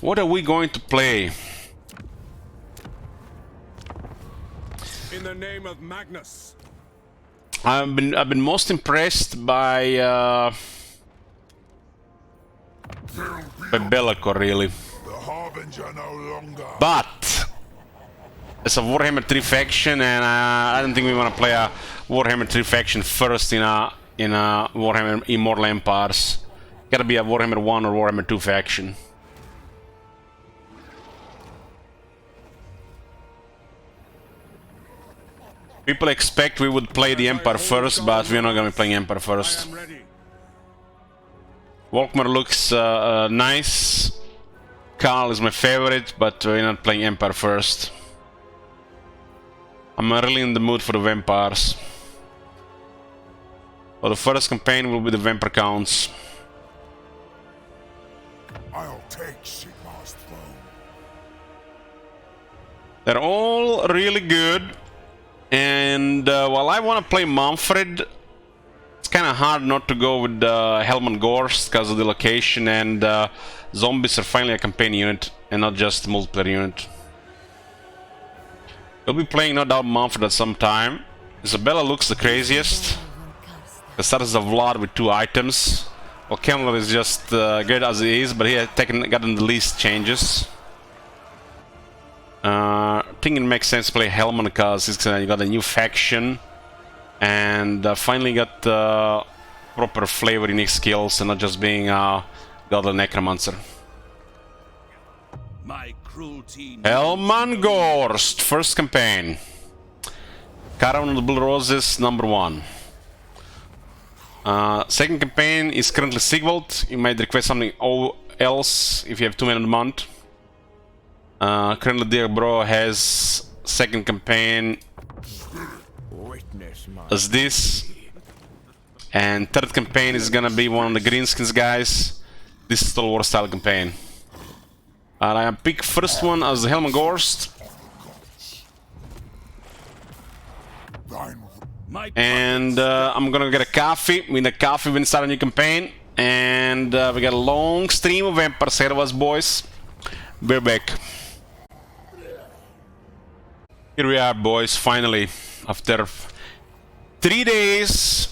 What are we going to play? In the name of Magnus. I've been most impressed by Bellicor, really. The Harbinger no longer. But it's a Warhammer 3 faction, and I don't think we want to play a Warhammer 3 faction first in a Warhammer Immortal Empires. Gotta be a Warhammer 1 or Warhammer 2 faction. People expect we would play the Empire first, but we're not gonna be playing Empire first. Volkmar looks nice. Karl is my favorite, but we're not playing Empire first. I'm really in the mood for the vampires. Well, the first campaign will be the Vampire Counts. I'll take Sigmar's throne. They're all really good. And while I want to play Manfred, it's kind of hard not to go with Hellman Gorst because of the location, and zombies are finally a campaign unit and not just a multiplayer unit. We'll be playing no doubt Manfred at some time. Isabella looks the craziest. The status of Vlad with 2 items. Well, Kemmler is just good as he is, but he had gotten the least changes. I think it makes sense to play Hellman because he's got a new faction and finally got proper flavor in his skills and not just being a godly necromancer. My cruelty. Hellman Gorst, first campaign. Caravan of the Blue Roses, number 1. Second campaign is currently Sigvald. You might request something else if you have 2 men a month. Currently Dear Bro has second campaign as this, and third campaign is gonna be one of the Greenskins guys. This is Star Wars style campaign. And I pick first one as the Hellman Gorst. And I'm gonna get a coffee. With the coffee we start a new campaign. And we got a long stream of vampires ahead of us, boys. We're back. Here we are, boys, finally. After 3 days,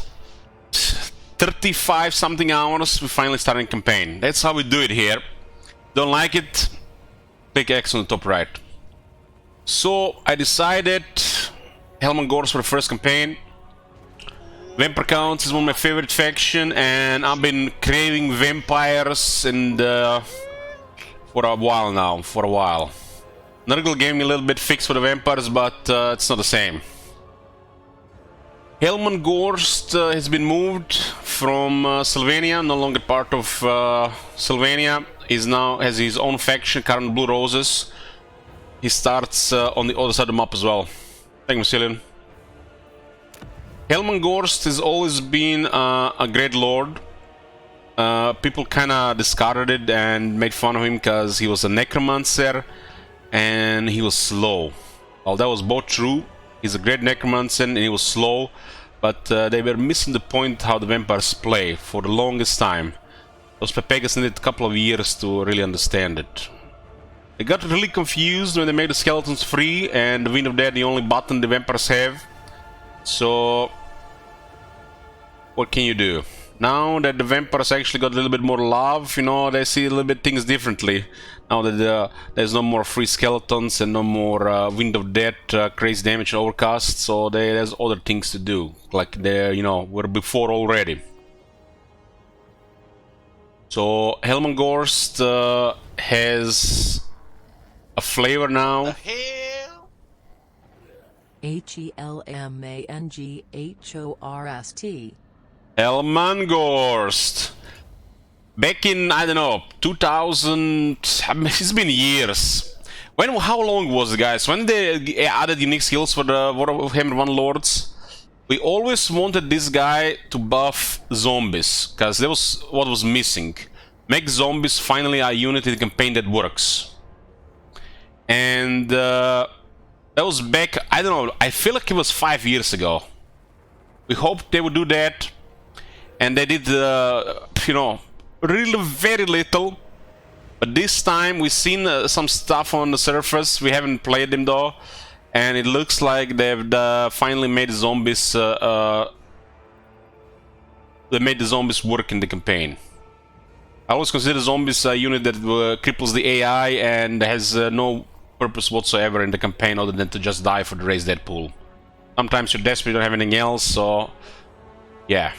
35 something hours, we finally started a campaign. That's how we do it here. Don't like it? Click X on the top right. So I decided Hellman Gorst for the first campaign. Vampire Counts is one of my favorite faction, and I've been craving vampires and for a while now, Nurgle gave me a little bit fixed for the vampires, but it's not the same. Hellman Gorst has been moved from Sylvania, no longer part of Sylvania. He's now has his own faction, Caravan Blue Roses. He starts on the other side of the map as well. Thank you, Cillian. Hellman Gorst has always been a great lord. People kinda discarded it and made fun of him because he was a necromancer and he was slow. Well, that was both true. He's a great necromancer and he was slow, but they were missing the point how the vampires play for the longest time. Those Pepegas needed a couple of years to really understand it. They got really confused when they made the skeletons free and the Wind of Death the only button the vampires have. So what can you do? Now that the vampires actually got a little bit more love, you know, they see a little bit things differently. Now that there's no more free skeletons and no more Wind of Death, crazy damage overcast, so there's other things to do, like they, you know, were before already. So Hellman Gorst has a flavor now. Hellmanghorst. Hellman Gorst. Back in, I don't know, 2000... I mean, it's been years. How long was it, guys? When they added unique skills for the Warhammer 1 Lords, we always wanted this guy to buff zombies, because that was what was missing. Make zombies finally a unit in the campaign that works. And that was back, I don't know, I feel like it was 5 years ago. We hoped they would do that, and they did, you know, really very little. But this time we've seen some stuff on the surface. We haven't played them though, and it looks like they've finally made zombies. They made the zombies work in the campaign. I always consider zombies a unit that cripples the AI and has no purpose whatsoever in the campaign other than to just die for the raise dead pool. Sometimes you're desperate, you don't have anything else, so yeah.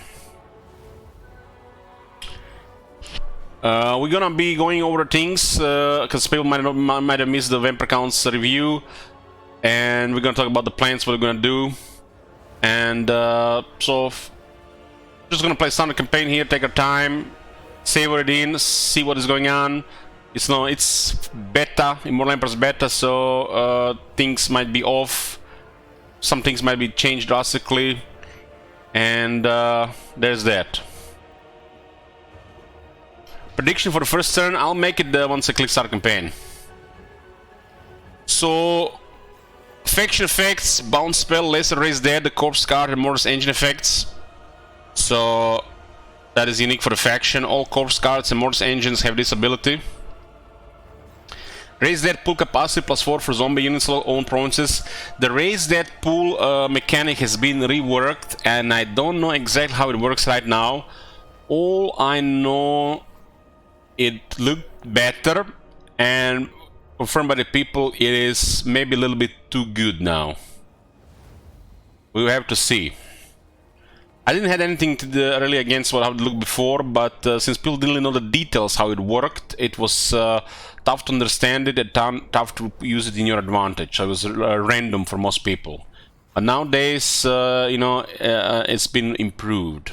We're gonna be going over things because people might have missed the Vampire Counts review, and we're gonna talk about the plans, what we're gonna do, and so just gonna play standard campaign here, take our time, savor it in, see what is going on. It's beta, Immortal Emperor's beta, so things might be off, some things might be changed drastically, and there's that. Prediction for the first turn, I'll make it once I click start campaign. So, faction effects, bounce spell, lesser raise dead, the corpse card, and Mortis engine effects. So, that is unique for the faction. All corpse cards and Mortis engines have this ability. Raise dead pool capacity +4 for zombie units own provinces. The raise dead pool mechanic has been reworked, and I don't know exactly how it works right now. All I know, it looked better, and confirmed by the people, it is maybe a little bit too good now. We'll have to see. I didn't have anything to do really against how it looked before, but since people didn't really know the details how it worked, it was tough to understand it and tough to use it in your advantage. So it was random for most people. But nowadays, you know, it's been improved.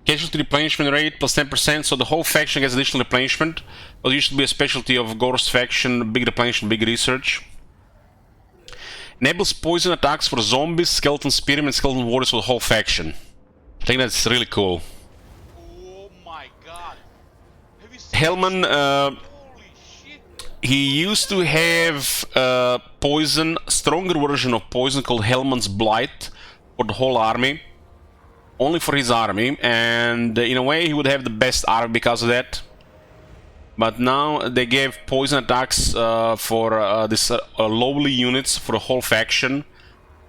Casualty replenishment rate +10%, so the whole faction gets additional replenishment. It used to be a specialty of Gorst faction, big replenishment, big research. Enables poison attacks for zombies, skeleton spearmen, and skeleton warriors for the whole faction. I think that's really cool. Oh my god. Have you seen Hellman, Holy shit. he used to have poison, stronger version of poison called Hellman's Blight for the whole army. Only for his army, and in a way he would have the best army because of that. But now they gave poison attacks for this lowly units for the whole faction,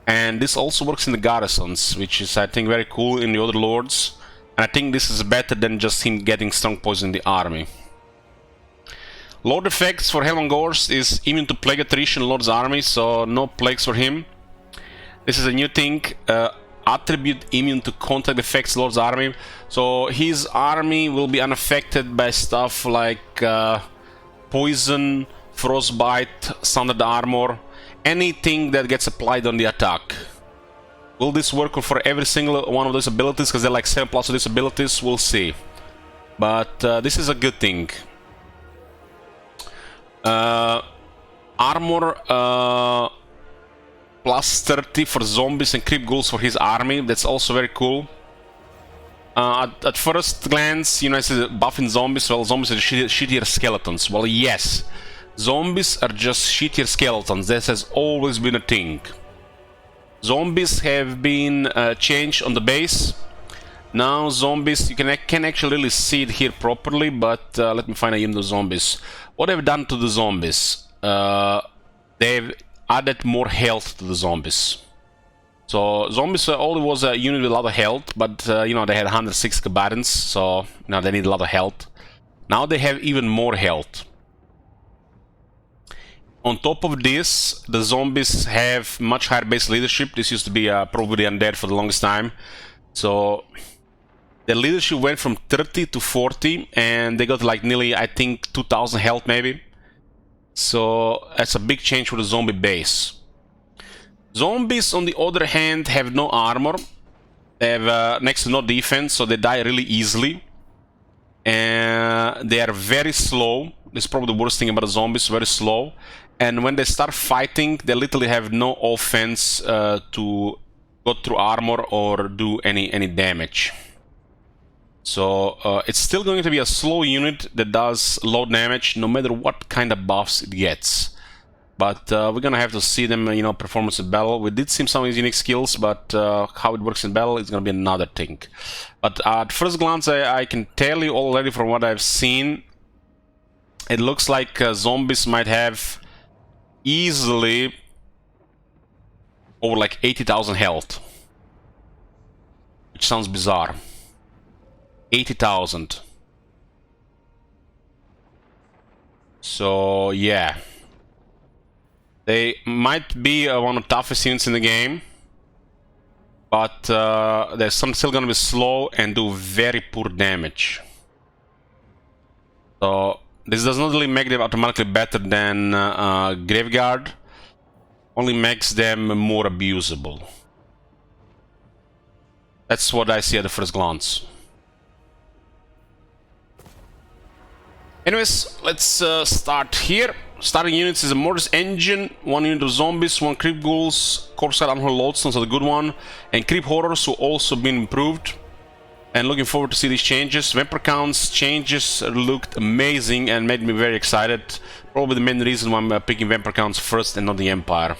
and this also works in the garrisons, which is I think very cool in the other lords. And I think this is better than just him getting strong poison in the army. Lord effects for Hellman Gorst is immune to plague attrition in Lord's army, so no plagues for him. This is a new thing. Attribute immune to contact effects Lord's army, so his army will be unaffected by stuff like poison, frostbite, standard armor, anything that gets applied on the attack. Will this work for every single one of those abilities, because they're like 7+ of these abilities? We'll see, but this is a good thing. Armor +30 for zombies and creep ghouls for his army. That's also very cool. At first glance, you know, it's a buff in zombies. Well, zombies are shittier skeletons. Well, yes, zombies are just shittier skeletons. This has always been a thing. Zombies have been changed on the base. Now zombies, you can actually really see it here properly, but let me find a unit of zombies. What they've done to the zombies? They've added more health to the zombies. So zombies only was a unit with a lot of health, but you know, they had 106 combatants, so you know, they need a lot of health. Now they have even more health. On top of this, the zombies have much higher base leadership. This used to be probably undead for the longest time. So the leadership went from 30 to 40, and they got like nearly, I think, 2000 health maybe. So that's a big change for the zombie base. Zombies, on the other hand, have no armor. They have next to no defense, so they die really easily. And they are very slow. This is probably the worst thing about the zombies, very slow. And when they start fighting, they literally have no offense to go through armor or do any damage. So it's still going to be a slow unit that does low damage no matter what kind of buffs it gets. But we're gonna have to see them, you know, performance in battle. We did see some of his unique skills, but how it works in battle is gonna be another thing. But at first glance, I can tell you already from what I've seen, it looks like zombies might have easily over like 80,000 health, which sounds bizarre. 80,000. So yeah, they might be one of the toughest units in the game, but they're still gonna be slow and do very poor damage. So this does not really make them automatically better than Graveguard, only makes them more abusable. That's what I see at the first glance. Anyways, let's start here. Starting units is a Mortis Engine, 1 unit of zombies, 1 creep ghouls, corpse unholy lodestones are the good one, and creep horrors who also been improved. And looking forward to see these changes. Vampire counts changes looked amazing and made me very excited. Probably the main reason why I'm picking vampire counts first and not the Empire.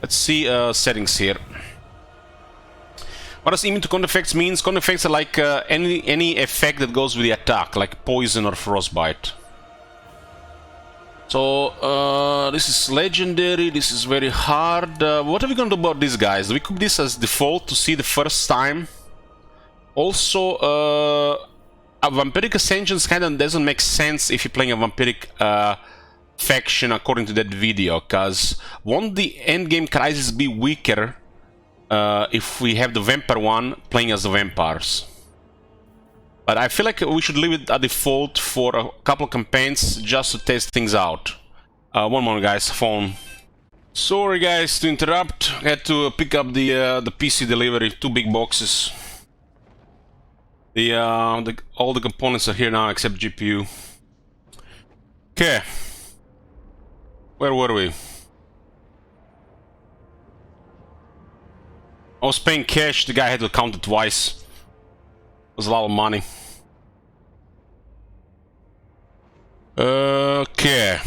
Let's see settings here. What does immune to counter effects means? Counter effects are like any effect that goes with the attack, like poison or frostbite. So this is legendary, this is very hard. What are we gonna do about these guys? Do we keep this as default to see the first time? Also, a Vampiric Ascension kinda doesn't make sense if you're playing a Vampiric faction according to that video, cause won't the endgame crisis be weaker if we have the vampire one playing as the vampires? But I feel like we should leave it at default for a couple of campaigns just to test things out. One more, guys, phone. Sorry guys to interrupt, I had to pick up the PC delivery, 2 big boxes. All the components are here now except GPU. Okay. Where were we? I was paying cash, the guy had to count it twice. It was a lot of money. Okay.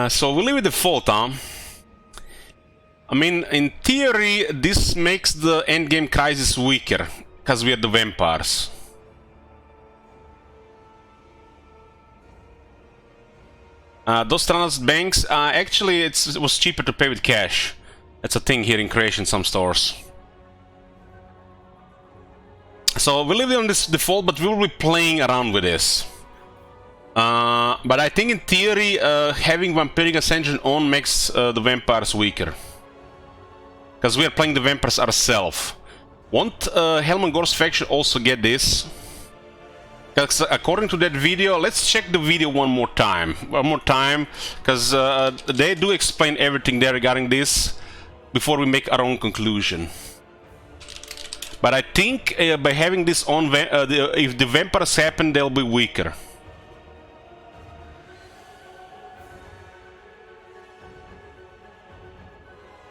So we'll leave it default, huh? I mean, in theory, this makes the endgame crisis weaker, because we are the vampires. Those Stranas banks, actually it was cheaper to pay with cash. That's a thing here in Croatia in some stores. So we'll leave it on this default, but we will be playing around with this. But I think in theory, having Vampiric Ascension on makes the vampires weaker. Because we are playing the vampires ourselves. Won't Hellman Gorst faction also get this? Because according to that video, let's check the video one more time. Because they do explain everything there regarding this before we make our own conclusion. But I think by having this on, if the vampires happen, they'll be weaker.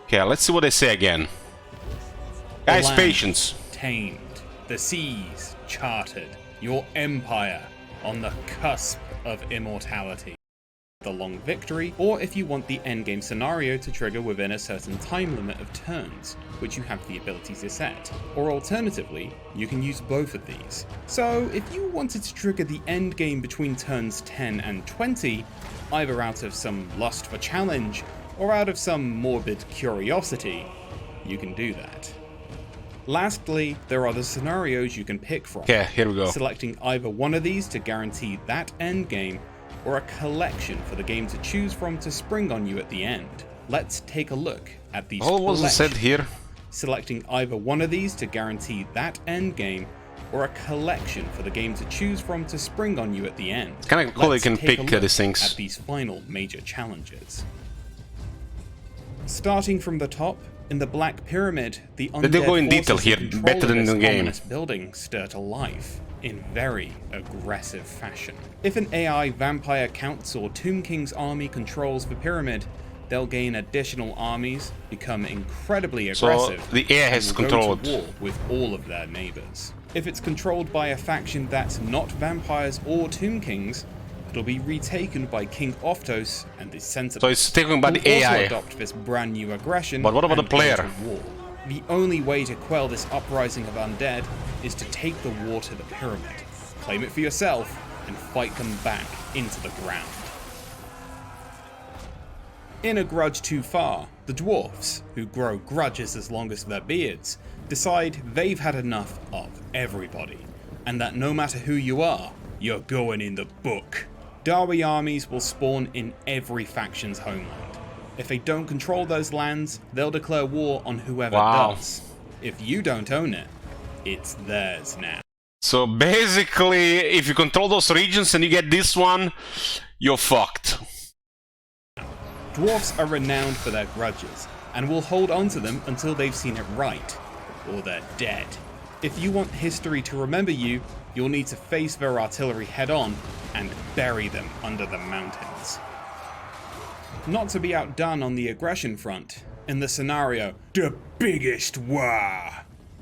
Okay, let's see what they say again. Guys, land patience. Tamed, the seas charted, your empire on the cusp of immortality. The long victory, or if you want the endgame scenario to trigger within a certain time limit of turns, which you have the ability to set. Or alternatively, you can use both of these. So if you wanted to trigger the endgame between turns 10 and 20, either out of some lust for challenge, or out of some morbid curiosity, you can do that. Lastly, there are the scenarios you can pick from. Okay, here we go. Selecting either one of these to guarantee that endgame, or a collection for the game to choose from to spring on you at the end. Let's take a look at these What was said here? Selecting either one of these to guarantee that endgame, or a collection for the game to choose from to spring on you at the end. It's kind of cool you can take a pick look these things. at these final major challenges. Starting from the top, in the Black Pyramid, the undead do go in detail forces here, control better of than in this the game. ominous building stir to life in very aggressive fashion. If an AI Vampire Count's or Tomb King's army controls the pyramid, they'll gain additional armies, become incredibly aggressive, So the AI has and will control go to it. war with all of their neighbors. If it's controlled by a faction that's not vampires or Tomb Kings, it'll be retaken by King Oftos and his Centaurs. So it's taken by the who also AI. adopt this brand new aggression But what about the and go player? to war. The only way to quell this uprising of undead is to take the war to the pyramid, claim it for yourself, and fight them back into the ground. In a grudge too far, the dwarfs, who grow grudges as long as their beards, decide they've had enough of everybody, and that no matter who you are, you're going in the book. Dawi armies will spawn in every faction's homeland. If they don't control those lands, they'll declare war on whoever does. If you don't own it, it's theirs now. So basically, if you control those regions and you get this one, you're fucked. Dwarfs are renowned for their grudges, and will hold on to them until they've seen it right, or they're dead. If you want history to remember you, you'll need to face their artillery head-on and bury them under the mountains. Not to be outdone on the aggression front, in the scenario, the biggest war,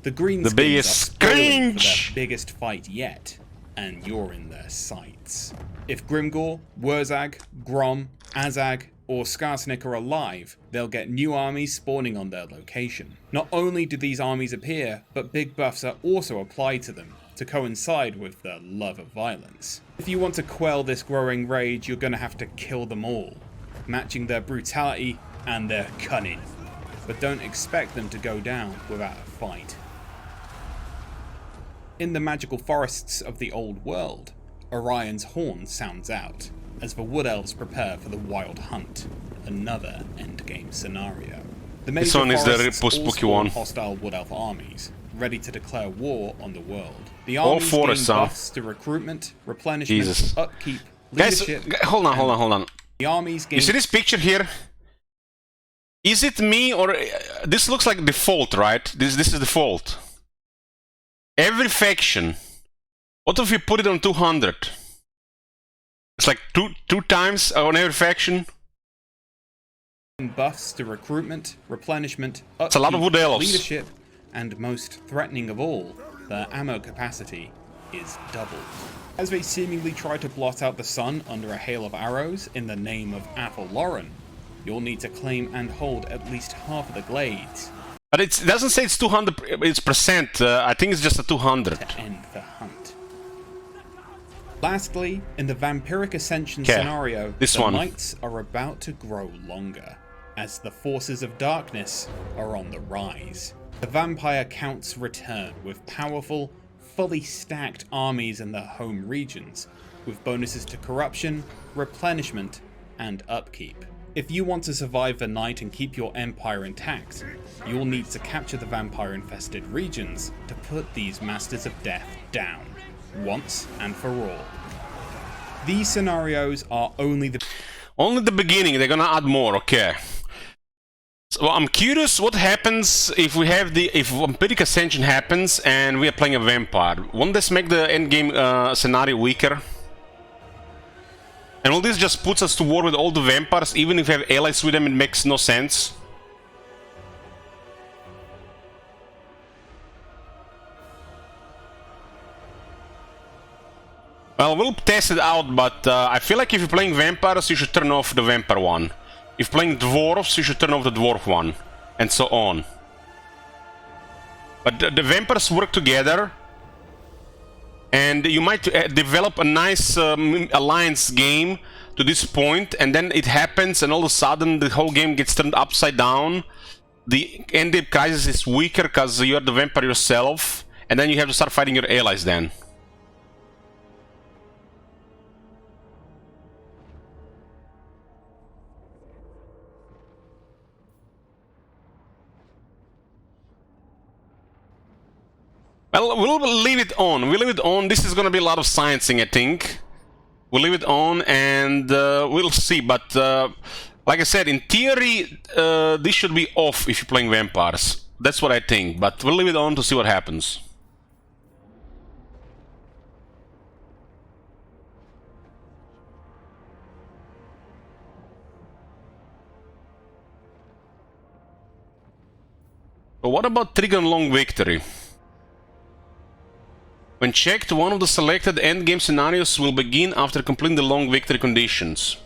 the Greenskins are spoiling for their biggest fight yet, and you're in their sights. If Grimgor, Wurzag, Grom, Azag, or Skarsnik are alive, they'll get new armies spawning on their location. Not only do these armies appear, but big buffs are also applied to them, to coincide with their love of violence. If you want to quell this growing rage, you're gonna have to kill them all, matching their brutality and their cunning. But don't expect them to go down without a fight. In the magical forests of the old world, Orion's horn sounds out, as the Wood Elves prepare for the Wild Hunt, another endgame scenario. The major forests all spawn hostile Wood Elf armies, ready to declare war on the world. The armies gain buffs to recruitment, replenishment, upkeep, leadership... Guys, hold on. The armies gain... You see this picture here? Is it me or... this looks like default, right? This is default. Every faction. What if you put it on 200? It's like two times on every faction. Buffs to recruitment, replenishment, upkeep, it's a lot of Wood Elves. Leadership, and most threatening of all, their ammo capacity is doubled. As they seemingly try to blot out the sun under a hail of arrows in the name of Athel Loren, you'll need to claim and hold at least half of the glades. But it doesn't say it's 200, it's percent. I think it's just a 200. To end the hunt. Lastly, in the Vampiric Ascension scenario, the nights are about to grow longer, as the forces of darkness are on the rise. The vampire counts return with powerful, fully stacked armies in their home regions, with bonuses to corruption, replenishment, and upkeep. If you want to survive the night and keep your empire intact, you'll need to capture the vampire-infested regions to put these Masters of Death down, once and for all. These scenarios are only the beginning. They're gonna add more, okay. So I'm curious what happens if we have if Vampiric Ascension happens and we are playing a vampire. Won't this make the endgame scenario weaker? And will this just puts us to war with all the vampires, even if we have allies with them? It makes no sense. Well, we'll test it out, but I feel like if you're playing vampires, you should turn off the vampire one. If playing dwarves, you should turn off the dwarf one, and so on. But the vampires work together, and you might develop a nice alliance game to this point, and then it happens, and all of a sudden the whole game gets turned upside down. The endgame crisis is weaker because you are the vampire yourself, and then you have to start fighting your allies then. Well, we'll leave it on. We'll leave it on. This is gonna be a lot of sciencing, I think. We'll leave it on, and we'll see. But like I said, in theory, this should be off if you're playing vampires. That's what I think. But we'll leave it on to see what happens. But what about trigger and long victory? When checked, one of the selected endgame scenarios will begin after completing the long victory conditions.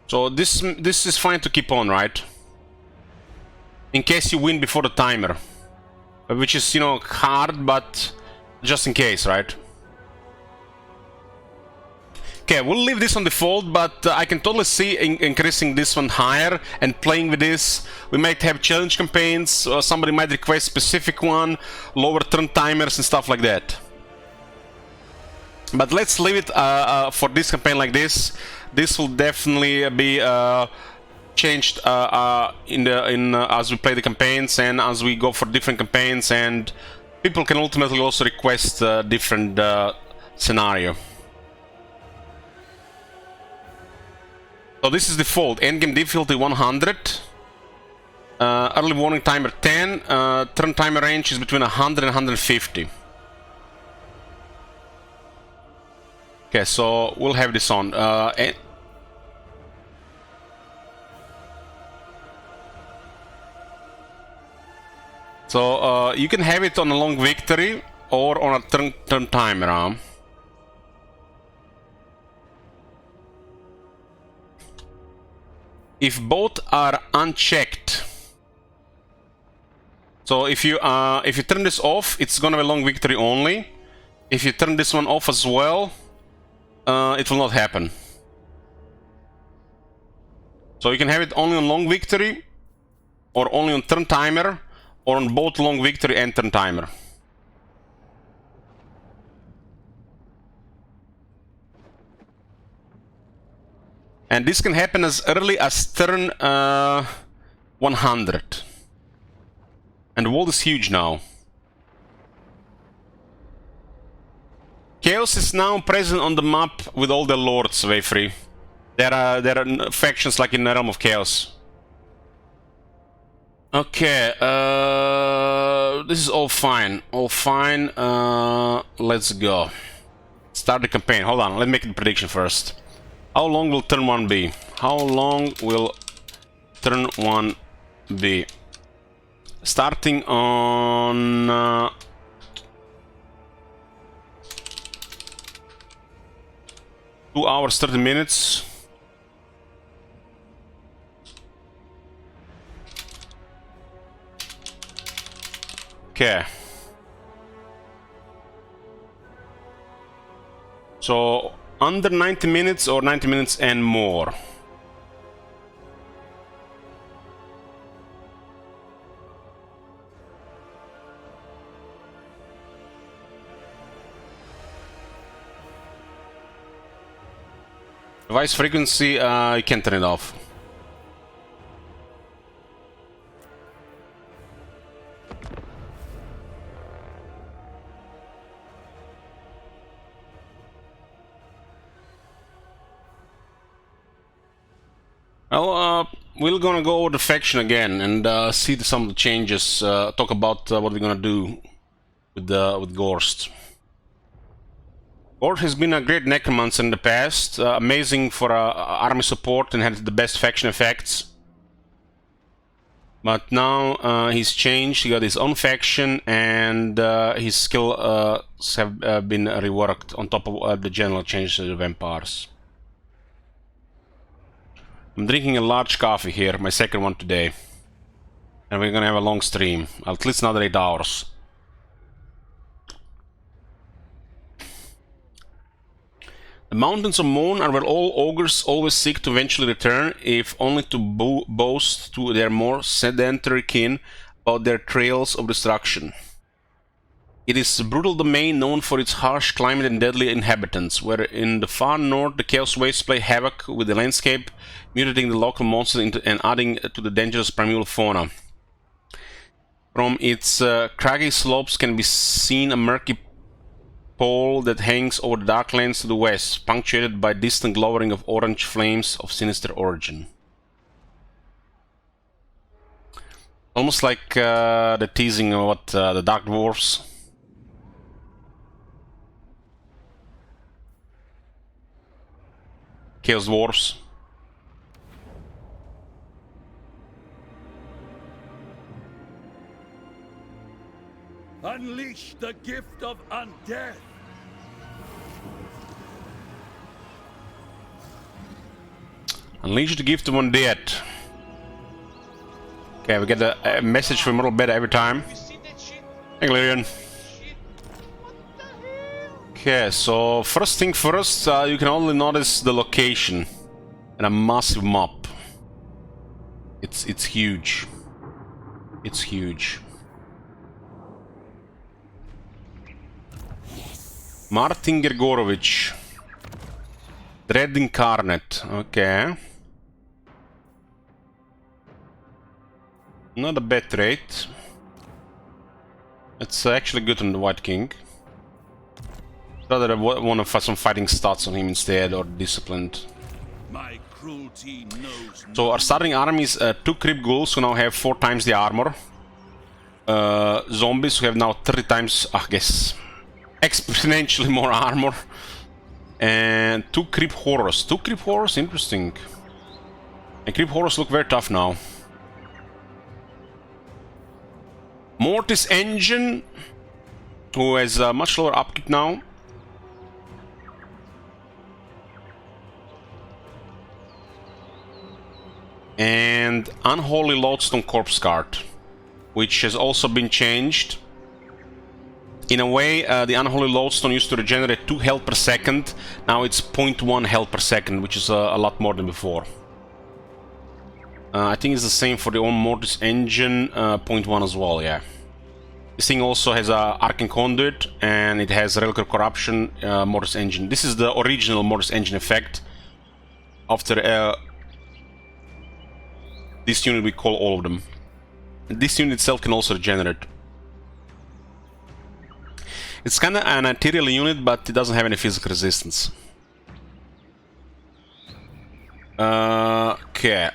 So this is fine to keep on, right? In case you win before the timer. Which is, you know, hard, but just in case, right? Okay, we'll leave this on default, but I can totally see increasing this one higher and playing with this. We might have challenge campaigns, or somebody might request specific one, lower turn timers and stuff like that. But let's leave it for this campaign like this. This will definitely be changed as we play the campaigns and as we go for different campaigns, and people can ultimately also request different scenario. So this is default. Endgame difficulty 100. Early warning timer 10. Turn timer range is between 100 and 150. Okay, so we'll have this on. So you can have it on a long victory or on a turn timer. If both are unchecked, so if you turn this off, it's gonna be a long victory only. If you turn this one off as well, it will not happen. So you can have it only on long victory, or only on turn timer, or on both long victory and turn timer. And this can happen as early as turn 100. And the world is huge now. Chaos is now present on the map with all the lords, Wayfree. There are factions like in the Realm of Chaos. Okay, this is all fine. All fine. Let's go. Start the campaign. Hold on, let's make the prediction first. How long will turn 1 be? How long will turn 1 be? Starting on 2 hours 30 minutes. Okay. So under 90 minutes or 90 minutes and more. Device frequency, you can turn it off. Well, we're gonna go over the faction again and see some of the changes. Talk about what we're gonna do with Gorst. Gorst has been a great necromancer in the past, amazing for army support and had the best faction effects. But now he's changed. He got his own faction, and his skills have been reworked on top of the general changes to the vampires. I'm drinking a large coffee here, my second one today. And we're gonna have a long stream, at least another 8 hours. The Mountains of Moon are where all ogres always seek to eventually return, if only to boast to their more sedentary kin about their trails of destruction. It is a brutal domain known for its harsh climate and deadly inhabitants, where in the far north the Chaos Waves play havoc with the landscape, mutating the local monsters and adding to the dangerous primeval fauna. From its craggy slopes can be seen a murky pole that hangs over the Darklands to the west, punctuated by distant glowering of orange flames of sinister origin. Almost like the teasing of what the Dark Dwarfs. Chaos Dwarfs. Unleash the gift of undeath. Unleash the gift of undead. Okay, we get a message from Mortal Beta every time. Have you seen that shit? Hey, Galerian. Shit. What the hell? Okay, so first thing first, you can only notice the location and a massive map. It's huge. It's huge. Martin Gergorovich. Dread Incarnate. Okay. Not a bad trait. It's actually good on the White King. Rather, I want to find some fighting stats on him instead, or disciplined. My cruelty knows So our starting army is 2 Crypt Ghouls who now have 4 times the armor. Zombies who have now 30 times, I guess, exponentially more armor. And 2 Crypt Horrors. 2 Crypt Horrors, interesting. And Crypt Horrors look very tough now. Mortis Engine, who has a much lower upkeep now. And Unholy Lodestone Corpse Card, which has also been changed. In a way, the Unholy Lodestone used to regenerate 2 health per second. Now it's 0.1 health per second, which is a lot more than before. I think it's the same for the own Mortis Engine, 0.1 as well, yeah. This thing also has a Arcane Conduit, and it has Relic of Corruption, Mortis Engine. This is the original Mortis Engine effect. After this unit we call all of them. This unit itself can also regenerate. It's kinda an arterial unit, but it doesn't have any physical resistance. Okay.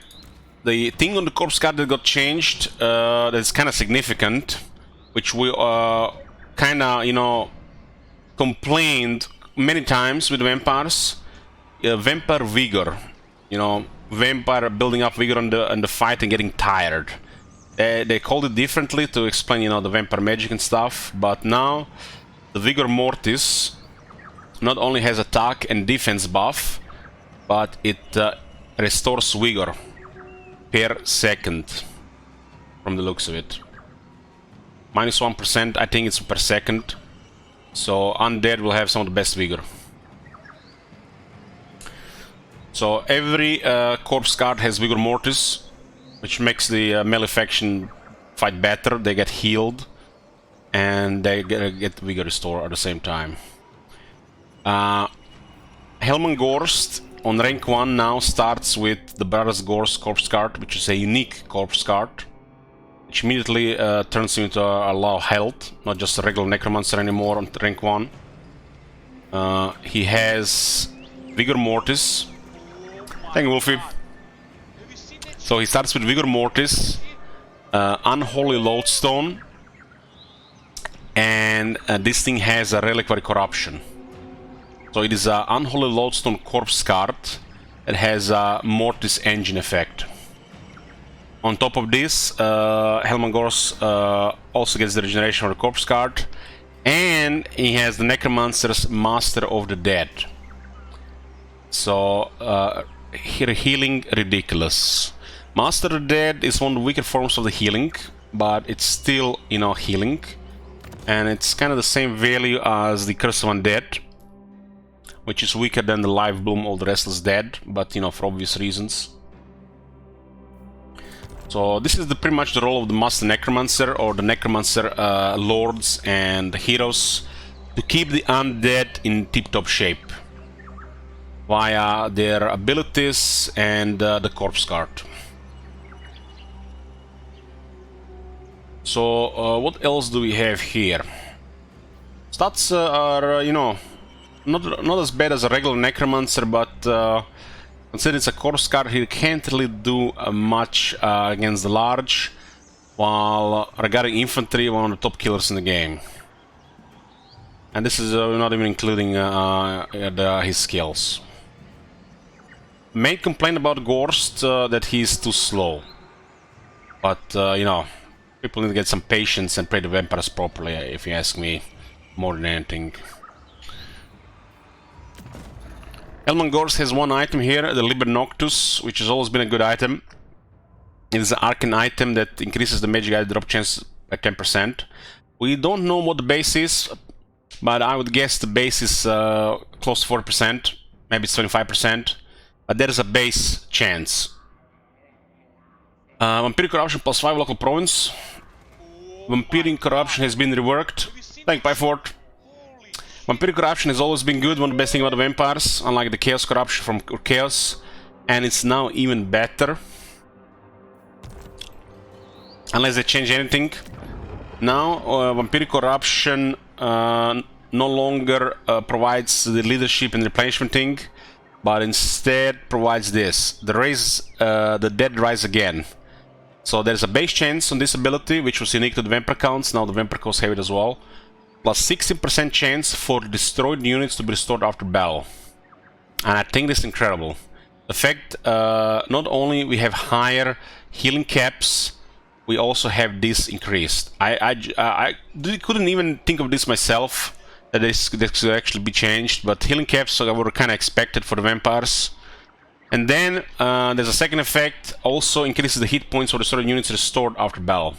The thing on the corpse card that got changed, that's kinda significant, which we kinda, you know, complained many times with vampires. Vampire Vigor. You know, vampire building up vigor on the fight and getting tired. They called it differently to explain, you know, the vampire magic and stuff, but now the Vigor Mortis not only has attack and defense buff, but it restores vigor per second, from the looks of it. Minus 1%, I think it's per second, so undead will have some of the best vigor. So every corpse card has Vigor Mortis, which makes the melee faction fight better. They get healed, and they get Vigor Restore at the same time. Hellman Gorst on rank 1 now starts with the Brothers Gorst corpse card, which is a unique corpse card, which immediately turns him into a lot of health, not just a regular Necromancer anymore on rank 1. He has Vigor Mortis. Thank you, Wolfie. So he starts with Vigor Mortis, Unholy Lodestone, and this thing has a Reliquary Corruption. So it is an Unholy Lodestone Corpse card that has a Mortis Engine effect. On top of this, Hellman Gorst also gets the Regeneration of the Corpse card, and he has the Necromancer's Master of the Dead. So, here healing ridiculous. Master of the Dead is one of the weaker forms of the healing, but it's still, you know, healing, and it's kind of the same value as the Curse of Undead, which is weaker than the Life Bloom or the Restless Dead, but you know, for obvious reasons. So this is pretty much the role of the Master Necromancer, or the Necromancer lords and heroes, to keep the undead in tip-top shape via their abilities and the corpse card. So what else do we have here? Stats are, you know, not as bad as a regular Necromancer, but considering it's a corpse card, he can't really do much against the large, while regarding infantry, one of the top killers in the game. And this is not even including his skills. Main complaint about Gorst that he's too slow, but you know, people need to get some patience and play the vampires properly, if you ask me, more than anything. Hellman Gorst has one item here, the Liber Noctus, which has always been a good item. It is an arcane item that increases the magic item drop chance by 10%. We don't know what the base is, but I would guess the base is close to 40%, maybe it's 25%, but there is a base chance. Vampiric Corruption plus 5 local province. Vampiric Corruption has been reworked. Thank by Fort. Vampiric Corruption has always been good, one of the best things about the vampires, unlike the Chaos Corruption from Chaos, and it's now even better. Unless they change anything. Now, Vampiric Corruption no longer provides the leadership and replenishment thing, but instead provides this. The dead rise again. So there's a base chance on this ability, which was unique to the Vampire counts. Now the Vampire counts have it as well. Plus 16% chance for destroyed units to be restored after battle. And I think this is incredible. The fact, not only we have higher healing caps, we also have this increased. I couldn't even think of this myself, that this could actually be changed, but healing caps were kind of expected for the vampires. And then there's a second effect, also increases the hit points for the destroyed units restored after battle.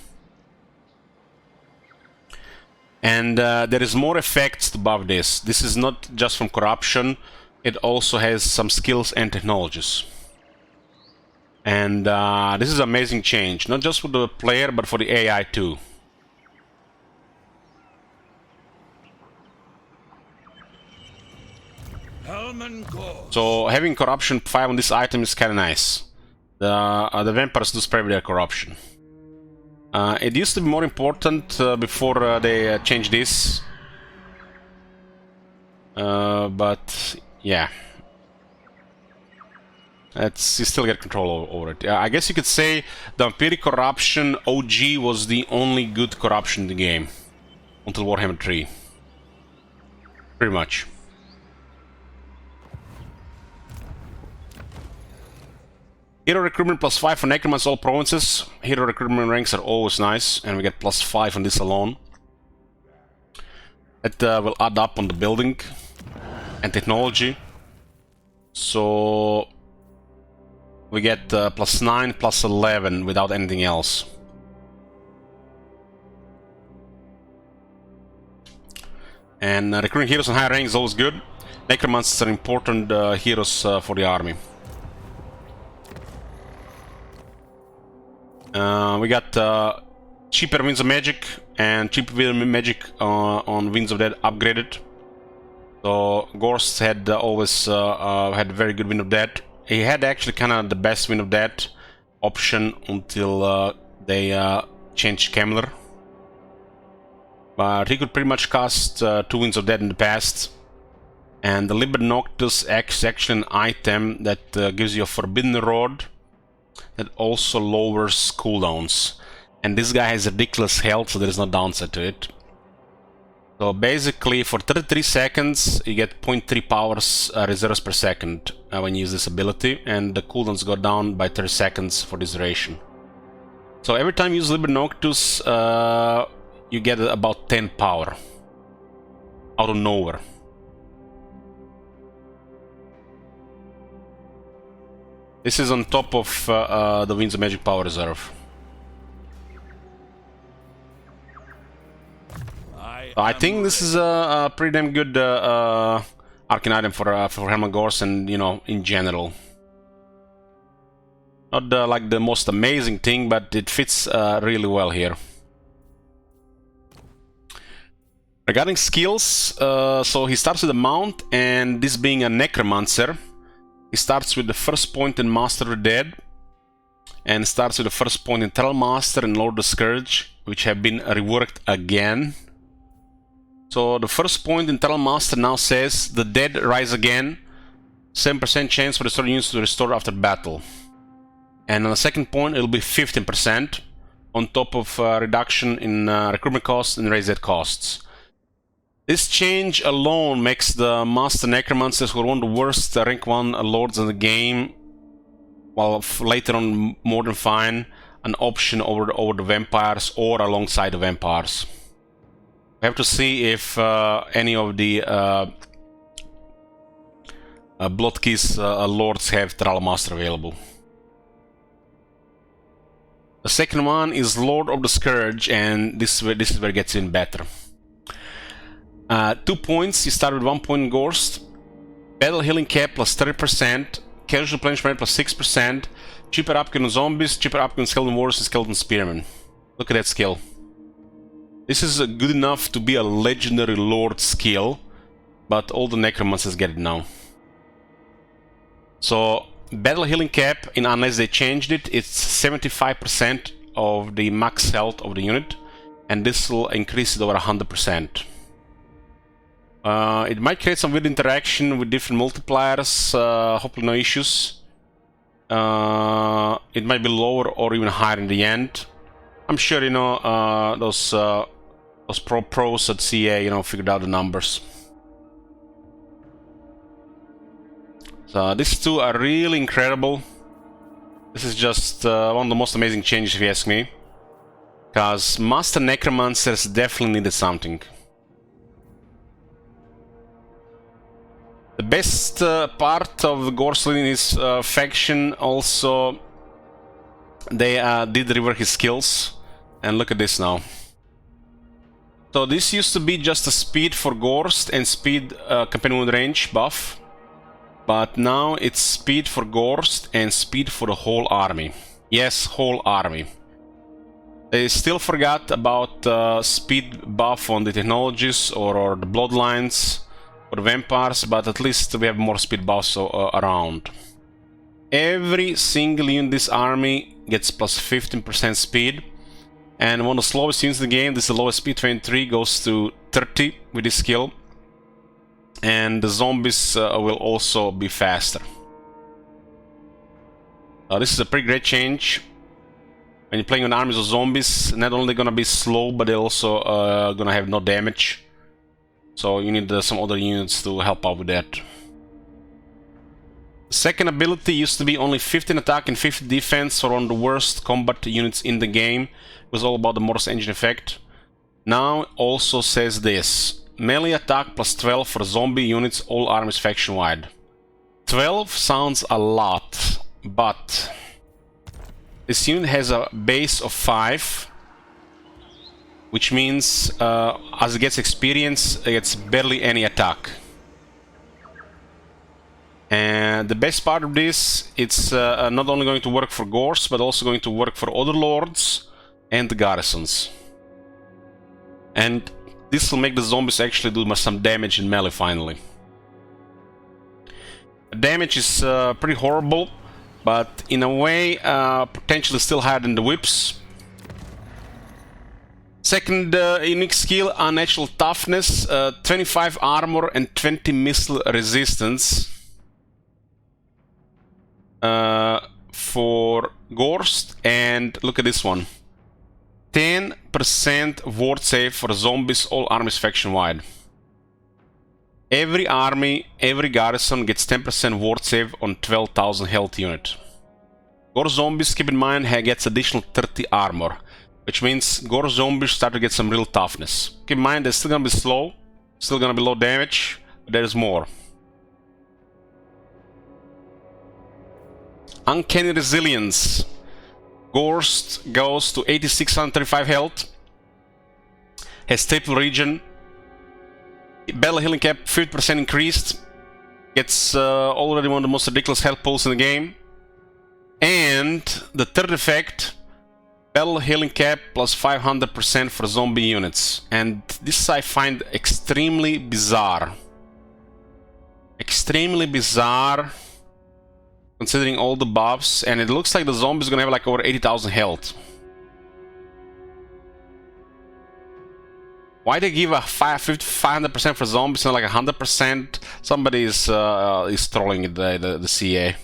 And there is more effects above this. This is not just from corruption, it also has some skills and technologies. And this is an amazing change, not just for the player, but for the AI too. Hellman Gorst. So having corruption 5 on this item is kind of nice. The vampires do spray with their corruption. It used to be more important before they changed this. But yeah. You still get control over it. I guess you could say the Vampiric Corruption OG was the only good corruption in the game. Until Warhammer 3. Pretty much. Hero recruitment plus 5 for Necromants all provinces. Hero recruitment ranks are always nice, and we get plus 5 on this alone. That will add up on the building and technology. So we get plus 9, plus 11 without anything else. And recruiting heroes on high rank is always good. Necromancers are important heroes for the army. We got cheaper Winds of Magic and cheaper magic on Winds of Death upgraded. So Gorst had always had very good Wind of Death. He had actually kind of the best Wind of Death option until they changed Kemmler. But he could pretty much cast 2 Winds of Death in the past. And the Liber Noctus is actually an item that gives you a Forbidden Rod that also lowers cooldowns. And this guy has ridiculous health, so there is no downside to it. So basically, for 33 seconds, you get 0.3 powers reserves per second when you use this ability, and the cooldowns go down by 30 seconds for this duration. So every time you use Liber Noctus, you get about 10 power out of nowhere. This is on top of the Winds of Magic Power Reserve. I think this is a pretty damn good arcane item for Hellman Gorst, and you know, in general. Not like the most amazing thing, but it fits really well here. Regarding skills, so he starts with a mount, and this being a necromancer, he starts with the first point in Master of the Dead, and starts with the first point in Terrell Master and Lord of the Scourge, which have been reworked again. So the first point in Terrell Master now says, the dead rise again, 7% chance for the destroyed units to restore after battle. And on the second point, it'll be 15%, on top of reduction in recruitment costs and raise dead costs. This change alone makes the Master Necromancers, who are one of the worst rank 1 lords in the game, while later on more than fine, an option over the vampires or alongside the vampires. We have to see if any of the Blood Kiss lords have Thrall Master available. The second one is Lord of the Scourge, and this is where it gets even better. 2 points, you start with 1 point in Gorst. Battle healing cap plus 30%, casual replenishment plus 6%, cheaper upgrade on zombies, cheaper upgrade on skeleton warriors and skeleton spearmen. Look at that skill. This is good enough to be a legendary lord skill, but all the necromancers get it now. So, battle healing cap, unless they changed it, it's 75% of the max health of the unit, and this will increase it over 100%. It might create some weird interaction with different multipliers, hopefully no issues. It might be lower or even higher in the end. I'm sure, you know, those pros at CA, you know, figured out the numbers. So these two are really incredible. This is just one of the most amazing changes, if you ask me. Because Master Necromancers definitely needed something. The best part of Gorst leading his faction also, they did rework his skills, and look at this now. So this used to be just a speed for Gorst and speed companion with range buff, but now it's speed for Gorst and speed for the whole army. Yes, whole army. They still forgot about speed buff on the technologies or the bloodlines. For vampires, but at least we have more speed buffs around. Every single unit in this army gets plus 15% speed, and one of the slowest units in the game, this is the lowest speed, 23, goes to 30 with this skill, and the zombies will also be faster. This is a pretty great change. When you're playing on armies of zombies, not only gonna be slow, but they're also gonna have no damage. So you need some other units to help out with that. The second ability used to be only 15 attack and 50 defense for one of the worst combat units in the game. It was all about the Morse engine effect. Now also says this: melee attack plus 12 for zombie units, all armies faction wide. 12 sounds a lot, but this unit has a base of 5. Which means, as it gets experience, it gets barely any attack. And the best part of this, it's not only going to work for Gorst, but also going to work for other lords and the garrisons. And this will make the zombies actually do some damage in melee finally. The damage is pretty horrible, but in a way, potentially still higher than the whips. Second unique skill, unnatural toughness, 25 armor and 20 missile resistance for Gorst, and look at this one, 10% ward save for zombies, all armies faction wide. Every army, every garrison gets 10% ward save on 12,000 health unit. Gorst zombies, keep in mind, gets additional 30 armor. Which means Gorst zombies start to get some real toughness. Keep in mind, they're still gonna be slow, still gonna be low damage, but there's more. Uncanny Resilience. Gorst goes to 8635 health. Has triple regen. Battle healing cap 50% increased. Gets already one of the most ridiculous health pools in the game. And the third effect, battle healing cap plus 500% for zombie units. And this I find extremely bizarre. Extremely bizarre, considering all the buffs. And it looks like the zombies gonna have like over 80,000 health. Why they give a 500% for zombies and like 100%? Somebody is trolling the CA.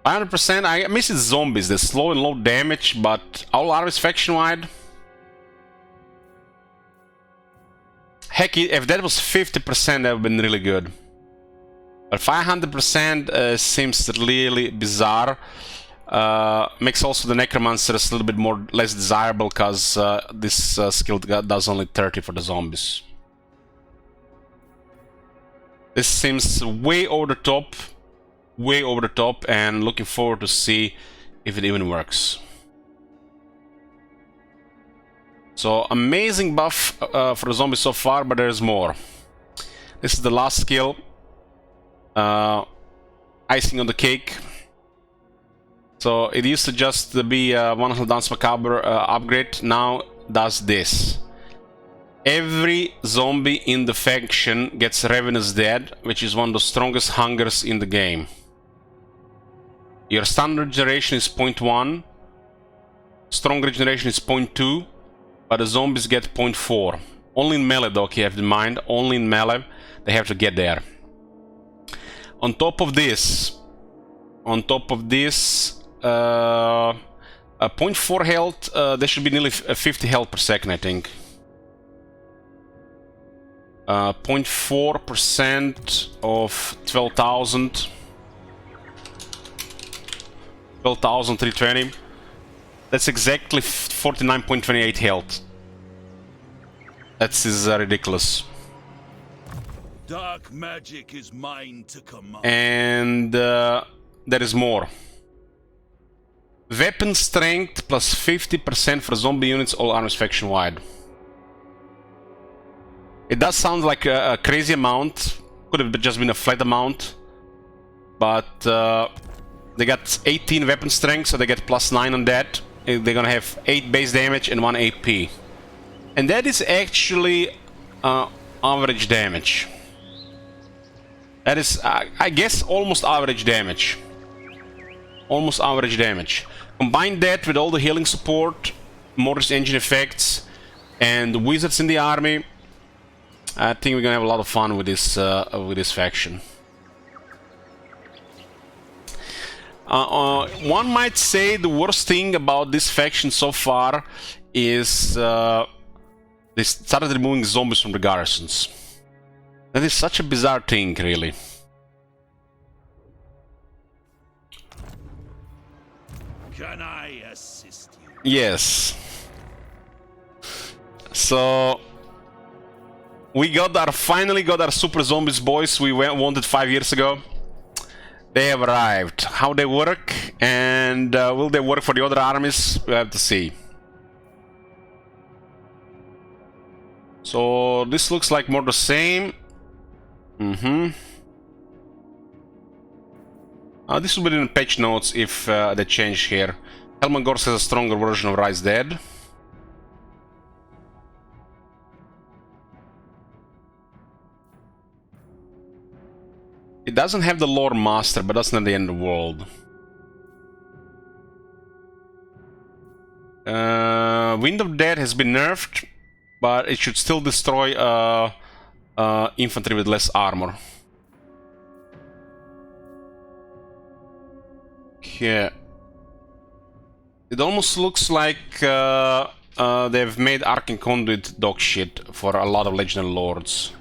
500%, I miss it zombies, they're slow and low damage, but all armies faction wide. Heck, if that was 50%, that would have been really good. But 500% seems really bizarre. Makes also the Necromancers a little bit less desirable, because this skill does only 30 for the zombies. This seems way over the top. Way over the top, and looking forward to see if it even works. So, amazing buff for the zombies so far, but there's more. This is the last skill. Icing on the cake. So, it used to just be one of the Dance Macabre upgrade, now does this. Every zombie in the faction gets Ravenous Dead, which is one of the strongest hungers in the game. Your standard regeneration is 0.1, strong regeneration is 0.2, but the zombies get 0.4. Only in melee though, you have in mind, only in melee, they have to get there. On top of this, a 0.4 health, there should be nearly 50 health per second, I think. 0.4% of 12,000. 12,320. That's exactly 49.28 health. That's ridiculous. Dark magic is mine to command. And there is more. Weapon strength plus 50% for zombie units, all armies faction wide. It does sound like a crazy amount. Could have just been a flat amount. But they got 18 weapon strength, so they get +9 on that. They're gonna have 8 base damage and 1 AP. And that is actually average damage. That is, I guess, almost average damage. Almost average damage. Combine that with all the healing support, Mortis engine effects, and wizards in the army. I think we're gonna have a lot of fun with this faction. One might say the worst thing about this faction so far is they started removing zombies from the garrisons. That is such a bizarre thing, really. Can I assist you? Yes. So we finally got our super zombies boys we wanted 5 years ago. They have arrived. How they work and will they work for the other armies? We have to see. So this looks like more the same. This will be in the patch notes if they change here. Hellman Gorst has a stronger version of Rise Dead. It doesn't have the Lore Master, but that's not the end of the world. Wind of Death has been nerfed, but it should still destroy infantry with less armor. Yeah. It almost looks like they've made Arcane Conduit dog shit for a lot of Legendary Lords.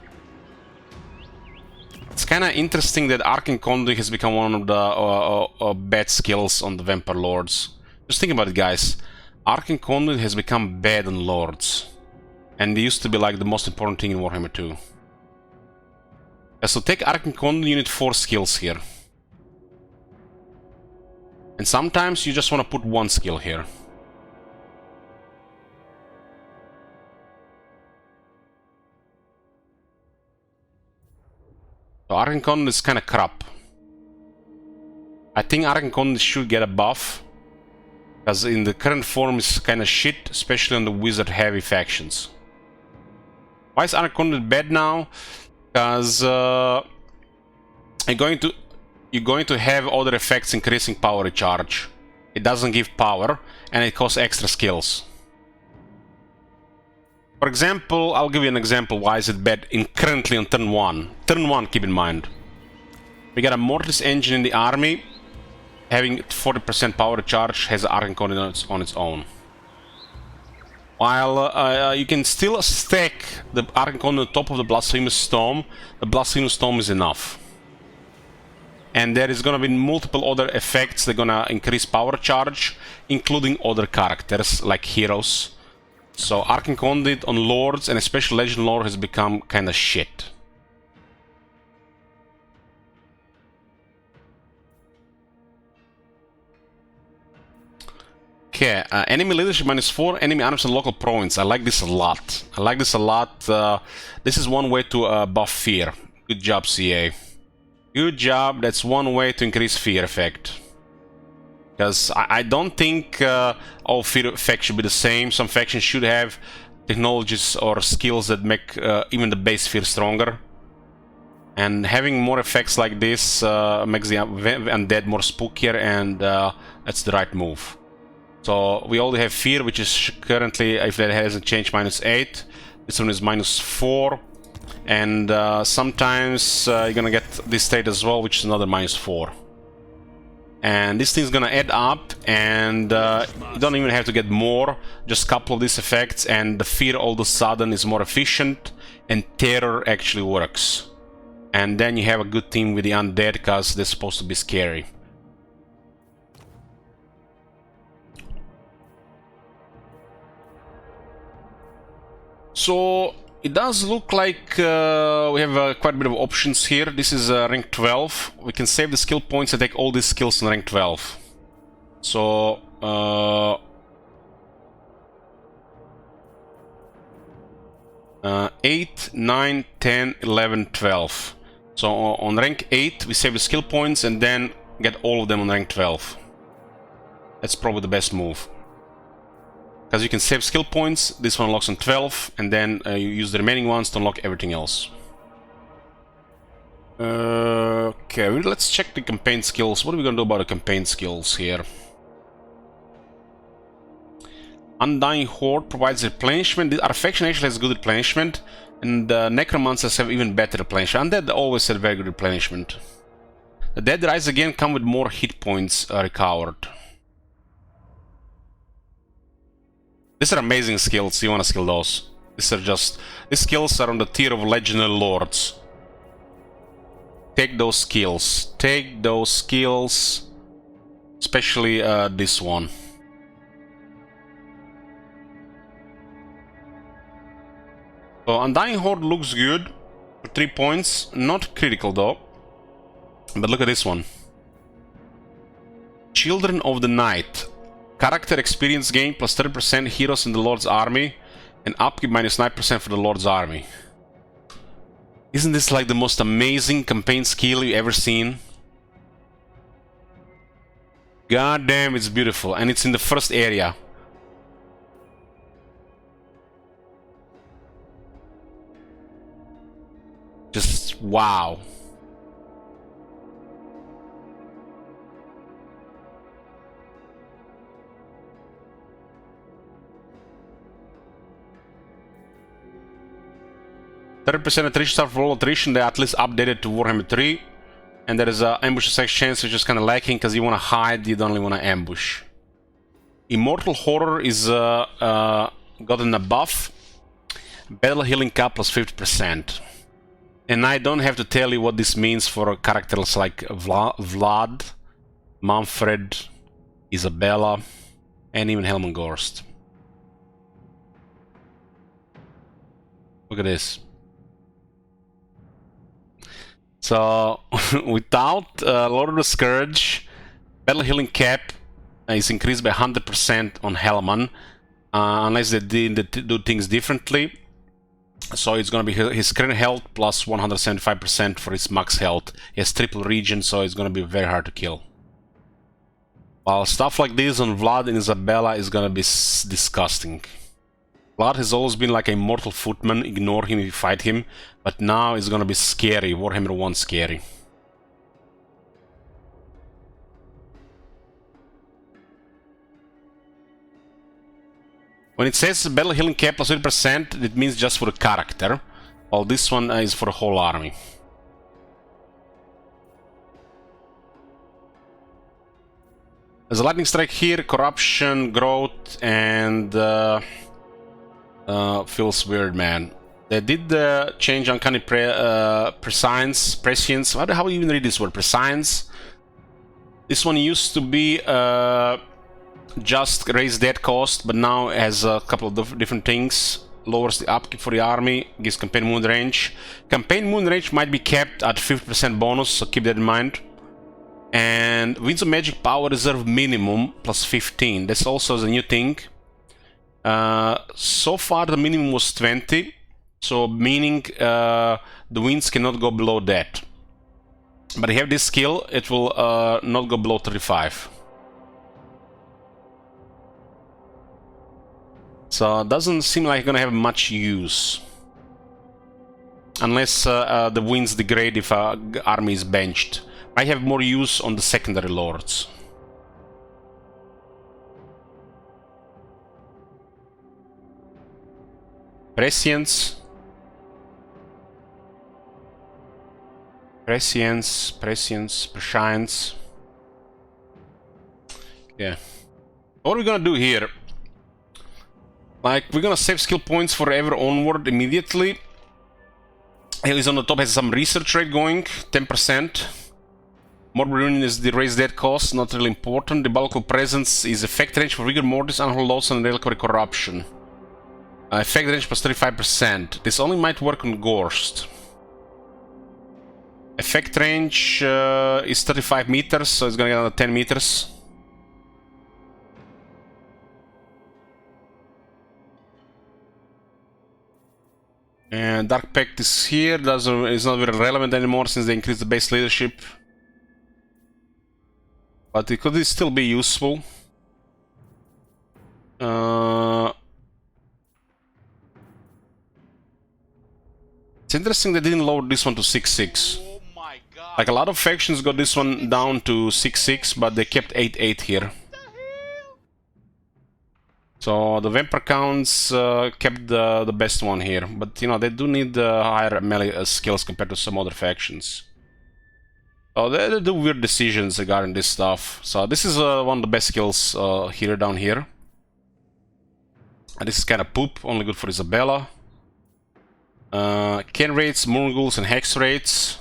It's kinda interesting that Arcane Conduit has become one of the bad skills on the Vampire Lords. Just think about it, guys. Arcane Conduit has become bad on Lords. And they used to be like the most important thing in Warhammer 2. So take Arcane Conduit, you need 4 skills here. And sometimes you just want to put 1 skill here. So Arcane Conduit is kind of crap. I think Arcane Conduit should get a buff. Because in the current form is kind of shit, especially on the wizard heavy factions. Why is Arcane Conduit bad now? Because you're going to have other effects increasing power recharge. It doesn't give power, and it costs extra skills. For example, I'll give you an example why is it bad currently on turn 1. Turn 1, keep in mind. We got a Mortis engine in the army, having 40% power recharge, has Arcane Conduit on its own. While you can still stack the Arcane Conduit on top of the Blasphemous Storm, the Blasphemous Storm is enough. And there is gonna be multiple other effects that are gonna increase power charge, including other characters like heroes. So Arcane Conduit on Lords and especially Legend Lord has become kinda shit. Okay, enemy leadership -4, enemy arms and local province. I like this a lot. I like this a lot. This is one way to buff fear. Good job, CA. Good job. That's one way to increase fear effect. Because I don't think all fear effects should be the same. Some factions should have technologies or skills that make even the base fear stronger. And having more effects like this makes the undead more spookier, and that's the right move. So we already have fear, which is currently, if that hasn't changed, -8. This one is -4. And sometimes you're gonna get this state as well, which is another -4. And this thing's gonna add up, and you don't even have to get more, just a couple of these effects, and the fear all of a sudden is more efficient, and terror actually works. And then you have a good team with the undead, because they're supposed to be scary. So it does look like we have quite a bit of options here. This is rank 12. We can save the skill points and take all these skills in rank 12. So 8, 9, 10, 11, 12. So on rank 8 we save the skill points and then get all of them on rank 12. That's probably the best move. Because you can save skill points, this one unlocks on 12, and then you use the remaining ones to unlock everything else. Okay, let's check the campaign skills. What are we gonna do about the campaign skills here? Undying Horde provides replenishment. Our faction actually has good replenishment, and Necromancers have even better replenishment. Undead always had very good replenishment. The Dead Rise again come with more hit points recovered. These are amazing skills, you want to skill those. These skills are on the tier of Legendary Lords. Take those skills. Take those skills. Especially this one. So Undying Horde looks good. For 3 points. Not critical though. But look at this one. Children of the Night. Character experience gain plus 30% heroes in the Lord's army, and upkeep minus 9% for the Lord's army. Isn't this like the most amazing campaign skill you've ever seen? God damn, it's beautiful, and it's in the first area. Just wow. 30% attrition stuff roll attrition, they at least updated to Warhammer 3. And there is a ambush sex chance, which is kind of lacking because you want to hide, you don't really want to ambush. Immortal Horror is gotten a buff. Battle healing cap plus 50%. And I don't have to tell you what this means for characters like Vlad, Manfred, Isabella, and even Hellman Gorst. Look at this. So, without Lord of the Scourge, Battle Healing Cap is increased by 100% on Hellman, unless they do things differently. So it's gonna be his current health plus 175% for his max health. He has triple regen, so it's gonna be very hard to kill. While stuff like this on Vlad and Isabella is gonna be disgusting. Vlad has always been like a mortal footman, ignore him if you fight him, but now it's gonna be scary, Warhammer 1 scary. When it says Battle Healing Cap plus 30%, it means just for the character, while this one is for the whole army. There's a lightning strike here, corruption, growth, and feels weird, man. They did change Uncanny Prescience. How do you even read this word? Prescience. This one used to be just raise dead cost, but now it has a couple of different things. Lowers the upkeep for the army, gives campaign moon range. Campaign moon range might be kept at 50% bonus, so keep that in mind. And Winds of Magic Power Reserve minimum plus 15. That's also the new thing. So far the minimum was 20, so meaning the winds cannot go below that. But I have this skill, it will not go below 35. So it doesn't seem like it's gonna have much use. Unless the winds degrade if an army is benched. I have more use on the secondary lords. Prescience. Prescience. Yeah. What are we gonna do here? Like, we're gonna save skill points forever onward immediately. He's on the top, has some research rate going, 10%. Morbid Reunion is the raise dead cost, not really important. The bulk of presence is effect range for rigor mortis, unholy loss, and reliquary corruption. Effect range plus 35%. This only might work on Gorst. Effect range is 35 meters, so it's gonna get another 10 meters. And Dark Pact is here, is not very relevant anymore since they increased the base leadership. But it could still be useful. It's interesting they didn't lower this one to 6-6. Oh my god. Like, a lot of factions got this one down to 6-6, but they kept 8-8 here. So the Vampire counts kept the best one here, but you know, they do need higher melee skills compared to some other factions. So they do weird decisions regarding this stuff. So this is one of the best skills here, down here. And this is kind of poop, only good for Isabella. Ken rates, Moonghouls, and Hex rates.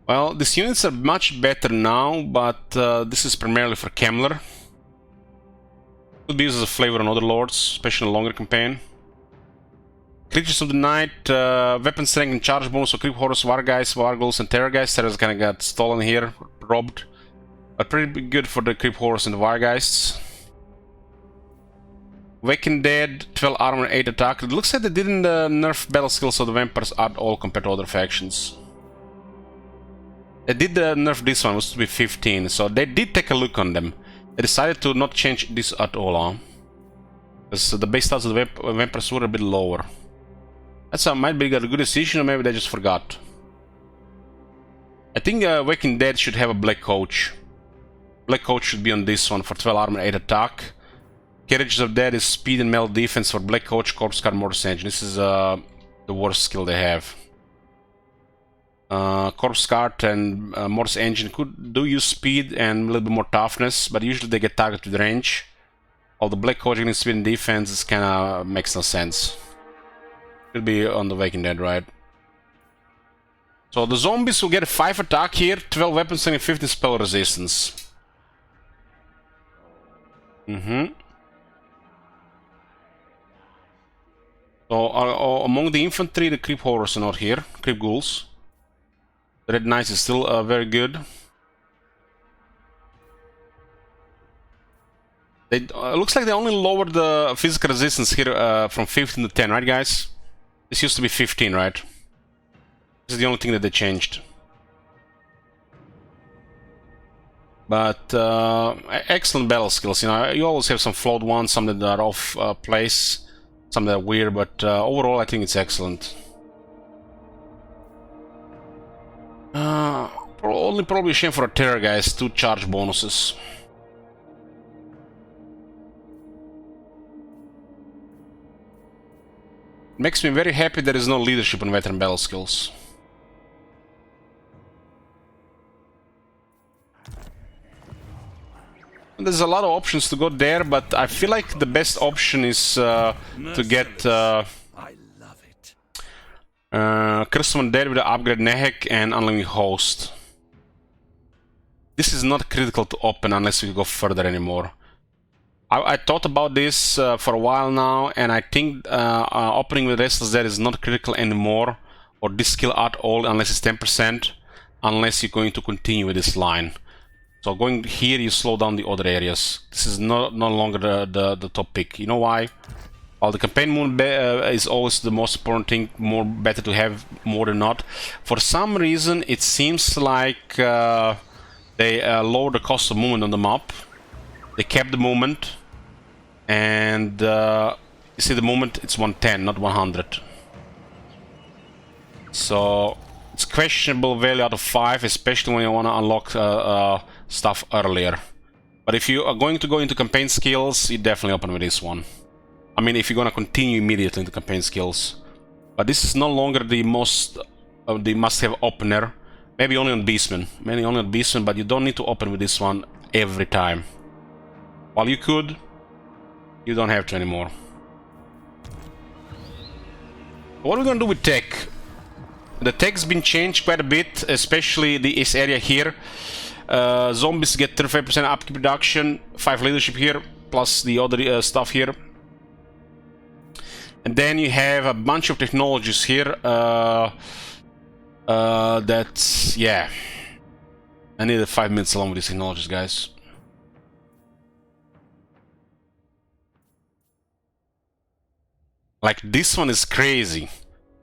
Well, these units are much better now, but this is primarily for Kemmler. Could be used as a flavor on other lords, especially in a longer campaign. Creatures of the Night, weapon strength and charge bonus for Creep Horrors, Wargeist, Wargulls, and Terrorgeist. Terrors kind of got stolen here, robbed. But pretty good for the Creep Horrors and the Wargeists. Waking Dead, 12 armor, 8 attack. It looks like they didn't nerf battle skills of the vampires at all compared to other factions. They did nerf this one, it was to be 15, so they did take a look on them. They decided to not change this at all, because the base stats of the vampires were a bit lower. That's might be a good decision, or maybe they just forgot. I think Waking Dead should have a Black Coach. Black Coach should be on this one for 12 armor, 8 attack. Carriages of Dead is speed and melee defense for Black Coach, Corpse Guard, Mortis Engine. This is the worst skill they have. Corpse Guard and Mortis Engine do use speed and a little bit more toughness, but usually they get targeted with range. While the Black Coach getting speed and defense, this kinda makes no sense. Should be on the Waking Dead, right? So the zombies will get a 5 attack here, 12 weapons and 15 spell resistance. So among the infantry, the Creep Horrors are not here. Creep Ghouls. The Red Knights is still very good. They looks like they only lowered the physical resistance here from 15 to 10, right, guys? This used to be 15, right? This is the only thing that they changed. But excellent battle skills. You know, you always have some flawed ones, some that are off place, some that are weird, but overall, I think it's excellent. Only probably a shame for a Terror, guys. 2 charge bonuses. Makes me very happy there is no leadership on veteran battle skills. There's a lot of options to go there, but I feel like the best option is to get I love it. Curse of Undead with the upgrade Nehek and Unlimited Host. This is not critical to open unless we go further anymore. I thought about this for a while now, and I think opening with Restless Dead is not critical anymore, or this skill at all, unless it's 10%, unless you're going to continue with this line. So going here, you slow down the other areas. This is no longer the top pick. You know why? While the campaign moon is always the most important thing, better to have more than not. For some reason, it seems like they lowered the cost of movement on the map. They kept the movement, and you see the movement, it's 110, not 100. So it's questionable value out of 5, especially when you want to unlock stuff earlier. But if you are going to go into campaign skills, you definitely open with this one. I mean, if you're gonna continue immediately into campaign skills. But this is no longer the most the must-have opener. Maybe only on Beastman. Maybe only on Beastman, but you don't need to open with this one every time. While you could, you don't have to anymore. What are we gonna do with tech? The tech's been changed quite a bit, especially this area here. Zombies get 35% upkeep reduction, 5 leadership here, plus the other stuff here. And then you have a bunch of technologies here. That's... yeah. I needed 5 minutes along with these technologies, guys. Like, this one is crazy.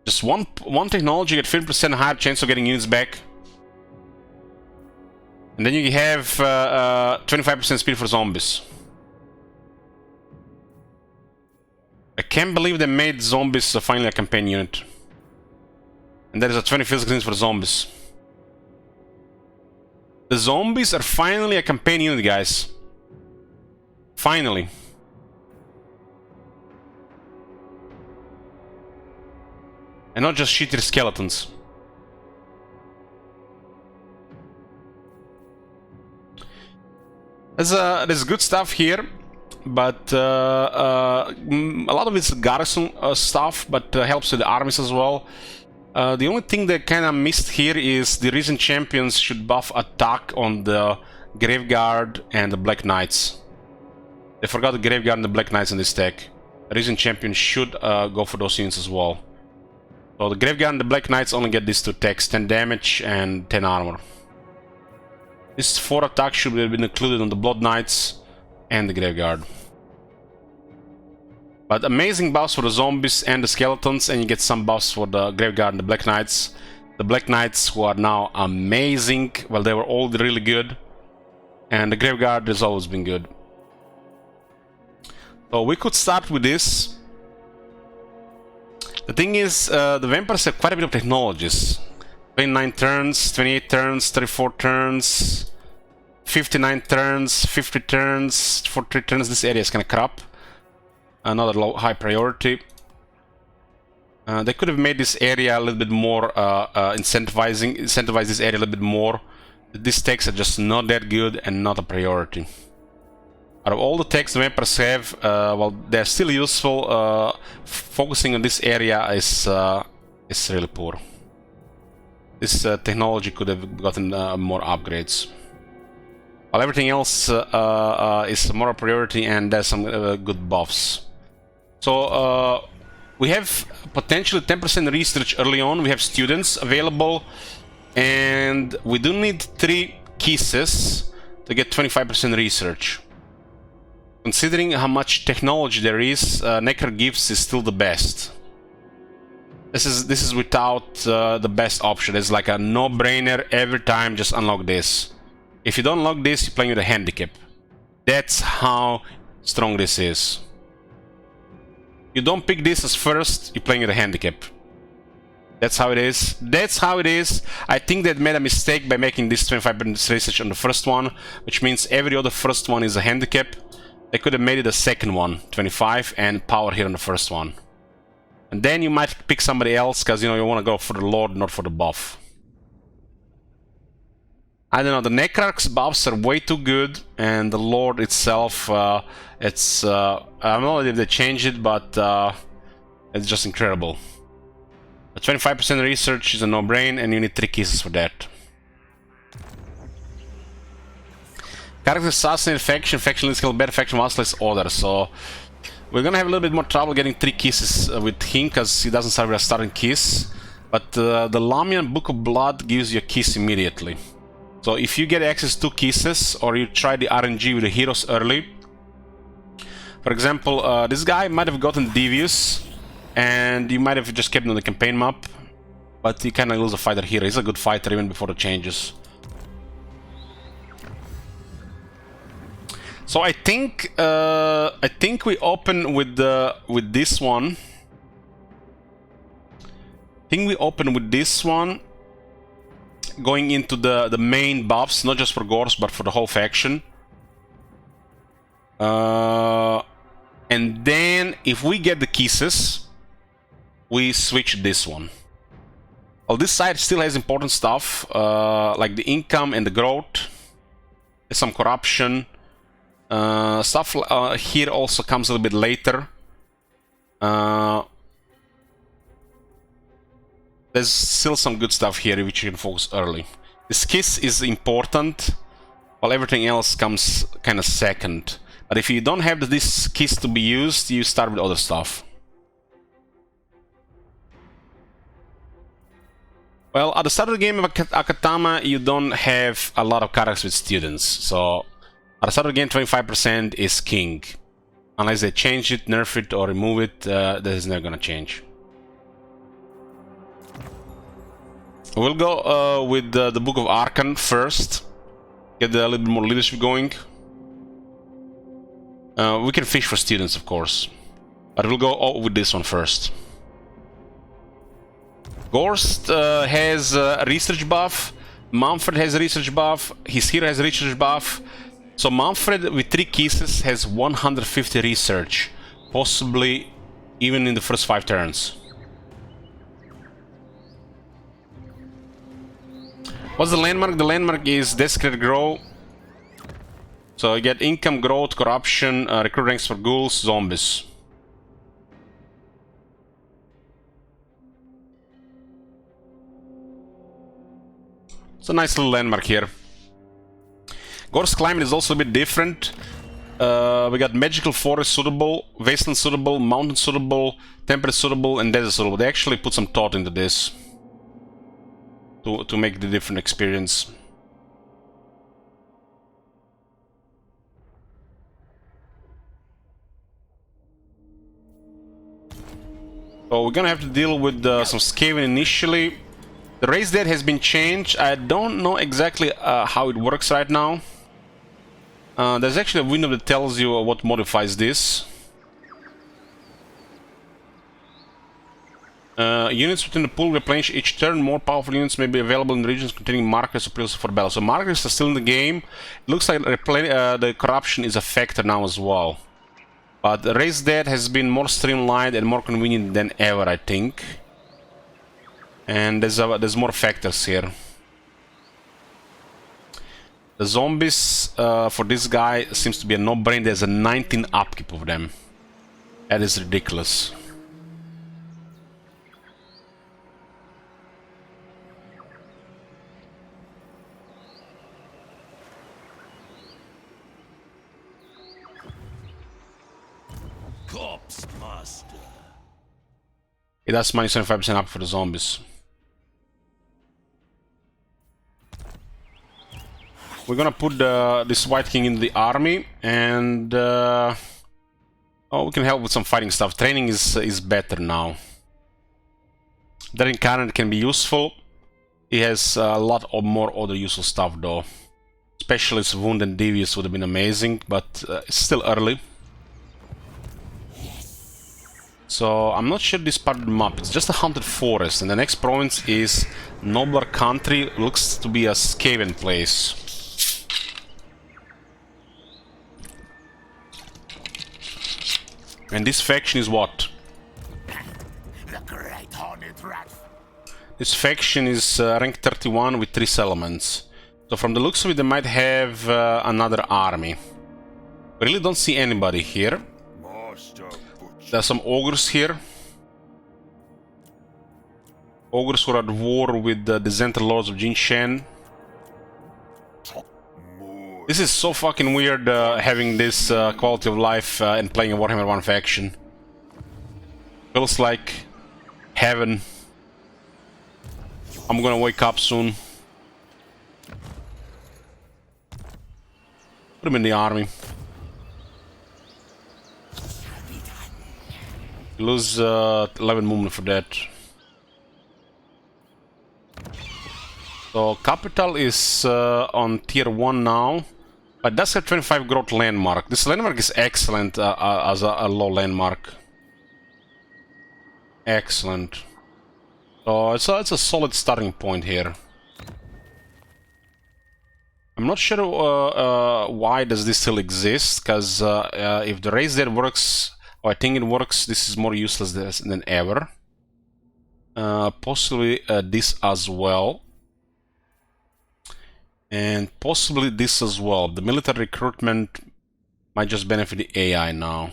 Just one technology, you get 50% higher chance of getting units back. And then you have 25% speed for zombies. I can't believe they made zombies finally a campaign unit. And there is a 20 physical units for zombies. The zombies are finally a campaign unit, guys. Finally. And not just shitty skeletons. There's good stuff here, but a lot of it's garrison stuff, but helps with the armies as well. The only thing that kind of missed here is the recent champions should buff attack on the Graveguard and the Black Knights. They forgot the Graveguard and the Black Knights in this deck. The recent champions should go for those units as well. So the Graveguard and the Black Knights only get these 2 attacks, 10 damage and 10 armor. This 4 attacks should have been included on the Blood Knights and the Graveguard. But amazing buffs for the zombies and the skeletons, and you get some buffs for the Graveguard and the Black Knights. The Black Knights, who are now amazing, well, they were all really good. And the Graveguard has always been good. So we could start with this. The thing is, the vampires have quite a bit of technologies. 29 turns, 28 turns, 34 turns, 59 turns, 50 turns, 43 turns. This area is kind of crap. Another high priority. They could have made this area a little bit more incentivize this area a little bit more. These techs are just not that good and not a priority. Out of all the techs the vampires have, well, they're still useful. Focusing on this area is really poor. This technology could have gotten more upgrades. While everything else is more a priority, and there's some good buffs. So we have potentially 10% research early on. We have students available, and we do need 3 kisses to get 25% research. Considering how much technology there is, Necro Gifts is still the best. This is without the best option. It's like a no-brainer every time. Just unlock this. If you don't unlock this, you're playing with a handicap. That's how strong this is. You don't pick this as first, you're playing with a handicap. That's how it is. That's how it is. I think they made a mistake by making this 25% research on the first one, which means every other first one is a handicap. They could have made it a second one, 25, and power here on the first one. And then you might pick somebody else, because you want to go for the Lord, not for the buff. I don't know, the Necrarch's buffs are way too good, and the Lord itself, I don't know if they changed it, but it's just incredible. A 25% research is a no-brain, and you need 3 kisses for that. Character Assassinate Faction, Faction Skill Better, Faction Massless Order, so we're gonna have a little bit more trouble getting 3 kisses with him, because he doesn't start with a starting kiss. But the Lamian Book of Blood gives you a kiss immediately. So if you get access to kisses, or you try the RNG with the heroes early, for example, this guy might have gotten Devious, and you might have just kept him on the campaign map, but you kind of lose a fighter here. He's a good fighter even before the changes. So I think we open with this one. I think we open with this one, going into the main buffs, not just for Gorst, but for the whole faction. And then, if we get the kisses, we switch this one. Well, this side still has important stuff, like the income and the growth. There's some corruption. Stuff here also comes a little bit later. There's still some good stuff here which you can focus early. This kiss is important, while everything else comes kind of second. But if you don't have this kiss to be used, you start with other stuff. Well, at the start of the game of Akatama, you don't have a lot of characters with students. So, at the start of the game, 25% is king. Unless they change it, nerf it, or remove it, that is never gonna change. We'll go with the Book of Archon first. Get a little bit more leadership going. We can fish for students, of course. But we'll go with this one first. Gorst has a research buff. Manfred has a research buff. His hero has a research buff. So Manfred, with 3 kisses, has 150 research. Possibly even in the first 5 turns. What's the landmark? The landmark is Desecrated Grow. So you get income, growth, corruption, recruit ranks for ghouls, zombies. It's a nice little landmark here. Gorst climate is also a bit different. We got magical forest suitable, wasteland suitable, mountain suitable, temperate suitable, and desert suitable. They actually put some thought into this to make the different experience. So we're gonna have to deal with some Skaven initially. The race dead has been changed. I don't know exactly how it works right now. There's actually a window that tells you what modifies this. Units within the pool replenish each turn. More powerful units may be available in regions containing markers or pillars for battle. So markers are still in the game. It looks like the corruption is a factor now as well. But the race dead has been more streamlined and more convenient than ever, I think. And there's more factors here. The zombies for this guy seems to be a no-brainer. There's a 19 upkeep of them. That is ridiculous. Corpse Master. It does minus 25% up for the zombies. We're gonna put this White King in the army, and oh, we can help with some fighting stuff. Training is better now. That incarnate can be useful. He has a lot of more other useful stuff though. Specialist, Wound, and Devious would have been amazing, but it's still early. So I'm not sure this part of the map. It's just a haunted forest, and the next province is Nobler Country. Looks to be a Skaven place. And this faction is what? The Great Horned Wrath. This faction is rank 31 with 3 settlements. So from the looks of it, they might have another army. We really don't see anybody here. There's some ogres here. Ogres who are at war with the Zenta Lords of Jinshan. This is so fucking weird having this quality of life and playing a Warhammer 1 faction. Feels like heaven. I'm gonna wake up soon. Put him in the army. You lose 11 movement for that. So capital is on tier 1 now, but does have 25 growth landmark. This landmark is excellent as a low landmark. Excellent. So it's a solid starting point here. I'm not sure why does this still exist, because if the race there works, or I think it works, this is more useless than ever. Possibly this as well. And possibly this as well. The military recruitment might just benefit the AI now.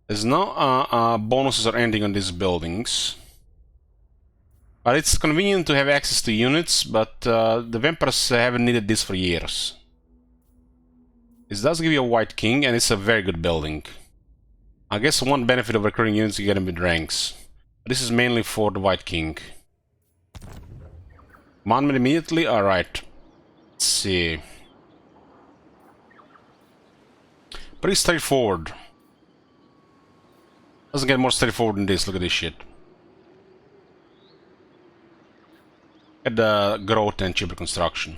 There's no bonuses or anything on these buildings. But it's convenient to have access to units, but the vampires haven't needed this for years. This does give you a white king, and it's a very good building. I guess one benefit of recruiting units, you get them with ranks. This is mainly for the white king. Commandment immediately? Alright. Let's see. Pretty straightforward. Doesn't get more straightforward than this. Look at this shit. At the growth and cheaper construction.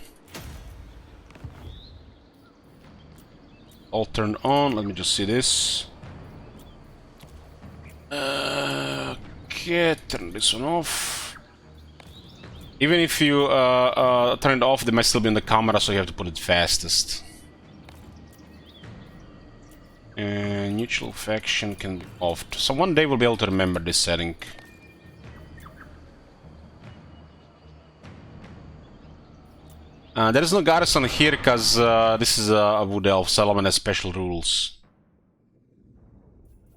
All turned on. Let me just see this. Okay, turn this one off. Even if you turn it off, they might still be in the camera, so you have to put it fastest. And neutral faction can be off. So one day we'll be able to remember this setting. There is no garrison here because this is a Wood Elf. Solomon has special rules.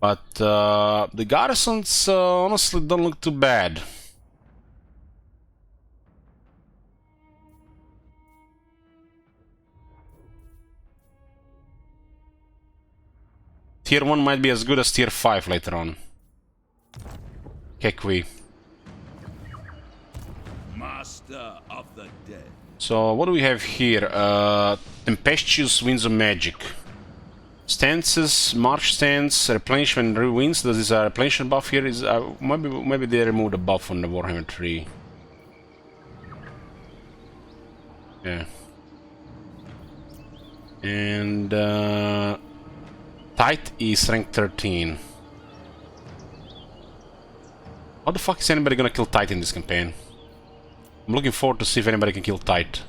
But the garrisons honestly don't look too bad. Tier 1 might be as good as Tier 5 later on. Kekwi. Master of the dead. So what do we have here? Tempestuous Winds of Magic. Stances, March stance, replenishment winds. Does this replenishment buff here? Is maybe they removed the buff on the Warhammer 3. Yeah. And Tight is rank 13. How the fuck is anybody gonna kill Tight in this campaign? I'm looking forward to see if anybody can kill Tight.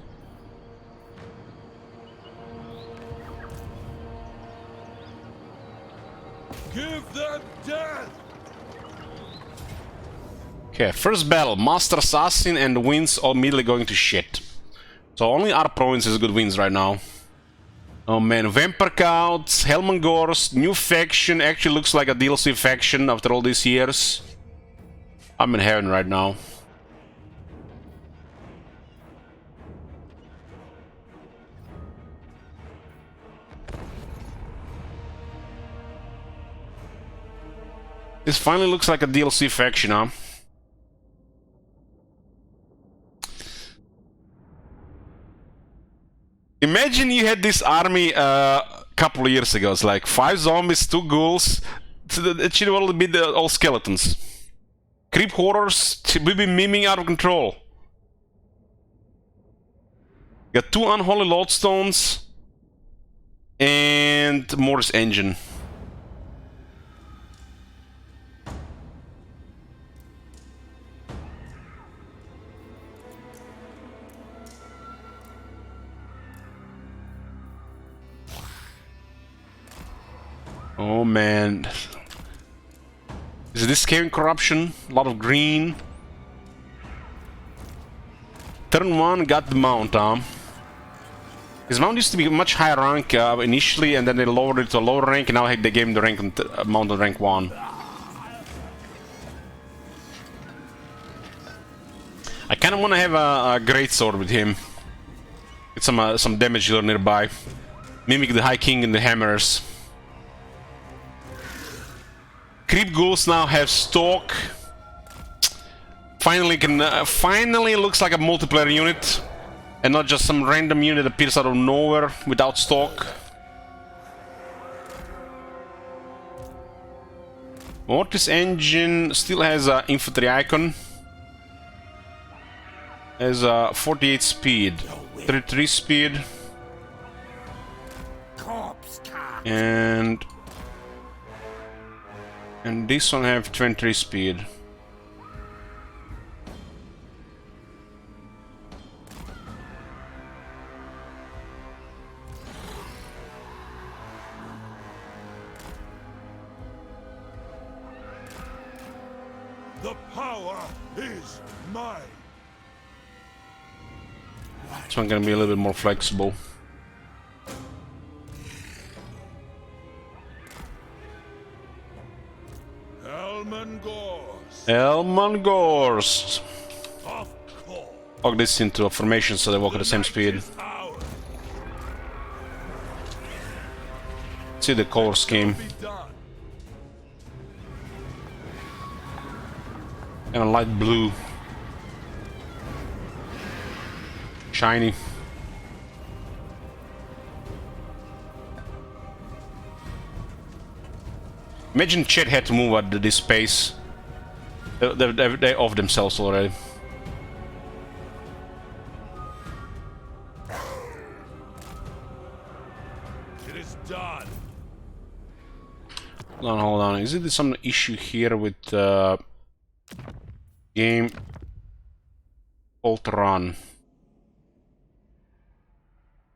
Give them death! Okay, first battle, Master Assassin and the wins all immediately going to shit. So only our province is good wins right now. Oh man, Vampire Counts, Hellman Gorst, new faction, actually looks like a DLC faction after all these years. I'm in heaven right now. This finally looks like a DLC faction, huh? Imagine you had this army a couple of years ago. It's like 5 zombies, 2 ghouls. It should all be all skeletons. Creep horrors will be memeing out of control. Got 2 unholy lodestones and Morris engine. Oh man. Is this scaring corruption? A lot of green. Turn 1 got the mount, huh? His mount used to be much higher rank initially, and then they lowered it to a lower rank, and now they gave him the rank mount on rank 1. I kind of want to have a greatsword with him. Get some damage dealer nearby. Mimic the High King and the hammers. Creep ghouls now have stalk. finally looks like a multiplayer unit, and not just some random unit that appears out of nowhere without stock. Mortis engine still has an infantry icon. Has a 48 speed, 33 speed, Corpse cart. and this one have 23 speed. The power is mine. This one gonna be a little bit more flexible. Hellman Gorst. Hellman Gorst. Of course. Log this into a formation so they walk at the same speed. Is ours. See the color scheme. Be done. And a light blue. Shiny. Imagine Chet had to move at this pace. They off themselves already. It is done. Hold on. Is it some issue here with game alt run?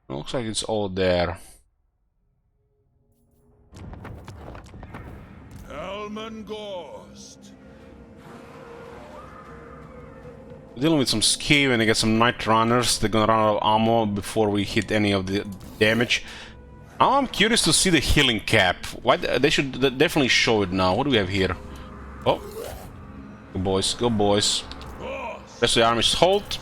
Looks like it's all there. Hellman Gorst. Dealing with some skew and they get some night runners. They're gonna run out of ammo before we hit any of the damage. I'm curious to see the healing cap. Why they should definitely show it now. What do we have here? Oh, go boys, go boys. Rest of the army is halt.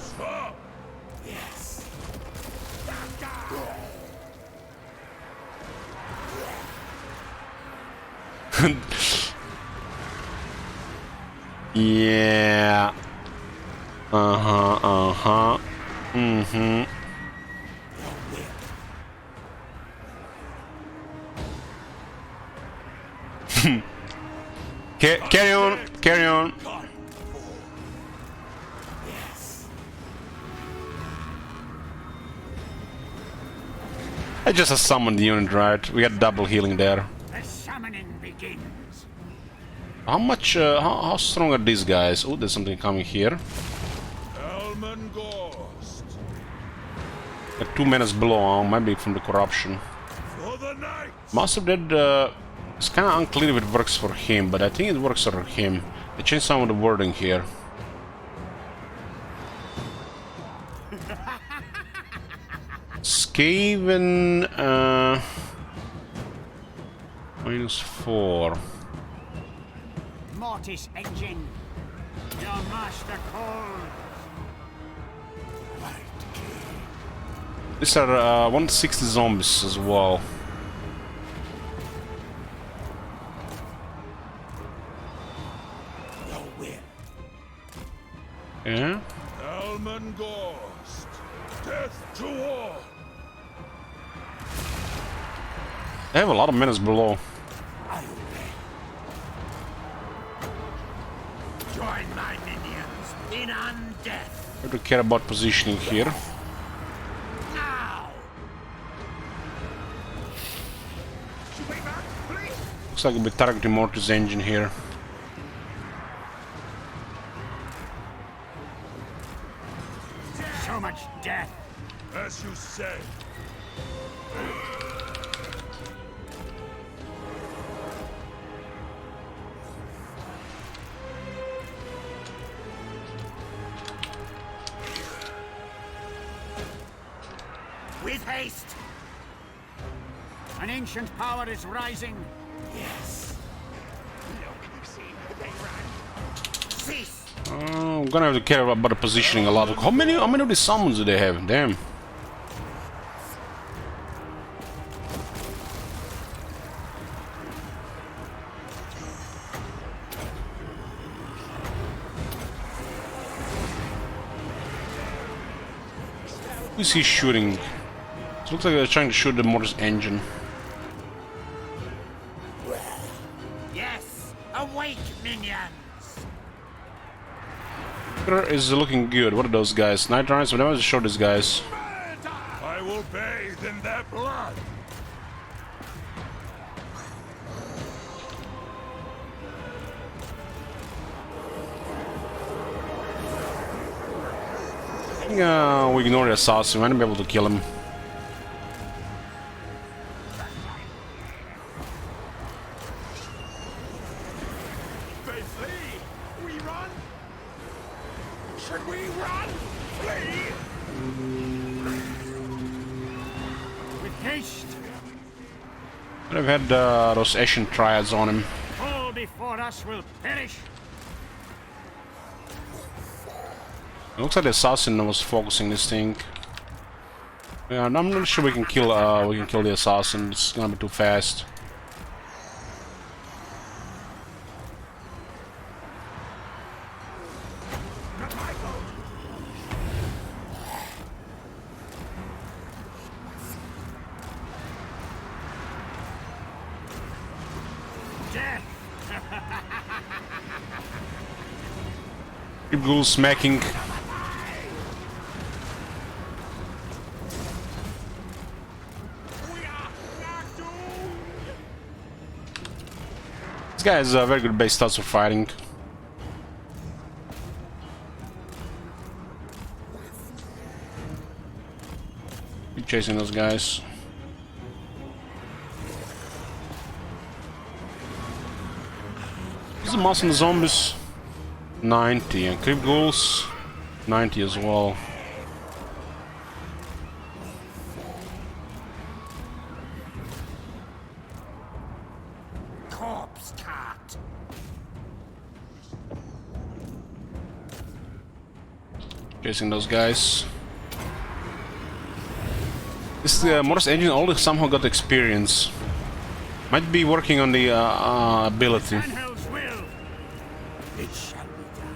Yeah. Mm-hmm. Carry on, carry on. I just summoned the unit, right? We got double healing there. The summoning begins. How much, how strong are these guys? Oh, there's something coming here. Hellman Gorst. Like 2 minutes below, might be from the corruption. For the night. Master Dead, it's kind of unclear if it works for him, but I think it works for him. They changed some of the wording here. Skaven, -4. Mortis engine. Your master calls. These are 160 zombies as well. Yeah. Hellman Gorst. Death to all. They have a lot of minutes below. Join my minions in undeath. I don't care about positioning here. Now. Looks like we'll be targeting Mortis engine here. So much death. As you say. With haste. An ancient power is rising. Yes. Look, see, they ran. Cease. I'm gonna have to care about the positioning a lot. How many of these summons do they have? Damn. Who is he shooting? It looks like they're trying to shoot the motor's engine. Yes, awake, minions! Is looking good. What are those guys? Night Riders? Whenever I show these guys. I will bathe in their blood. I think we ignore the assassin. We might be able to kill him. They flee. We run. Should we run? Flee. With haste, But I've had those Ashen Triads on him. all before us will perish. It looks like the assassin was focusing this thing. Yeah, I'm not sure we can kill the assassin. It's gonna be too fast. Death! Keep ghoul smacking. This guy has very good base stats for fighting. Keep chasing those guys. Is the mouse on the zombies? 90, and creep ghouls 90 as well. Corpse cart! Chasing those guys. This Morris engine only somehow got experience. Might be working on the ability. Anhel's will! It shall be done.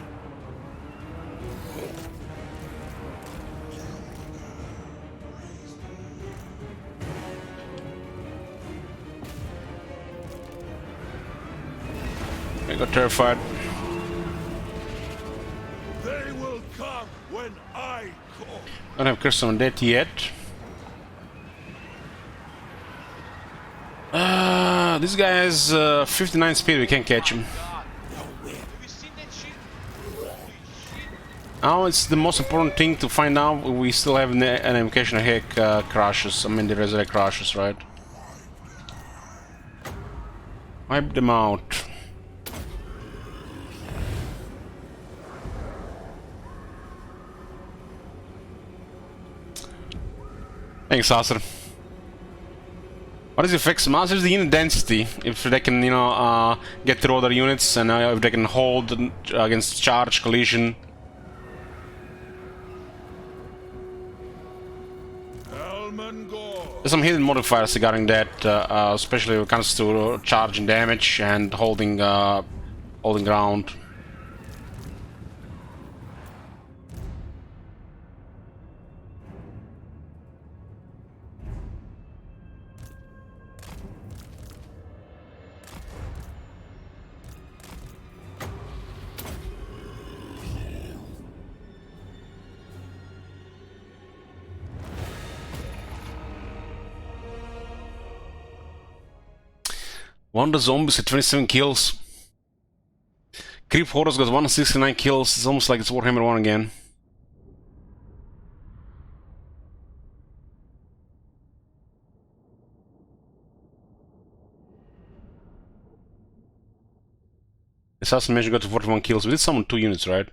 I got terrified. They will come when I call. Don't have curse on that yet. This guy has 59 speed. We can't catch him. God. Have you seen that shit? Holy shit. Now it's the most important thing to find out. We still have an indication of heck crashes. I mean the resurrect crashes, right? Wipe them out. Thanks, Saucer. What is the fix? Masters the unit density. If they can, you know, get through other units, and if they can hold against charge, collision. Hellman Gorst. There's some hidden modifiers regarding that, especially when it comes to charge and damage and holding ground. One of the zombies at 27 kills. Creep Horror's got 169 kills. It's almost like it's Warhammer 1 again. Assassin Major got to 41 kills. We did summon 2 units, right?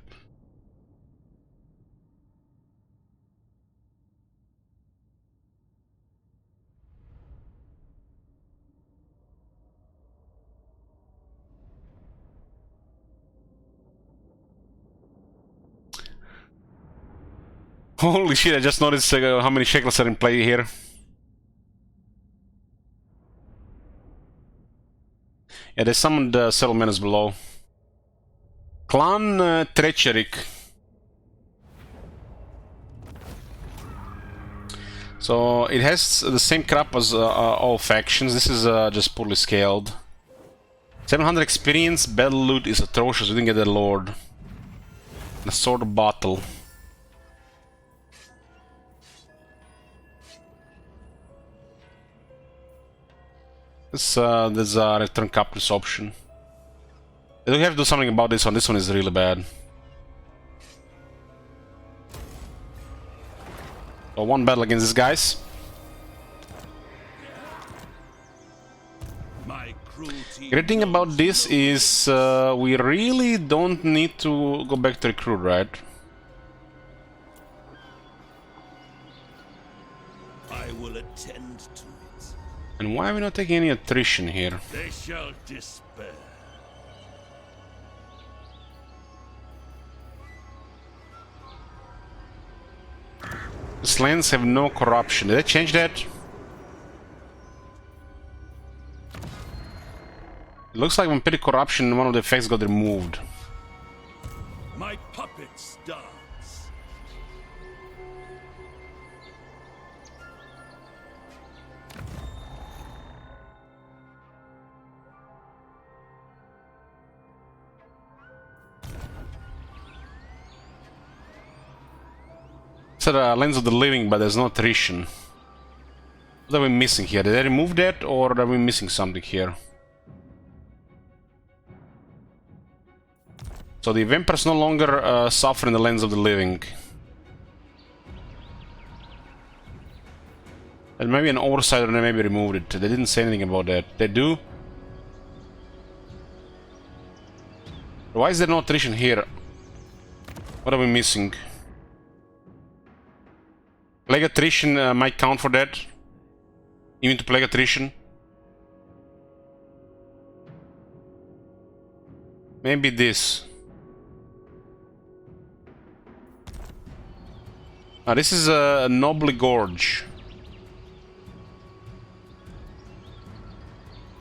Holy shit, I just noticed how many shekels are in play here. Yeah, they summoned several menace below. Clan Trecherik. So it has the same crap as all factions. This is just poorly scaled. 700 experience, battle loot is atrocious, we didn't get the Lord. A sword bottle. There's a return caprice option. We have to do something about this one. This one is really bad. So one battle against these guys. Great thing about this is we really don't need to go back to recruit, right? I will attend to it. And why are we not taking any attrition here? They shall despair. These lands have no corruption. Did they change that? It looks like when petty corruption, one of the effects got removed. My puppets dance. It's Lens of the Living, but there's no attrition. What are we missing here? Did they remove that, or are we missing something here? So the vampires no longer suffer in the Lens of the Living. And maybe an oversight, or they maybe removed it. They didn't say anything about that. They do? Why is there no attrition here? What are we missing? Plague attrition might count for that. Even to plague attrition. Maybe this. This is a Noble Gorge.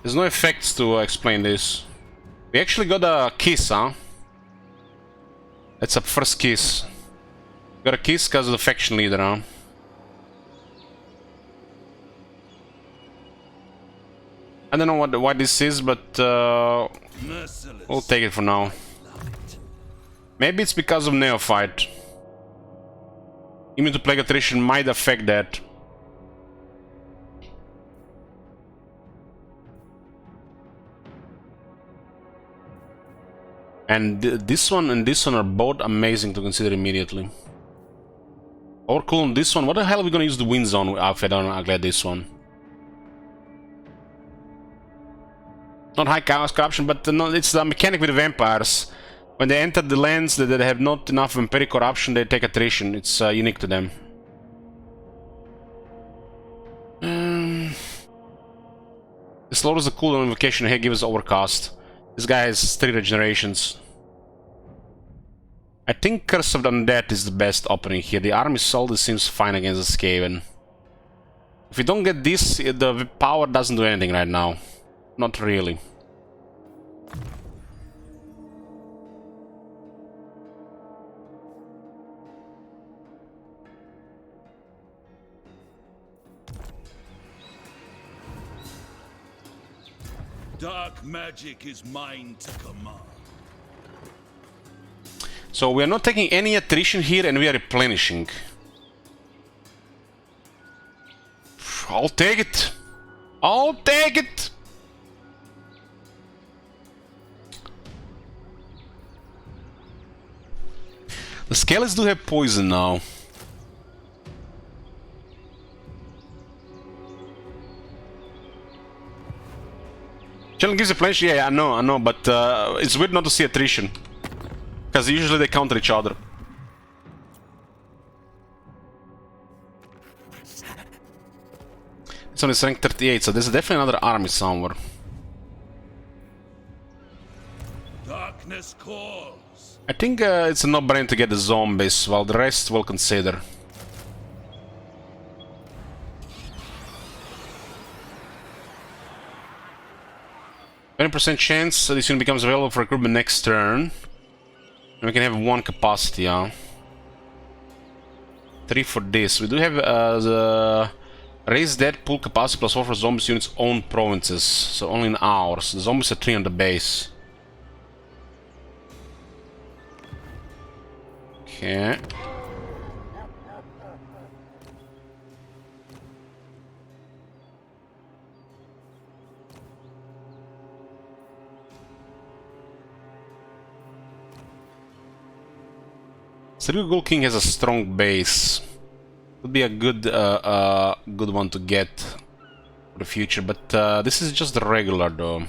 There's no effects to explain this. We actually got a kiss, huh? That's a first kiss. Got a kiss because of the faction leader, huh? I don't know why this is, but we'll take it for now. Maybe it's because of Neophyte. Even to plague attrition might affect that. And this one and this one are both amazing to consider immediately. Or cool on this one. What the hell are we gonna use the Wind Zone outfit on? I'll get this one. Not high chaos corruption, but no, it's the mechanic with the vampires. When they enter the lands that have not enough vampiric corruption, they take attrition. It's unique to them. This lowers the cooldown invocation. Here gives us overcast. This guy has 3 regenerations. I think Curse of the Undead is the best opening here. The Army Soldier seems fine against the Skaven. If we don't get this, the power doesn't do anything right now. Not really. Dark magic is mine to command. So we are not taking any attrition here and we are replenishing. I'll take it. I'll take it. The Scales do have poison now. Challenge gives a flash, yeah, I know, but it's weird not to see attrition. Because usually they counter each other. It's only rank 38, so there's definitely another army somewhere. Darkness calls. I think it's a no-brainer to get the zombies, while the rest we'll consider. %20 chance this unit becomes available for recruitment next turn. And we can have 1 capacity, huh? 3 for this. We do have the raise dead pool capacity plus 4 for zombies units own provinces, so only in ours. The zombies are 3 on the base. Okay. Cerebral King has a strong base. Would be a good good one to get for the future, but this is just the regular though.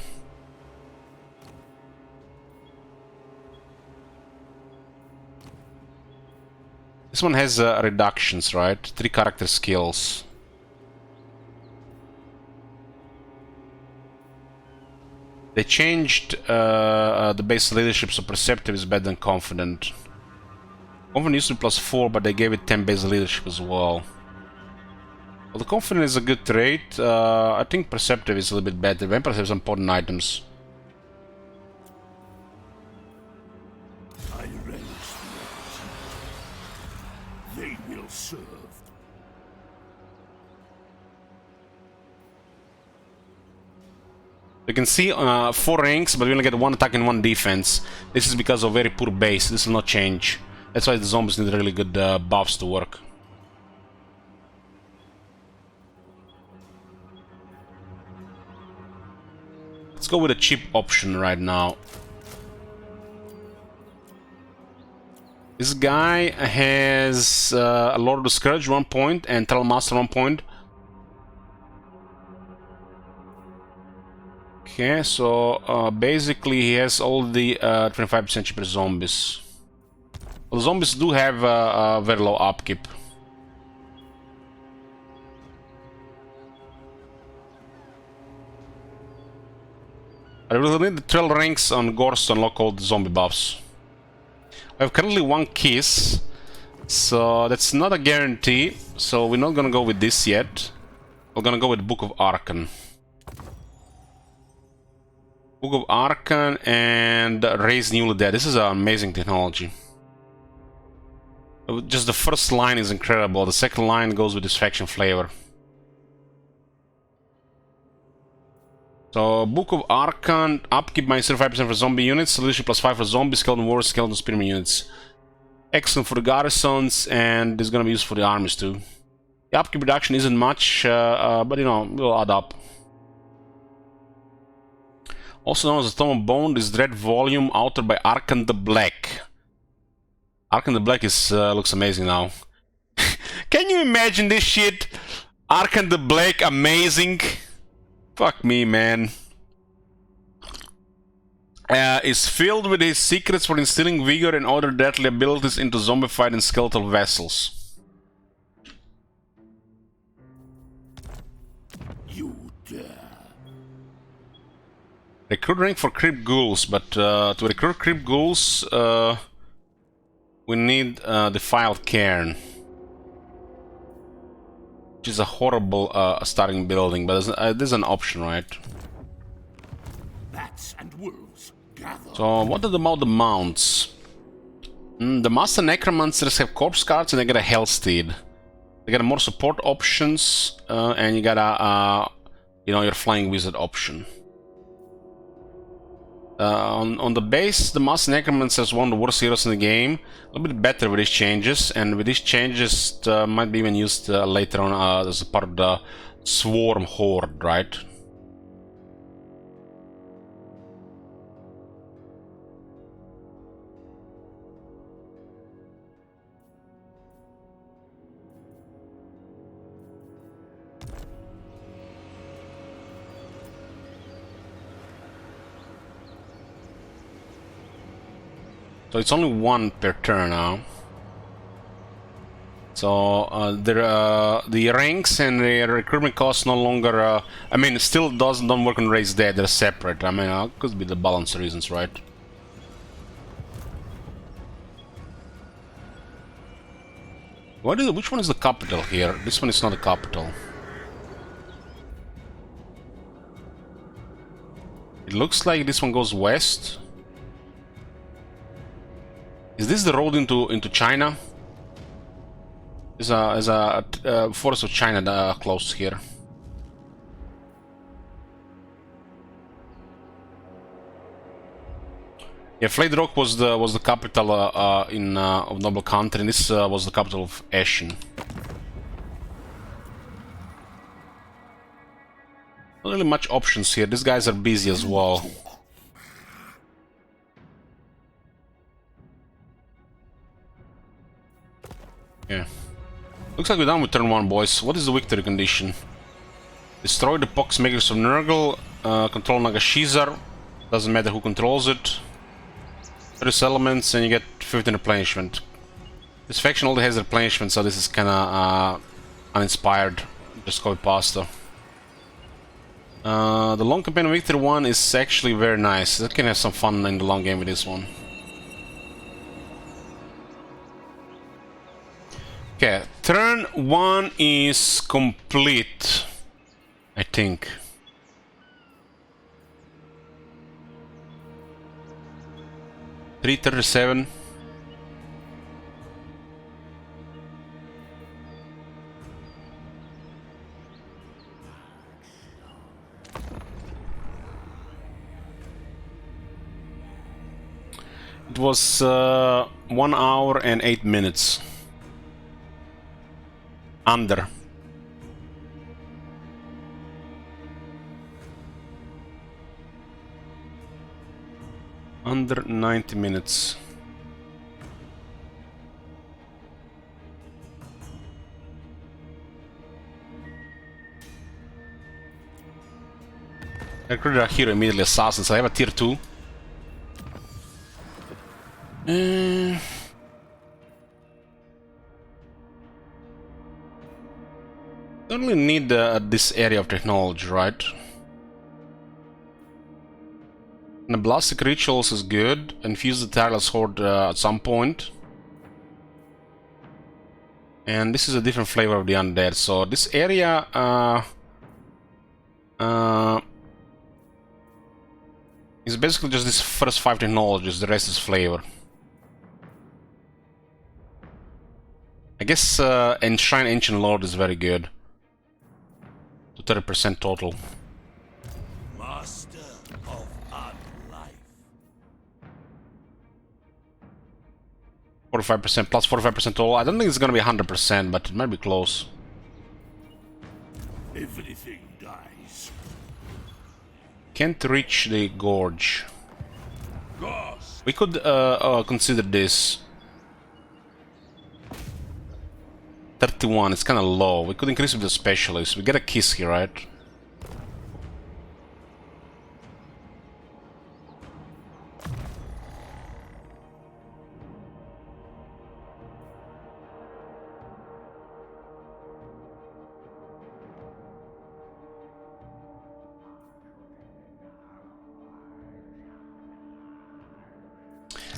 This one has reductions, right? 3 character skills. They changed the base leadership, so perceptive is better than confident. Confident used to be +4, but they gave it 10 base leadership as well. Well, the confident is a good trait. I think perceptive is a little bit better. Vampires have some important items. I relish they will serve. You can see 4 ranks, but we only get 1 attack and 1 defense. This is because of very poor base. This will not change. That's why the zombies need really good buffs to work. Let's go with a cheap option right now. This guy has a Lord of the Scourge 1 point and Terrell Master 1 point. Okay, so basically he has all the 25% cheaper zombies. Well, the zombies do have very low upkeep. I will need the 12 ranks on Gorst to unlock all the zombie buffs. I have currently 1 kiss, so that's not a guarantee, so we're not gonna go with this yet. We're gonna go with Book of Archon. Book of Archon and Raise Newly Dead. This is an amazing technology. Just the first line is incredible, the second line goes with this faction flavor. So, Book of Archon, upkeep minus 35% for zombie units, leadership +5 for zombies, skeleton warriors, skeleton spearman units. Excellent for the garrisons, and this is gonna be used for the armies too. The upkeep reduction isn't much, but you know, will add up. Also known as the Tome of Bone, this dread volume authored by Archon the Black. Archon the Black is looks amazing now. Can you imagine this shit? Archon the Black, amazing. Fuck me, man. Is filled with his secrets for instilling vigor and other deadly abilities into zombified and skeletal vessels. You dare. Recruit rank for Crypt Ghouls, but to recruit Crypt Ghouls, we need Defiled Cairn. Which is a horrible starting building, but there's an option, right? Bats and wolves gather. So, what about the mounts? The Master Necromancers have corpse cards and they get a Hellsteed. They get more support options, and you got a, you know, your Flying Wizard option. On the base, the Master Necromancer is one of the worst heroes in the game. A little bit better with these changes, and with these changes, might be even used later on as a part of the Swarm Horde, right? So it's only 1 per turn now. So the ranks and the recruitment costs no longer. I mean, it still don't work on Raise Dead. They're separate. I mean, could be the balance reasons, right? Which one is the capital here? This one is not the capital. It looks like this one goes west. Is this the road into China? There's a forest of China close here. Yeah, Flayed Rock was the capital of Noble Country, and this was the capital of Ashen. Not really much options here. These guys are busy as well. Yeah. Looks like we're done with turn 1, boys. What is the victory condition? Destroy the pox makers of Nurgle, control Nagashizar, doesn't matter who controls it. 30 settlements and you get 15 replenishment. This faction only has replenishment, so this is kinda uninspired. Just copy pasta. The long campaign of victory 1 is actually very nice. I can have some fun in the long game with this one. Okay, turn 1 is complete, I think. $337. It was 1 hour and 8 minutes. Under. Under 90 minutes. I recruited a hero immediately, assassins. I have a tier 2. Don't really need this area of technology, right? Nablastic Rituals is good. Infuse the Tireless Horde at some point. And this is a different flavor of the undead. So this area is basically just this first 5 technologies. The rest is flavor. I guess Enshrine Ancient Lord is very good. To 30% total. Master of our life. 45% plus 45% total. I don't think it's gonna be 100%, but it might be close. Everything dies. Can't reach the gorge. Gorst. We could consider this. 31, it's kind of low. We could increase with the specialist. We get a kiss here, right?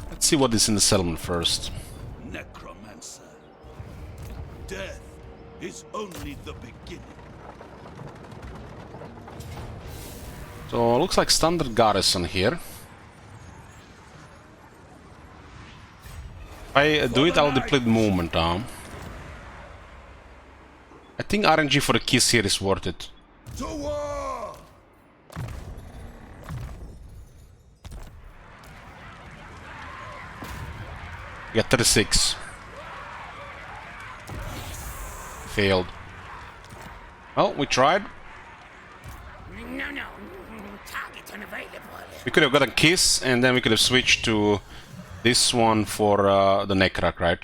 Let's see what is in the settlement first. Necromancer. Death is only the beginning. So, looks like standard garrison here. If I do it, I'll deplete movement down. I think RNG for the kiss here is worth it. To war! We got 36. Failed. Well, we tried. No. Target unavailable. We could have got a kiss, and then we could have switched to this one for the Necrak, right?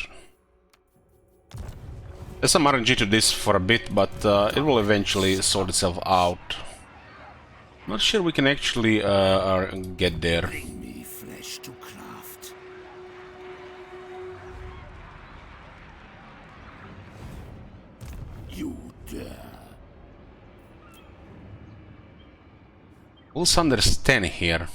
There's some RNG to this for a bit, but it will eventually sort itself out. Not sure we can actually get there. Bring me flesh to craft. You dare. We'll understand here.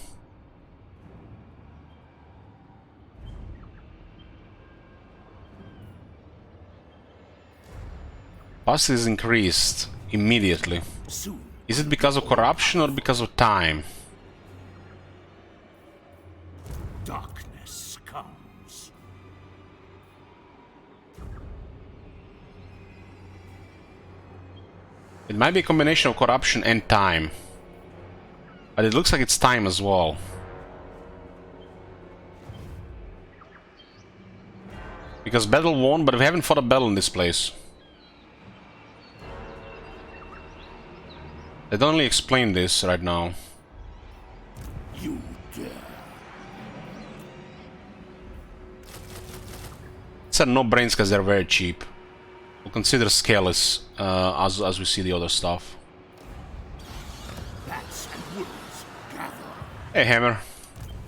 Past is increased immediately. Soon. Is it because of corruption or because of time? Darkness comes. It might be a combination of corruption and time. But it looks like it's time as well. Because battle won, but we haven't fought a battle in this place. They don't really explain this right now. You dare. It's a no brains because they're very cheap. We'll consider scaleless as we see the other stuff. Bats and wolves gather. Hey, Hammer.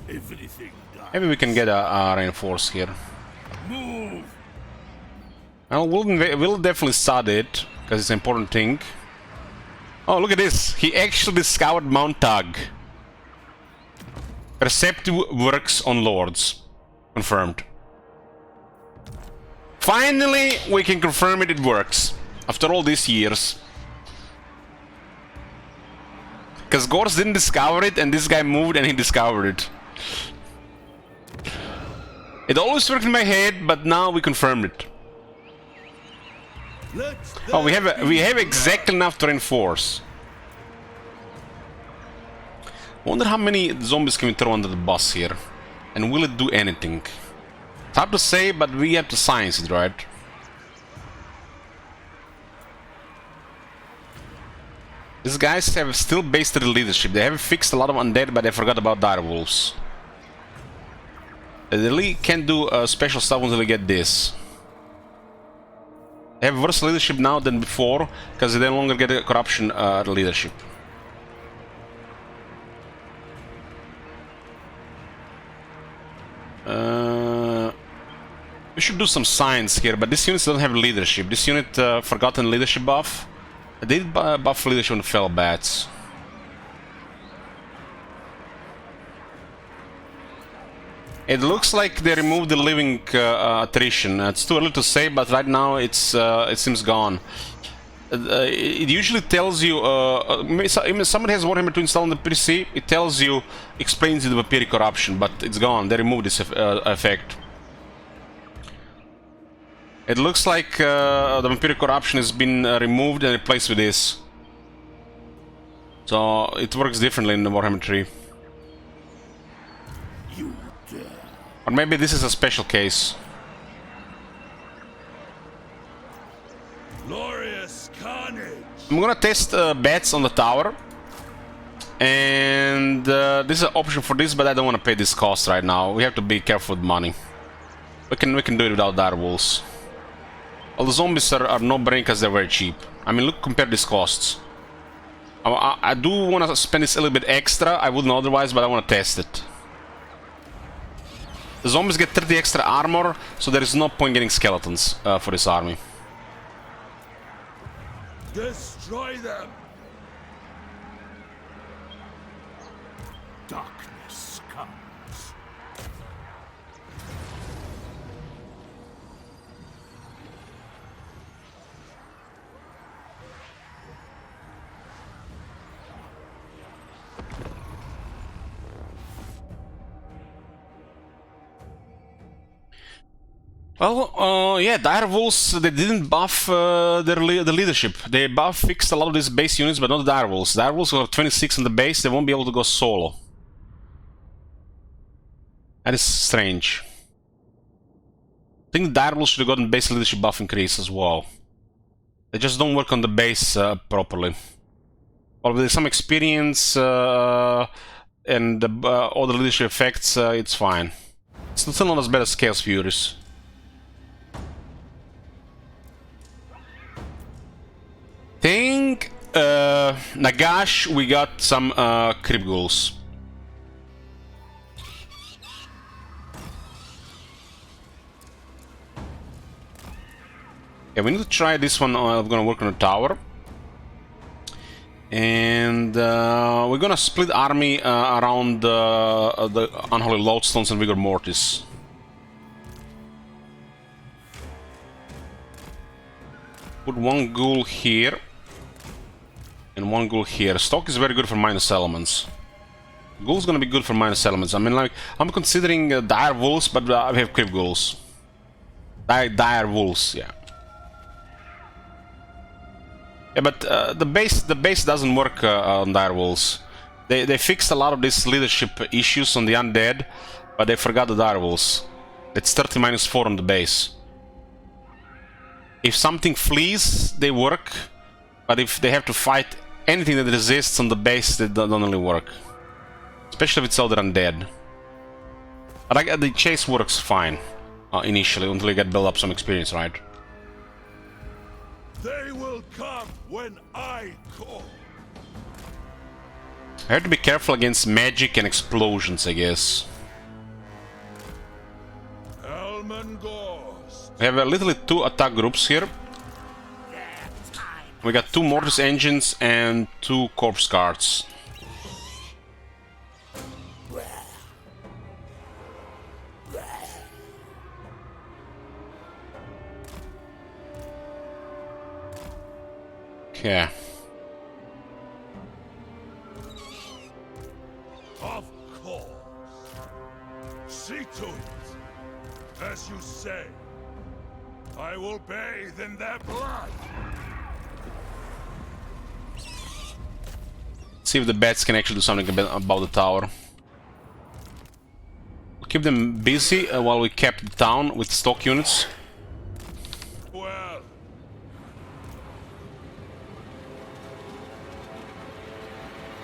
Everything dies. Maybe we can get a reinforce here. Move. Well, we'll definitely study it because it's an important thing. Oh, look at this! He actually discovered Mount Tug. Perceptive works on lords. Confirmed. Finally, we can confirm it works. After all these years. Because Gorst didn't discover it, and this guy moved and he discovered it. It always worked in my head, but now we confirmed it. Oh, we have exactly enough to reinforce. Wonder how many zombies can we throw under the bus here, and will it do anything? It's hard to say, but we have to science it, right? These guys have still based their leadership. They have fixed a lot of undead, but they forgot about direwolves. They really can't do special stuff until they get this. They have worse leadership now than before, because they no longer get a corruption leadership. We should do some science here, but this unit doesn't have leadership. This unit forgotten leadership buff. They did buff leadership on fell bats. It looks like they removed the living attrition. It's too early to say, but right now it seems gone. It usually tells you, if somebody has Warhammer 2 installed on the PC, it tells you, explains you the vampiric corruption, but it's gone. They removed this effect. It looks like the vampiric corruption has been removed and replaced with this. So it works differently in the Warhammer 3. Or maybe this is a special case. Glorious carnage. I'm gonna test bats on the tower. And this is an option for this, but I don't want to pay this cost right now. We have to be careful with money. We can do it without direwolves. All the zombies are no brain because they're very cheap. I mean, look, compare these costs. I do want to spend this a little bit extra. I wouldn't otherwise, but I want to test it. The zombies get 30 extra armor, so there is no point getting skeletons for this army. Destroy them. Darkness comes. Well, yeah, direwolves, they didn't buff the leadership. They fixed a lot of these base units, but not the direwolves. Direwolves will have 26 on the base, they won't be able to go solo. That is strange. I think the direwolves should have gotten base leadership buff increase as well. They just don't work on the base properly. Well, with some experience and all the leadership effects, it's fine. It's still not as bad as Chaos Furies. Think Nagash, we got some Crypt Ghouls. Yeah, we need to try this one. I'm gonna work on the tower. And we're gonna split army around the Unholy Lodestones and Vigor Mortis. Put one ghoul here. And one ghoul here. Stock is very good for minus elements. Ghoul's gonna be good for minus elements. I mean, like, I'm considering dire wolves, but I have crypt ghouls. Dire wolves, yeah. Yeah, but the base doesn't work on direwolves. They fixed a lot of these leadership issues on the undead, but they forgot the direwolves. It's 30 minus 4 on the base. If something flees, they work, but if they have to fight anything that resists on the base, they don't really work. Especially if it's other undead. But the chase works fine initially, until you get build up some experience, right? They will come when I call. I have to be careful against magic and explosions, I guess. Hellman Gorst. We have literally 2 attack groups here. We got 2 Mortis engines and 2 corpse guards. Okay. Of course. See to it. As you say. I will bathe in their blood. See if the bats can actually do something about the tower. We'll keep them busy while we cap the town with stock units. Well.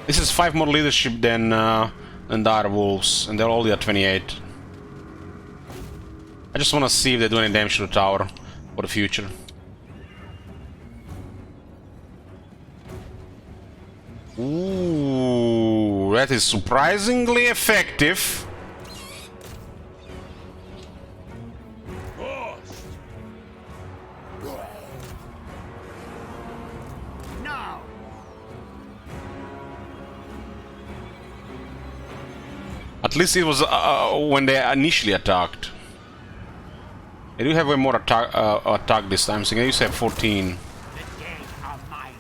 This is 5 more leadership than dire wolves, and they're already at 28. I just want to see if they do any damage to the tower for the future. Ooh, that is surprisingly effective. No. At least it was when they initially attacked. They do have way more attack this time, so I used to have 14. The dead are mine.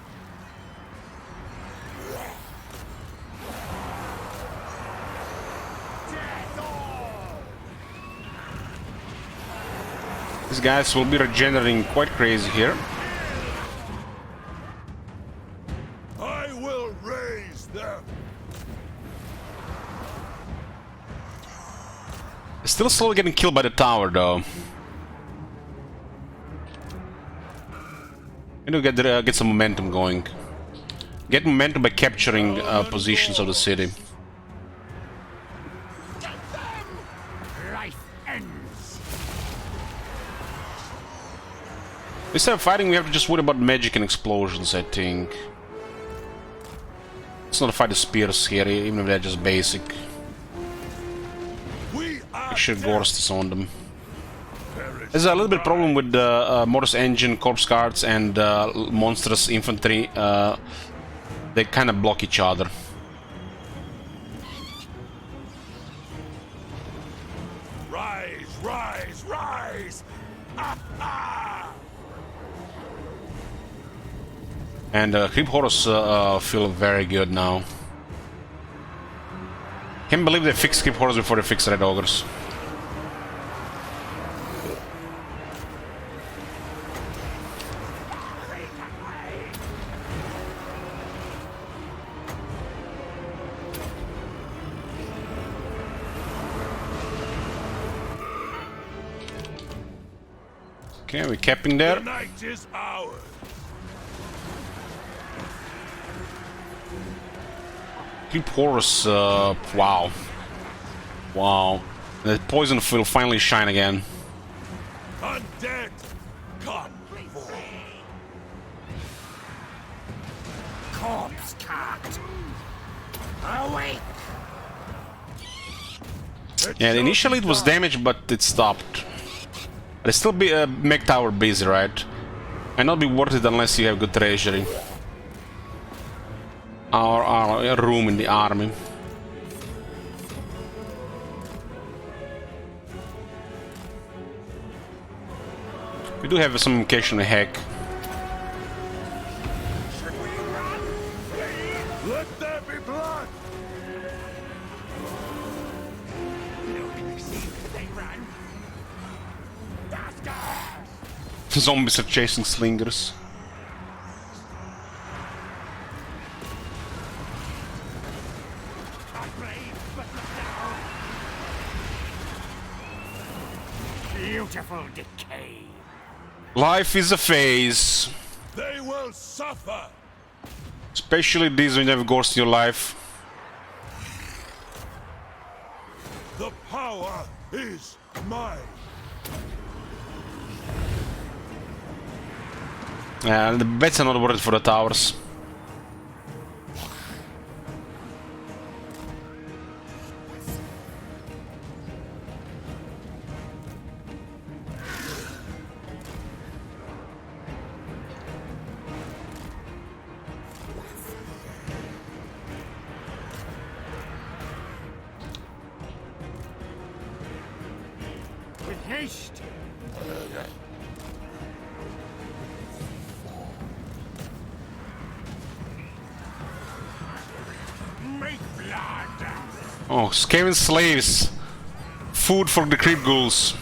Death all. These guys will be regenerating quite crazy here. I will raise them. Still slowly getting killed by the tower, though. We need to get some momentum going. Get momentum by capturing positions of the city. Life ends. Instead of fighting, we have to just worry about magic and explosions, I think. Let's not fight the spears here, even if they're just basic. We are Make sure Gorst is on them. perish. There's a little bit problem with the Mortis engine, corpse guards, and monstrous infantry. They kind of block each other. Rise, rise, rise! Ah, ah! And creep horrors feel very good now. Can't believe they fixed creep horrors before they fixed red ogres. Okay, we're capping there. The night is ours. Creep horrors, wow. Wow. The poison will finally shine again. Undead, come forth. Corpse cart. Awake. Yeah, initially it was damaged, but it stopped. But still be make tower busy, right? Might not be worth it unless you have good treasury. Or room in the army. We do have some occasional hack. Should we run? Let there be blood. Nobody sees they run. Daskers. Zombies are chasing slingers. beautiful decay. Life is a phase. They will suffer. Especially these when you have Gorst in your life. The power is mine. The bets are not worth it for the towers. With haste. Make blood. Oh, Skaven slaves. Food for the creep ghouls.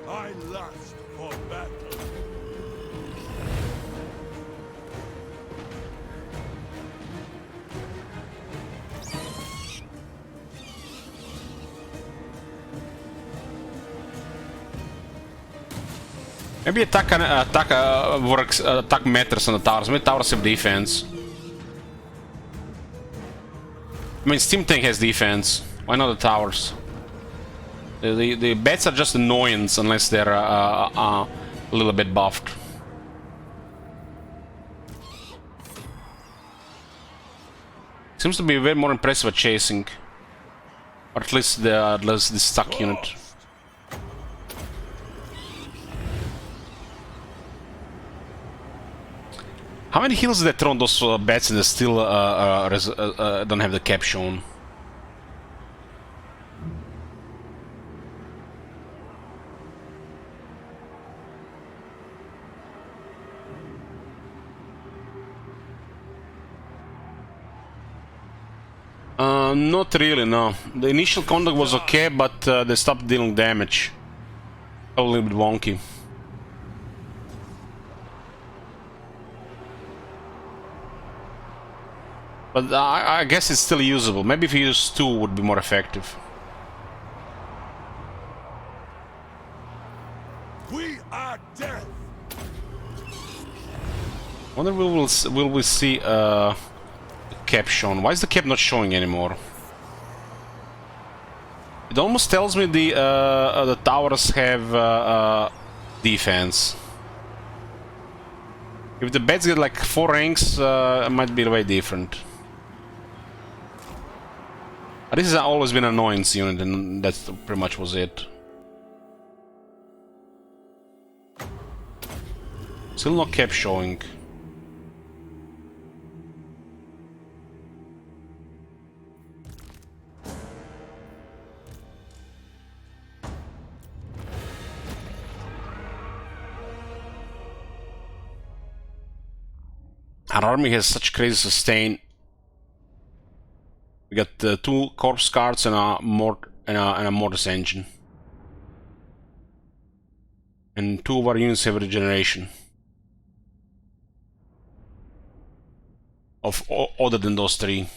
I lust for battle. Maybe attack works. Attack matters on the towers. Maybe towers have defense. I mean, Steam Tank has defense. Why not the towers? The bats are just annoyance unless they're a little bit buffed. Seems to be way more impressive at chasing, or at least the stuck unit. How many heals did they throw on those bats and they still don't have the cap shown? Not really, no. The initial contact was okay, but they stopped dealing damage. A little bit wonky. But I guess it's still usable. Maybe if you use 2 would be more effective. We are death. Wonder will we see the cap shown? Why is the cap not showing anymore? It almost tells me the towers have defense. If the bats get like 4 ranks, it might be way different. But this has always been an annoyance unit, and that's pretty much was it. Still no cap showing. Our army has such crazy sustain. We got 2 corpse cards and a mortis engine, and 2 of our units have regeneration. Other than those 3.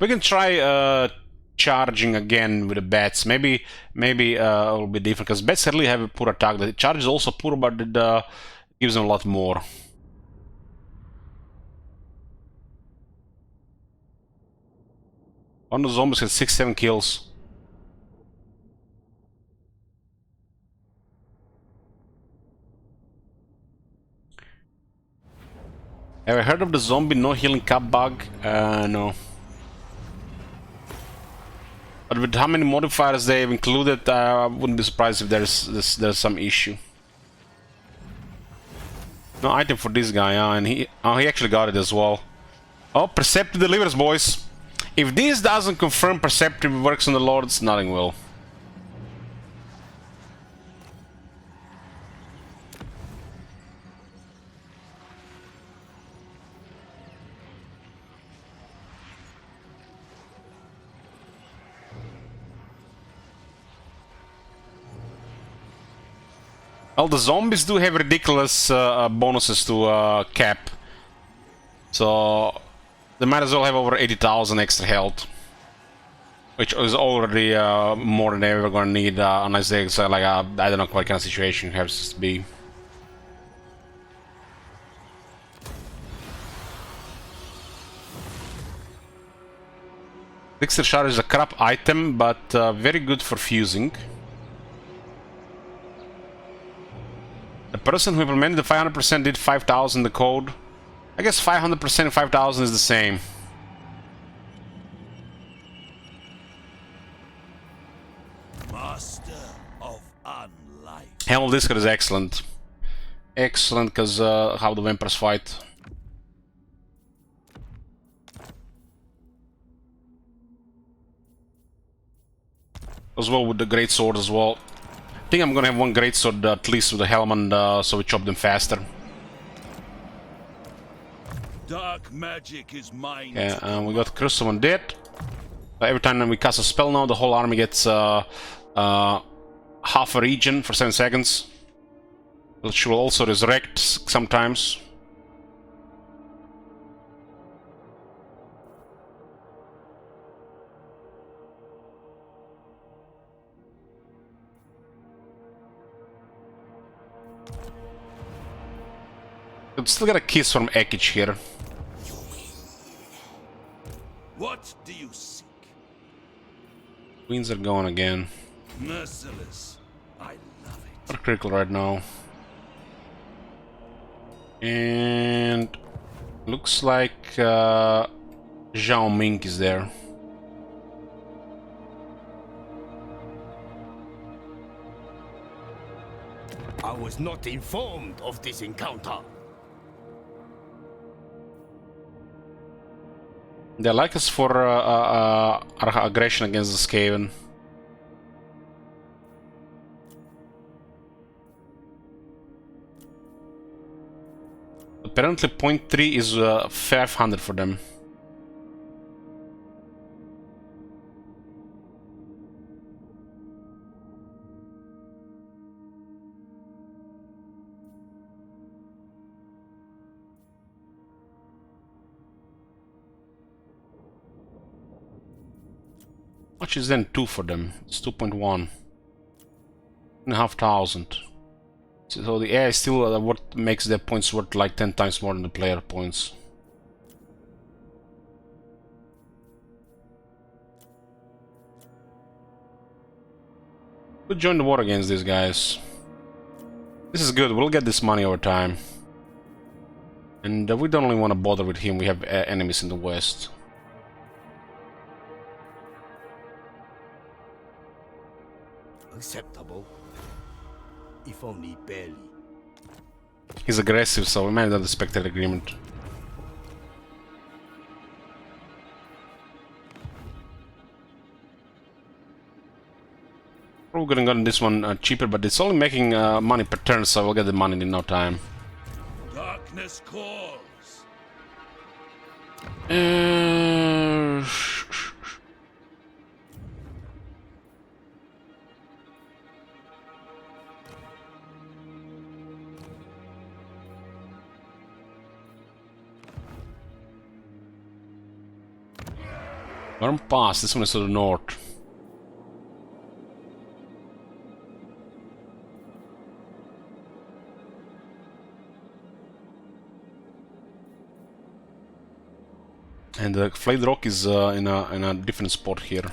We can try charging again with the bats. Maybe it'll be different, because bats certainly have a poor attack. The charge is also poor, but it gives them a lot more. One of the zombies had 6-7 kills. Have I heard of the zombie no healing cap bug? No. But with how many modifiers they have included, I wouldn't be surprised if there's some issue. No item for this guy, and he actually got it as well. Oh, Perceptive delivers, boys. If this doesn't confirm Perceptive works on the Lords, nothing will. Well, the zombies do have ridiculous bonuses to cap. So they might as well have over 80,000 extra health, which is already more than they're ever gonna need unless there's like a, I don't know what kind of situation it has to be. Elixir shard is a crap item, but very good for fusing. The person who implemented the 500% did 5,000 the code. I guess 500% and 5,000 is the same. Master of unlife. Hell, this card is excellent. Excellent, because how the vampires fight. As well with the great sword as well. I think I'm gonna have one great sword at least with the Hellman, so we chop them faster. Dark magic is mine. Yeah, we got Crystal on dead. Every time we cast a spell now, the whole army gets half a region for 7 seconds. Which will also resurrect sometimes. We've still got a kiss from Ekich here. What do you seek? Queens are going again. Merciless. I love it. Not critical right now. And looks like Zhao Ming is there. I was not informed of this encounter. They like us for our aggression against the Skaven. Apparently 0.3 is 500 for them. Much is then 2 for them? It's 2.1. 1,500. So the AI is still what makes their points worth like 10 times more than the player points. We'll join the war against these guys. This is good, we'll get this money over time. And we don't really want to bother with him, we have enemies in the west. Acceptable. If only barely. He's aggressive, so we might not respect that agreement. We're gonna get this one cheaper, but it's only making money per turn, so we'll get the money in no time. Darkness calls. Warm Pass, this one is to the north. And the Flayed Rock is in a different spot here.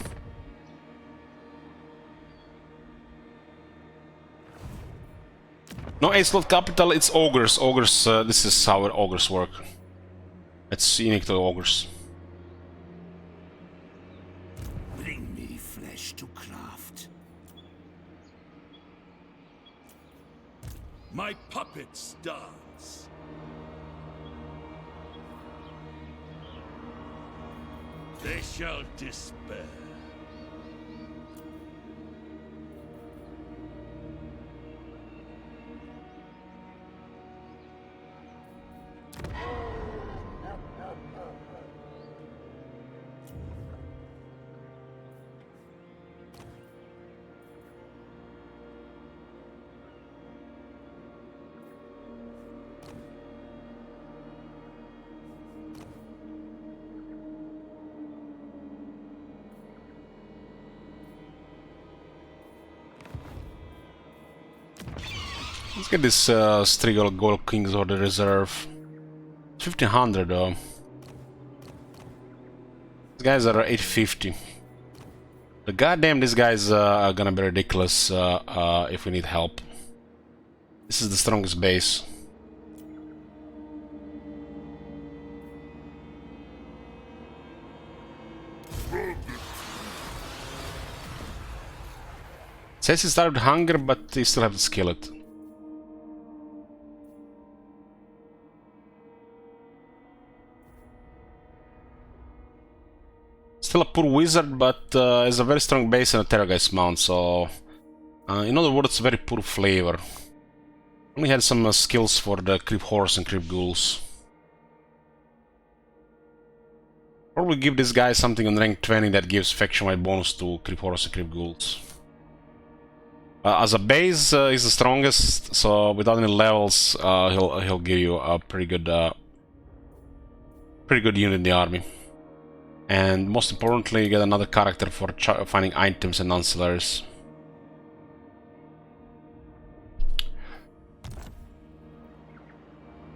No Ace Lord Capital, it's Ogres. Ogres, this is how Ogres work. It's unique to Ogres. Bring me flesh to craft. My puppets dance. They shall despair. Let's get this Strigal Gold Kings Order Reserve. 1500 though. These guys are 850. But goddamn, these guys are gonna be ridiculous if we need help. This is the strongest base. Says he started with hunger, but he still have to skill it. Still a poor wizard, but has a very strong base and a Terrorgeist mount, so... in other words, very poor flavor. Only had some skills for the Creep Horse and Creep Ghouls. Probably give this guy something on rank 20 that gives faction-wide bonus to Creep Horse and Creep Ghouls. As a base, he's the strongest, so without any levels, he'll give you a pretty good unit in the army. And most importantly, you get another character for finding items and ancillaries.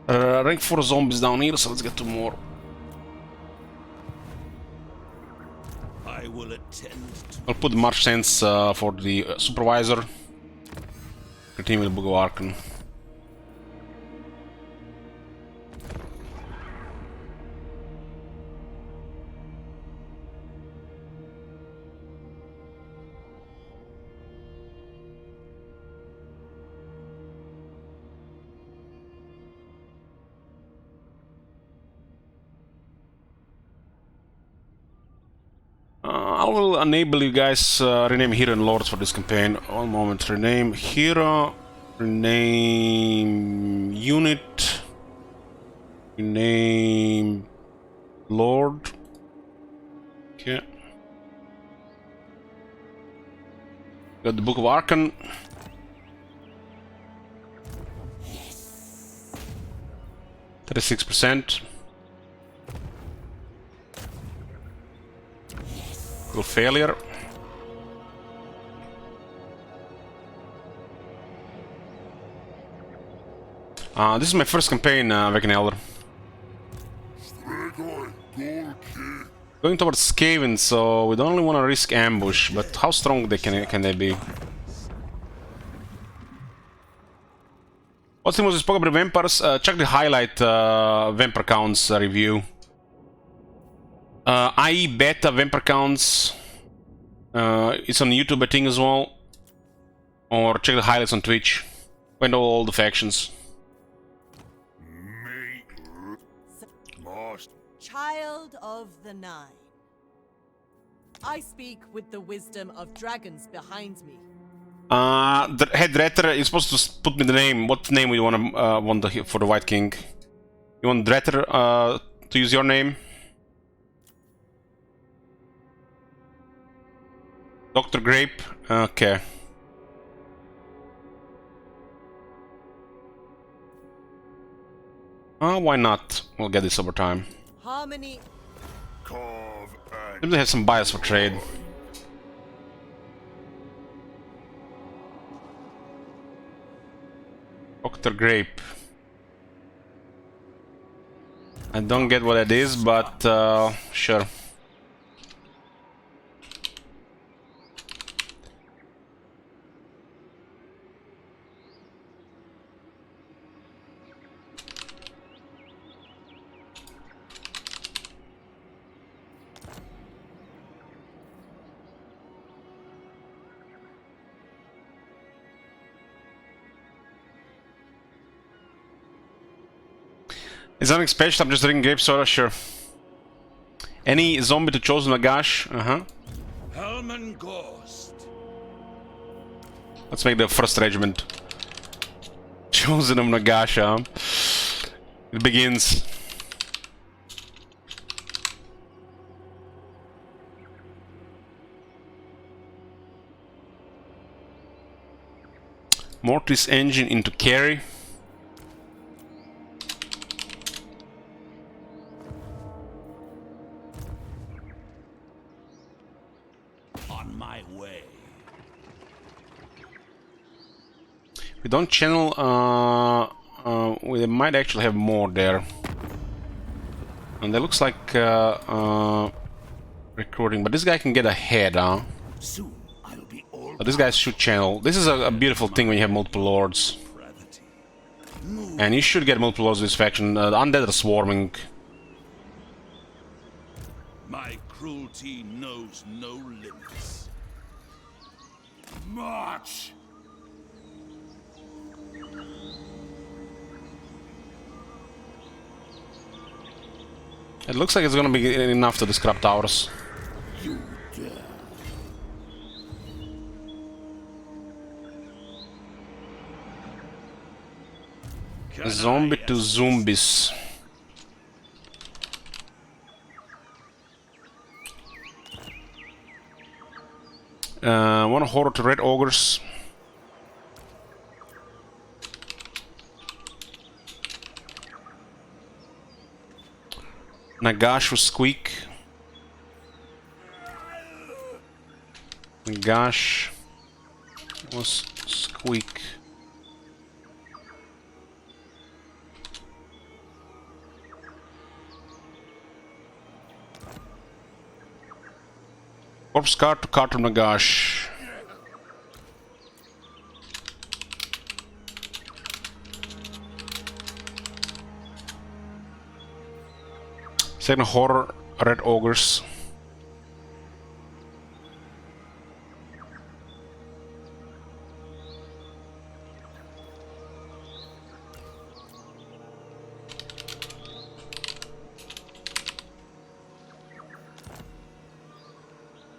Rank 4 zombies down here, so let's get 2 more. I will attend to I'll put March Sense for the supervisor. Continue with Book of Archon. I will enable you guys rename hero and lords for this campaign. One moment, rename hero, rename unit, rename lord. Okay. Got the Book of Archon. Yes. 36%. Failure. This is my first campaign, Vegan Elder. Going towards Skaven, so we don't really want to risk ambush, but how strong can they be? What's the most spoke about vampires? Check the highlight vampire counts review. IE beta vampire counts. It's on YouTube, I think, as well. Or check the highlights on Twitch. Find all the factions. Child of the Nine. I speak with the wisdom of dragons behind me. The head Dretter, you're supposed to put me the name. What name do you want for the White King? You want Dretter to use your name? Dr. Grape? Okay. Why not? We'll get this over time. Harmony. Maybe they have some bias for trade. Dr. Grape. I don't get what it is, but sure. Is something special? I'm just drinking grape soda, sure. Any zombie to chosen Nagash? Hellman Gorst. Let's make the first regiment. Chosen of Nagash, It begins. Mortis engine into carry. We don't channel, we might actually have more there. And that looks like recruiting, but this guy can get ahead, huh? Soon I'll be all But this guy should channel. This is a beautiful thing when you have multiple lords. And you should get multiple lords of this faction. The undead are swarming. My cruelty knows no limits. March! It looks like it's gonna be enough to the scrap towers. Zombie to zombies. One horror to red ogres. Nagash was squeak. Nagash was squeak. Corpse cart to cart of Nagash. Second horror, red ogres.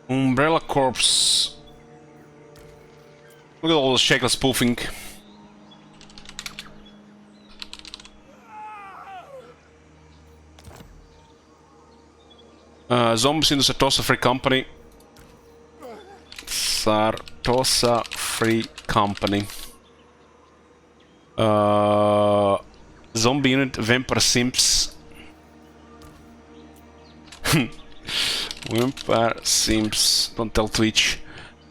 Umbrella corpse. Look at all the shackle spoofing. Zombies in the Sartosa Free Company. Sartosa Free Company. Zombie unit, Vampire Simps. Vampire Simps. Don't tell Twitch.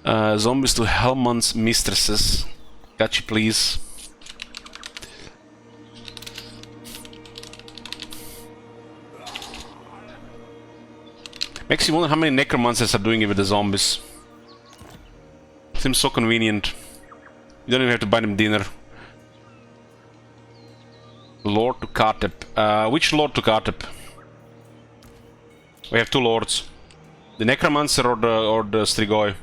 Zombies to Hellman's mistresses. Gotcha, please. Makes you wonder how many necromancers are doing it with the zombies. Seems so convenient. You don't even have to buy them dinner. Lord to Katep. Which Lord to Katep? We have two lords. The necromancer or the Strigoi?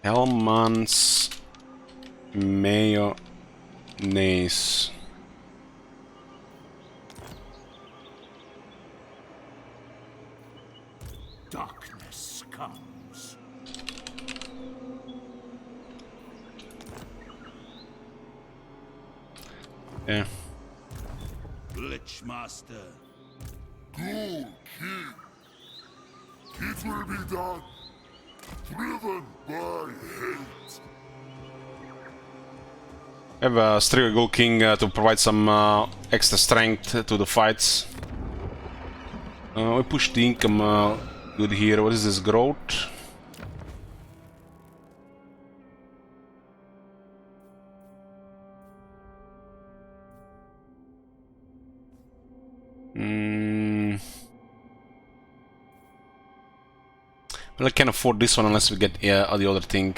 Hellman's mayonnaise. darkness comes. Yeah. Glitchmaster. Go, King. It will be done. Driven by hate. Have a Strigoi Ghoul King to provide some extra strength to the fights. We push the income good here. What is this? Growth? Well, I can't afford this one unless we get the other thing.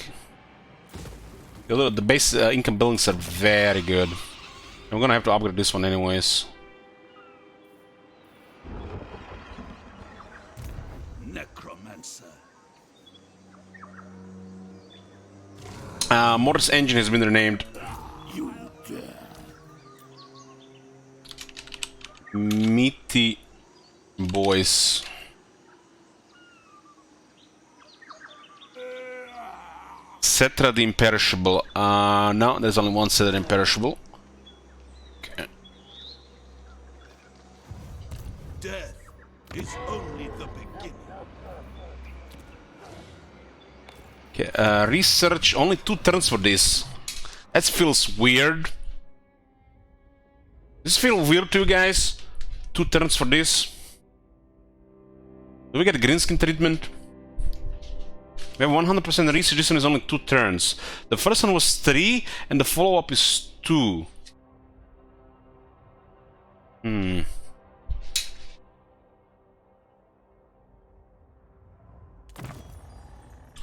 The base income billings are very good. I'm gonna have to upgrade this one anyways. Necromancer. Mortis engine has been renamed. You dare. Meaty boys. Cetra the Imperishable. No, there's only one Cetra Imperishable. Okay. Death is only the beginning. Okay, research, only 2 turns for this. That feels weird. Does this feel weird to you guys? 2 turns for this. Do we get green skin treatment? We have 100% research, this one is only 2 turns. The first one was 3, and the follow-up is 2.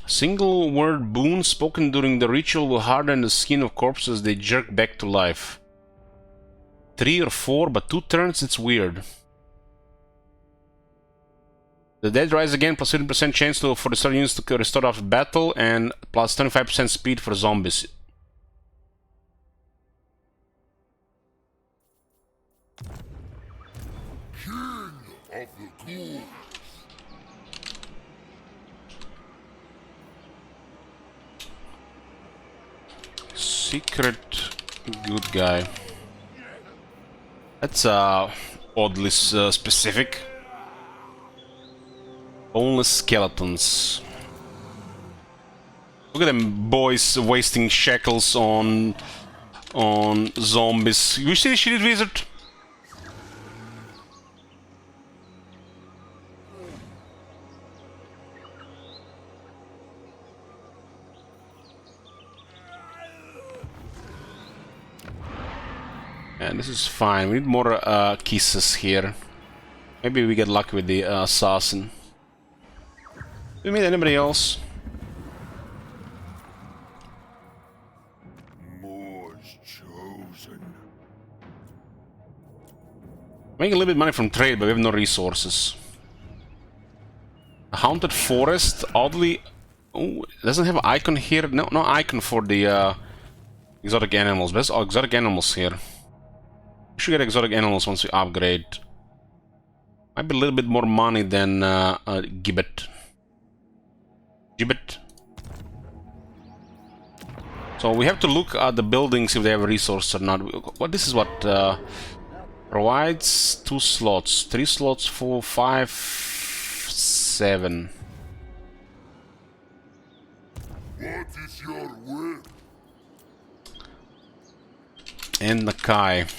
Single word boon spoken during the ritual will harden the skin of corpses they jerk back to life. 3 or 4, but 2 turns, it's weird. The dead rise again, plus 50% chance for the starting units to restore after battle, and plus 25% speed for zombies. King of the ghouls. Secret good guy. That's oddly specific. Boneless skeletons. Look at them boys wasting shekels on zombies. You see the shield wizard? And this is fine. We need more kisses here. Maybe we get lucky with the assassin. Do we meet anybody else? More's chosen. Making a little bit of money from trade, but we have no resources. A haunted forest, oddly. Oh, it doesn't have an icon here. No icon for the exotic animals. But there's exotic animals here. We should get exotic animals once we upgrade. Might be a little bit more money than Gibbet. So we have to look at the buildings if they have resources or not. What this is what provides 2 slots, 3 slots, 4, 5, 7. What is your will? And Nakai.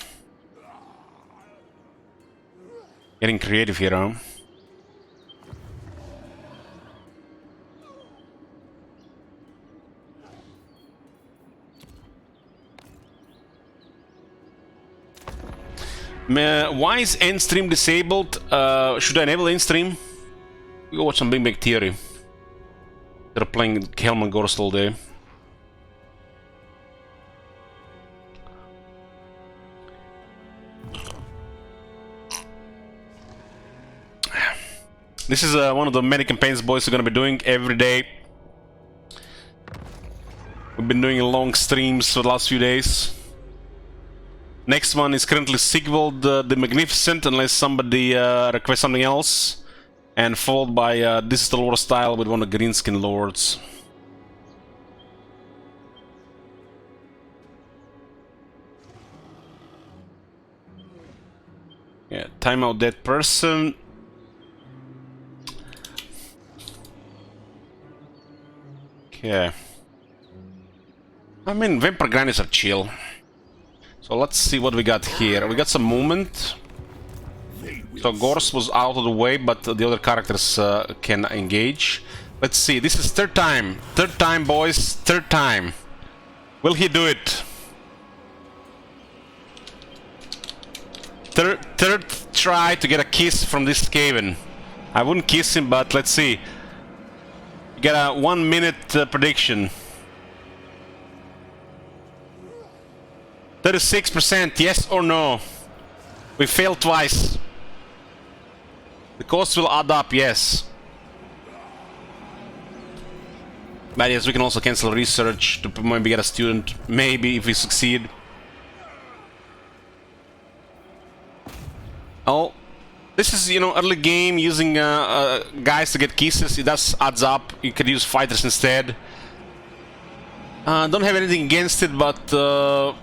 Getting creative here, huh? Why is end stream disabled? Should I enable end stream? We go watch some Big Bang Theory. They're playing Hellman Gorst all day. This is one of the many campaigns boys are gonna be doing every day. We've been doing long streams for the last few days. Next one is currently Sigvald the Magnificent, unless somebody requests something else. And followed by This is the Lord style with one of the Greenskin Lords. Yeah, time out that person. Okay. I mean, Vampire Grannies are chill. So let's see what we got here. We got some movement. So Gorst was out of the way, but the other characters can engage. Let's see, this is third time. Third time, boys. Third time. Will he do it? Third try to get a kiss from this Caravan. I wouldn't kiss him, but let's see. You get a 1 minute prediction. 36%, yes or no? We failed twice. The cost will add up, yes. But yes, we can also cancel research to maybe get a student. Maybe if we succeed. Oh, this is, you know, early game using guys to get kisses. It does adds up. You could use fighters instead. Don't have anything against it, but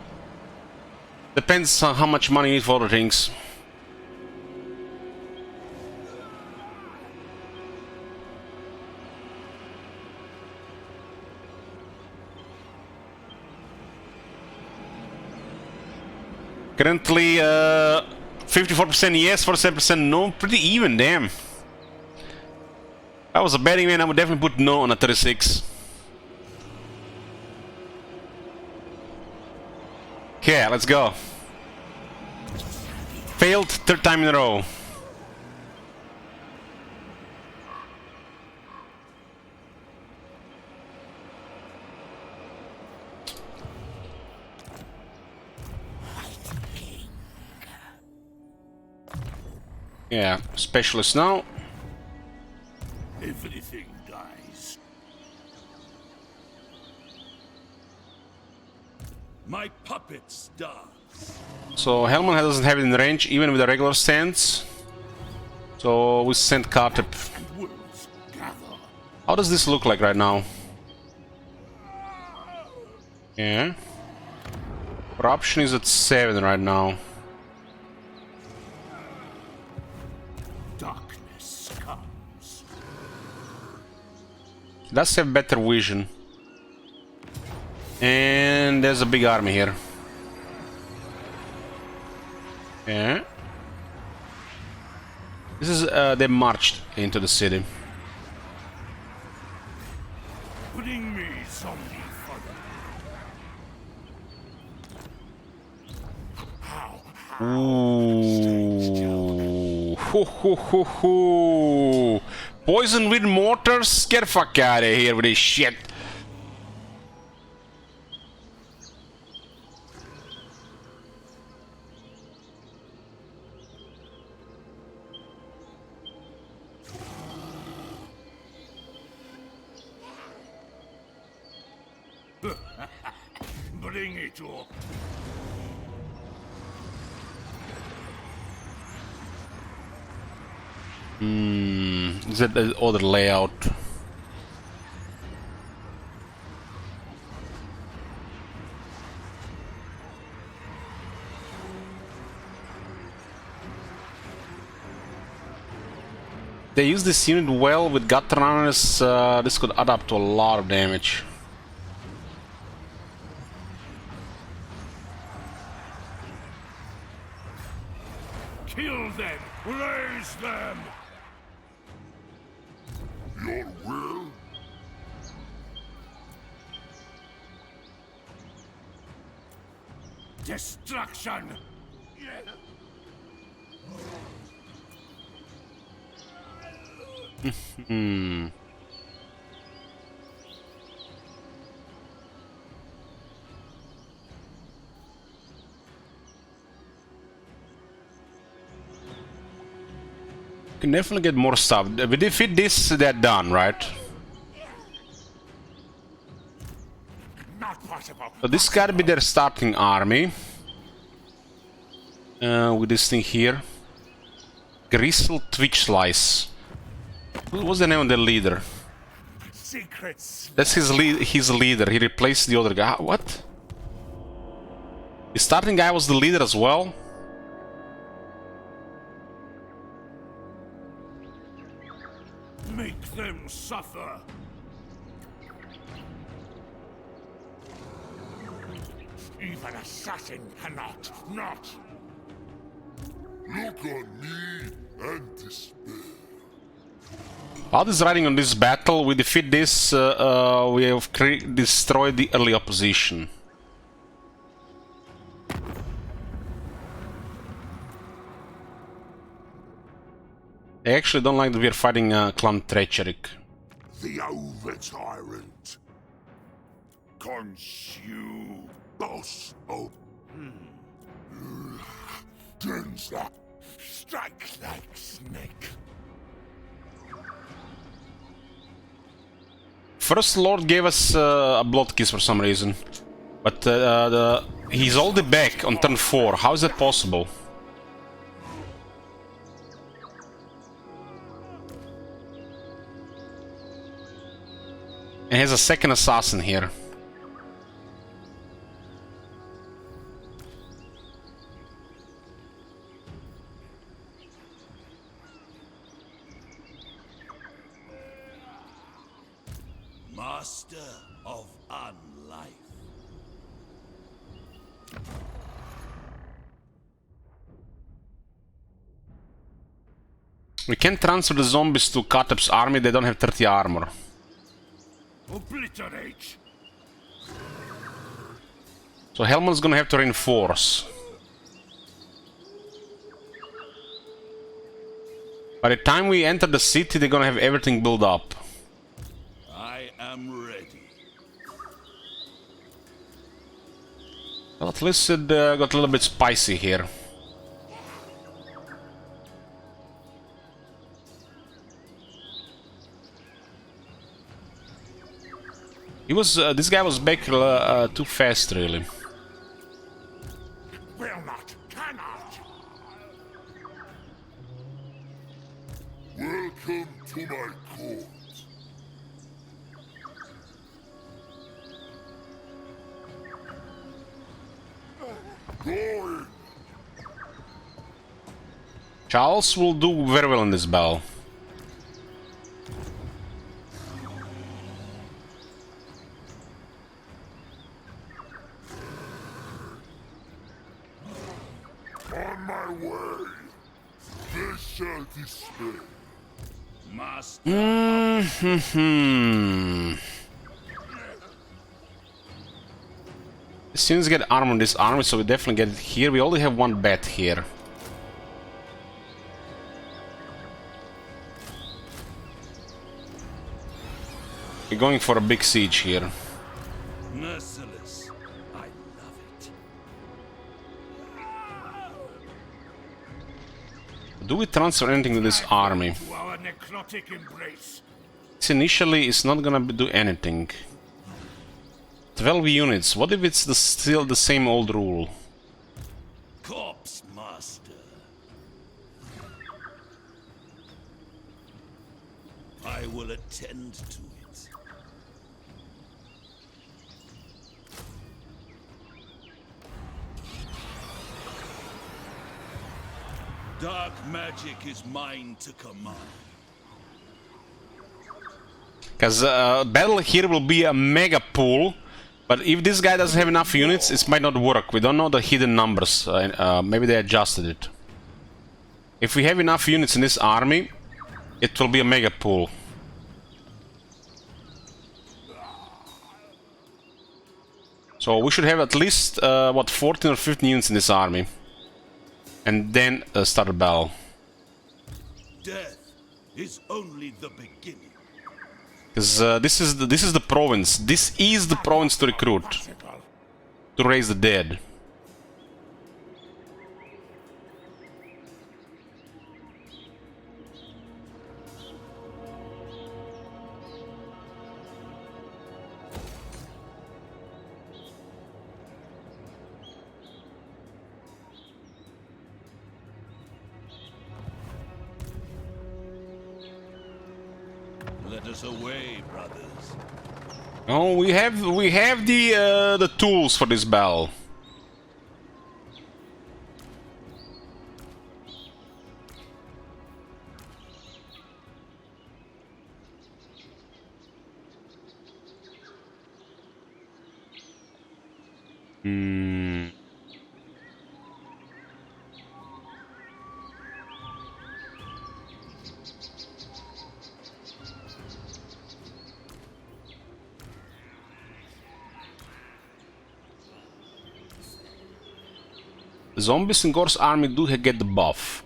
depends on how much money you need for other things. Currently, 54% yes, 47% no. Pretty even, damn. If I was a betting man, I would definitely put no on a 36. Okay, let's go. Failed third time in a row. Yeah, specialist now. Everything dies. My puppets die. So Hellman doesn't have it in range even with a regular stance. So we send Carter. Wolves gather. How does this look like right now? Yeah. Corruption is at 7 right now. Darkness comes. Does have better vision. And there's a big army here. Yeah. This is they marched into the city. Bring me zombie fodder. Ooh. Ho, ho, ho, ho. Poison with mortars? Get the fuck out of here with this shit. Bring it up. Is that the other layout? They use this unit well with gut runners. This could add up to a lot of damage. Kill them. Raise them. Your will? Destruction. Can definitely get more stuff. We defeat this, they're done, right? Not possible. So this gotta be their starting army. With this thing here. Gristle Twitch Slice. What's the name of the leader? Secrets. That's his leader. He replaced the other guy. What? The starting guy was the leader as well? Make them suffer. Even assassin cannot not. Look on me and despair. While is riding on this battle, we defeat this, we have destroyed the early opposition. I actually don't like that we are fighting Clan Treacherik. The over-tyrant. Consume, boss of... Turns that. Strikes like snake. First Lord gave us a blood kiss for some reason. But he's already back on turn 4. How is that possible? And he has a second assassin here. Master of unlife. We can transfer the zombies to Katep's army, they don't have 30 armor. Obliterate. So Hellman's gonna have to reinforce. By the time we enter the city, they're gonna have everything built up. I am ready. Well, at least it got a little bit spicy here. He was, this guy was back too fast, really. Will not, cannot. Welcome to my court. Going. Charles will do very well in this battle. On my way. This shall despair. Master. Since get armor in this army, so we definitely get it here. We only have one bat here. We're going for a big siege here. Merciless. I love it. Do we transfer anything to this army? To our necrotic embrace. This initially is not gonna do anything. 12 units. What if it's still the same old rule? Corpse Master. I will attend to it. Dark magic is mine to command. Because battle here will be a mega pool, but if this guy doesn't have enough units, it might not work. We don't know the hidden numbers. Maybe they adjusted it. If we have enough units in this army, it will be a mega pool. So we should have at least, what, 14 or 15 units in this army. And then start a battle. Death is only the beginning. Because this is the province. This is the province to recruit. To raise the dead. Let us away, brothers. Oh, we have the tools for this battle. Zombies in Gorst's army do get the buff.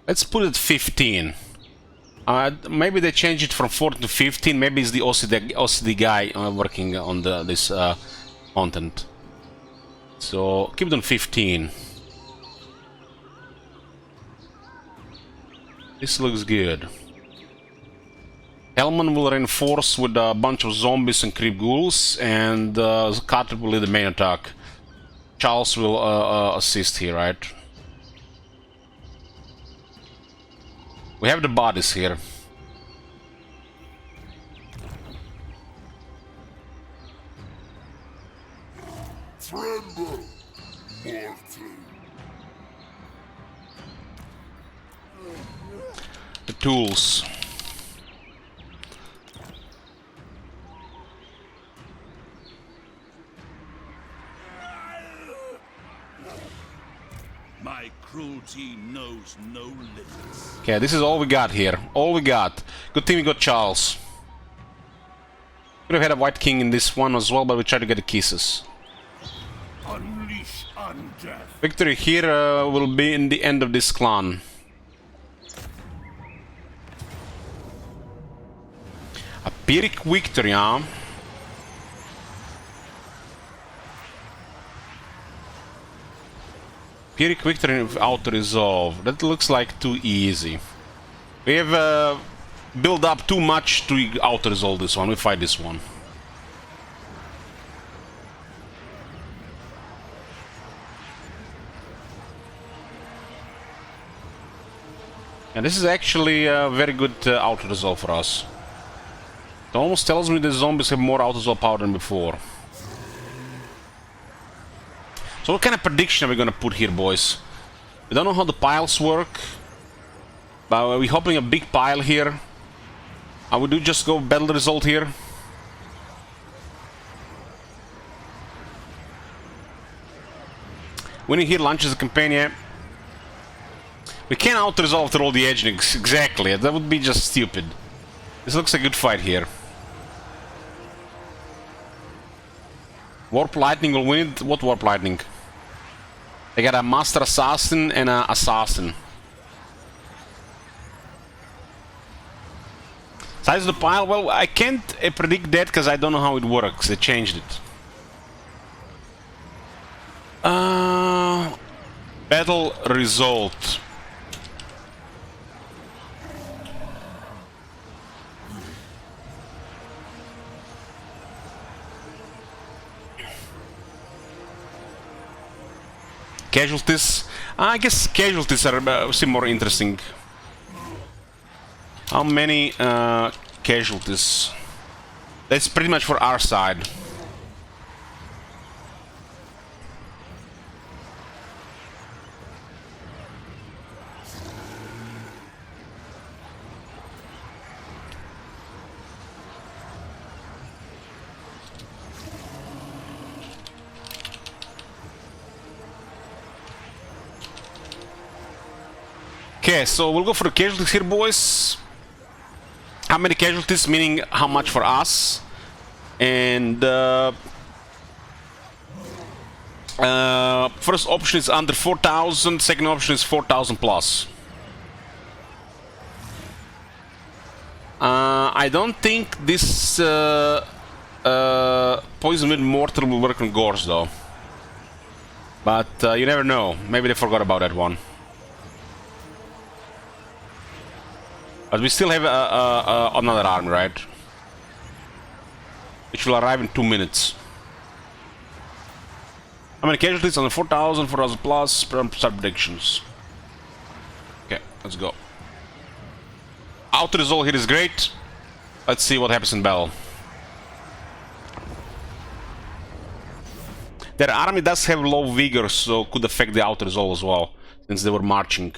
Let's put it 15. Maybe they change it from 14 to 15. Maybe it's the OCD guy working on this content. So keep it on 15. This looks good. Hellman will reinforce with a bunch of zombies and creep ghouls, and Carter will lead the main attack. Charles will assist here, right? We have the bodies here. Tremble, mortal. The tools. My cruel Duty knows no limits. Okay, this is all we got here. All we got. Good thing we got Charles. Could have had a White King in this one as well, but we tried to get the kisses. Unleash undeath. Victory here will be in the end of this clan. A Pyrrhic victory, huh? Pyrrhic victory with auto-resolve. That looks like too easy. We have built up too much to auto-resolve this one. We fight this one. And this is actually a very good auto-resolve for us. It almost tells me the zombies have more auto-resolve power than before. So what kind of prediction are we gonna put here, boys? We don't know how the piles work, but we're hoping a big pile here. I would do just go battle result here. Winning here launches a campaign, yeah. We can't auto-resolve to roll the edge exactly, that would be just stupid. This looks a good fight here. Warp Lightning will win it. What Warp Lightning? They got a Master Assassin and an Assassin. Size of the pile? Well, I can't predict that because I don't know how it works. They changed it. Battle result. Casualties? I guess casualties are seem more interesting. How many casualties? That's pretty much for our side. Okay, so we'll go for the casualties here, boys. How many casualties, meaning how much for us? And first option is under 4,000, second option is 4,000 plus. I don't think this Poison Wind Mortal will work on Gorst though. But you never know, maybe they forgot about that one. But we still have another army, right? Which will arrive in 2 minutes. How many casualties? On the 4,000, 4,000 plus, start predictions. Okay, let's go. Auto-resolve here is great. Let's see what happens in battle. Their army does have low vigor, so could affect the auto-resolve as well, since they were marching.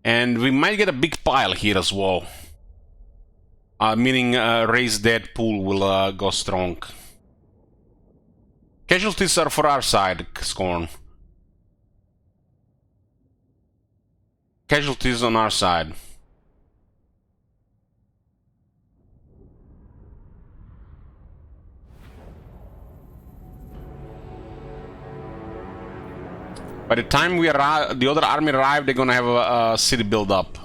And we might get a big pile here as well. Meaning Raise Dead pool will go strong. Casualties are for our side, Scorn. Casualties on our side. By the time we arrive, the other army arrive, they're gonna have a city build up.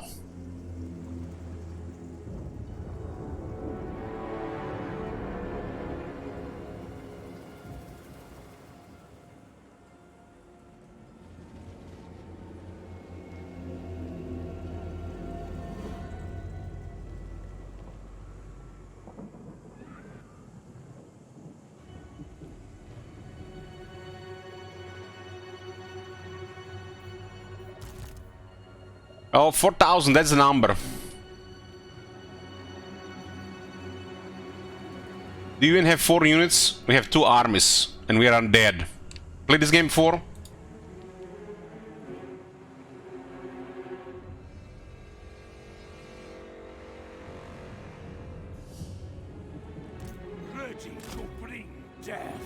Oh, 4,000, that's the number. Do you even have 4 units? We have 2 armies, and we are undead. Play this game before? ability to bring death.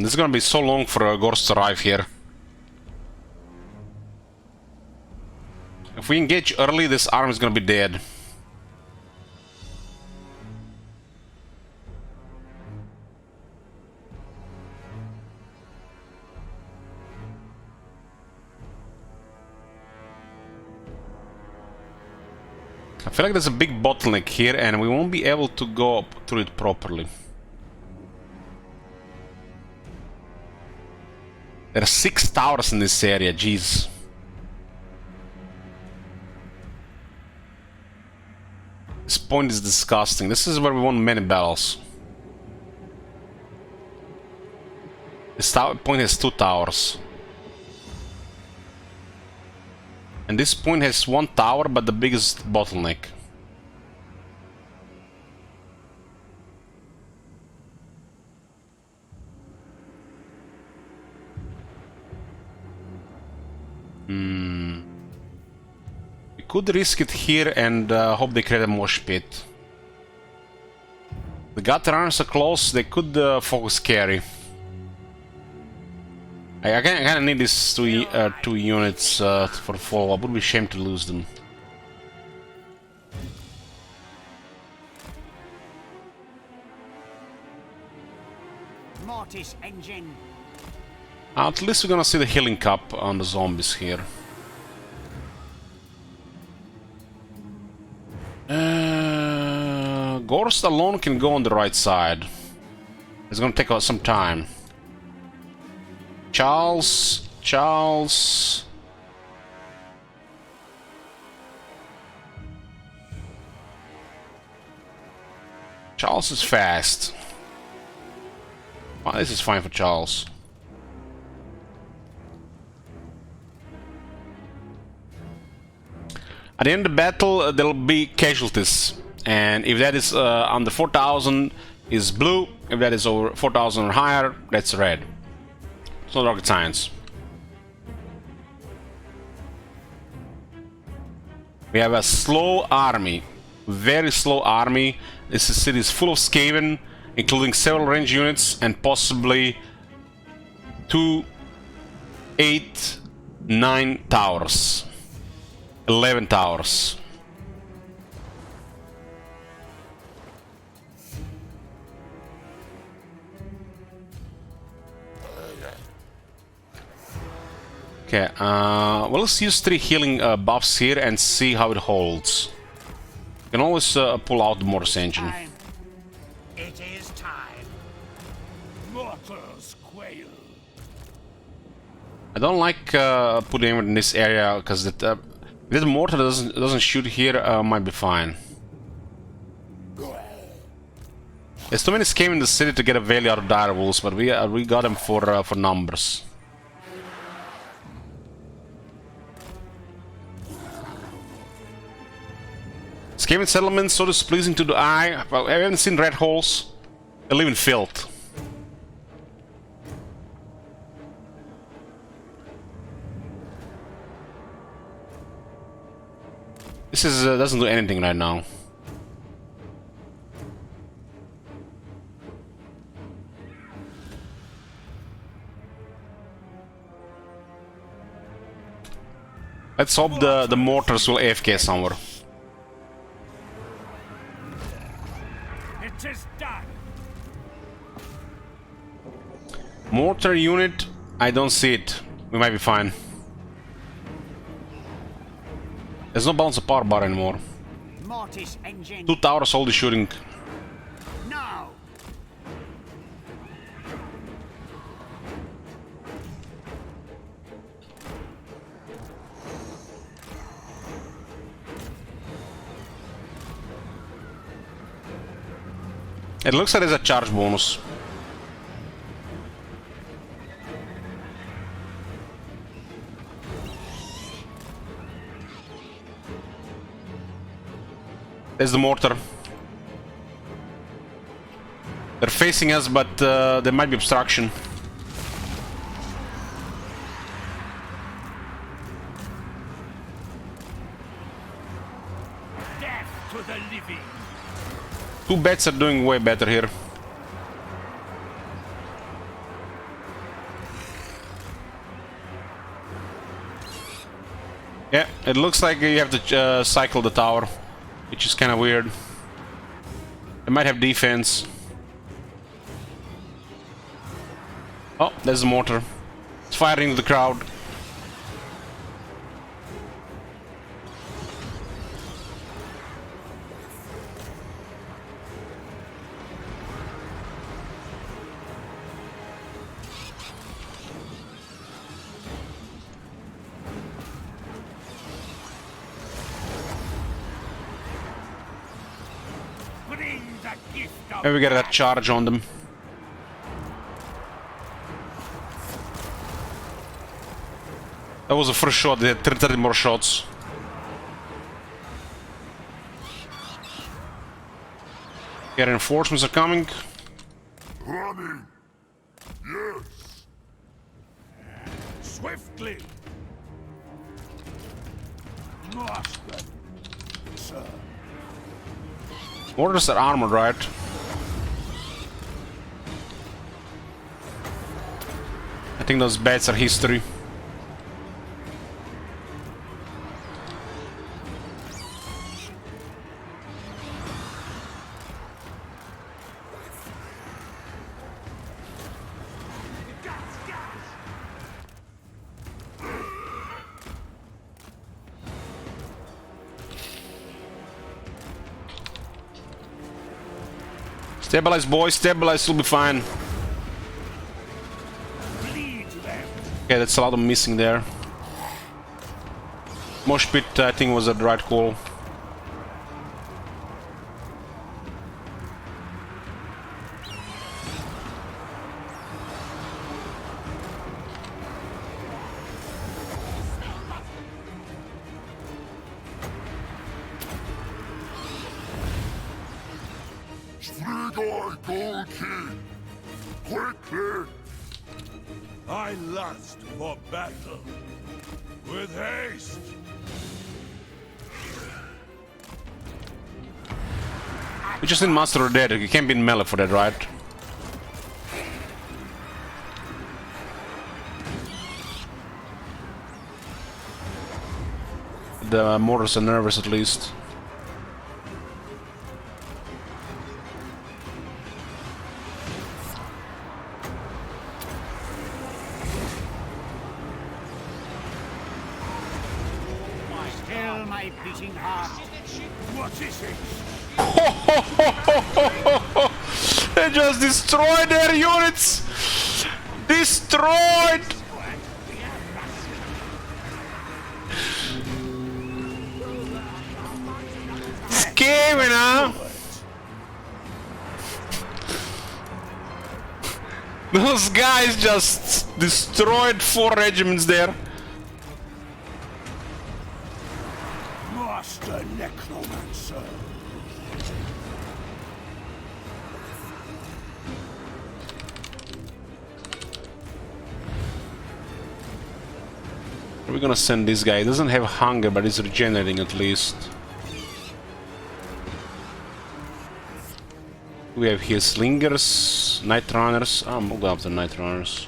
This is gonna be so long for Gorst to arrive here. If we engage early, this arm is gonna be dead. I feel like there's a big bottleneck here and we won't be able to go up through it properly. There are 6 towers in this area, jeez. This point is disgusting. This is where we won many battles. This point has 2 towers. And this point has 1 tower, but the biggest bottleneck. We could risk it here and hope they create a mosh pit. The gutter runners are close, they could focus carry. I kinda need these two units for follow-up. Would be a shame to lose them. Mortis engine. At least we're gonna see the healing cup on the zombies here. Gorst alone can go on the right side. It's gonna take us some time. Charles. Charles is fast. Oh, this is fine for Charles. At the end of the battle, there'll be casualties, and if that is under 4,000 is blue, if that is over 4,000 or higher, that's red. It's not rocket science. We have a slow army, very slow army. This city is full of Skaven, including several range units and possibly 2, 8, 9 towers. 11 towers. Okay, well, let's use 3 healing buffs here and see how it holds. You can always pull out the Mortis engine. It is time. Mortals quail. I don't like putting him in this area because the mortar doesn't shoot here. Might be fine. There's too many Skaven in the city to get a value out of direwolves, but we got them for numbers. Skaven settlements, so displeasing to the eye. Well, I haven't seen red holes. They live in filth. This is doesn't do anything right now. Let's hope the mortars will AFK somewhere. It is done. Mortar unit, I don't see it. We might be fine. There's no balance of power bar anymore. Mortis engine. 2 towers only shooting. Now. It looks like there's a charge bonus. There's the mortar. They're facing us, but there might be obstruction. Death to the living. Two bats are doing way better here. Yeah, it looks like you have to cycle the tower, which is kind of weird. It might have defense. Oh, there's the mortar. It's firing into the crowd. Bring the gift of Maybe we get a charge on them. That was the first shot. They had 30 more shots. Yeah, reinforcements are coming. Running. Yes. Swiftly. Master. Sir. Mortars are armored, right? I think those bats are history. Stabilize, boys. Stabilize. You'll be fine. Okay, that's a lot of missing there. Mosh pit, I think, was the right call. Strigoi Gold King. Quickly. I lust for battle. With haste. We just need Master of Dead. You can't be in melee for that, right? The mortars are nervous at least. Still my beating heart. What is it? They just destroyed their units! Destroyed! Scary, huh? Those guys just destroyed 4 regiments there. Master Necromancer. We're gonna send this guy. He doesn't have hunger, but he's regenerating at least. We have here slingers, night runners. I'm going after night runners.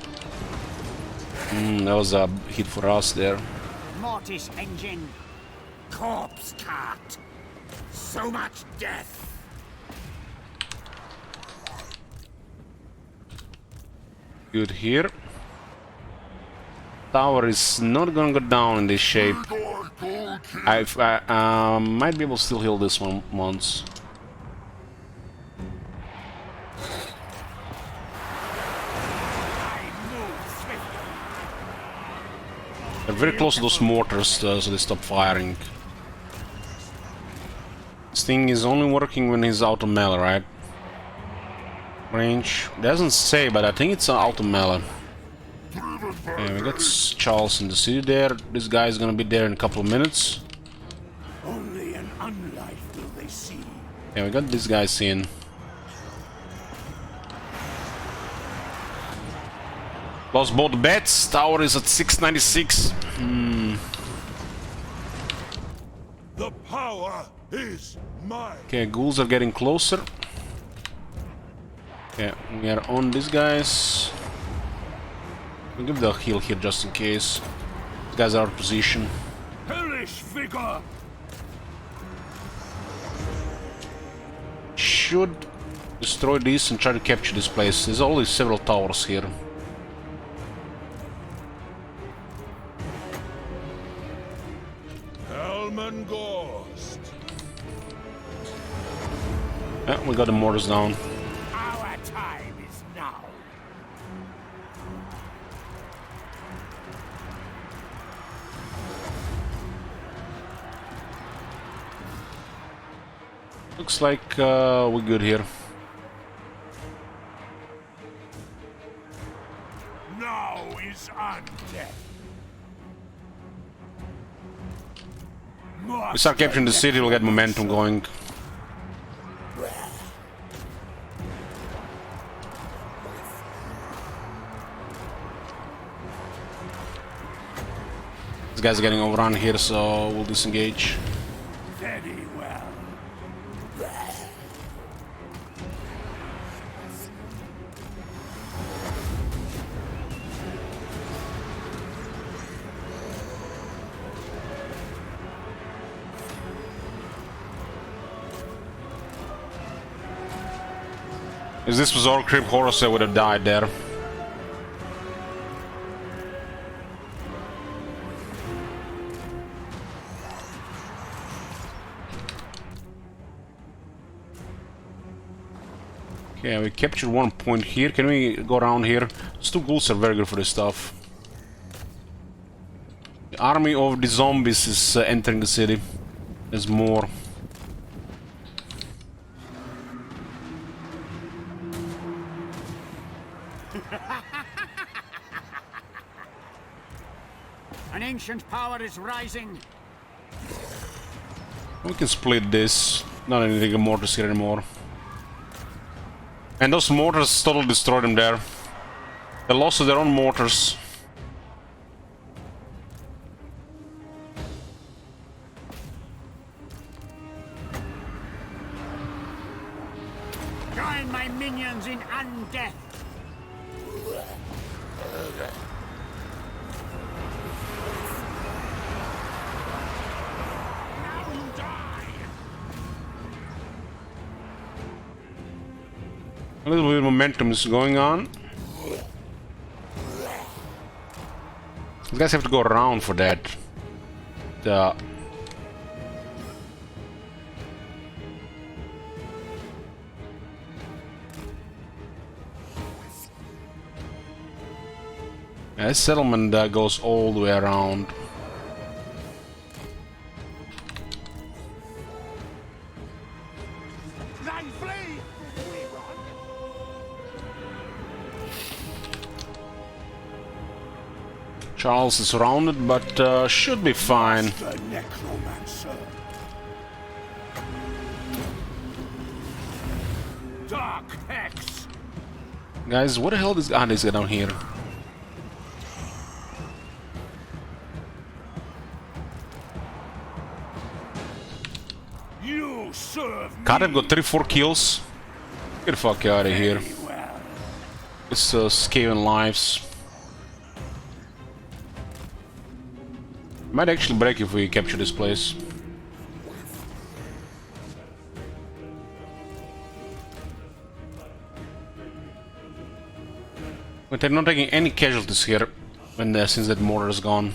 That was a hit for us there. Mortis engine. Corpse cart. So much death. Good here. Tower is not gonna go down in this shape. I might be able to still heal this one once. They're very close to those mortars, so they stop firing. This thing is only working when he's out of melee, right? Range doesn't say, but I think it's out of melee. Yeah, we got Charles in the city there. This guy is gonna be there in a couple of minutes. Only an unlife will they see. Yeah, we got these guys in. Lost both bets. Tower is at 696. The power is mine. Okay, ghouls are getting closer. Okay, we are on these guys. We'll give the heal here just in case. These guys are out of position. Hellish vigor. Should destroy this and try to capture this place. There's only several towers here. Hellman Gorst. Yeah, we got the mortars down. Our time is now. Looks like we're good here. Now is undead. We start capturing the city, we'll get momentum going. These guys are getting overrun here, so we'll disengage. Very well. If this was all Crypt Horus, I would have died there. Okay, we captured one point here. Can we go around here? Those two ghouls are very good for this stuff. The army of the zombies is entering the city. There's more. An ancient power is rising. We can split this. Not anything mortars here anymore. And those mortars totally destroyed them there. They lost to their own mortars. Join my minions in undeath. A little bit of momentum is going on. These guys have to go around for that. This settlement goes all the way around. Charles is surrounded, but should be fine. The necromancer. Dark hex. Guys, what the hell is these guys down here? You serve me. Caravan got 34 kills. Get the fuck out of here. Well. It's Skaven lives. Might actually break if we capture this place. But they're not taking any casualties here when since that mortar is gone.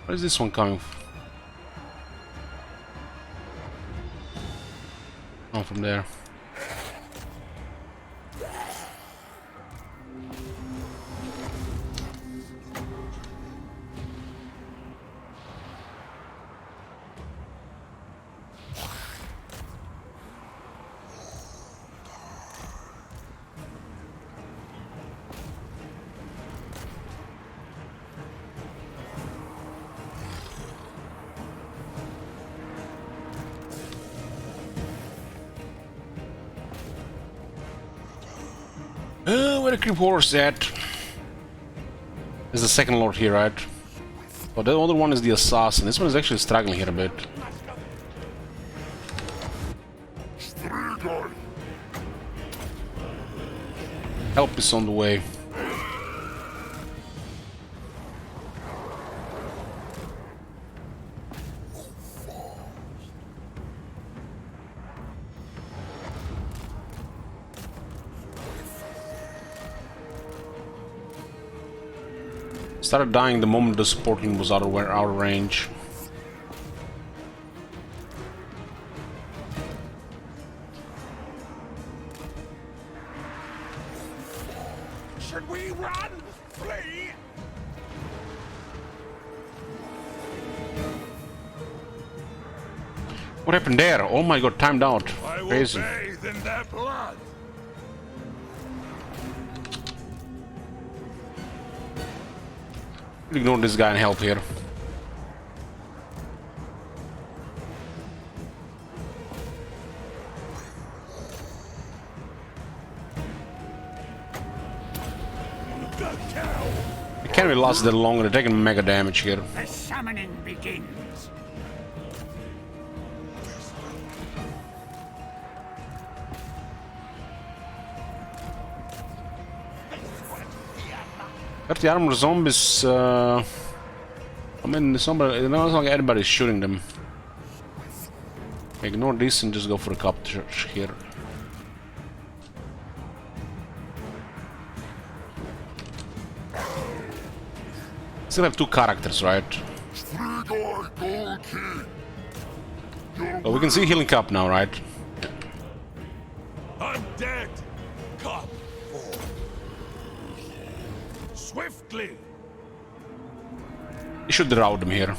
Where is this one coming from? Oh, from there. Where the creep horse at? There's the second lord here, right? Oh, the other one is the assassin. This one is actually struggling here a bit. Help is on the way. Started dying the moment the supporting was out of range. Should we run? Flee? What happened there? Oh my god, timed out. I will Crazy. bathe in their blood. Ignore this guy and help here. It can't be last that long. They're taking mega damage here. The summoning begins. Got the armored zombies. I mean, it's not like anybody's shooting them. Ignore this and just go for the capture here. Still have two characters, right? Oh, we can see healing cup now, right? I'm dead. Come forth. Swiftly. You should route them here.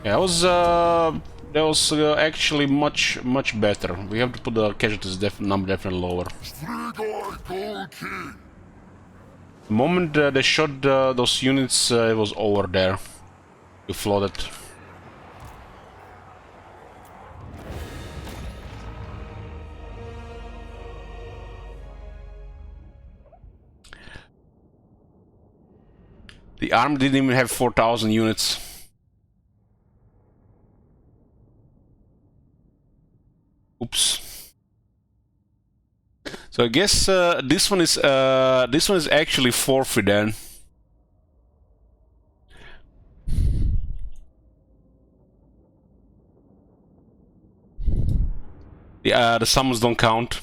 Yeah, that was actually much better. We have to put the casualties number definitely lower. The moment they shot those units, it was over there. You flooded. The army didn't even have 4,000 units. Oops. So I guess this one is actually forfeit then. The summons don't count.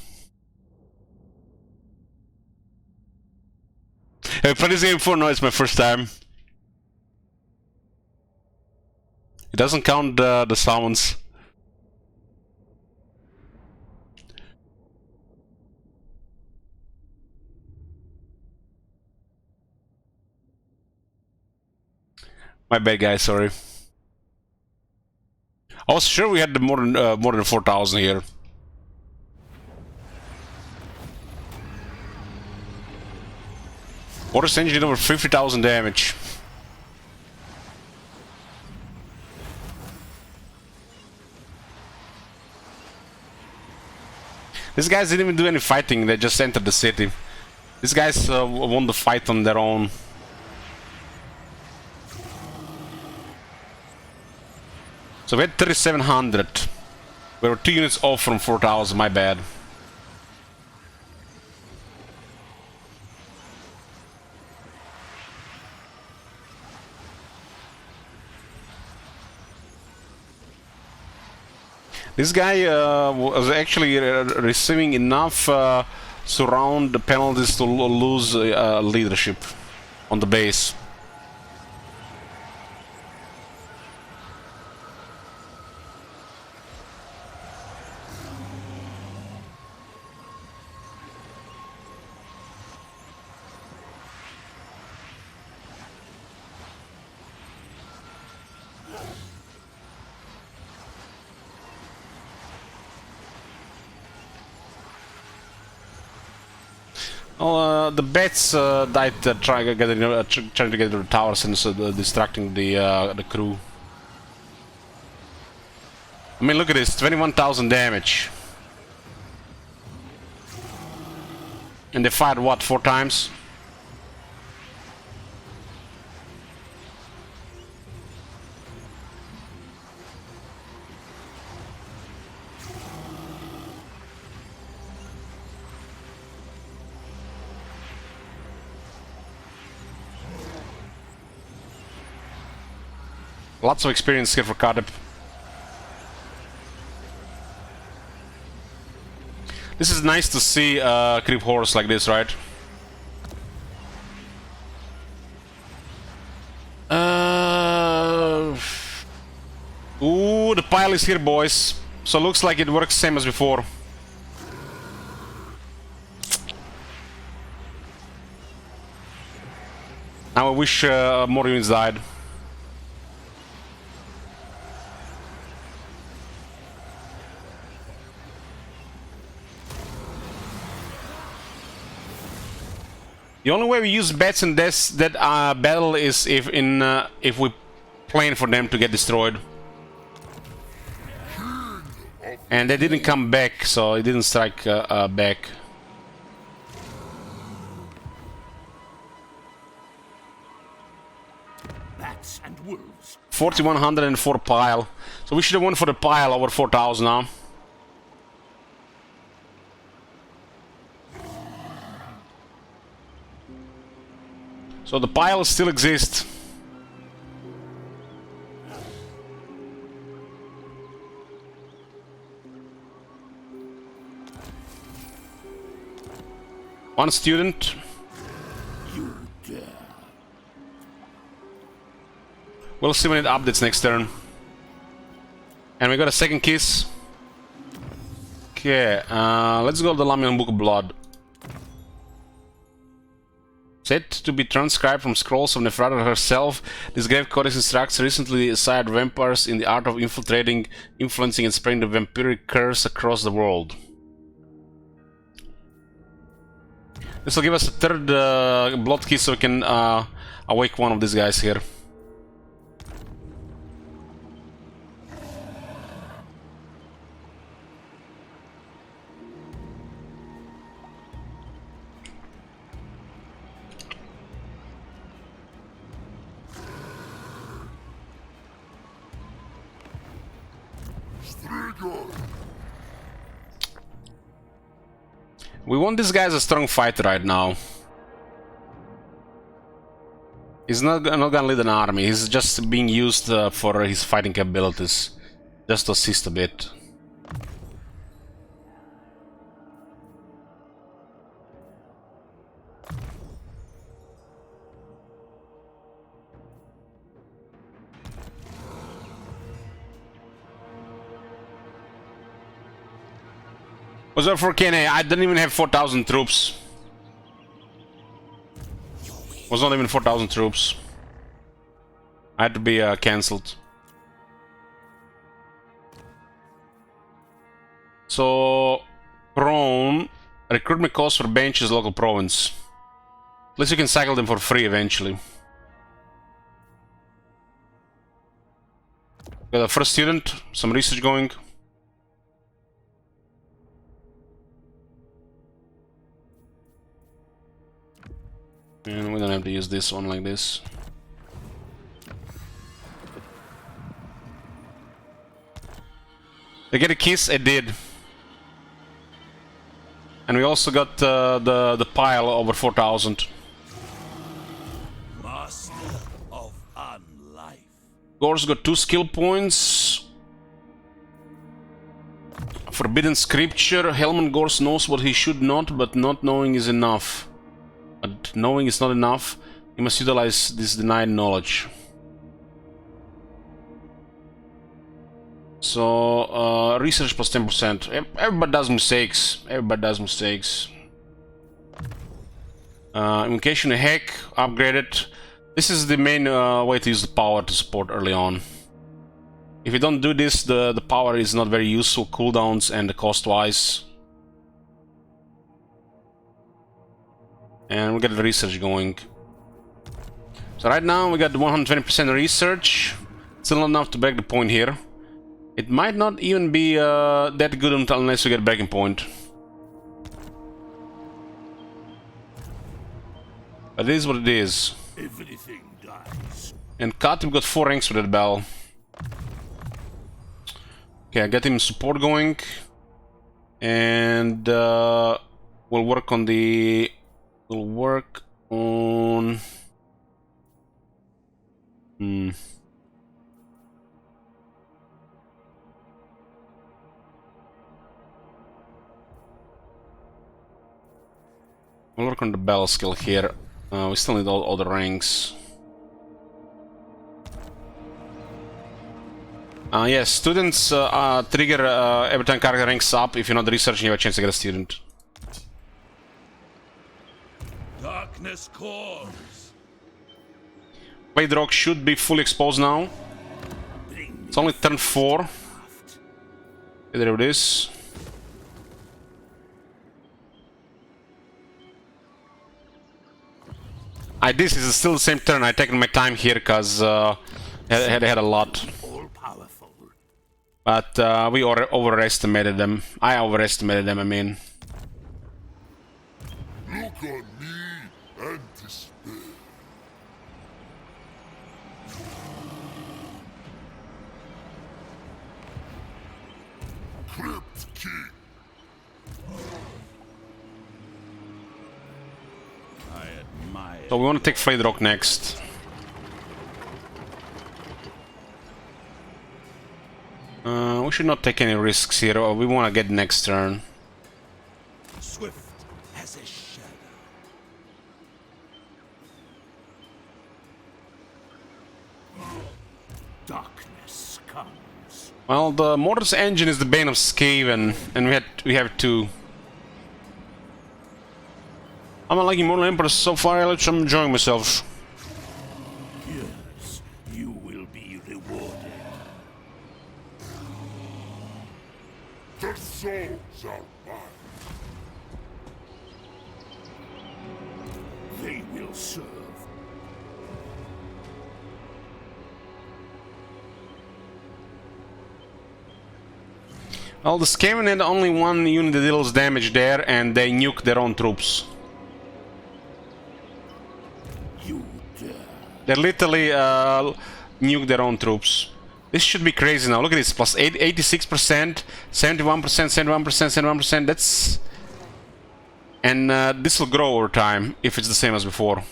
Have I played this game before? No, it's my first time. It doesn't count the summons. My bad, guys. Sorry. I was sure we had more than 4,000 here. Water Sentry did over 50,000 damage. These guys didn't even do any fighting, they just entered the city. These guys won the fight on their own. So we had 3,700. We were 2 units off from 4,000, my bad. This guy was actually receiving enough surround penalties to lose leadership on the base. Oh, the bats died trying to get into the towers and so distracting the crew. I mean, look at this, 21,000 damage. And they fired what, 4 times? Lots of experience here for Kadep. This is nice to see creep horse like this, right? Ooh, the pile is here, boys. So looks like it works same as before. Now I wish more units died. The only way we use bats in this battle is if we plan for them to get destroyed. And they didn't come back, so it didn't strike back. Bats and wolves. 4,104 pile. So we should have won for the pile over 4,000 now. So the pile still exists. One student. We'll see when it updates next turn. And we got a second kiss. Okay, let's go to the Lamian Book of Blood. Said to be transcribed from scrolls of Neferata herself, this grave codex instructs recently sired vampires in the art of infiltrating, influencing and spreading the vampiric curse across the world. This will give us a third blood key so we can awake one of these guys here. We want this guy as a strong fighter right now. He's not gonna lead an army, he's just being used for his fighting abilities. Just to assist a bit. Was that for KNA? I didn't even have 4,000 troops. Was not even 4,000 troops. I had to be cancelled. So, prone. Recruitment cost for bench is local province. At least you can cycle them for free eventually. Got a first student, some research going. And we don't have to use this one like this. They get a kiss? It did. And we also got the pile over 4,000. Master of unlife. Gorst got 2 skill points. Forbidden scripture. Hellman Gorst knows what he should not, but not knowing is enough. But knowing is not enough. He must utilize this denied knowledge. So, research plus 10%. Everybody does mistakes. Everybody does mistakes. Invocation hack, upgraded. This is the main way to use the power to support early on. If you don't do this, the power is not very useful, cooldowns and the cost-wise. And we got the research going. So right now we got 120% research. Still not enough to break the point here. It might not even be that good unless we get breaking point. But it is what it is. Everything dies. And Katib got 4 ranks with that bell. Okay, I got him support going. And we'll work on the... We'll work on... We'll work on the bell skill here. We still need all the ranks. Yes, students trigger every time character ranks up. If you're not researching, you have a chance to get a student. Darkness calls. Blade Rock should be fully exposed now. It's only turn 4. There it is. This is still the same turn. I taken my time here because I had a lot. But we overestimated them. I overestimated them, I mean. Look on me and despair. Crypt key. I admire. So we want to take Blade Rock next. We should not take any risks here. We want to get next turn. Swift as a shadow. Darkness comes. Well, the Mortar's engine is the bane of Skaven, and we have 2. I'm not liking Mortal Emperor so far. I'm enjoying myself. Yes, you will be rewarded. The souls are mine. They will serve. Well, the Skaven had only 1 unit that deals damage there, and they nuke their own troops. You dare. They literally nuke their own troops. This should be crazy now. Look at this, plus 86%, 71%, 71%, 71%. That's... And this will grow over time, if it's the same as before.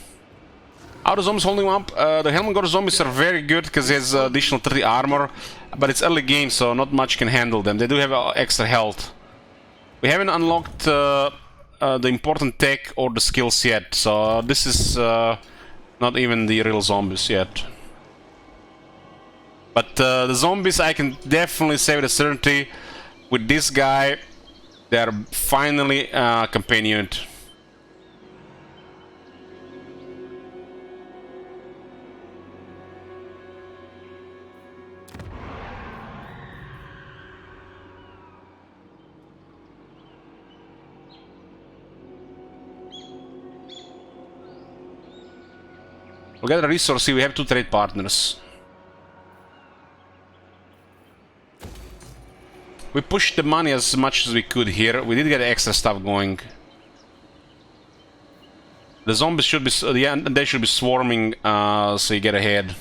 How the zombies holding up? The Hellman Gorst zombies are very good, because he has additional 30 armor. But it's early game, so not much can handle them. They do have extra health. We haven't unlocked the important tech or the skills yet, so this is not even the real zombies yet. But the zombies, I can definitely say with a certainty, with this guy, they are finally companioned. We got a resource here, we have 2 trade partners. We pushed the money as much as we could here. We did get extra stuff going. The zombies should be... yeah, they should be swarming, so you get ahead.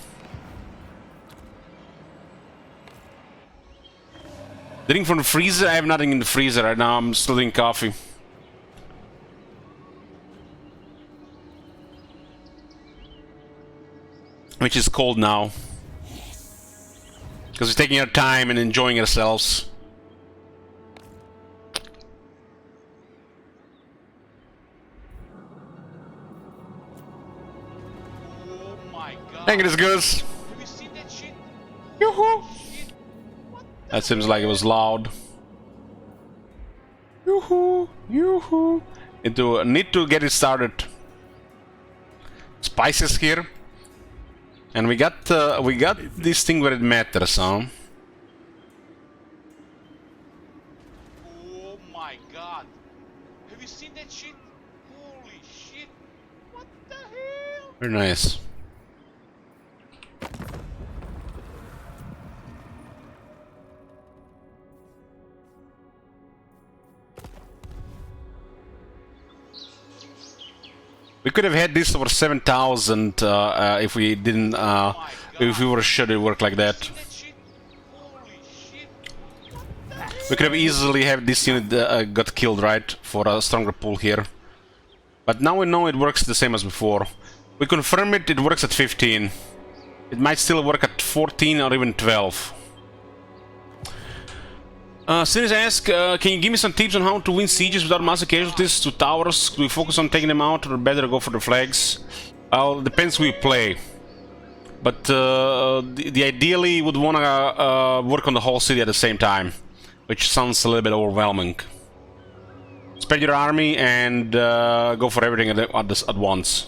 Drink from the freezer? I have nothing in the freezer right now. I'm still doing coffee. Which is cold now. Because we're taking our time and enjoying ourselves. Oh my god. Thank you, this goes. Have you seen that shit? Yoo-hoo! Shit. What the That seems like it was loud. Yoo-hoo! Yoo-hoo! Need to get it started. Spices here. And we got this thing where it matters, huh? Oh my god. Have you seen that shit? Holy shit. Very nice. We could have had this over 7,000 if we didn't, if we were sure it worked like that. We could have easily have this unit got killed, right, for a stronger pull here. But now we know it works the same as before. We confirm it, it works at 15. It might still work at 14 or even 12. Sinners ask, can you give me some tips on how to win sieges without massive casualties to towers? Do we focus on taking them out or better go for the flags? Well, depends who you play. But the ideally would want to work on the whole city at the same time, which sounds a little bit overwhelming. Spread your army and go for everything at once.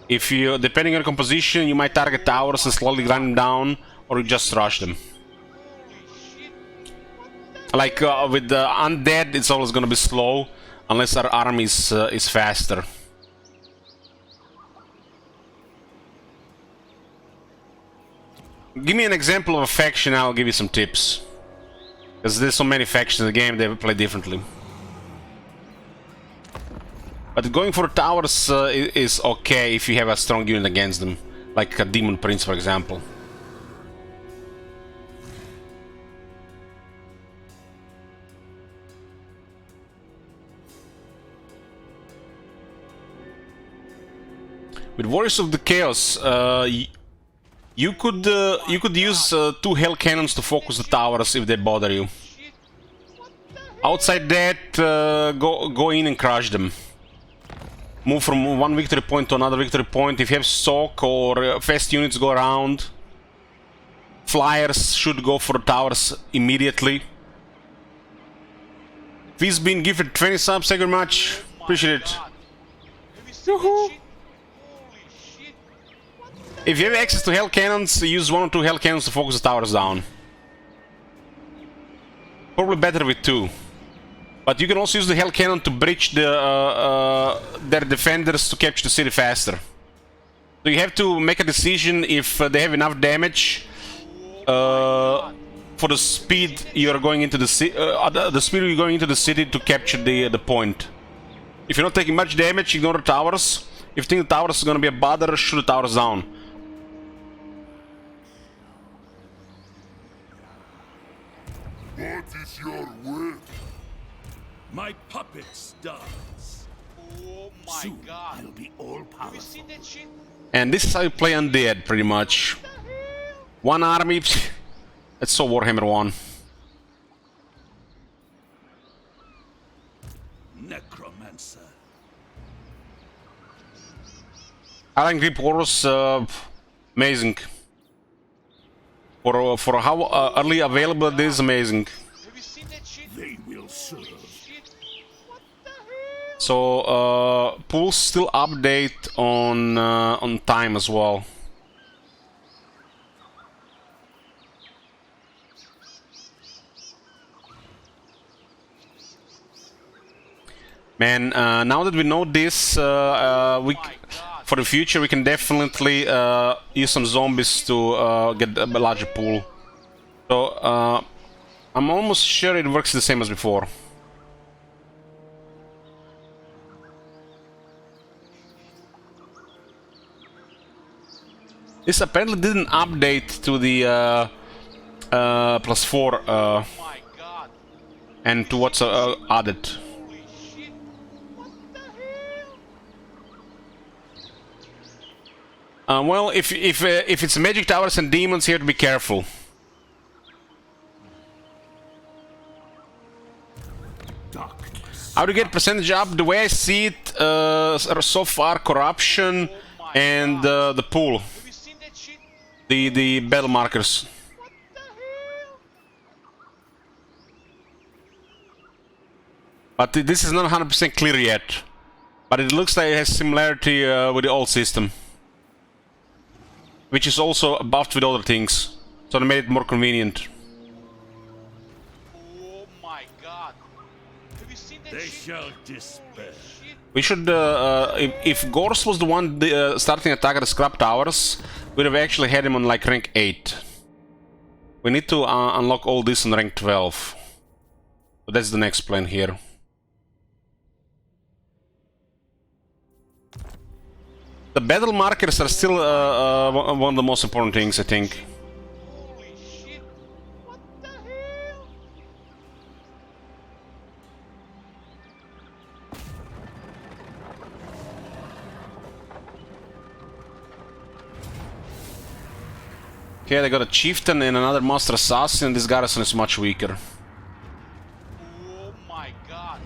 If you, depending on your composition, you might target towers and slowly grind them down, or you just rush them. Like with the undead, it's always gonna be slow, unless our army is faster. Give me an example of a faction, I'll give you some tips. Because there's so many factions in the game, they play differently. But going for towers is okay if you have a strong unit against them, like a Demon Prince, for example. With Warriors of the Chaos, you could use 2 Hell Cannons to focus the towers if they bother you. Outside that, go in and crush them. Move from one victory point to another victory point. If you have soak or fast units go around, flyers should go for towers immediately. He's been gifted 20 subs, thank you very much. Appreciate it. Woohoo! If you have access to Hell Cannons, use 1 or 2 Hell Cannons to focus the towers down. Probably better with 2. But you can also use the Hell Cannon to breach their defenders to capture the city faster. So you have to make a decision if they have enough damage for the speed you're going into the city, to capture the point. If you're not taking much damage, ignore the towers. If you think the towers is gonna be a bother, shoot the towers down. What is your will? My puppet starts. Oh my Soon god. I'll be all Have you powerful. seen that shit? And this is how you play undead, pretty much. One army, that's so Warhammer 1. Necromancer. Iron Grip Horus, amazing. For how early available it is, amazing. Have you seen that shit? They will serve. Shit. So pools still update on time as well. Man, now that we know this, for the future we can definitely use some zombies to get a larger pool. So I'm almost sure it works the same as before. This apparently didn't update to the +4 and to what's added. Well, if it's magic towers and demons, you have to be careful. How to get percentage up? The way I see it, so far, corruption and the pool, the battle markers. But this is not 100% clear yet. But it looks like it has similarity with the old system, which is also buffed with other things, so they made it more convenient. Oh my god. Have you seen that They shit? shall despair. Shit. We should, if Gorst was the one starting attack at the scrap towers, we'd have actually had him on like rank 8. We need to unlock all this on rank 12. But that's the next plan here. The battle markers are still one of the most important things, I think. Holy shit. What the hell? Okay, they got a chieftain and another master assassin. This garrison is much weaker. Oh my god.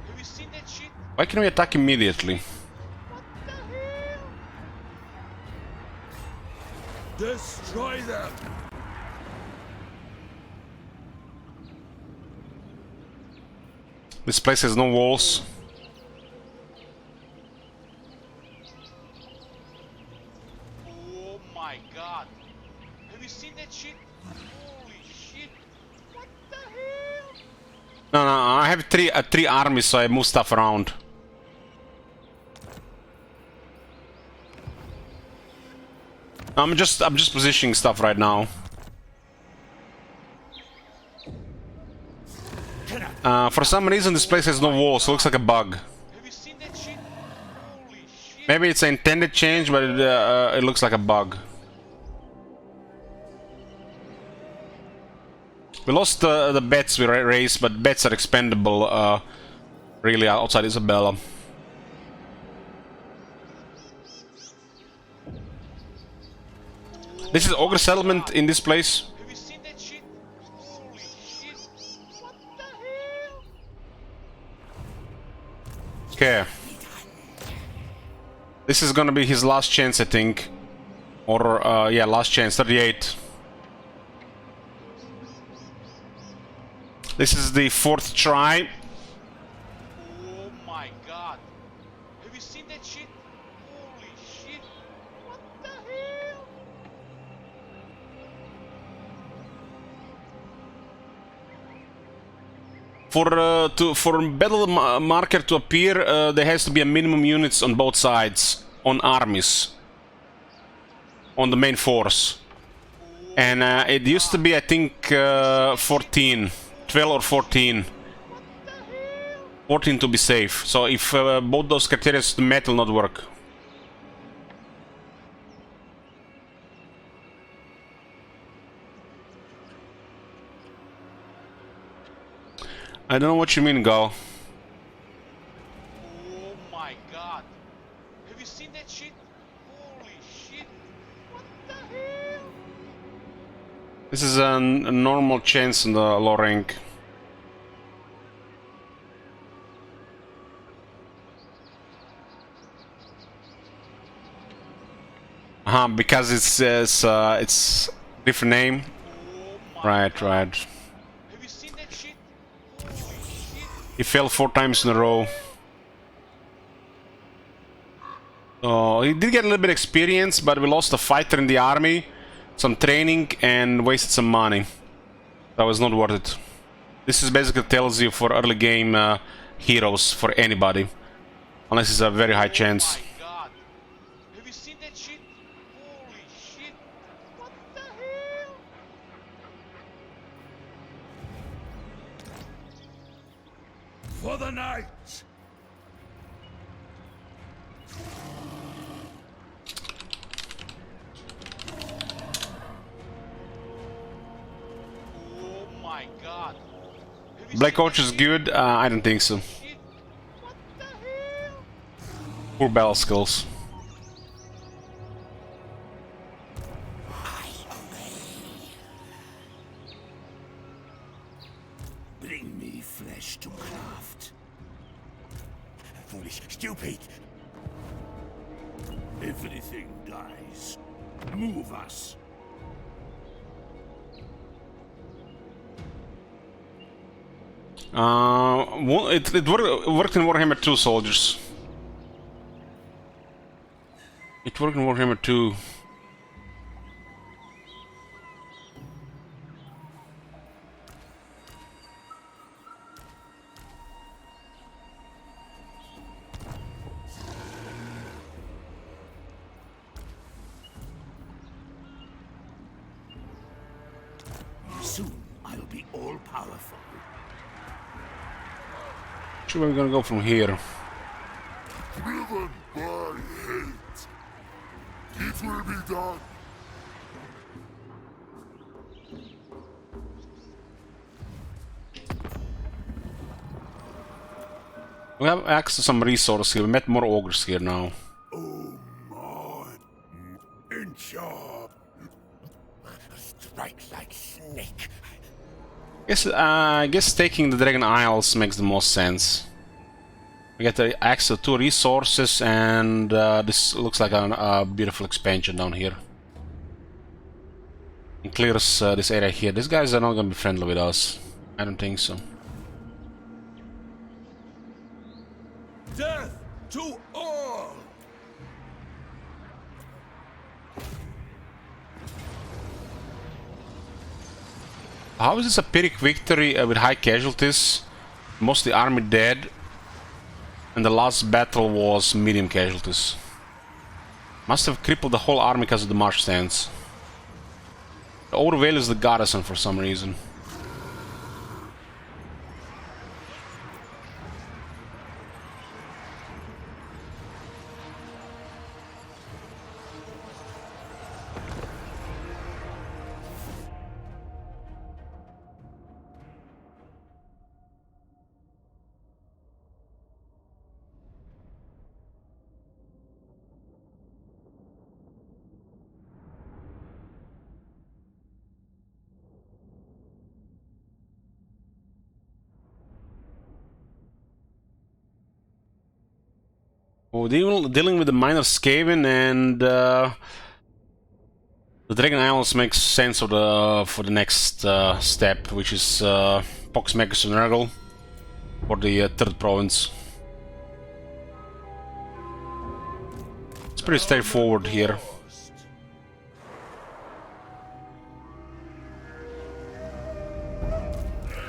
Have you seen that shit? Why can we attack immediately? What the hell? Destroy them! This place has no walls. Oh my god. Have you seen that shit? Holy shit. What the hell? No, I have three armies, so I move stuff around. I'm just positioning stuff right now. For some reason, this place has no walls, so it looks like a bug. Have you seen that shit? Holy shit. Maybe it's an intended change, but it looks like a bug. We lost the bets we raised, but bets are expendable, really, outside Isabella. This is Ogre settlement in this place. Have you seen that shit? Holy shit. What the hell? Okay. This is gonna be his last chance, I think. Or, yeah, last chance, 38. This is the 4th try. Oh my god. Have you seen that shit? Holy shit. What the hell? For battle marker to appear, there has to be a minimum units on both sides, on armies, on the main force. And it used to be, I think, 14. 12 or 14. 14 to be safe. So if both those criteria met, will not work. I don't know what you mean, Gal. Oh my god. Have you seen that shit? Holy shit. What the hell? This is a normal chance in the low rank. Because it says it's different name. Oh my Right. Have you seen that shit? Holy shit. He fell 4 times in a row. So he did get a little bit of experience, but we lost a fighter in the army, some training, and wasted some money. That was not worth it. This is basically tells you for early game heroes for anybody, unless it's a very high chance. Oh my god. Have you seen that shit? Holy shit. What the hell? For the night! Oh my god. Have you Black seen Coach that is shit? good? I don't think so. Shit. What the hell? Poor battle skills. Bring me flesh to craft. Foolish, stupid! Everything dies. Move us. It worked in Warhammer 2, soldiers. It worked in Warhammer 2. will be all-powerful. Sure, we're gonna go from here. Driven by hate. It will be done. We have access to some resources here. We met more ogres here now. Oh my. In charge. Strike like snake. I guess taking the Dragon Isles makes the most sense. We get access to 2 resources, and this looks like a beautiful expansion down here. It clears this area here. These guys are not gonna be friendly with us. I don't think so. Death to all! How is this a Pyrrhic victory with high casualties? Most of the army dead, and the last battle was medium casualties. Must have crippled the whole army because of the march stance. It overvalues the garrison for some reason. We're dealing with the minor Skaven, and the Dragon Isles makes sense of for the next step, which is Pox Magus and Nurgle for the 3rd province. It's pretty straightforward here.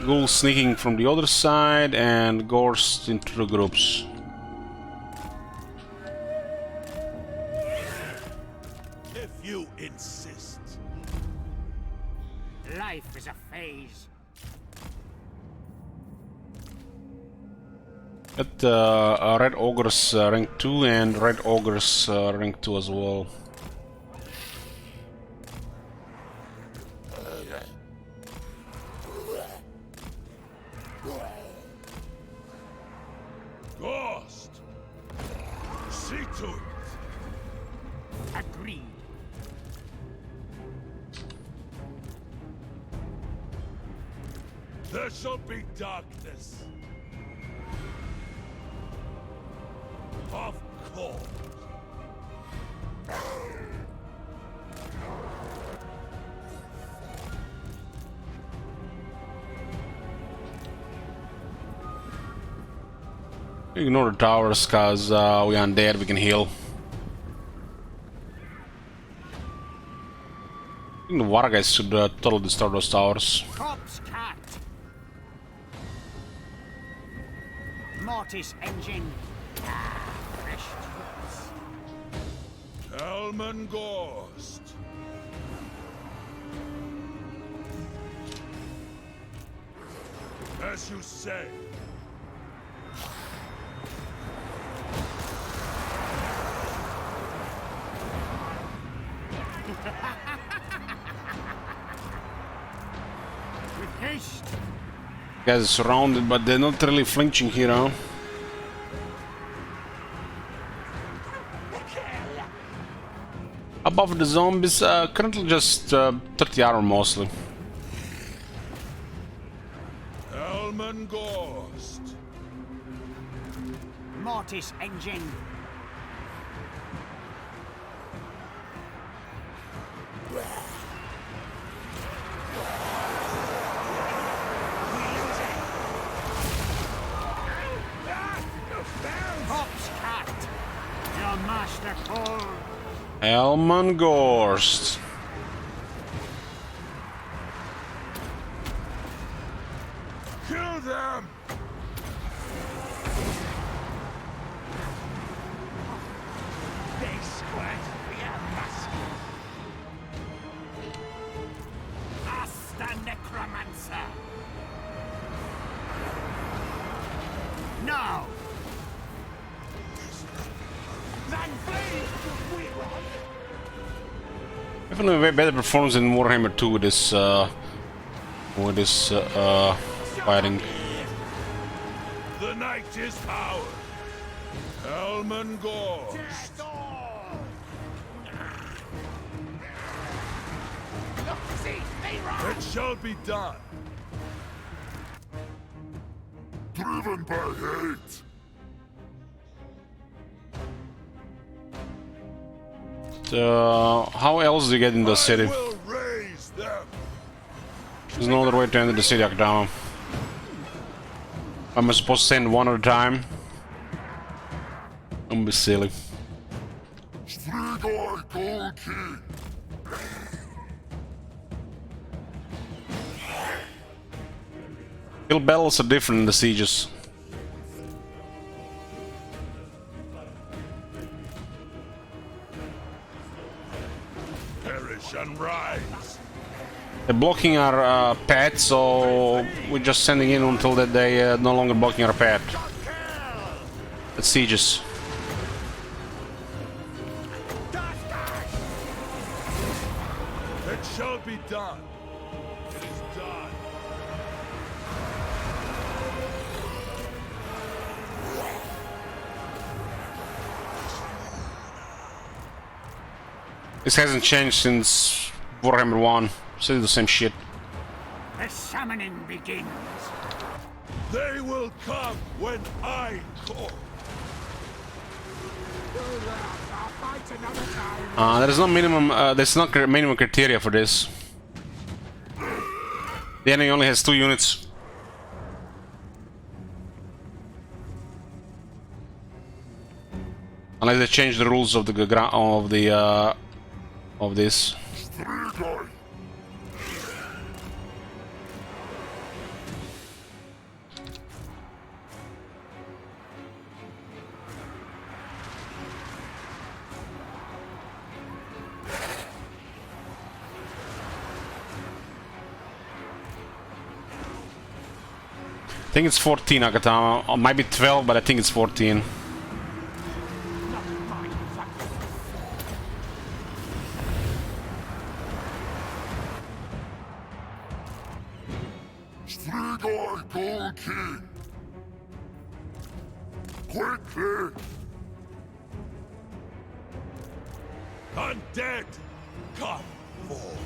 Ghouls sneaking from the other side, and Gorst into the groups. If you insist. Life is a phase. At Red Ogres rank 2 and Red Ogres rank 2 as well. Gorst! See to it! Agreed. There shall be darkness. Of course. Ignore the towers, cause we are undead, we can heal. I think the water guys should totally destroy those towers. Corpse cat. Mortis engine. Ah, fresh troops. Hellman Gorst. As you say. With haste. Guys are surrounded, but they're not really flinching here, huh? Above the zombies, currently just 30 armor mostly. Hellman Gorst. Mortis engine. Corpse cat. Your master called. Hellman Gorst. Kill them! Big squirt for your muscles. Asta necromancer. now. Definitely a way better performance in Warhammer 2 with this fighting. The night is power. Hellman Gorst. It shall be done. Driven by hate. How else do you get in the city? I will raise them. There's no other way to enter the city, Akdama. Am I supposed to send one at a time? I'm gonna be silly. Strigoi Gold Key. Kill battles are different in the sieges. Perish and rise. They're blocking our path, so we're just sending in until that they no longer blocking our path. That's sieges. It shall be done. It is done. This hasn't changed since Warhammer 1. Still the same shit. The summoning begins. They will come when I call. There's no minimum. There's not minimum criteria for this. The enemy only has 2 units. Unless they change the rules of the of this. Strigoi. I think it's 14, Agatama. Or might be 12, but I think it's 14. Strigoi Gold Key. Quickly. Undead, come forth.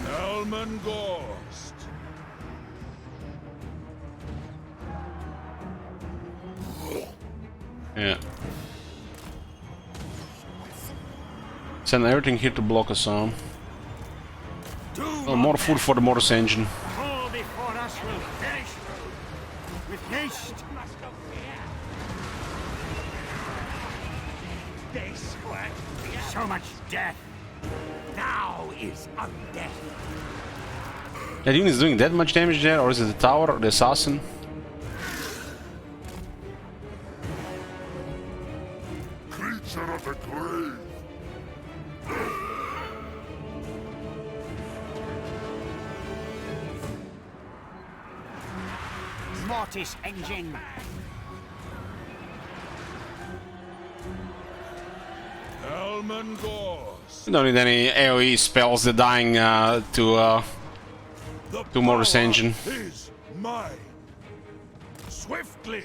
Hellman Gorst. Yeah. Send everything here to block us on. More food for the Mortis engine. All before us will perish with haste. They sweat. So much death. Now is undeath. That unit is doing that much damage there, or is it the tower or the assassin? Creature of the grave. Mortis engine. Hellman Gorst. You don't need any AoE spells. They're dying to Mortis engine. Is mine. Swiftly.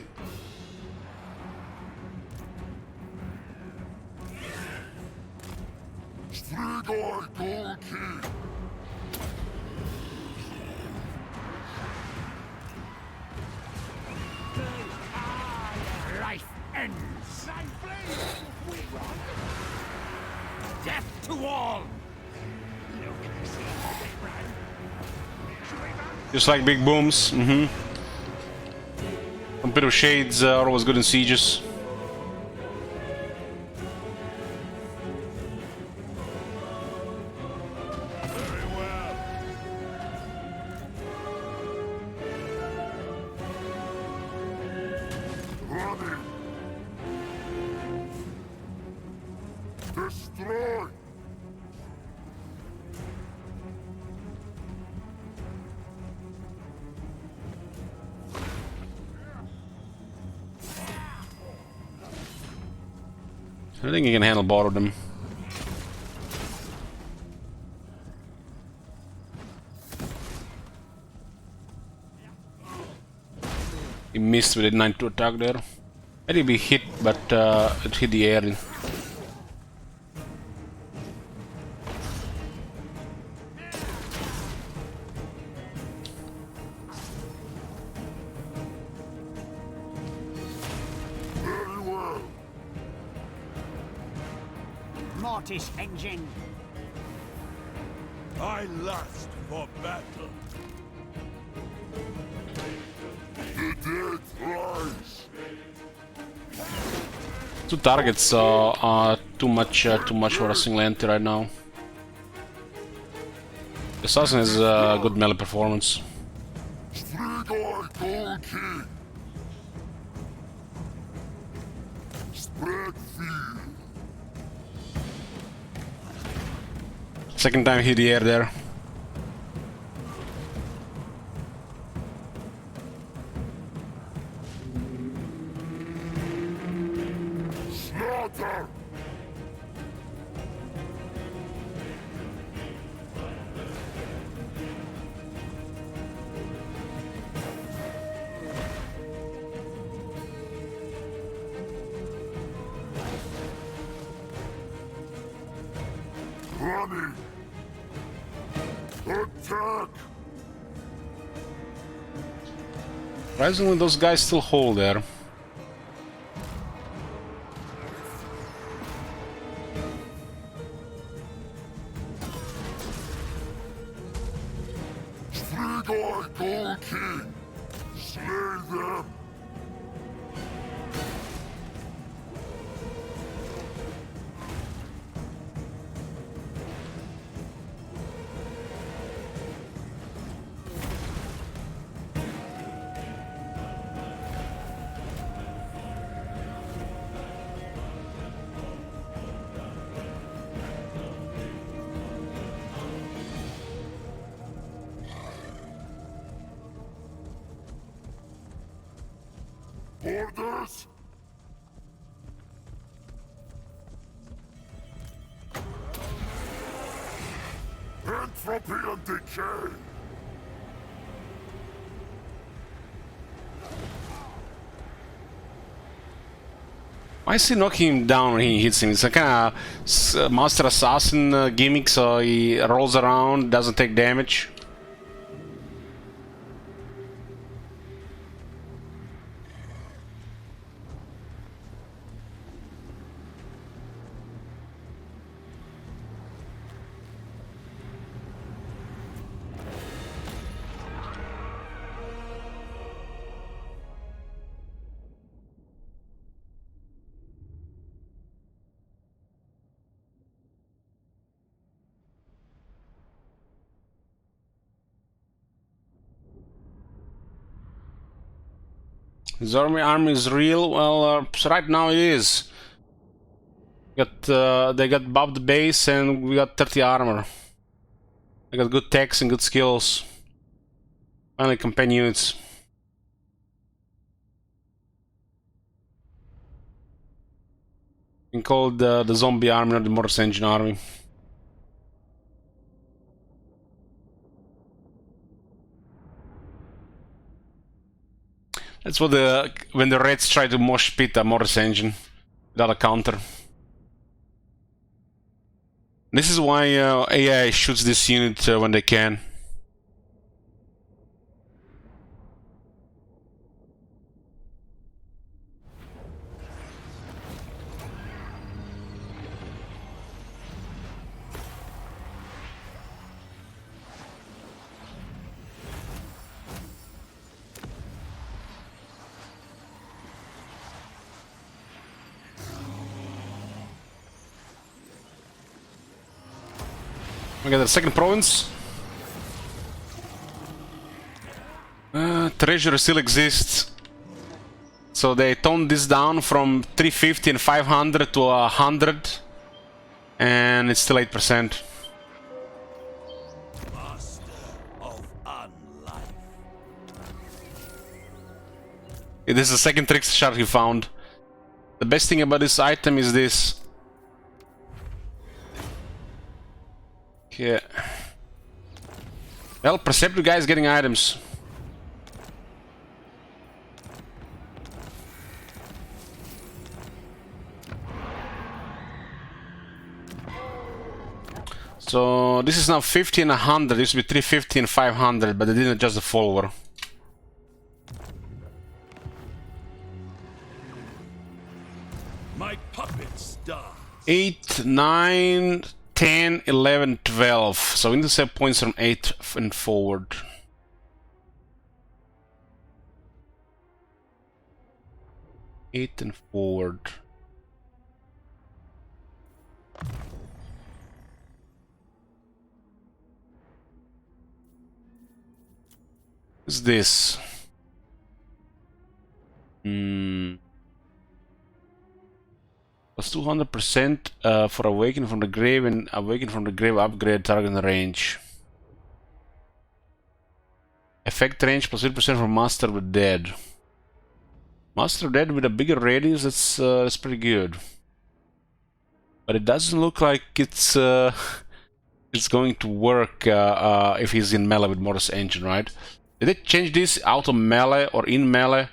Strigoi Gold Key. Life ends. Death to all. Just like big booms. A bit of shades are always good in sieges. Very well. Running. Destroy. I think he can handle both of them. He missed with a 9-2 attack there. I think he hit, but it hit the air. Very well. Mortis engine. I lust for battle. The dead rise. Two targets too much for a single entity right now. The assassin has good melee performance. Strigoi Gold King. Spread field. Second time hit the air there. Slaughter. Running. Attack. Surprisingly, those guys still hold there. Strigoi Gold King. Slay them. Orders? Entropy and decay. Why is he knocking him down when he hits him? It's a kind of Master Assassin gimmick, so he rolls around, doesn't take damage. His army is real. Well, so right now it is. They got buffed base and we got 30 armor. They got good techs and good skills. Finally, companion units. You can call it the zombie army or the Mortis engine army. That's what when the Reds try to mosh pit a Mortis engine without a counter. This is why AI shoots this unit when they can. We got the second province. Treasury still exists. So they toned this down from 350 and 500 to 100. And it's still 8%. Master of unlife. This is the second trick shot he found. The best thing about this item is this. Yeah. Well, Perceptive guy is getting items. So this is now 50 and 100. It used to be 350 and 500, but they didn't adjust the follower. My puppets die. 8, 9, 10, 11, 12. So we need to set points from 8 and forward. Eight and forward. What's this? Plus 200% for Awaken from the Grave and Awaken from the Grave upgrade target and range. Effect range plus 8% from Master of the Dead. Master of the Dead with a bigger radius, that's pretty good. But it doesn't look like it's going to work if he's in melee with Mortis Engine, right? Did they change this out of melee or in melee?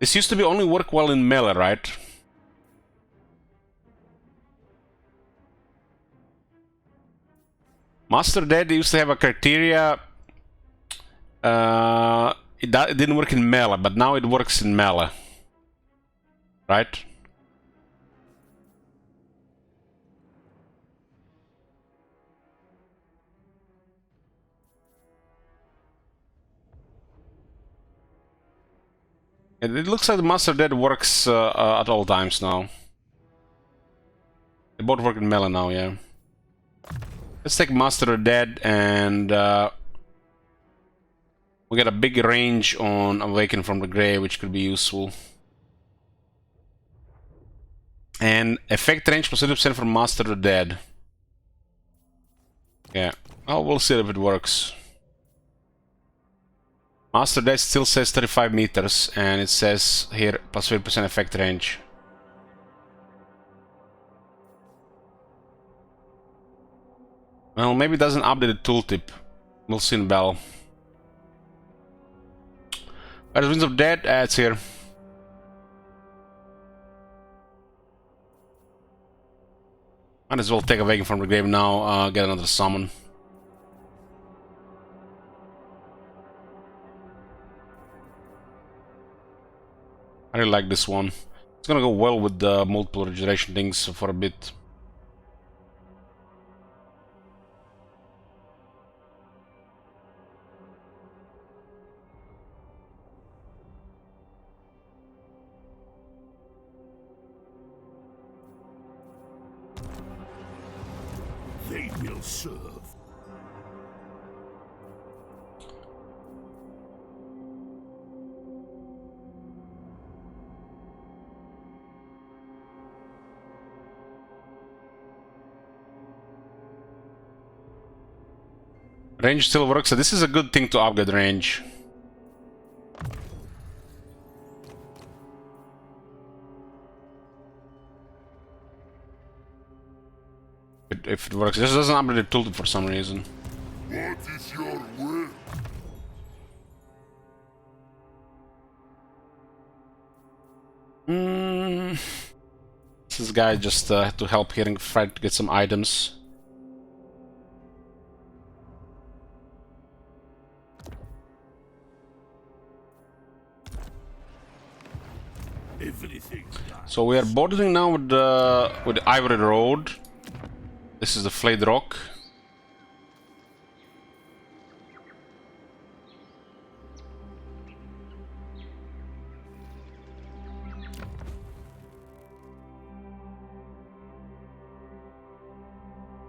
This used to be only work well in melee, right? Master Dead used to have a criteria. It didn't work in melee, but now it works in melee. Right? And it looks like the Master Dead works at all times now. They both work in melee now, yeah. Let's take Master of Dead and we get a big range on Awaken from the Grave, which could be useful. And effect range plus 30% from Master of the Dead. Yeah, well, we'll see if it works. Master Dead still says 35 meters, and it says here plus 50% effect range. Well, maybe it doesn't update the tooltip. We'll see in battle. Where's Winds of Dead? It's here. Might as well take Awaken from the Grave now, get another summon. I really like this one. It's gonna go well with the multiple regeneration things for a bit. They will serve. Range still works, so this is a good thing to upgrade range. If it works, it just doesn't upgrade the tooltip for some reason. What is your will? This guy just to help here and fight to get some items. So we are bordering now with the Ivory Road. This is the Flayed Rock.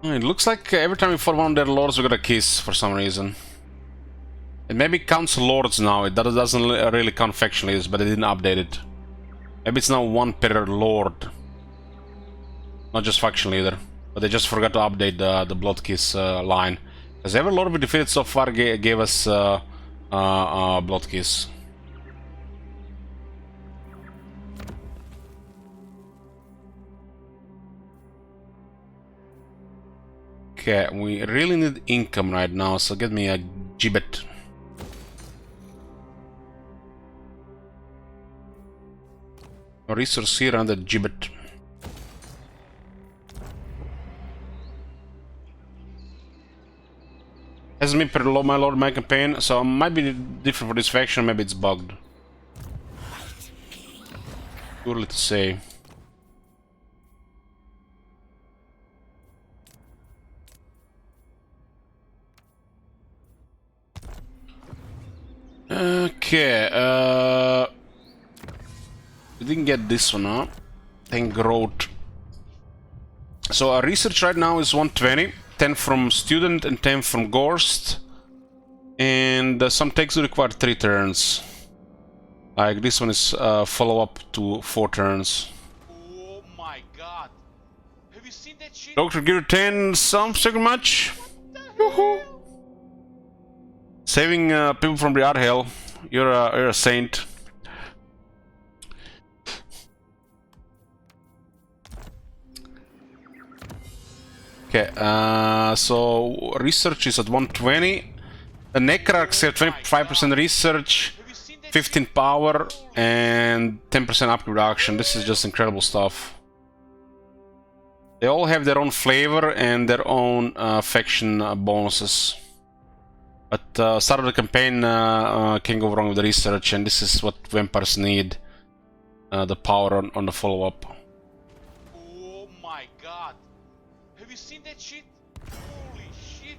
It looks like every time we fought one of their lords we got a kiss for some reason. It maybe counts lords now, it doesn't really count faction leaders, but they didn't update it. Maybe it's now one per lord. Not just faction leader. But they just forgot to update the Blood Kiss line. Because every lord we defeated so far gave us Blood Kiss. Okay, we really need income right now, so get me a gibbet. A resource here and a gibbet. Hasn't been per low, my lord, my campaign, so it might be different for this faction, maybe it's bugged. Too early to say. Okay, we didn't get this one, huh? Thank growth. So our research right now is 120, 10 from student and 10 from Gorst. And some takes require 3 turns. Like this one is follow-up to 4 turns. Oh my god. Have you seen that shit? Doctor, give you 10 some second match. Saving people from the art hell. You're a saint. Okay, so research is at 120. The Necrarchs have 25% research, 15 power, and 10% upgrade action. This is just incredible stuff. They all have their own flavor and their own faction bonuses. But start of the campaign can't go wrong with the research, and this is what vampires need. The power on the follow-up. Oh my god. Have you seen that shit? Holy shit.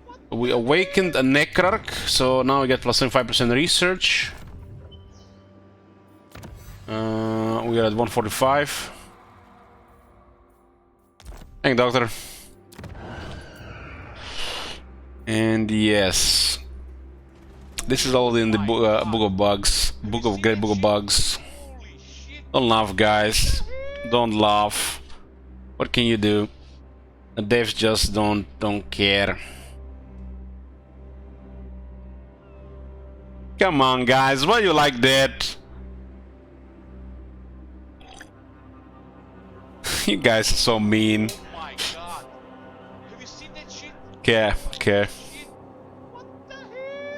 What? We awakened a Necrarch, so now we get plus 25% research. We are at 145. Thank you, Doctor. And yes, this is all in the book of bugs, great book of bugs. Don't laugh, guys. Don't laugh. What can you do? The devs just don't care. Come on, guys. Why you like that? You guys are so mean. Oh my god. Have you seen that shit? Okay, okay. Shit. What the hell?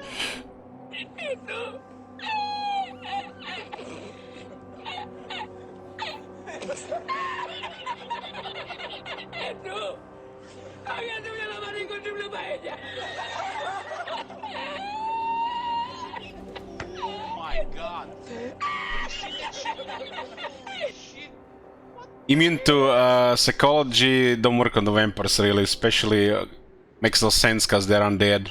Oh my god. Have you seen that shit? Holy shit. Immune to psychology don't work on the vampires really, especially makes no sense because they're undead.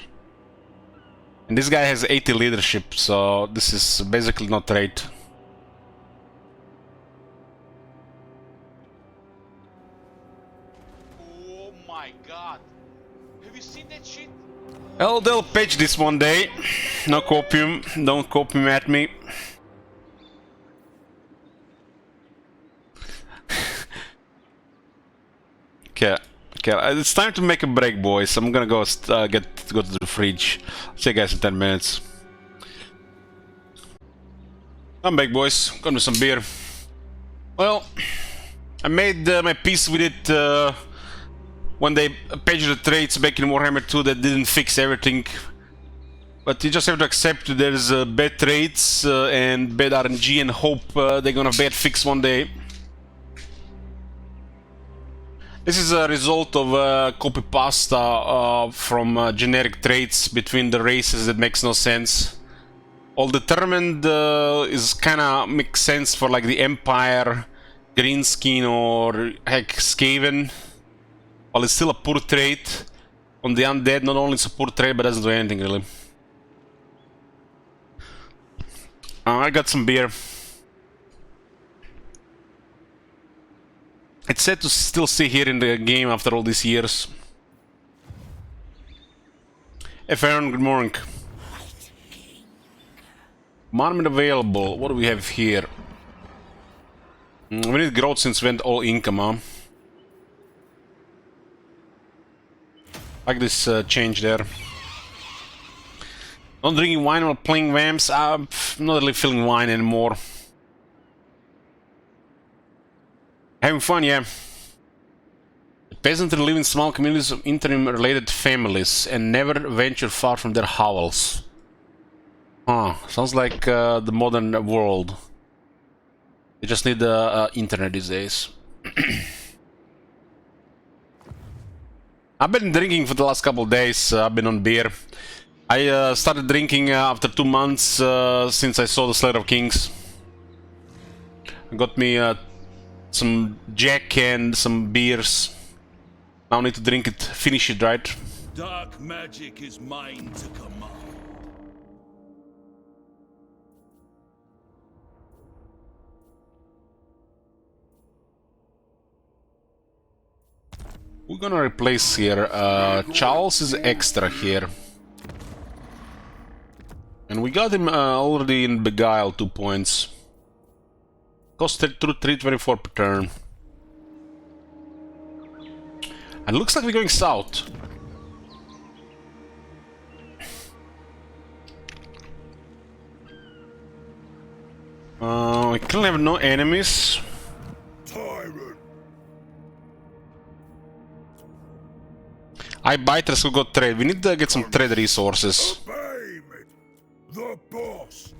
And this guy has 80 leadership, so this is basically not trait. Oh my god. Have you seen that shit? Well, they'll patch this one day. No copium, don't copium at me. Okay, it's time to make a break, boys. I'm gonna go go to the fridge. See you guys in 10 minutes. I'm back, boys. Got me some beer. Well, I made my peace with it when they patched the traits back in Warhammer 2 that didn't fix everything. But you just have to accept there's bad traits and bad RNG and hope they're gonna bad fix one day. This is a result of copy pasta from generic traits between the races that makes no sense. All determined is kinda makes sense for like the Empire, Greenskin, or heck, Skaven. While it's still a poor trait. On the undead, not only it's a poor trait, but doesn't do anything really. I got some beer. It's sad to still see here in the game after all these years. Hey Farron, good morning. Monument available. What do we have here? We need growth since we went all income, huh? Like this change there. Not drinking wine while playing vamps. I'm not really feeling wine anymore. Having fun, yeah. Peasantry live in small communities of interim-related families and never venture far from their hovels. Huh, sounds like the modern world. They just need the internet these days. I've been drinking for the last couple of days. I've been on beer. I started drinking after 2 months since I saw the Slayer of Kings. Got me some Jack and some beers. Now I need to drink it, finish it, right? Dark magic is mine to command. We're gonna replace here. Charles is extra here. And we got him already in Beguile, 2 points. Costed 324 per turn. And looks like we're going south. We currently have no enemies. Tyrant. Biters will go trade. We need to get some trade resources. Obey me. The boss.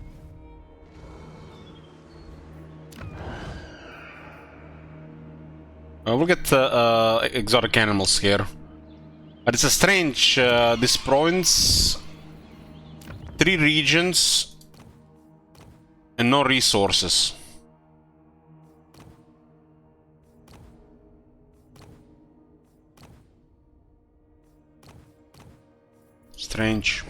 We'll get exotic animals here. But it's a strange, this province... 3 regions... and no resources. Strange.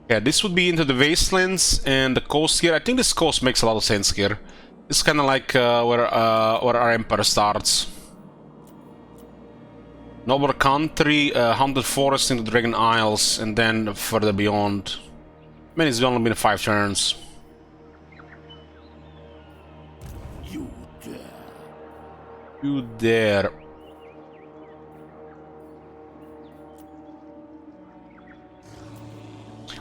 Yeah, this would be into the wastelands and the coast here. I think this coast makes a lot of sense here. It's kind of like where our empire starts. Noble country, haunted forest into Dragon Isles, and then further beyond. I mean, it's only been 5 turns. You dare. You dare.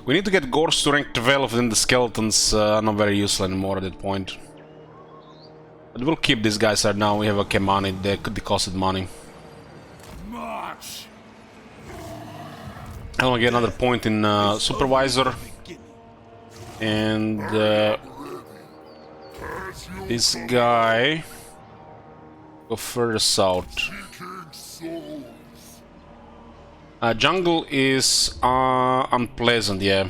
We need to get Gorst to rank 12, then the skeletons are not very useful anymore at that point. But we'll keep these guys right now. We have okay money. They costed money. March. I want to get another point in supervisor. And this guy go further south. Jungle is unpleasant, yeah.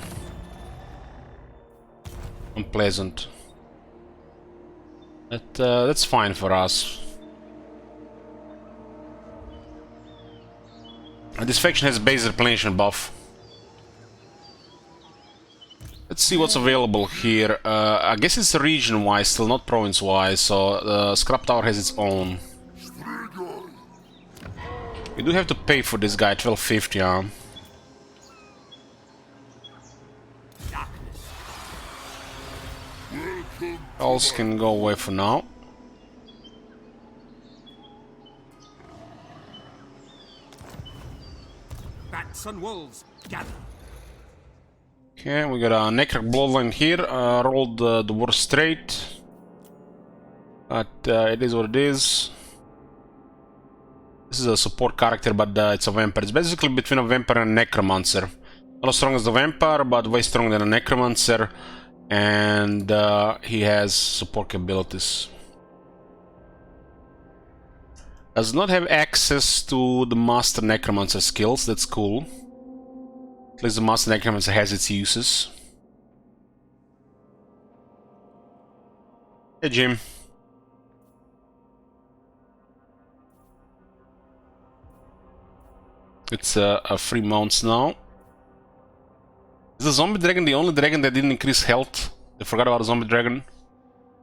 Unpleasant. That's fine for us. This faction has base replenishment buff. Let's see what's available here. I guess it's region-wise, still not province-wise, so Scrap Tower has its own. We do have to pay for this guy, 1250, yeah. Else can go away for now. Bats and wolves, gather. Okay, we got a Necroc Bloodline here. Rolled the worst straight. But it is what it is. This is a support character, but it's a vampire. It's basically between a vampire and a necromancer. Not as strong as the vampire, but way stronger than a necromancer. And he has support capabilities. Does not have access to the Master Necromancer skills. That's cool. At least the Master Necromancer has its uses. Hey, Jim. It's a free mounts now. Is the zombie dragon the only dragon that didn't increase health? They forgot about the zombie dragon?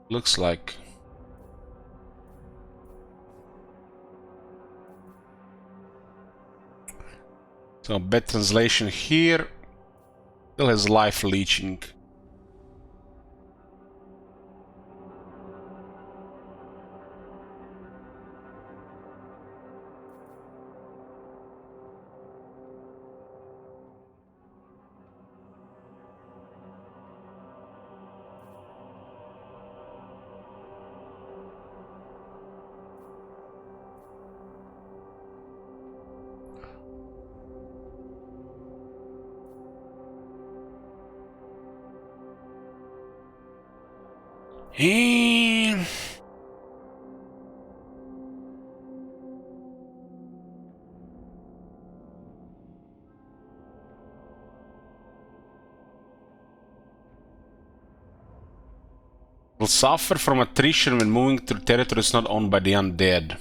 Looks like. So, bad translation here. Still has life leeching. And... will suffer from attrition when moving through territories not owned by the undead.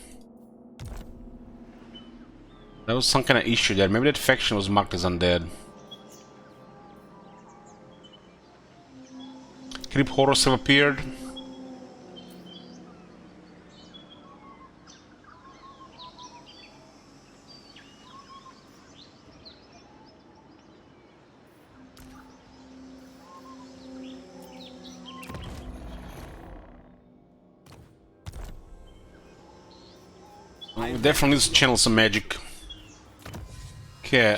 There was some kind of issue there. Maybe that faction was marked as undead. Creep horrors have appeared. We definitely need to channel some magic. Okay,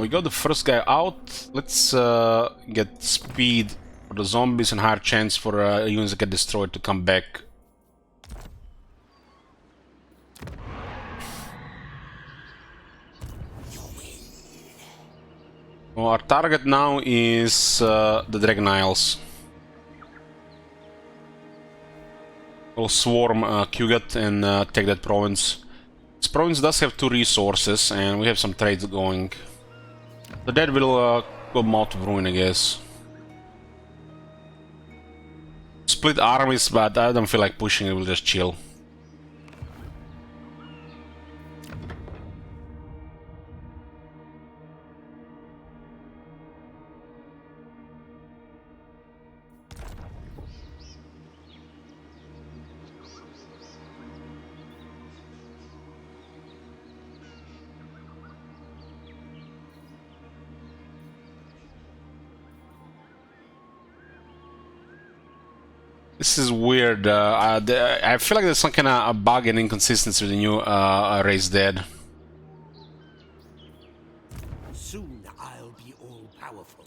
we got the first guy out. Let's get speed for the zombies and higher chance for units that get destroyed to come back. Well, our target now is the Dragon Isles. We'll swarm Kugat and take that province. This province does have 2 resources and we have some trades going. The dead will go mouth of ruin, I guess. Split armies, but I don't feel like pushing it, we'll just chill. This is weird. I feel like there's some kind of a bug and inconsistency with the new race dead. Soon I'll be all powerful.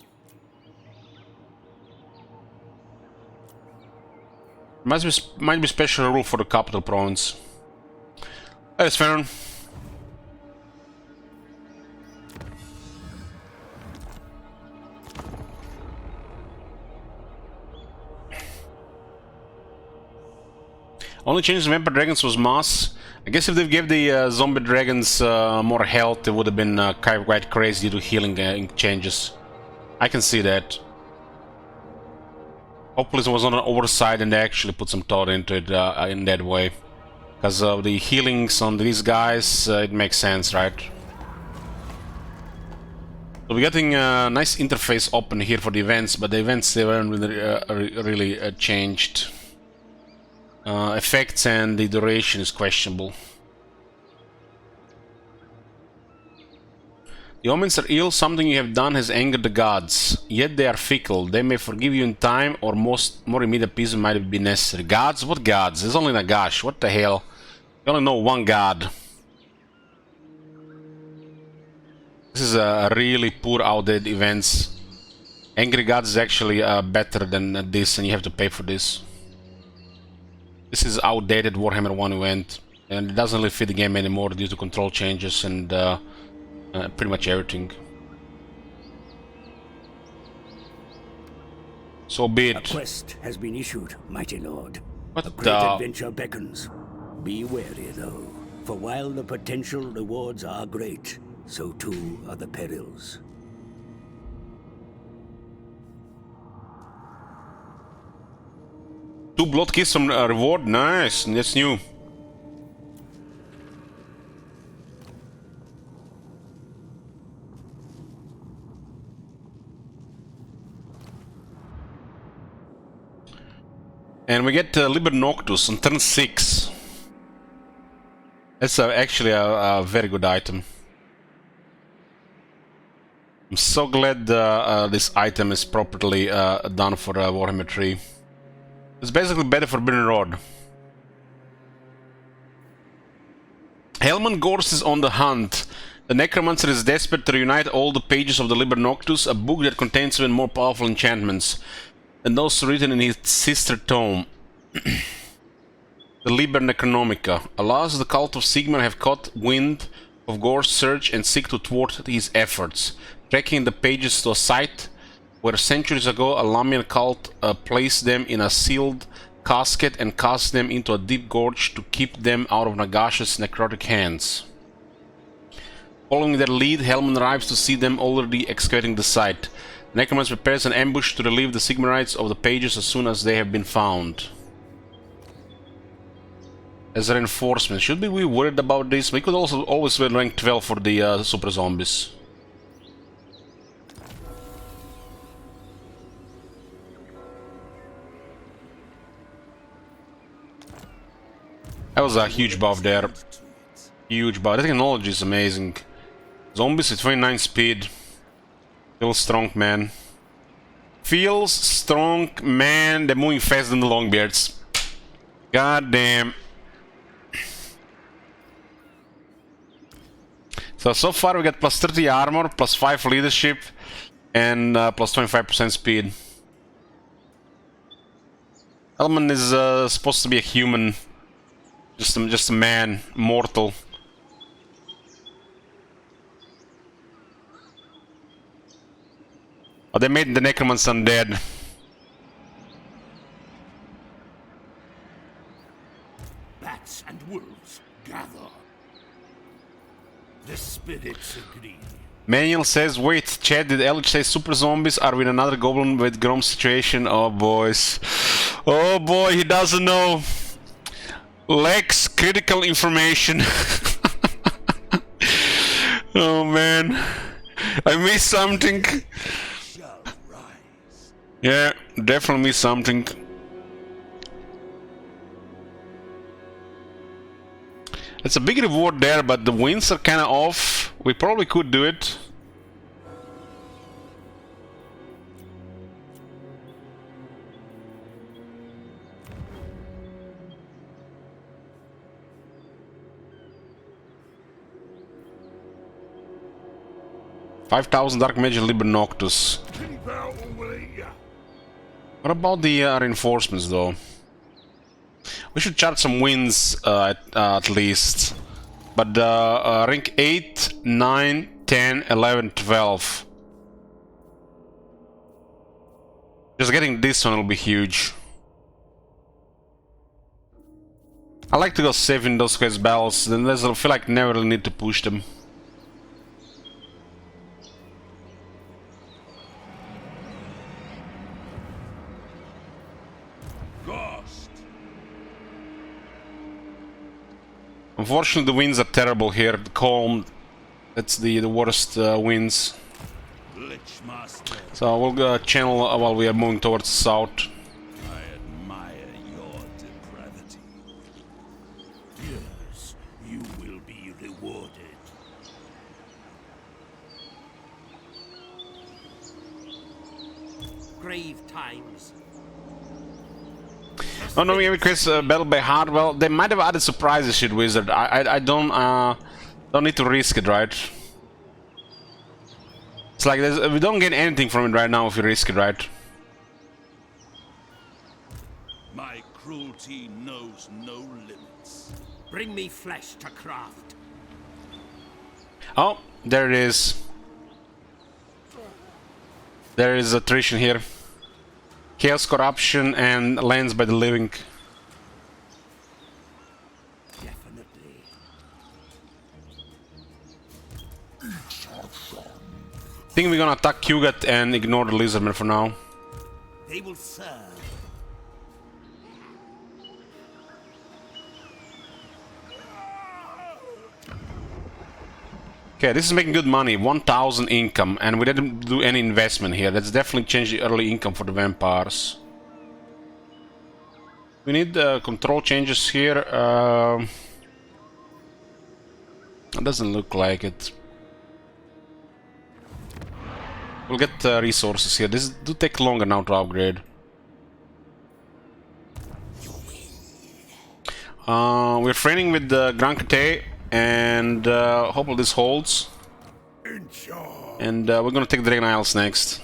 Might be special rule for the capital province. Hey, Sven. Only change in Vampire Dragons was mass. I guess if they gave the zombie dragons more health, it would have been kind of quite crazy due to healing changes. I can see that. Hopefully it was not an oversight and they actually put some thought into it in that way. Because of the healings on these guys, it makes sense, right? So we're getting a nice interface open here for the events, but the events, they weren't really changed. Effects and the duration is questionable. The omens are ill. Something you have done has angered the gods. Yet they are fickle. They may forgive you in time, or more immediate appeasement might be necessary. Gods? What gods? There's only Nagash. What the hell? You only know one god. This is a really poor outdated events. Angry gods is actually better than this, and you have to pay for this. This is outdated Warhammer 1 event, and it doesn't really fit the game anymore due to control changes and pretty much everything. So be it. A quest has been issued, mighty lord. What A great the... adventure beckons. Be wary, though, for while the potential rewards are great, so too are the perils. Two blood kills from reward, nice, that's new. And we get Liber Noctus on turn 6. That's actually a very good item. I'm so glad this item is properly done for Warhammer 3. It's basically better Forbidden Rod. Hellman Gorst is on the hunt. The Necromancer is desperate to reunite all the pages of the Liber Noctus, a book that contains even more powerful enchantments than those written in his sister tome, the Liber Necronomica. Alas, the cult of Sigmar have caught wind of Gorst's search and seek to thwart his efforts, tracking the pages to a site where centuries ago a Lamian cult placed them in a sealed casket and cast them into a deep gorge to keep them out of Nagash's necrotic hands. Following their lead, Hellman arrives to see them already excavating the site. Necromancer prepares an ambush to relieve the Sigmarites of the pages as soon as they have been found. As reinforcement, should we be worried about this? We could also always wear rank 12 for the super zombies. That was a huge buff there. Huge buff. The technology is amazing. Zombies with 29 speed. Feels strong, man. Feels strong, man. They're moving faster than the Longbeards. God damn. So far we got plus 30 armor, plus 5 leadership, and plus 25% speed. Hellman is supposed to be a human. Just a man, mortal. Oh, they made the necromancer undead. Bats and wolves gather. The spirits agree. Manuel says, wait, Chad, did Elich say super zombies are with another goblin with Grom situation? Oh, boys. Oh, boy, he doesn't know. Lacks critical information. Oh, man. I missed something. Yeah, definitely missed something. It's a big reward there, but the wins are kind of off. We probably could do it. $5,000 Dark Magic Liber Noctus. What about the reinforcements, though? We should charge some wins at least. But rank 8, 9, 10, 11, 12. Just getting this one will be huge. I like to go safe in those quest battles, then I feel like never really need to push them. Gorst. Unfortunately, the winds are terrible here. The calm, that's the worst winds. So we'll go channel while we are moving towards the south. I admire your depravity. Yes, you will be rewarded. Grave times. Oh no, we request battle by hard. Well, they might have added surprises, shit wizard. I don't need to risk it, right? It's like we don't get anything from it right now if we risk it, right? My cruelty knows no limits. Bring me flesh to craft. Oh, there it is. There is attrition here. Chaos, corruption, and lands by the living. Definitely. I think we're gonna attack Kugat and ignore the lizardman for now. They will serve. Okay, this is making good money. 1,000 income, and we didn't do any investment here. Let's definitely change the early income for the vampires. We need control changes here. It doesn't look like it. We'll get resources here. This do take longer now to upgrade. We're training with Grand Cate, and hopefully this holds. And we're gonna take Dragon Isles next.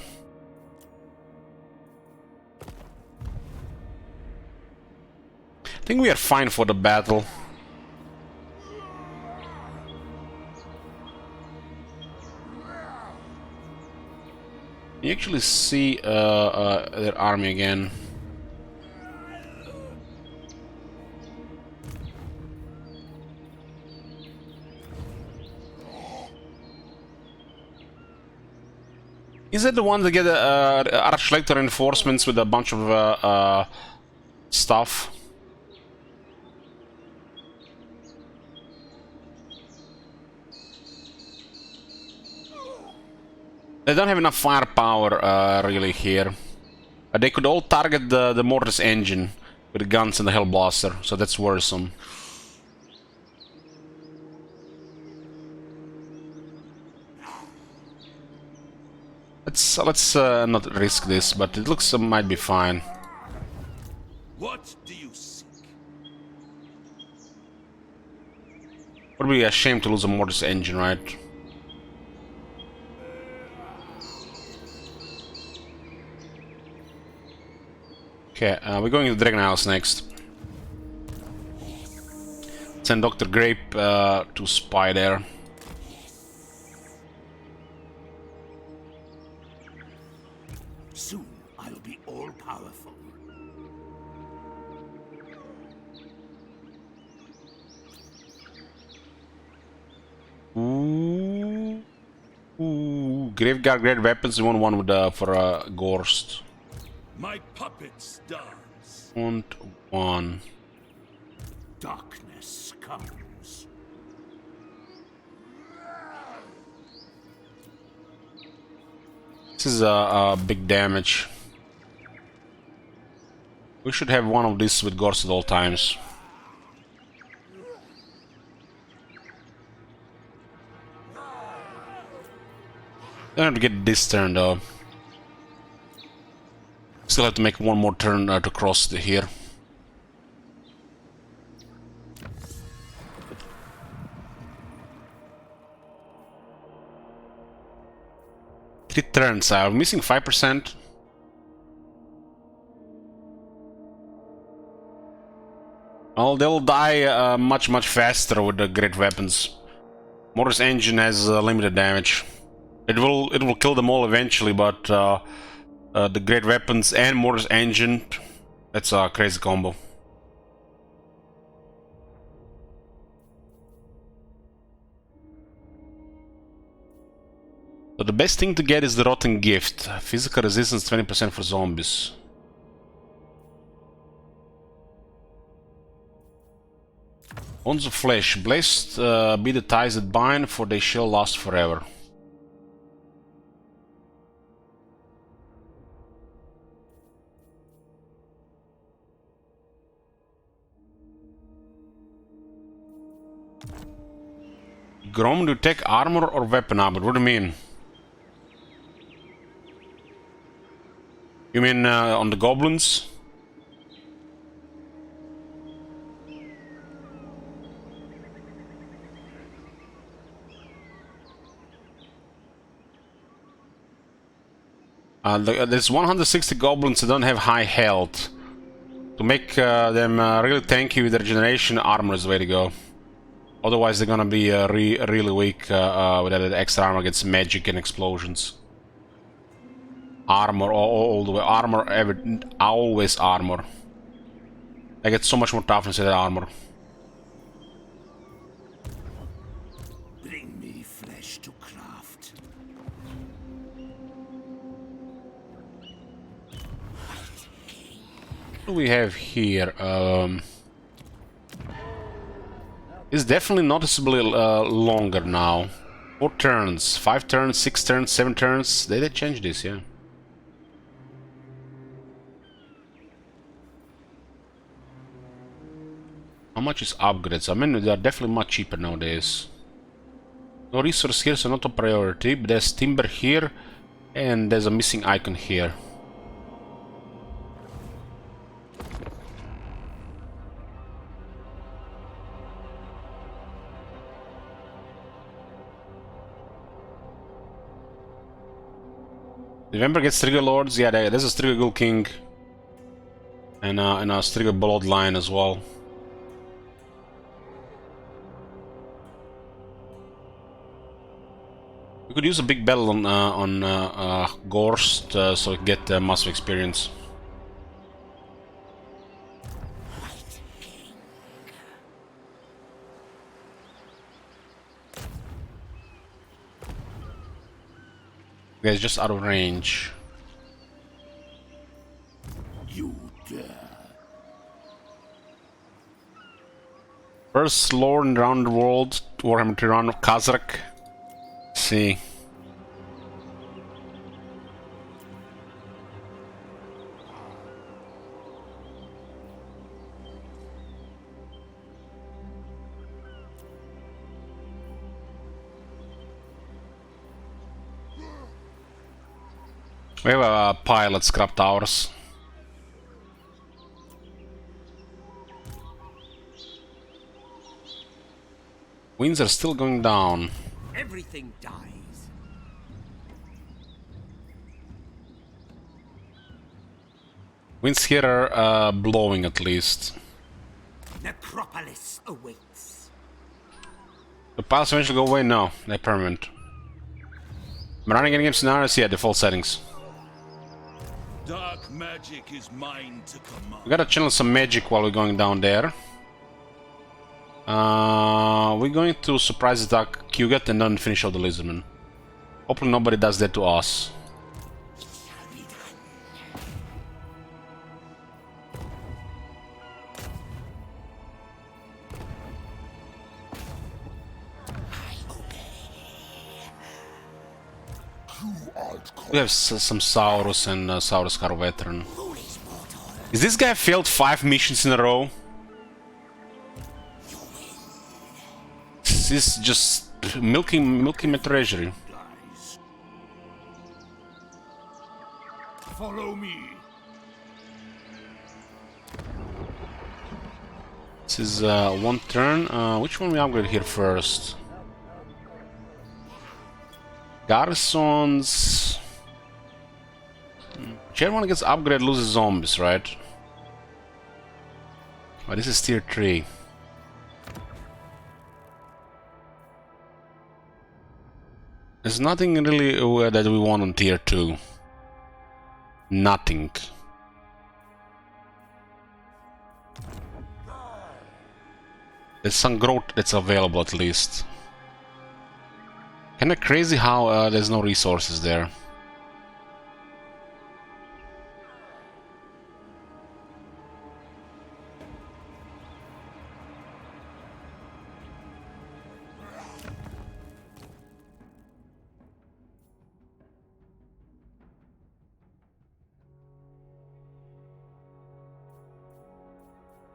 I think we are fine for the battle. You actually see their army again. Is that the one that get Archlector reinforcements with a bunch of stuff? They don't have enough firepower really here. They could all target the Mortis engine with the guns and the Hellblaster, so that's worrisome. Let's not risk this, but it looks might be fine. What do you seek? Would be a shame to lose a Mortis engine, right? Okay, we're going to Dragon Isles next. Send Dr. Grape to spy there. Soon I'll be all-powerful. Ooh, Graveguard great weapons. We want one with for Gorst. My puppets dance. Want one. Darkness comes. This is big damage. We should have one of these with Gorst at all times. Don't have to get this turn though. Still have to make one more turn to cross here. Three turns. I'm missing 5%. Well, they'll die much faster with the great weapons. Mortis engine has limited damage. It will kill them all eventually, but the great weapons and Mortis engine, that's a crazy combo. So the best thing to get is the Rotten Gift. Physical resistance 20% for zombies. Bonds of Flesh. Blessed be the ties that bind, for they shall last forever. Grom, do you take armor or weapon upgrade? What do you mean? You mean on the goblins? There's 160 goblins that don't have high health. To make them really tanky with their regeneration, armor is the way to go. Otherwise, they're gonna be really weak with that extra armor against magic and explosions. Armor all the way. Armor, always armor. I get so much more toughness with that armor. Bring me flesh to craft. What do we have here? It's definitely noticeably longer now. 4 turns, 5 turns, 6 turns, 7 turns. They changed this, yeah. How much is upgrades? I mean, they are definitely much cheaper nowadays. No resource here, so not a priority. But there's timber here, and there's a missing icon here. Remember, gets Trigger Lords? Yeah, there's a Striga Ghoul King. And a Striga Bloodline as well. We could use a big battle on Gorst so we get massive experience. Guys, just out of range. You dare. First Lord around the world, Warhammer Tyrann of Kazakh. See. We have a pilot scrap towers. Winds are still going down. Everything dies. Winds here are blowing at least. Necropolis awaits. The pilots eventually go away? No, they're permanent. I'm running Endgame scenarios? Yeah, default settings. Dark magic is mine to command. We gotta channel some magic while we're going down there. We're going to surprise attack Kugat and then finish off the Lizardman. Hopefully nobody does that to us. We have some Saurus and Saurus Car Veteran. Is this guy failed 5 missions in a row? This is just milking my treasury. Follow me. This is one turn. Which one we upgrade here first? Garrisons. Whichever one gets upgraded loses zombies, right? Oh, this is tier 3. There's nothing really that we want on tier 2. Nothing. There's some growth that's available at least. Kinda crazy how there's no resources there.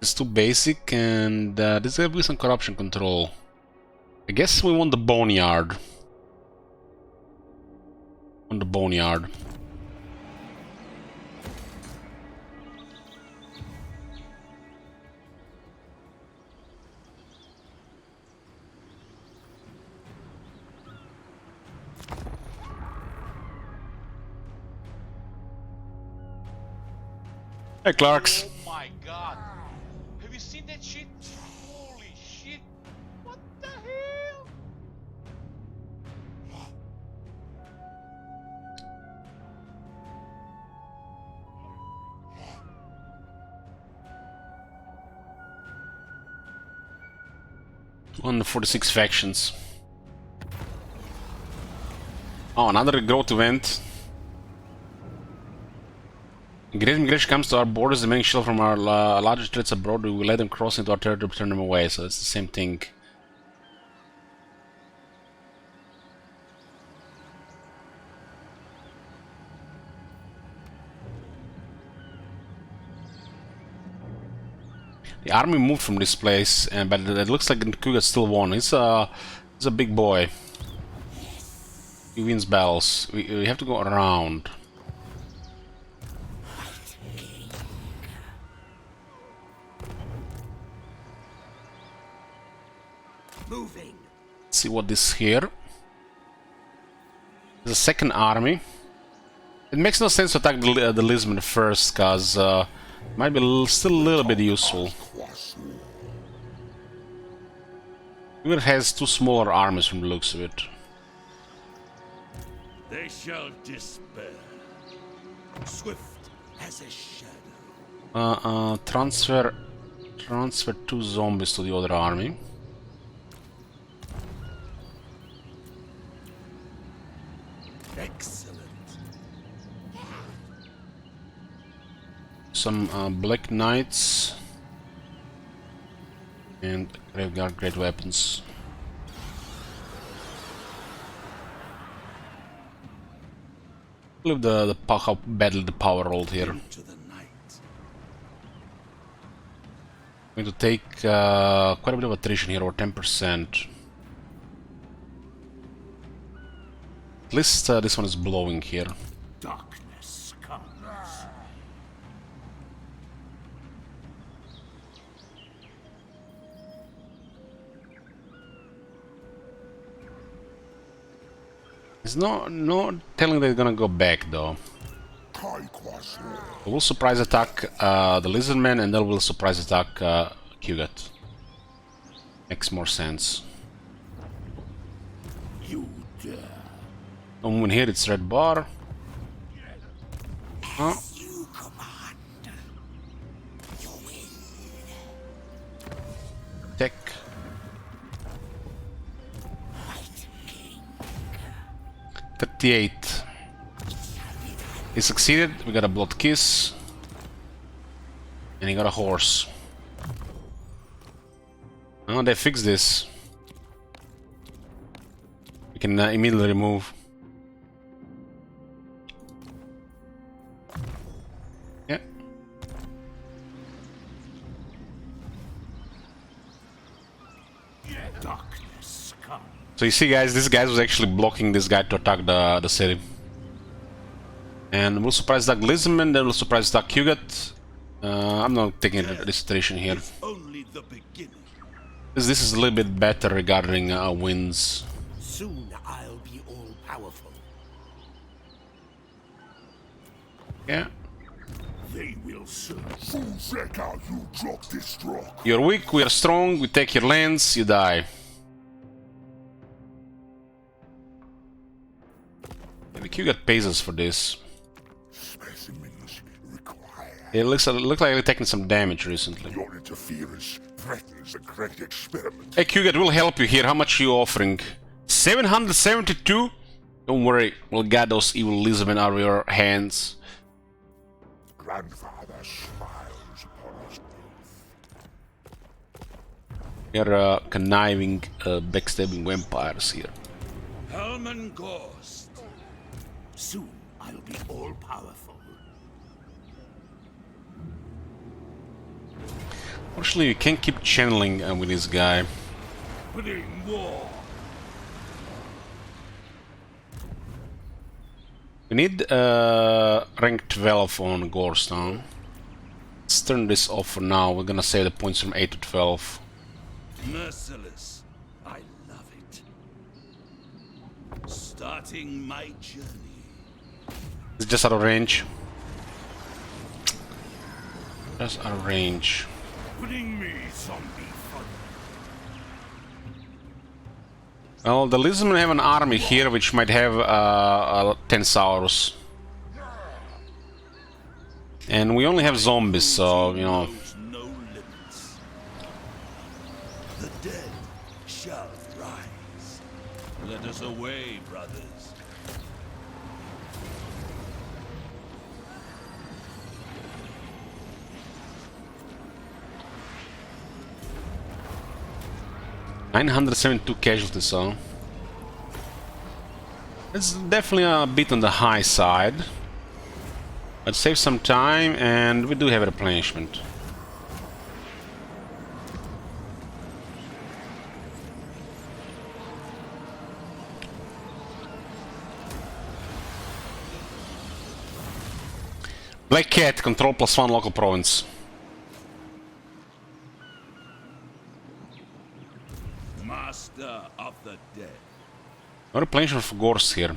It's too basic, and there's gonna be some corruption control. I guess we want the boneyard. On the boneyard. Hey, Clarks. Oh my god. Have you seen that shit? Holy shit. What the hell? On the 46 factions. Oh, another growth event. Great immigration comes to our borders, demanding shelter from our largest threats abroad. We will let them cross into our territory to turn them away, so it's the same thing. The army moved from this place, but it looks like Kuga still won. He's a big boy. He wins battles. We have to go around. Moving. Let's see what this here. There's a second army. It makes no sense to attack the Lisbon first, cause might be still a little bit useful. It has two smaller armies from the looks of it. They shall despair. Swift as a shadow. Transfer 2 zombies to the other army. Excellent. Some Black Knights and Graveyard Great Weapons. I believe how badly the power rolled here. Into the night. I'm going to take quite a bit of attrition here, or 10%. At least this one is blowing here. Darkness comes. There's no telling they're gonna go back though. They will surprise attack the Lizardman, and they will surprise attack Kugat. Makes more sense. You dare. Someone here, it's red bar. Oh. You command. You will. Tech. White King. 38. He succeeded. We got a blood kiss. And he got a horse. Oh, they fixed this. We can immediately remove. Yeah. Darkness comes. So you see, guys, this guy was actually blocking this guy to attack the city. And we'll surprise that Lizardman, then we'll surprise that Kugat. I'm not taking a restoration here. Only the beginning. This is a little bit better regarding wins. Soon I'll be all powerful. Yeah. They will soon check out you drop this rock. You're weak, we are strong, we take your lands, you die. Maybe Kugat pays us for this. Specimens required. It looks like they're taking some damage recently. Your interference threatens the great experiment. Hey Kugat, we'll help you here. How much are you offering? 772? Don't worry, we'll get those evil Lizardmen out of your hands. Grandfather smiles upon his death. We are conniving, backstabbing vampires here. Hellman Gorst. Soon I'll be all powerful. Fortunately, you can't keep channeling with this guy. Bring war. We need rank 12 on Gorst now. Let's turn this off for now. We're gonna save the points from 8 to 12. Merciless. I love it. Starting my journey. It's just out of range. Just out of range. Bring me zombie fun. Well, the Lizardmen have an army here which might have 10 Saurus. And we only have zombies, so, you know. Knows no limits. The dead shall rise. Let us away, brothers. $972 casualties, so it's definitely a bit on the high side. But save some time, and we do have a replenishment. Black Cat, control +1 local province. Master of the dead. No replenishment for Gorst here.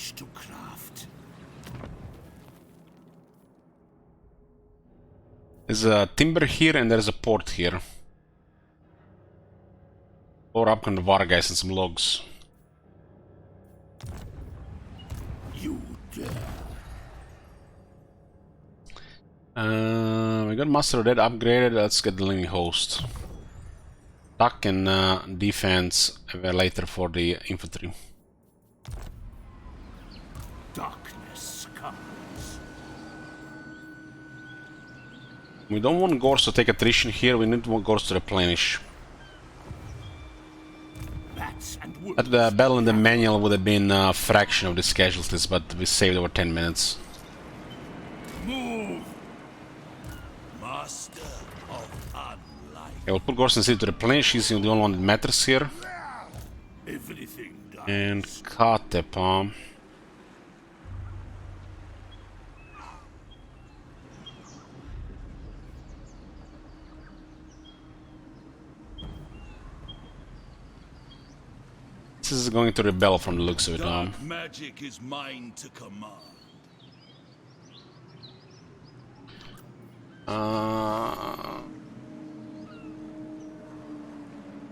flesh to craft. There's a timber here and there's a port here. Or up on the Vargas and some logs. You dare. We got Master of Dead upgraded. Let's get the Living Host. Attack and defense later for the infantry. Darkness comes. We don't want Gorst to take attrition here. We need Gorst to replenish. Bats and wolves. At the battle in the manual would have been a fraction of these casualties, but we saved over 10 minutes. Move. Master of unlife. Okay, we'll put Gorst in city to replenish. He's the only one that matters here. Everything dies. And Katepa. This is going to rebel from the looks of it now. Dark magic is mine to command.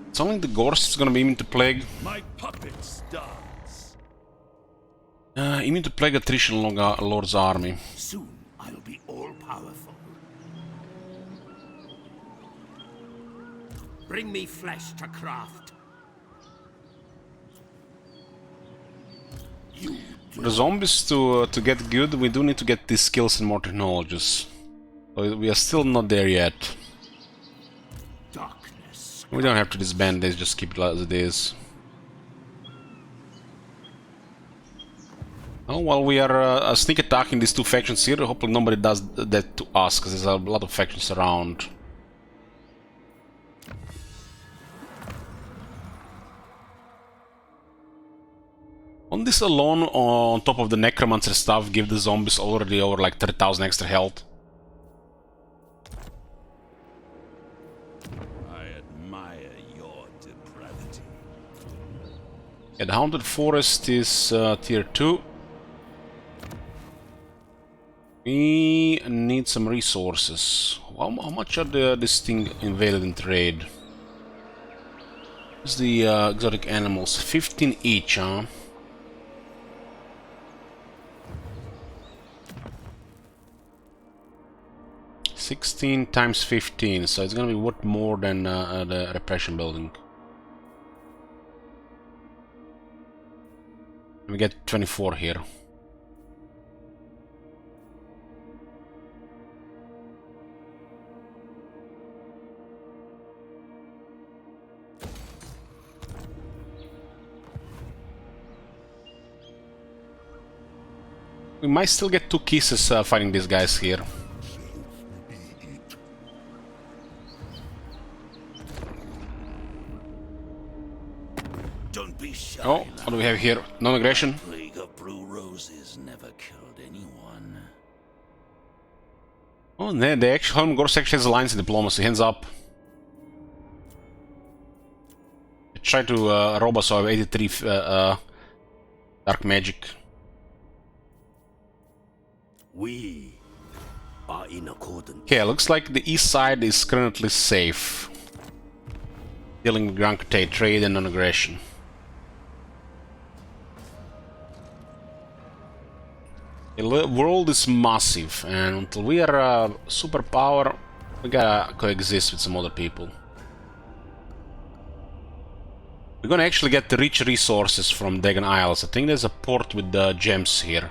It's only the Gorst is gonna be immune to plague. My puppets dance. Immune to plague attrition Lord's army. Soon I'll be all powerful. Bring me flesh to craft. You For the zombies to get good, we do need to get these skills and more technologies. So we are still not there yet. darkness. We don't have to disband this, just keep it as it is. Oh, while we are sneak attacking these two factions here, hopefully nobody does that to us, because there's a lot of factions around. On this alone, on top of the necromancer stuff, give the zombies already over like 30,000 extra health. I admire your depravity. Yeah, the Haunted Forest is tier 2. We need some resources. How much are this thing invaded in trade? What's the exotic animals? 15 each, huh? $16 times 15, so it's gonna be worth more than the repression building. We get 24 here. We might still get 2 kisses fighting these guys here. Don't be shy. Oh, what do we have here? Non-aggression. Plague of blue roses never killed anyone. Oh, they actually, Hellman Gorst actually has alliance in diplomacy. Hands up. Try to rob us of 83 dark magic. We are in accordance. Okay, looks like the east side is currently safe. Dealing with Grand Crusade, trade and non-aggression. The world is massive, and until we are a superpower, we gotta coexist with some other people. We're gonna actually get the rich resources from Dagon Isles. I think there's a port with the gems here.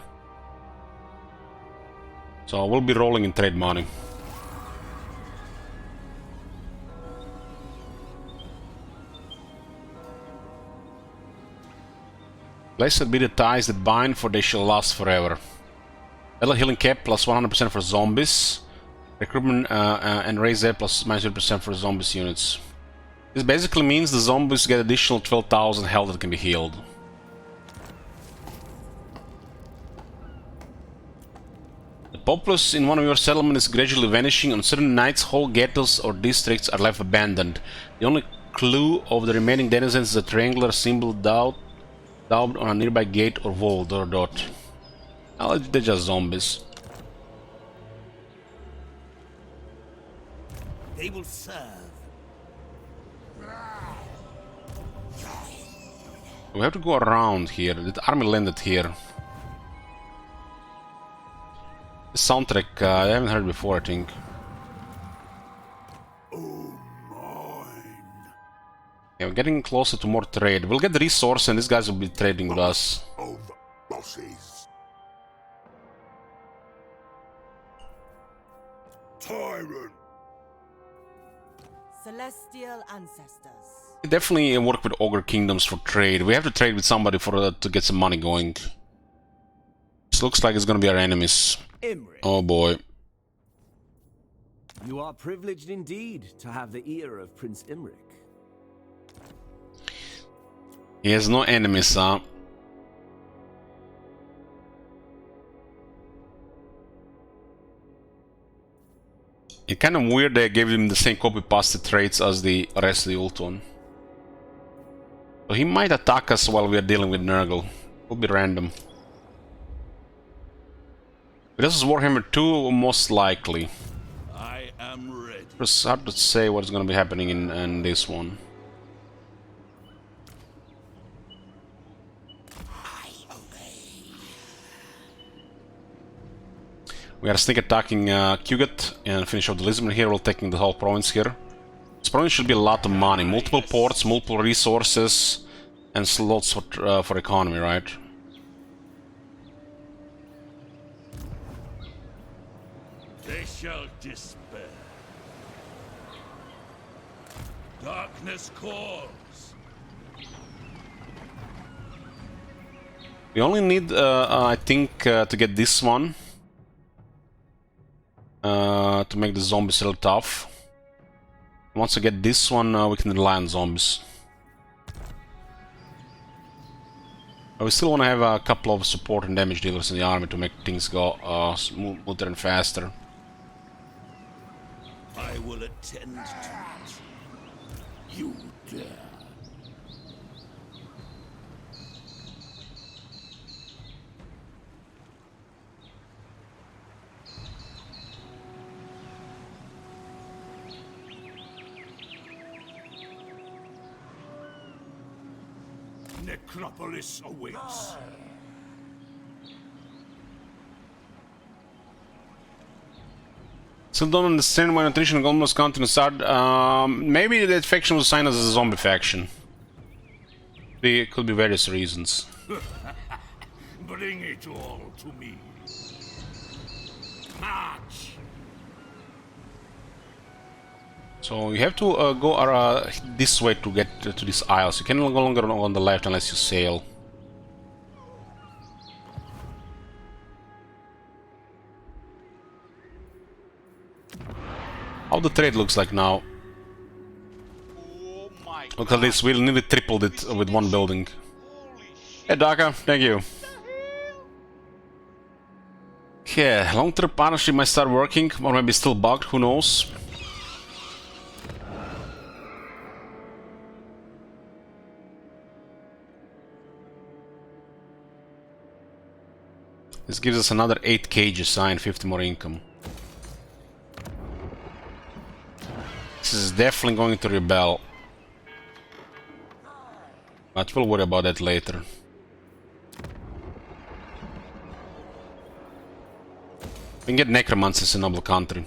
So we'll be rolling in trade money. Blessed be the ties that bind, for they shall last forever. Battle healing cap plus 100% for zombies. Recruitment and raise that plus -0% for zombies units. This basically means the zombies get additional 12,000 health that can be healed. The populace in one of your settlements is gradually vanishing. On certain nights, whole ghettos or districts are left abandoned. The only clue of the remaining denizens is a triangular symbol out Down on a nearby gate or wall, dot. Oh, they're just zombies. They will serve. We have to go around here. The army landed here. The soundtrack I haven't heard before, I think. Yeah, we're getting closer to more trade. We'll get the resource and these guys will be trading with us. Of bosses. Tyrant. Celestial ancestors. We definitely work with Ogre Kingdoms for trade. We have to trade with somebody for to get some money going. This looks like it's gonna be our enemies. Imric, Oh boy. you are privileged indeed to have the ear of Prince Imric. He has no enemies, huh? It's kind of weird they gave him the same copy-pasted traits as the rest of the Ultron. So he might attack us while we are dealing with Nurgle. Will be random. But this is Warhammer 2, most likely. I am ready. It's hard to say what's going to be happening in this one. We are sneak attacking Kugat and finish off the Lisbon here. We're taking the whole province here. This province should be a lot of money. Multiple ports, multiple resources, and slots for economy, right? They shall despair. Darkness calls. We only need, I think, to get this one. To make the zombies real tough. Once we get this one, we can rely on zombies. But we still want to have a couple of support and damage dealers in the army to make things go smoother and faster. I will attend to it. You dare. Necropolis awaits. Still don't understand why nutrition and almost counting started. Maybe that faction was assigned as a zombie faction. It could be various reasons. Bring it all to me. March. So you have to go this way to get to these isles. You can no longer go on the left unless you sail. How the trade looks like now. Oh my god. Look at this, we nearly tripled it with one building. Holy shit. Hey Daka, thank you. Okay, long-term partnership might start working, or maybe still bugged, who knows. This gives us another 8 cages and 50 more income. This is definitely going to rebel. But we'll worry about that later. We can get necromancers in Noble Country.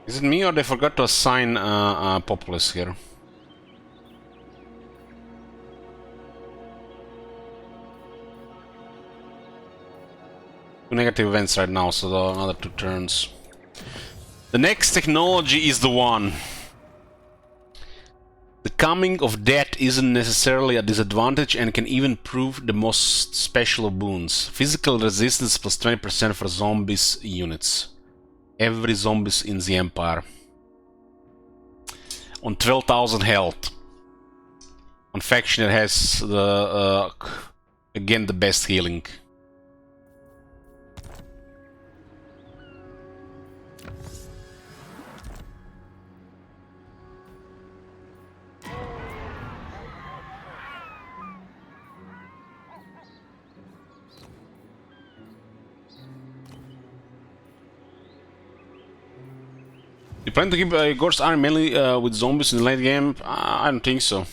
Is it me or they forgot to assign populace here? Two negative events right now, so another 2 turns. The next technology is the one. The coming of death isn't necessarily a disadvantage and can even prove the most special of boons. Physical resistance plus 20% for zombies units. Every zombies in the Empire. On 12,000 health. On faction it has the again the best healing. You plan to keep Gorst army mainly with zombies in the late game? I don't think so.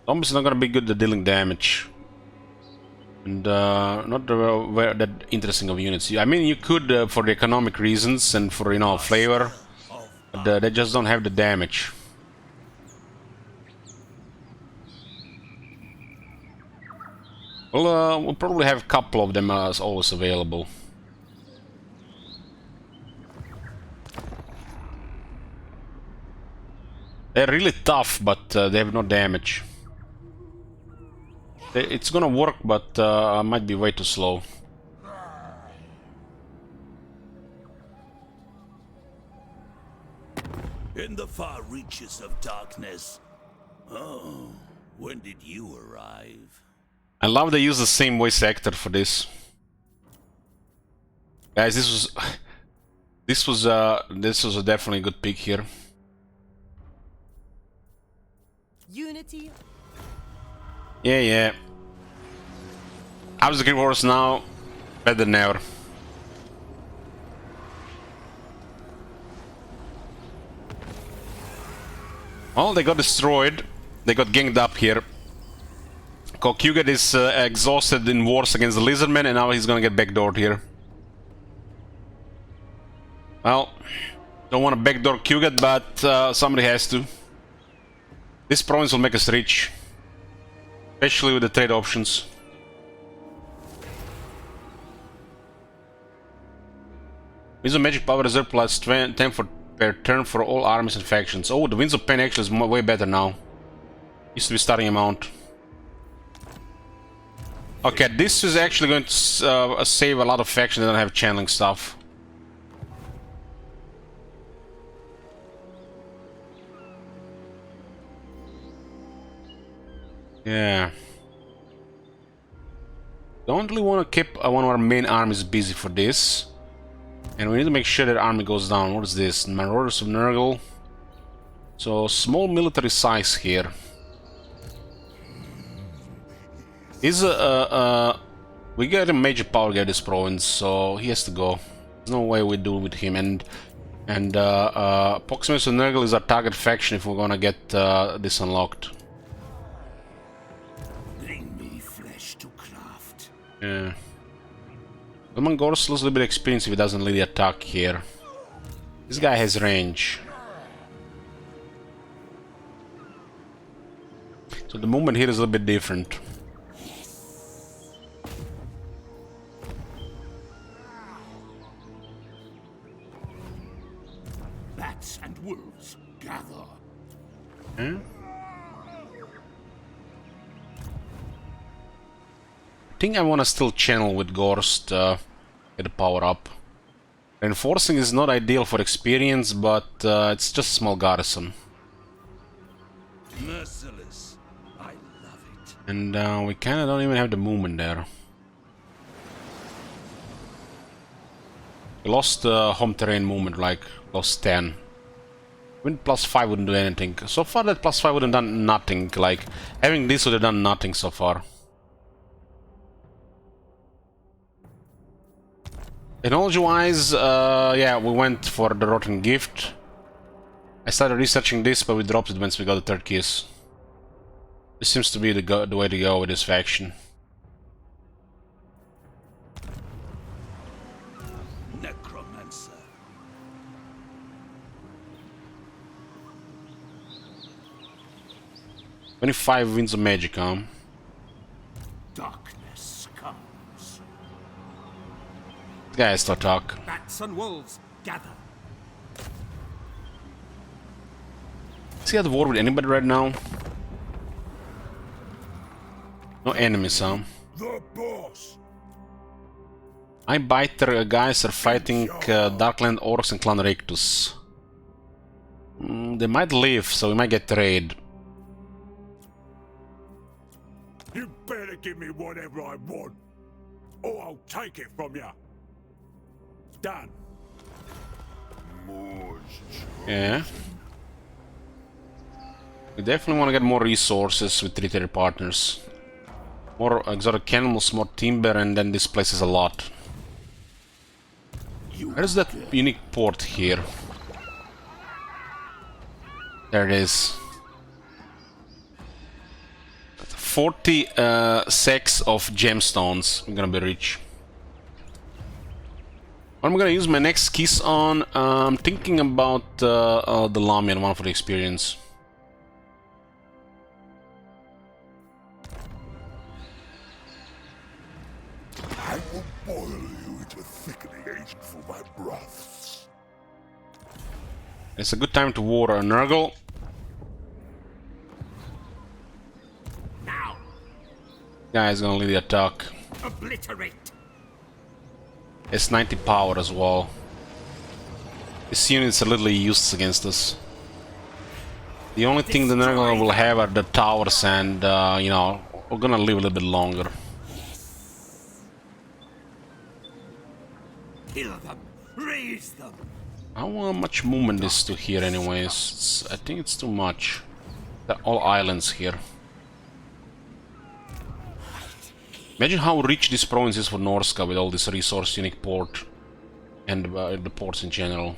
Zombies are not gonna be good at dealing damage. And not that interesting of units. I mean, you could for the economic reasons and for, you know, flavor, but they just don't have the damage. Well, we'll probably have a couple of them as always available. They're really tough, but they have no damage. It's gonna work, but might be way too slow. In the far reaches of darkness. Oh, when did you arrive? I love they use the same voice actor for this. Guys, this was a definitely good pick here. Unity. Yeah. How's the Great Wars now? Better than ever. Well, they got destroyed. They got ganged up here. Kuget is exhausted in wars against the Lizardmen, and now he's gonna get backdoored here. Well, don't want to backdoor Kuget, but somebody has to. This province will make us rich, especially with the trade options. Winds of Magic Power Reserve plus 10 per turn for all armies and factions. Oh, the Winds of Pain actually is way better now. Used to be starting amount. Okay, this is actually going to save a lot of factions that don't have channeling stuff. Yeah. Don't really want to keep one of our main armies busy for this. And we need to make sure that army goes down. What is this? Marauders of Nurgle. So, small military size here. We get a major power guy this province, so he has to go. There's no way we do with him. And Proximus of Nurgle is our target faction if we're gonna get this unlocked. Bring me flesh to craft. Yeah. Hellman Gorst loses a little bit of experience if he doesn't lead the attack here. This guy has range. So the movement here is a little bit different. Bats and wolves, gather. Hmm? I think I want to still channel with Gorst, get the power up. Reinforcing is not ideal for experience, but it's just a small garrison. Merciless. I love it. And we kinda don't even have the movement there. We lost home terrain movement, like, lost 10. Wind plus 5 wouldn't do anything. So far that plus 5 would have done nothing, like, having this would have done nothing so far. Technology-wise, yeah, we went for the Rotten Gift. I started researching this, but we dropped it once we got the third kiss. This seems to be the way to go with this faction. Necromancer. 25 Winds of Magic, huh? Darkness comes. This guy has to attack. Bats and wolves, gather. Is he at war with anybody right now? No enemies, huh? The boss. My biter guys are fighting Darkland Orcs and Clan Rictus. They might leave, so we might get raid. You better give me whatever I want, or I'll take it from you. Done. Yeah. We definitely want to get more resources with treated partners. More exotic animals, more timber, and then this place is a lot. Where is that unique port here? There it is. 46 of gemstones. I'm gonna be rich. What I'm gonna use my next keys on? I'm thinking about the Lamian one for the experience. I will boil you into thickening agent for my broths. It's a good time to water a Nurgle. Now, Guy's gonna lead the attack. obliterate. It's 90 power as well. This unit's a little useless against us. The only thing the Nurgle will have are the towers and, you know, we're gonna live a little bit longer. Kill them. Raise them. How much movement is to here anyways? I think it's too much. There are all islands here. Imagine how rich this province is for Norska with all this resource unique port and the ports in general.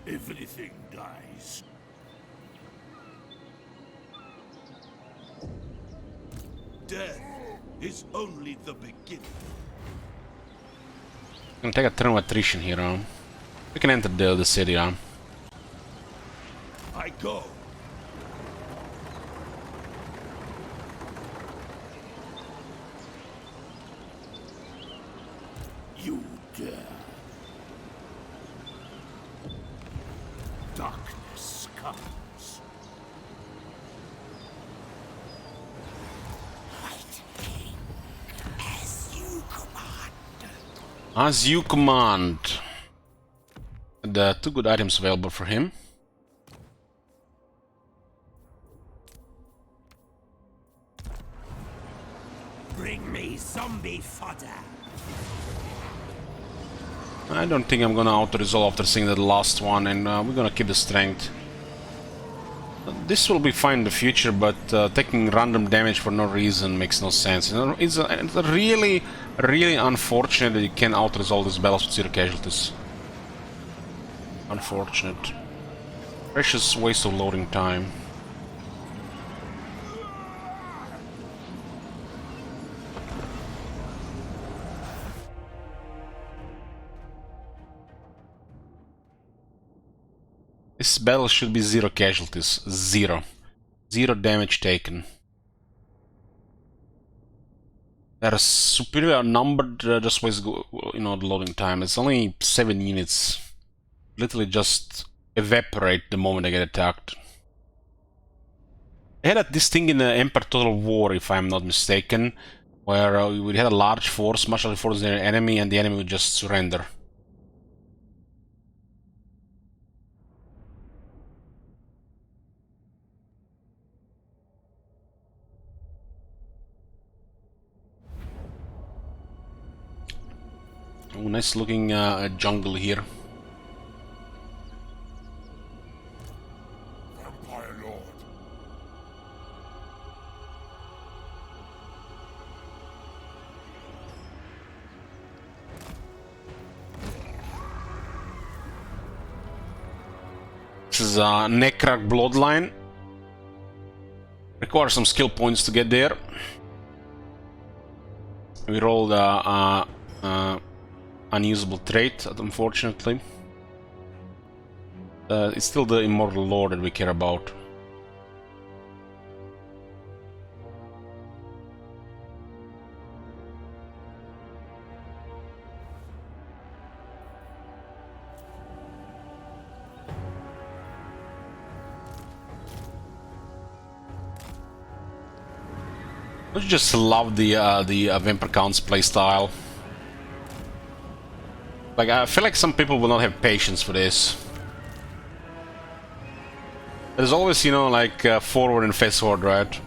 Everything dies. Death is only the beginning. I'm gonna take a turn of attrition here, huh? We can enter the city, huh? I go. You dare. Darkness comes. Fighting as you command. As you command. There are two good items available for him. Bring me zombie fodder. I don't think I'm gonna auto-resolve after seeing the last one, and we're gonna keep the strength. This will be fine in the future, but taking random damage for no reason makes no sense. It's really, really unfortunate that you can auto-resolve these battles with 0 casualties. Unfortunate. Precious waste of loading time. This battle should be 0 casualties. 0. 0 damage taken. They're superior numbered, just waste, you know, the loading time. It's only 7 units. Literally just evaporate the moment they get attacked. They had this thing in the Empire Total War, if I'm not mistaken, where we had a large force, much larger force than the enemy, and the enemy would just surrender. Oh, nice looking jungle here. Vampire Lord. This is a Necrak Bloodline. Requires some skill points to get there. We rolled unusable trait, unfortunately. It's still the Immortal Lord that we care about. I just love the Vampire Count's playstyle. Like, I feel like some people will not have patience for this. There's always, you know, like forward and fast forward, right?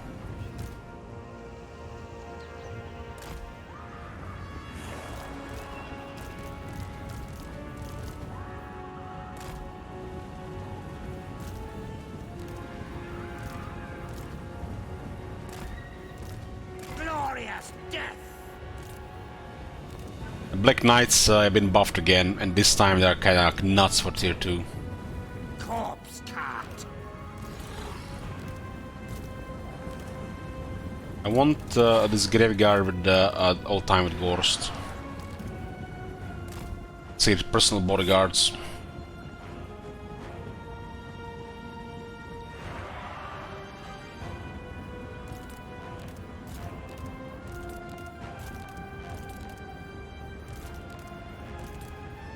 Glorious death. The Black Knights have been buffed again, and this time they're kind of nuts for tier 2. I want this graveyard with all time with Gorst. See, personal bodyguards.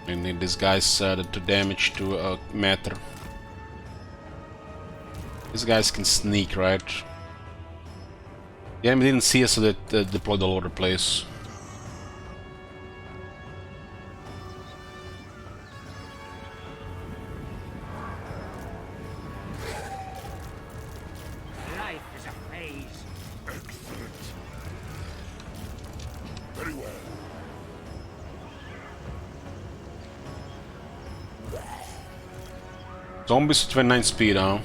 I need these guys to damage to matter. These guys can sneak, right? The enemy didn't see us, so they deployed all over the place. Life is a phase. Excellent. Very well. Zombies at 29 speed, huh?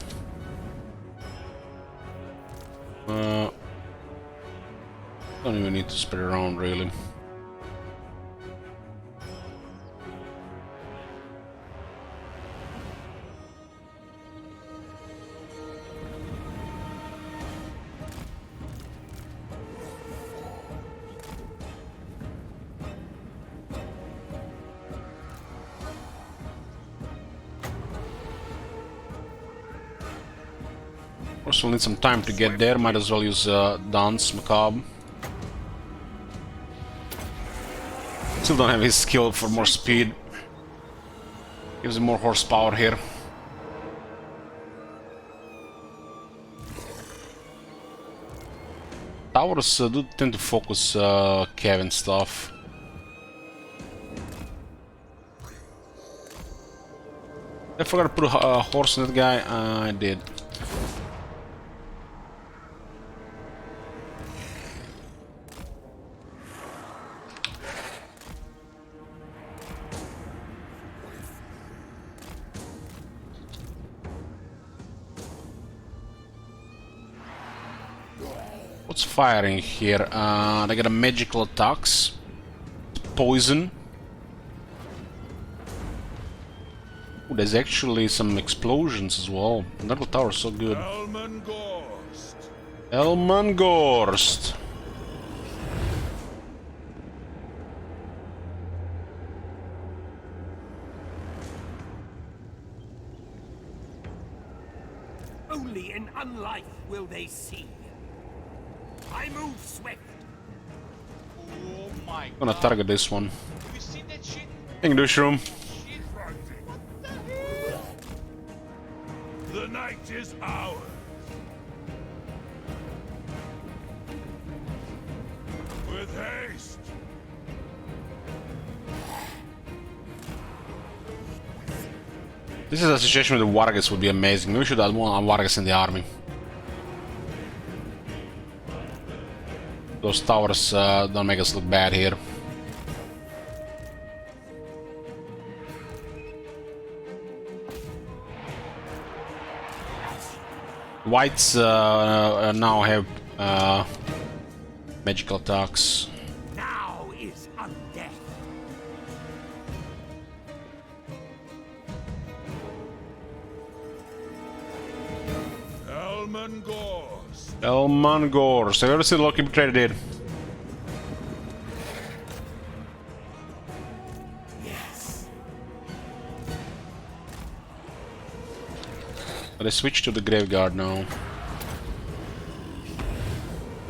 Don't even need to spread around, really. Also need some time to get there, might as well use Dance Macabre. Still don't have his skill for more speed. Gives him more horsepower here. Towers do tend to focus Kevin stuff. I forgot to put a horse on that guy. I did. What's firing here? They got a magical attacks, poison. Ooh, there's actually some explosions as well. That tower is so good. Hellman Gorst. Hellman Gorst. Only in unlife will they see. I move swift. Oh my I'm gonna god. target this one. Have you seen that shit? English room. Shit. The night is ours. With haste. This is a situation with the Wargas would be amazing. Maybe we should add one Wargas in the army. Those towers don't make us look bad here. Whites now have magical attacks. Now is undeath. Hellman Gorst. Hellman Gorst. Have you ever seen Loki Betrayed Dead? Yes. But I switched to the graveyard now.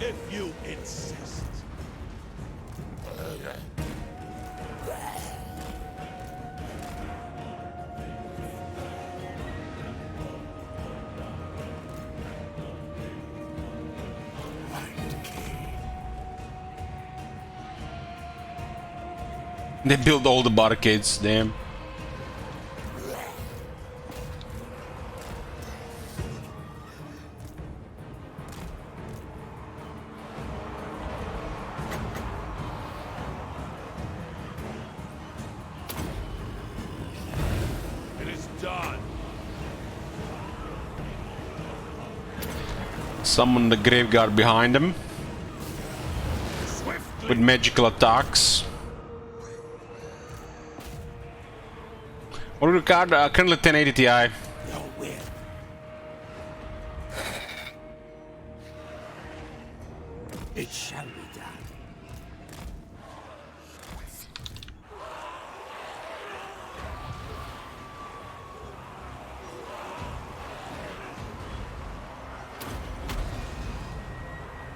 If you insist. They build all the barricades, damn. It is done. Summon the graveyard behind him Swiftly. with magical attacks. What do we card? Currently 1080 Ti. Your will. It shall be done.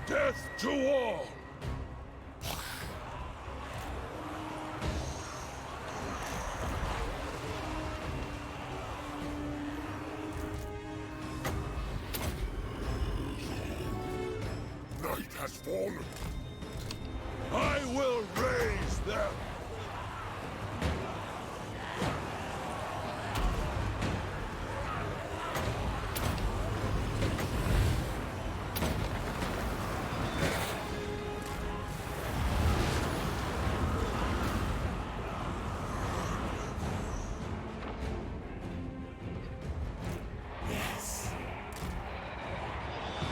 Death to all! Night has fallen. I will raise them.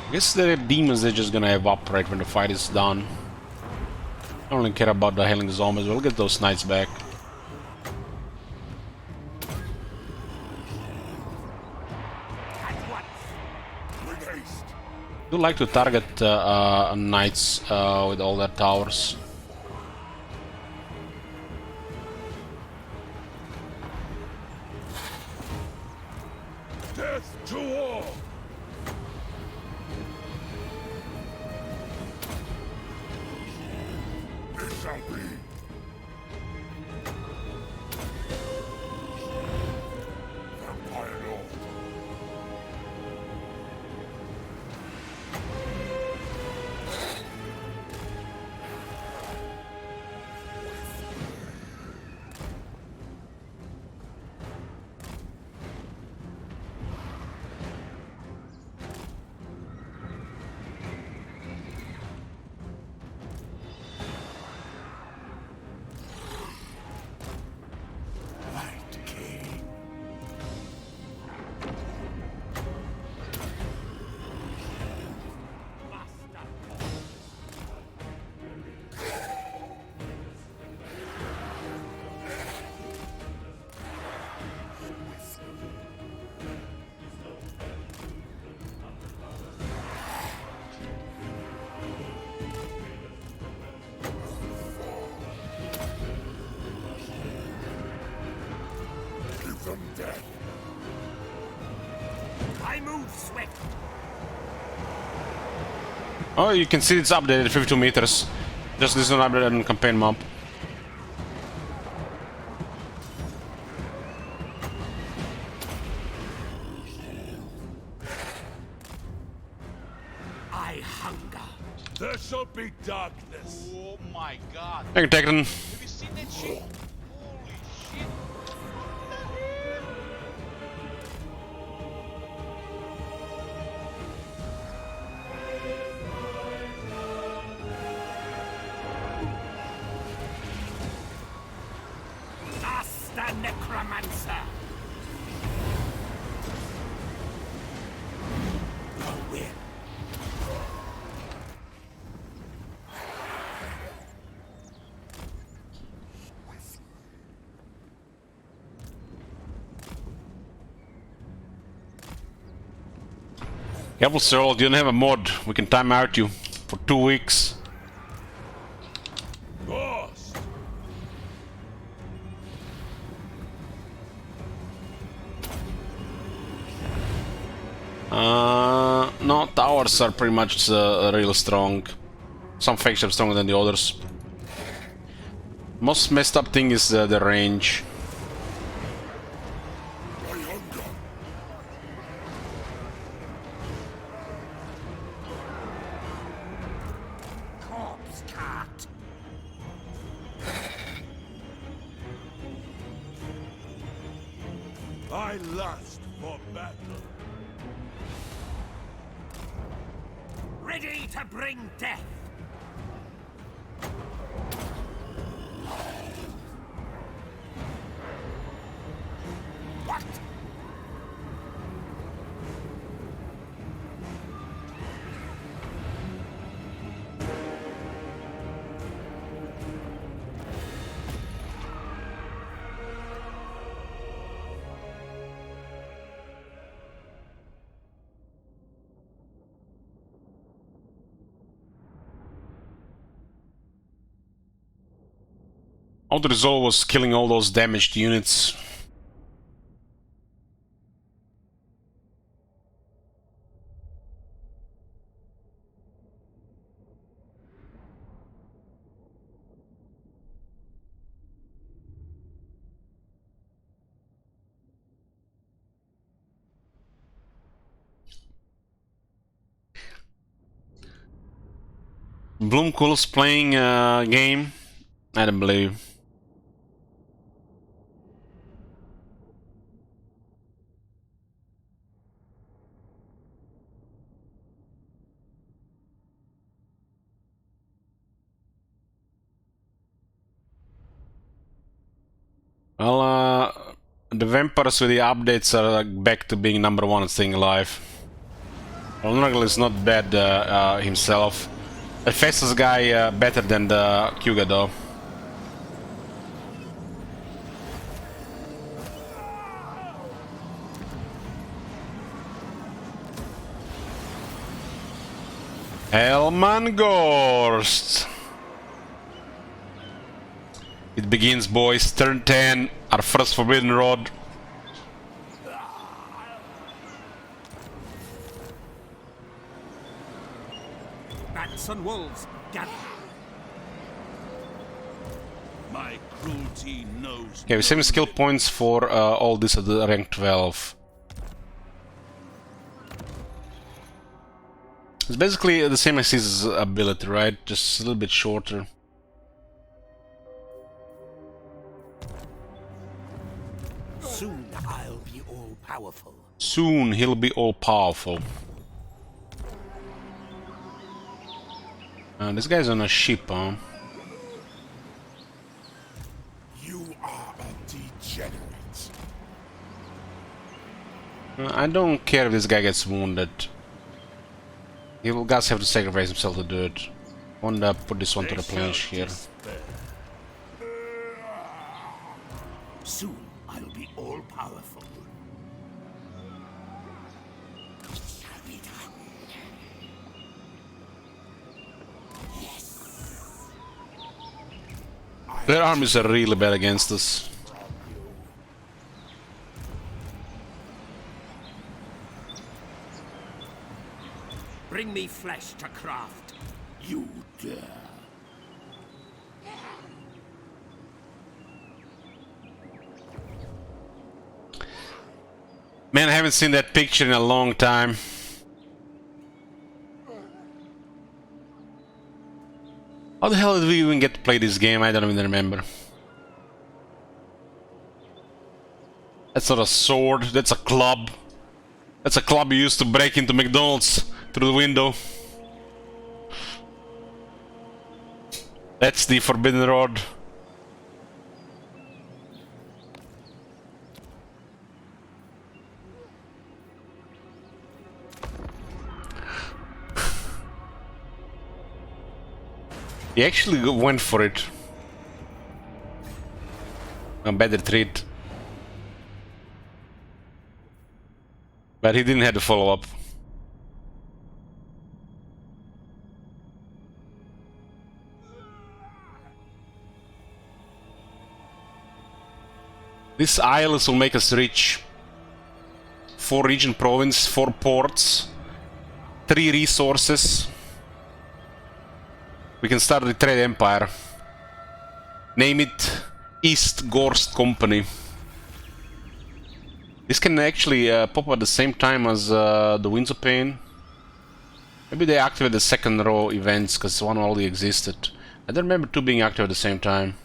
I guess the demons, they're just gonna evaporate when the fight is done. I don't really care about the hailing zombies. We'll get those knights back. I do like to target knights with all their towers. Death to all! It shall be. Vampire Lord. Them dead. I move swift. Oh, you can see it's updated 52 meters. Just this is not updated on campaign map. I hunger. There shall be darkness. Oh my god. I can take them. Have you seen that shit? Holy shit. Master Necromancer. Careful, Cyril, you don't have a mod. We can time out you for 2 weeks. Gorst. No, towers are pretty much real strong. Some factions stronger than the others. Most messed up thing is the range. I hunger. Corpse cart. I lust for battle. Ready to bring death. What? Auto resolve was killing all those damaged units. Bloomcool's playing a game? I don't believe. Well, the vampires with the updates are back to being #1 and staying alive. Vulnerable is not bad himself. The fastest guy better than the Kyuga though. Hellman Gorst. It begins, boys. Turn 10, our first Forbidden Road. Bats and wolves, gather. My cruelty knows. Okay, we're saving skill points for all this at the rank 12. It's basically the same as his ability, right? Just a little bit shorter. Soon I'll be all powerful. Soon he'll be all powerful. This guy's on a ship, huh? You are a degenerate. I don't care if this guy gets wounded. He will just have to sacrifice himself to do it. Wanna put this one to replenish here. Soon I'll be all powerful. It shall be done. Yes. Their armies are really bad against us. Bring me flesh to craft. You dare. Man, I haven't seen that picture in a long time. How the hell did we even get to play this game? I don't even remember. That's not a sword, that's a club. That's a club you used to break into McDonald's through the window. That's the Forbidden Road. He actually went for it. A better treat. But he didn't have to follow up. This isles will make us rich. 4 region province, 4 ports, 3 resources. We can start the trade empire. Name it East Gorst Company. This can actually pop at the same time as the Winds of Pain. Maybe they activate the second row events because one already existed. I don't remember 2 being active at the same time.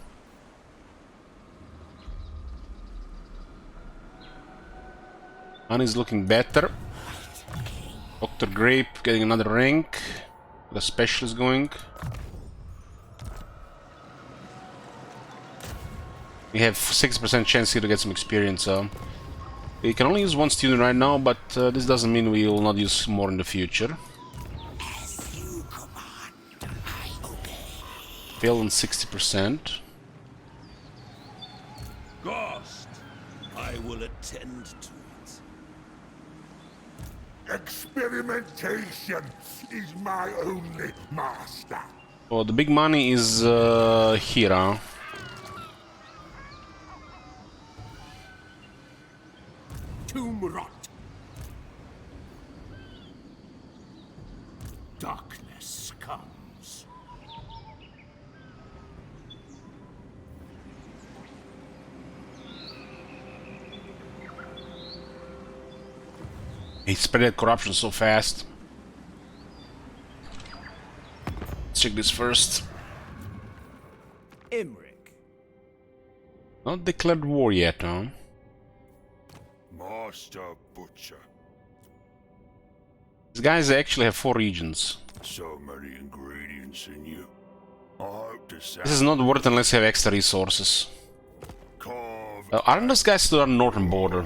One is looking better. Dr. Grape getting another rank. The special is going. We have 6% chance here to get some experience. We can only use 1 student right now, but this doesn't mean we will not use more in the future. As you command, I obey. Fail on 60%. Gorst, I will attend to it. Experimentation is my only master. Oh, the big money is here, huh? tomb rot. Darkness comes. He spread corruption so fast. Let's check this first. Imric. Not declared war yet, huh? Master Butcher. These guys actually have 4 regions. So many ingredients in you. I hope to say. This is not worth unless you have extra resources. Carve Aren't those guys to our northern border?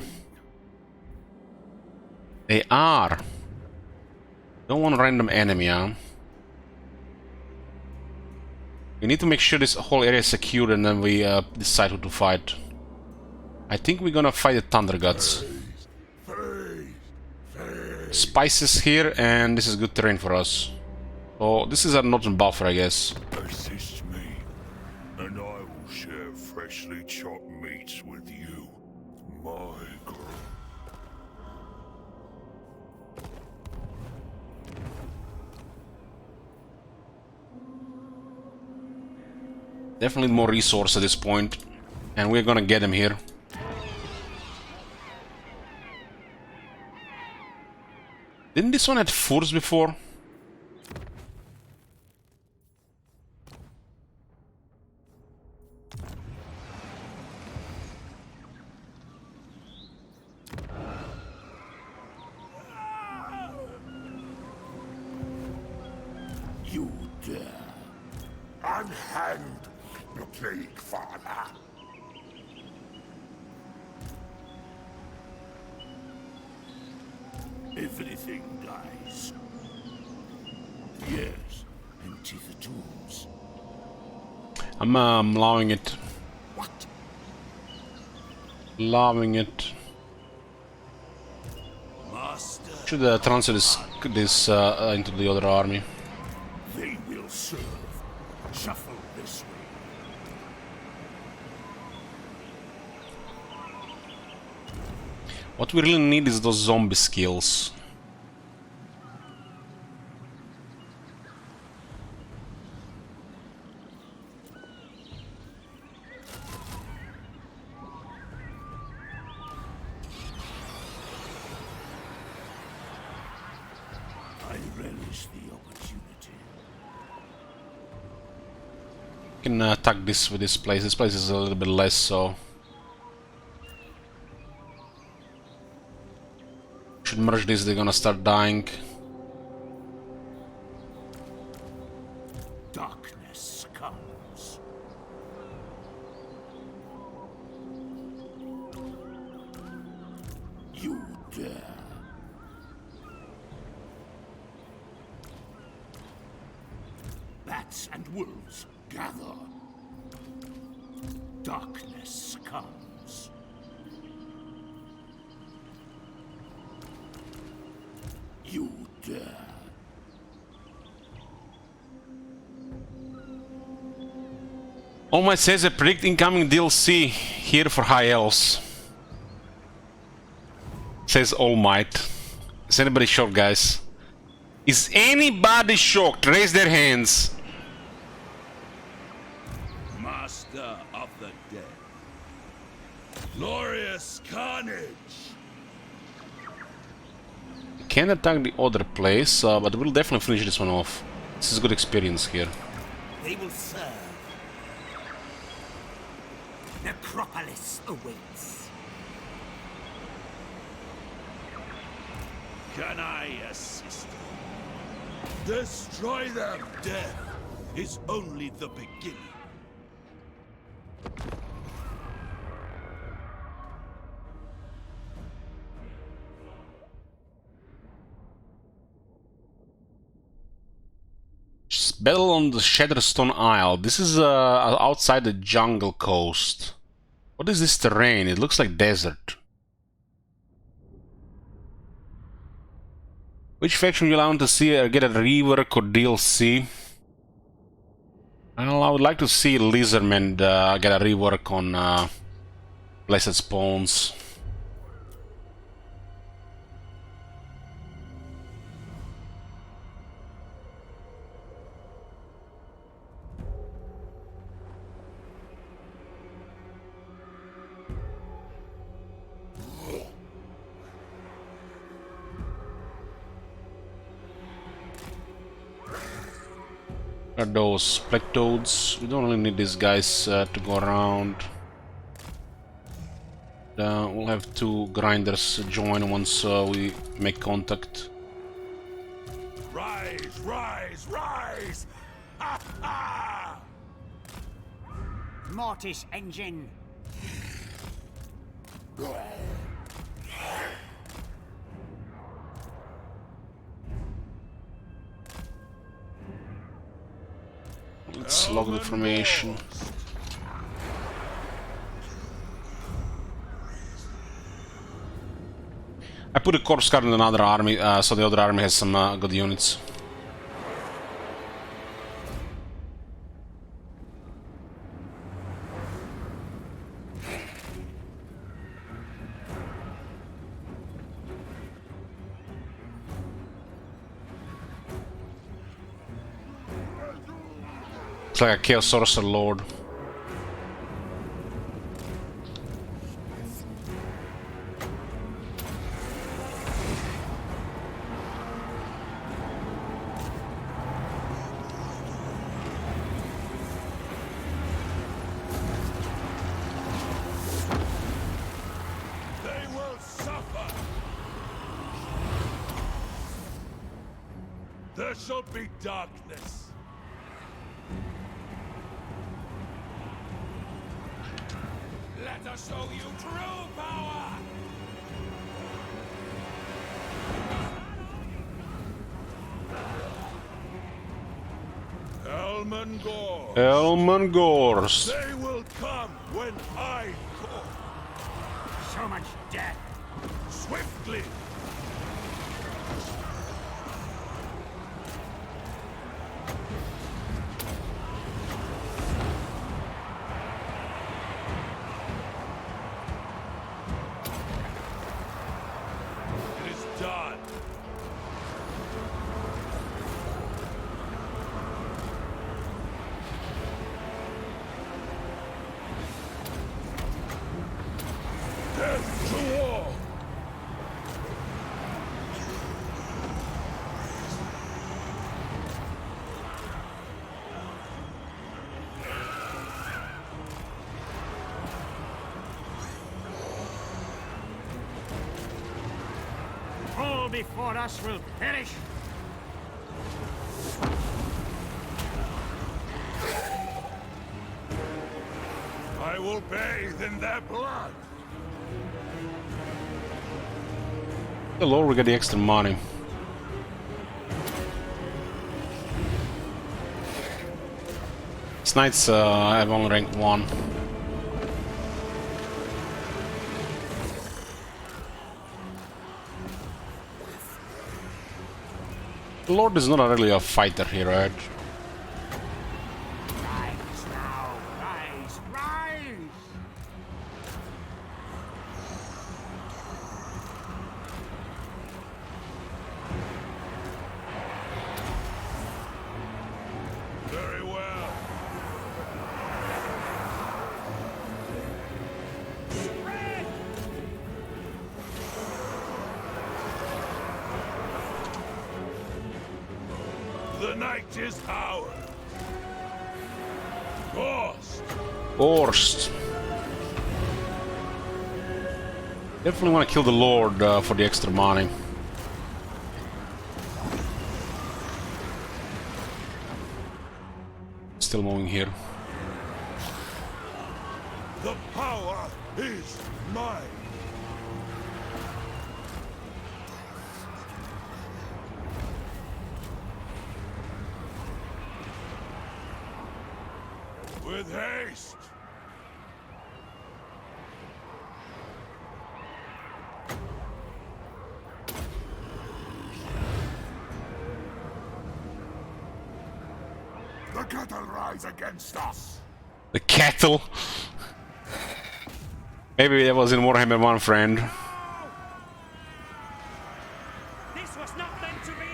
They are. Don't want a random enemy, huh? We need to make sure this whole area is secure and then we decide who to fight. I think we're gonna fight the Thunder Gods. Spices here, and this is good terrain for us. Oh, this is our northern buffer, I guess. assist me, and I will share freshly chopped meats with you, my girl. Definitely more resource at this point, and we're gonna get them here. Didn't this one have furs before? You dare unhand the plague, father. Everything dies. Yes, empty the tombs. I'm allowing it. What? Allowing it. Master, Should transfer this into the other army. they will serve. Shuffle this way. What we really need is those zombie skills. I relish the opportunity. Can attack this with this place. This place is a little bit less so. Should merge this, they're gonna start dying. Darkness comes. You dare. Bats and wolves gather. Darkness comes. You dare. All Might says I predict incoming DLC here for High Elves. Says All Might. Is anybody shocked, guys? Is anybody shocked? Raise their hands. Master of the dead. Glorious carnage. Can attack the other place, but we'll definitely finish this one off. This is good experience here. They will serve. Necropolis awaits. Can I assist? Destroy them! Death is only the beginning. Battle on the Shatterstone Isle. This is outside the jungle coast. What is this terrain? It looks like desert. Which faction you want to see or get a rework or DLC? Well, I would like to see Lizardman get a rework on Blessed Spawns. Are those black toads? We don't really need these guys to go around. We'll have two grinders join once we make contact. Rise, rise, rise! Ha ha! Mortis engine. Let's log the formation. I put a corpse card in another army, so the other army has some good units. It's like a Chaos Sorcerer Lord. They will suffer! There shall be darkness. Let us show you true power! Hellman Gorst. Hellman Gorst. They will come when I call. So much death. Swiftly! It is done. Death to all! All before us will perish. I will bathe in their blood! The Lord will get the extra money. These knights have only rank 1. The Lord is not really a fighter here, right? Rise now, rise, rise! Very well. The night is ours. Gorst. Gorst. Definitely want to kill the Lord for the extra money. Still moving here. The power is mine. With haste. The cattle rise against us. The cattle. Maybe that was in Warhammer 1, friend. This was not meant to be.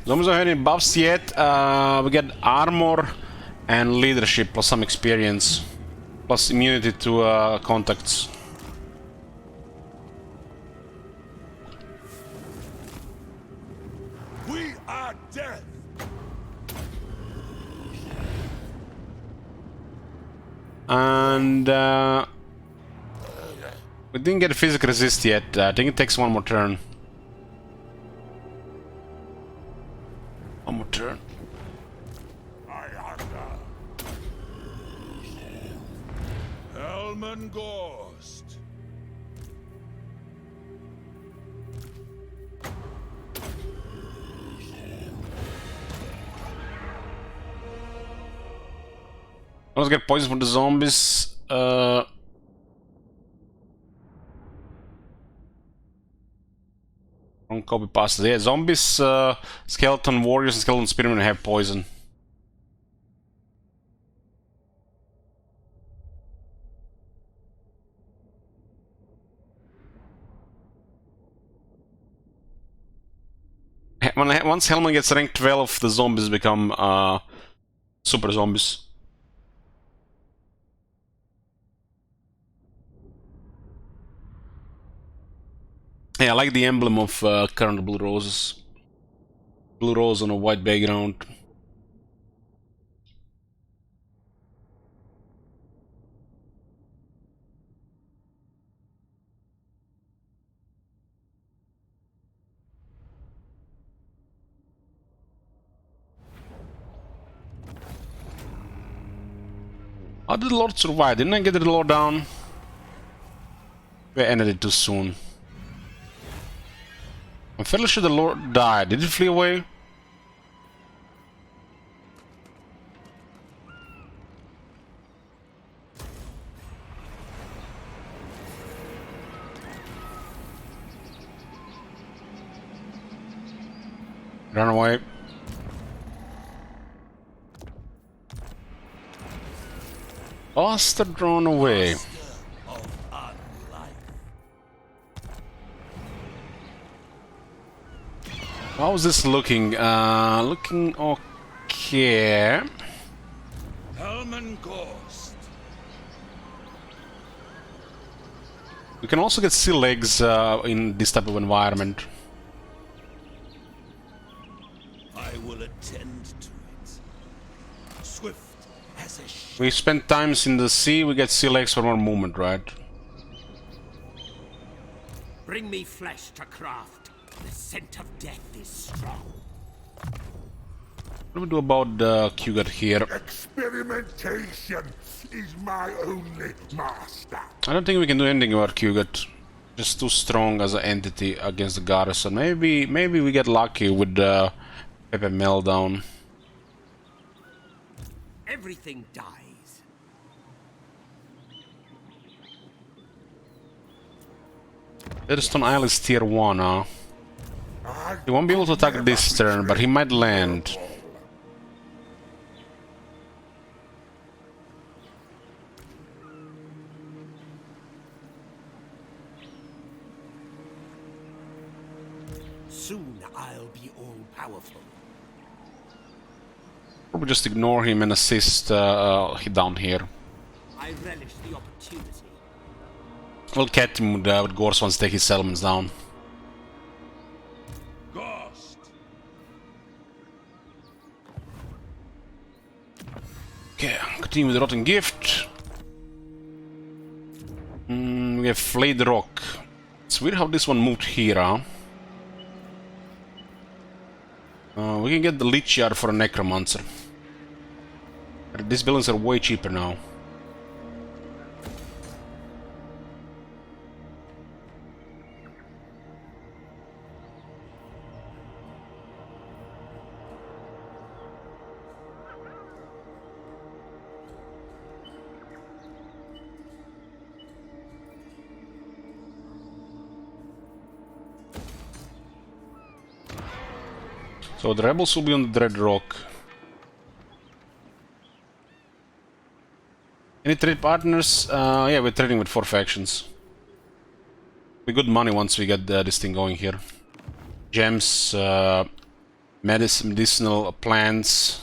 Zombies don't have any buffs yet. We get armor and leadership plus some experience. Plus immunity to contacts. At death! And we didn't get a physical resist yet. I think it takes one more turn. One more turn. Hellman Gorst. Let's get poison for the zombies. Wrong copy pasta. Yeah, zombies, skeleton warriors, and skeleton spearmen have poison. Once Hellman gets rank 12, the zombies become super zombies. Yeah, I like the emblem of current blue roses. Blue rose on a white background. How did the Lord survive? Didn't I get the Lord down? We ended it too soon. I'm fairly sure the Lord died. Did he flee away? Run away. Bastard run away. How's this looking? Looking okay. Hellman Gorst. We can also get sea legs in this type of environment. I will attend to it. Swift as a ship. We spend times in the sea, we get sea legs for more movement, right? Bring me flesh to craft. The scent of death is strong. What do we do about the Q-Gut here? Experimentation is my only master. I don't think we can do anything about Q-Gut. Just too strong as an entity against the garrison. Maybe we get lucky with the Pepe Meltdown. Everything dies. Redstone Isle is tier 1, huh? He won't be able to attack this turn, but he might land. Soon I'll be all-powerful. Probably just ignore him and assist down here. I relish the opportunity. We'll catch him with Gorst once take his settlements down. Gorst. Okay, continue with the Rotten Gift. We have Flayed Rock. It's weird how this one moved here, huh? We can get the Lich Yard for a Necromancer. These buildings are way cheaper now. So the rebels will be on the Dread Rock. Any trade partners? Yeah, we're trading with 4 factions. We good money once we get this thing going here. Gems, medicinal plants,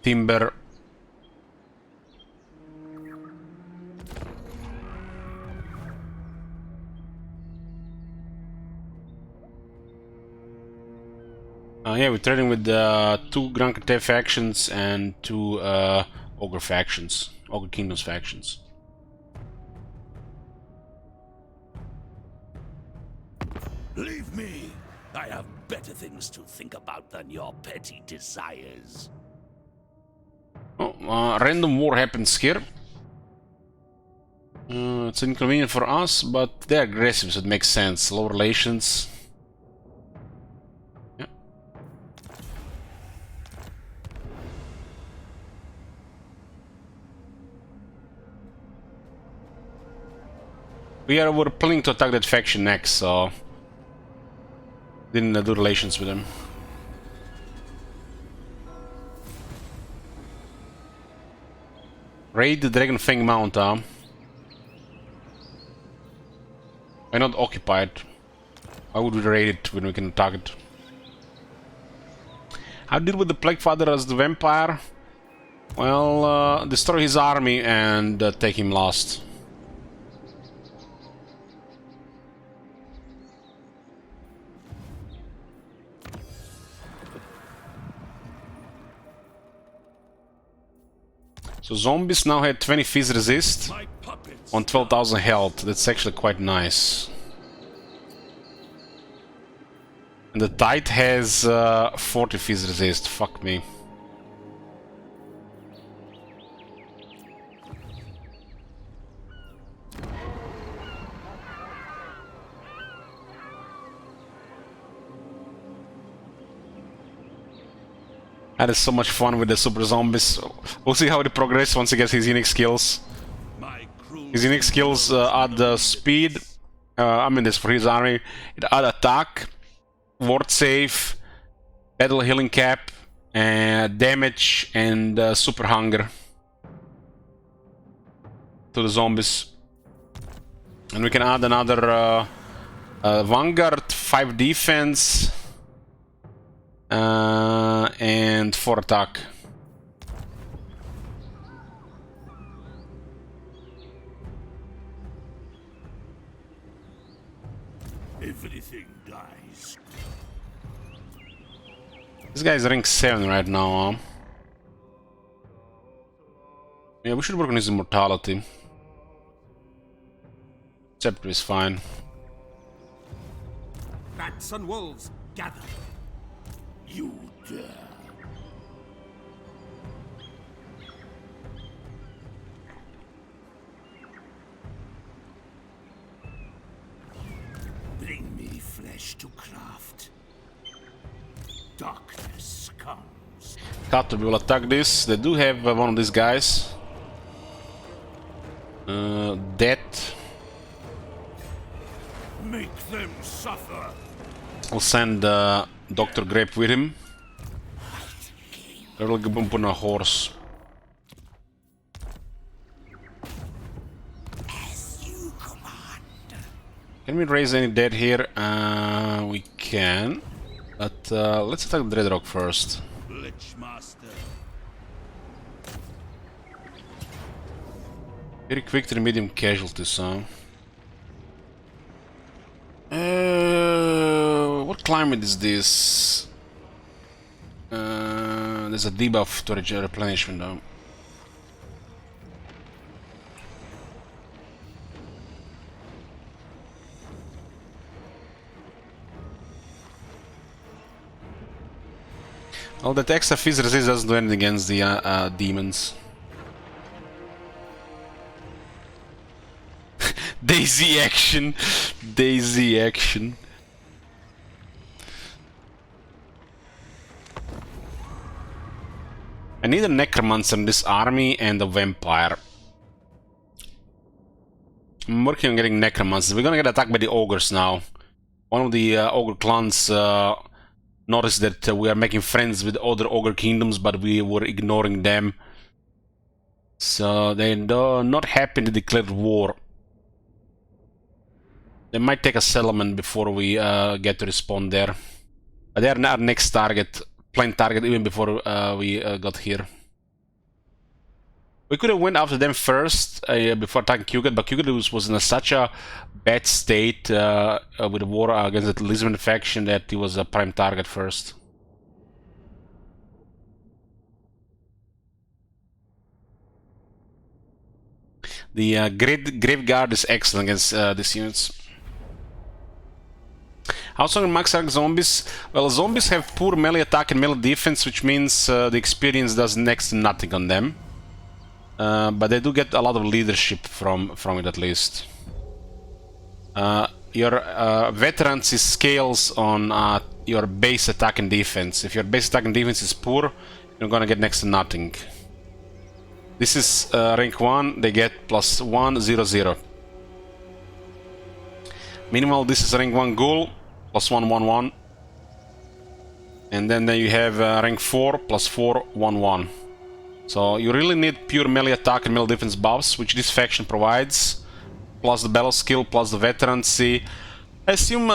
timber. Yeah, we're trading with 2 Grand Crate factions and 2 Ogre factions. Ogre Kingdoms factions. Leave me! I have better things to think about than your petty desires. Oh, random war happens here. It's inconvenient for us, but they're aggressive, so it makes sense. Low relations. Yeah. We're planning to attack that faction next, so didn't do relations with them. Raid the Dragon Fang Mount, huh? Why not occupy it? Why would we raid it when we can attack it? How deal with the Plague Father as the vampire? Well, destroy his army and take him last. So zombies now had 20 fizz resist on 12,000 health. That's actually quite nice. And the Tide has 40 fizz resist. Fuck me. That is so much fun with the super zombies. We'll see how it progresses once he gets his unique skills. His unique skills add speed. I mean, this for his army. It add attack, ward save, battle healing cap, damage, and super hunger to the zombies. And we can add another Vanguard, 5 defense. And 4 attack. Everything dies. This guy's rank 7 right now, huh? Yeah, we should work on his immortality. Scepter is fine. Bats and wolves, gather. You dare. Bring me flesh to craft. Darkness comes. Kato will attack this. They do have one of these guys. Death. Make them suffer. I'll send Dr. Grape with him. I'll bump on a horse. As you command. Can we raise any dead here? We can. But let's attack the Dreadrock first. Lichmaster. Very quick to the medium casualties, huh? What climate is this? There's a debuff to replenishment though. Well, that extra fizz resist doesn't do anything against the demons. Daisy action! Daisy action. I need a necromancer in this army and a vampire. I'm working on getting necromancers. We're gonna get attacked by the ogres now. One of the ogre clans noticed that we are making friends with other ogre kingdoms, but we were ignoring them. So they're not happy to declare war. They might take a settlement before we get to respond there. But they are our next target. Planned target even before we got here. We could have went after them first before attacking Kugat, but Kugat was in such a bad state with the war against the Lisbon faction that he was a prime target first. The Grave Guard is excellent against these units. How strong are max rank zombies? Well, zombies have poor melee attack and melee defense, which means the experience does next to nothing on them. But they do get a lot of leadership from it, at least. Your veterans is scales on your base attack and defense. If your base attack and defense is poor, you're gonna get next to nothing. This is rank 1, they get +1, 0, 0. Meanwhile, this is rank 1 ghoul, +1, 1, 1. And then you have rank 4, +4, 1, 1. So you really need pure melee attack and melee defense buffs, which this faction provides. Plus the battle skill, plus the veterancy. I assume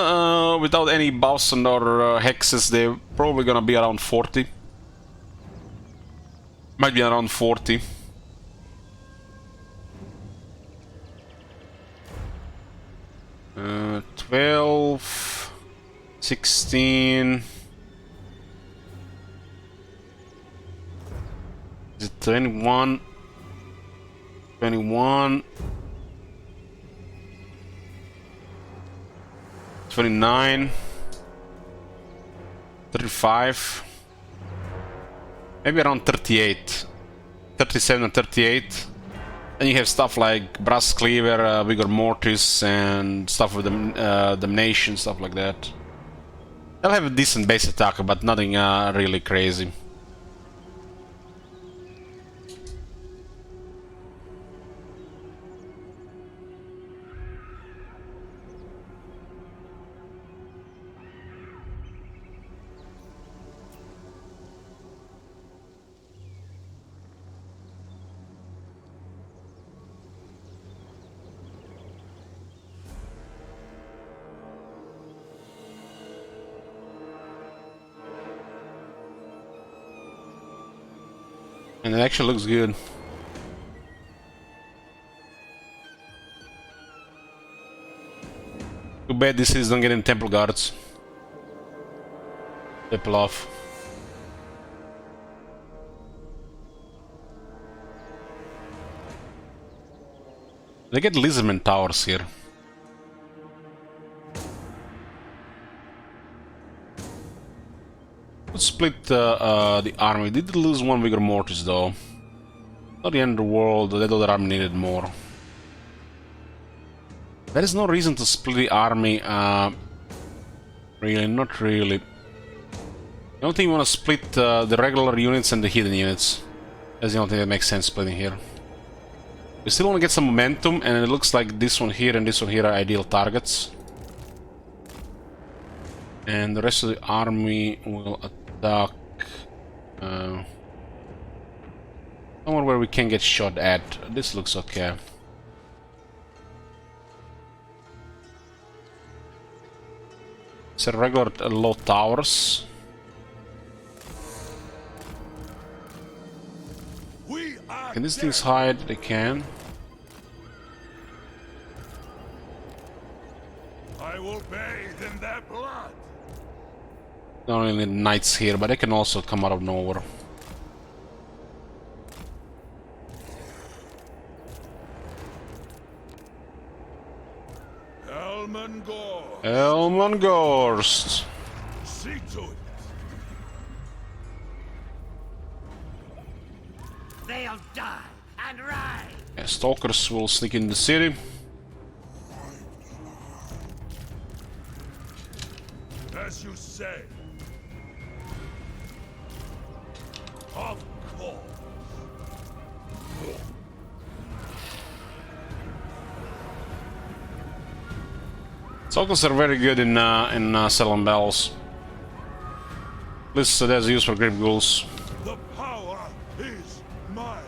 without any buffs or hexes, they're probably gonna be around 40. Might be around 40. Uh, 12, 16. Is it 21? 21. 29. 35. Maybe around 38. 37 and 38. Then you have stuff like Brass Cleaver, Vigor Mortis, and stuff with Damnation, stuff like that. They'll have a decent base attack, but nothing really crazy. And it actually looks good. Too bad this is don't get in Temple Guards. They pull off. They get Lizardman Towers here. Let's split the army. Did lose one Vigor Mortis though. Not the end of the world, that other army needed more. There is no reason to split the army, really, not really. The only thing you want to split the regular units and the hidden units. That's the only thing that makes sense splitting here. We still want to get some momentum, and it looks like this one here and this one here are ideal targets. And the rest of the army will attack somewhere where we can get shot at. This looks okay. It's a regular low towers. Can these things hide? They can. I will bathe in their blood. Not only knights here, but they can also come out of nowhere. Hellman Gorst. Hellman Gorst. See to it. They'll die and rise. Yeah, stalkers will sneak in the city. As you say. Of course. Stalkers are very good in selling bells. At least there's a use for Grave Ghouls. The power is mine.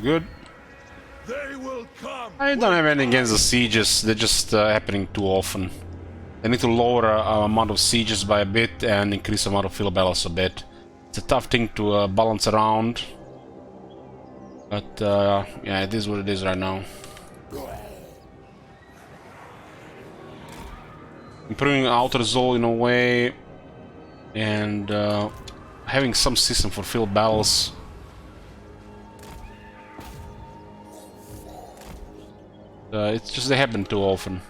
Good. They will come. I don't have anything against the sieges, they're just happening too often. They need to lower amount of sieges by a bit and increase the amount of field battles a bit. It's a tough thing to balance around. But yeah, it is what it is right now. Improving outer zone in a way, and having some system for field battles. It's just they happen too often.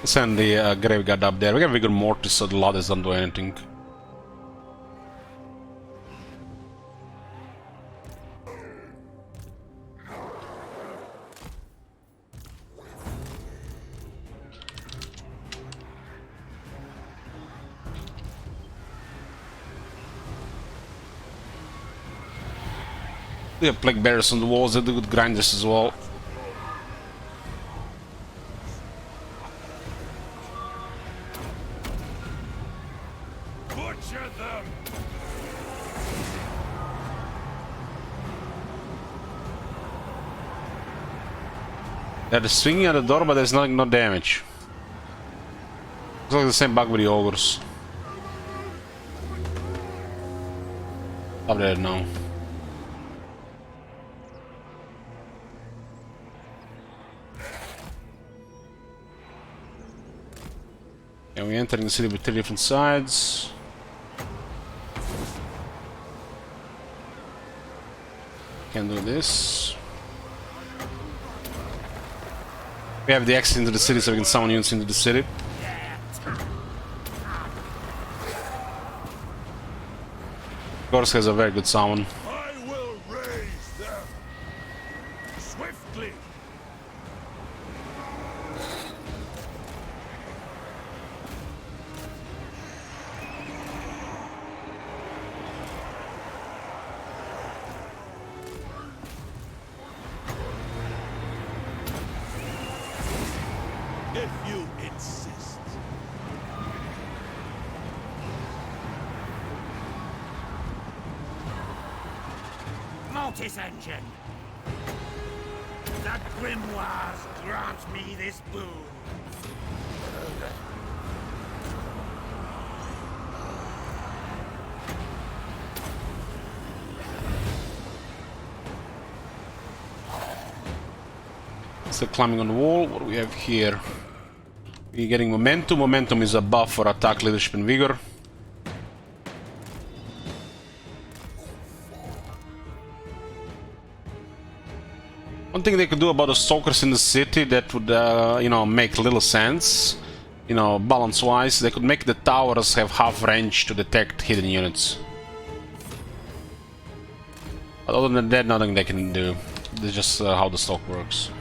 Send the grave guard up there. We got vigor mortis, so the ladders don't do anything. We have plague bearers on the walls. They do good grinders as well. They're swinging at the door, but there's no damage. Looks like the same bug with the ogres. Up there now. And we're entering the city with 3 different sides. Can do this. We have the exit into the city, so we can summon units into the city. Gorst has a very good summon. I will raise them swiftly. If you insist. Mortis engine! The grimoires grant me this boon. Still climbing on the wall. What do we have here? We're getting momentum. Momentum is a buff for attack, leadership, and vigor. One thing they could do about the stalkers in the city that would, you know, make little sense, you know, balance-wise, they could make the towers have half range to detect hidden units. But other than that, nothing they can do. That's just how the stalk works.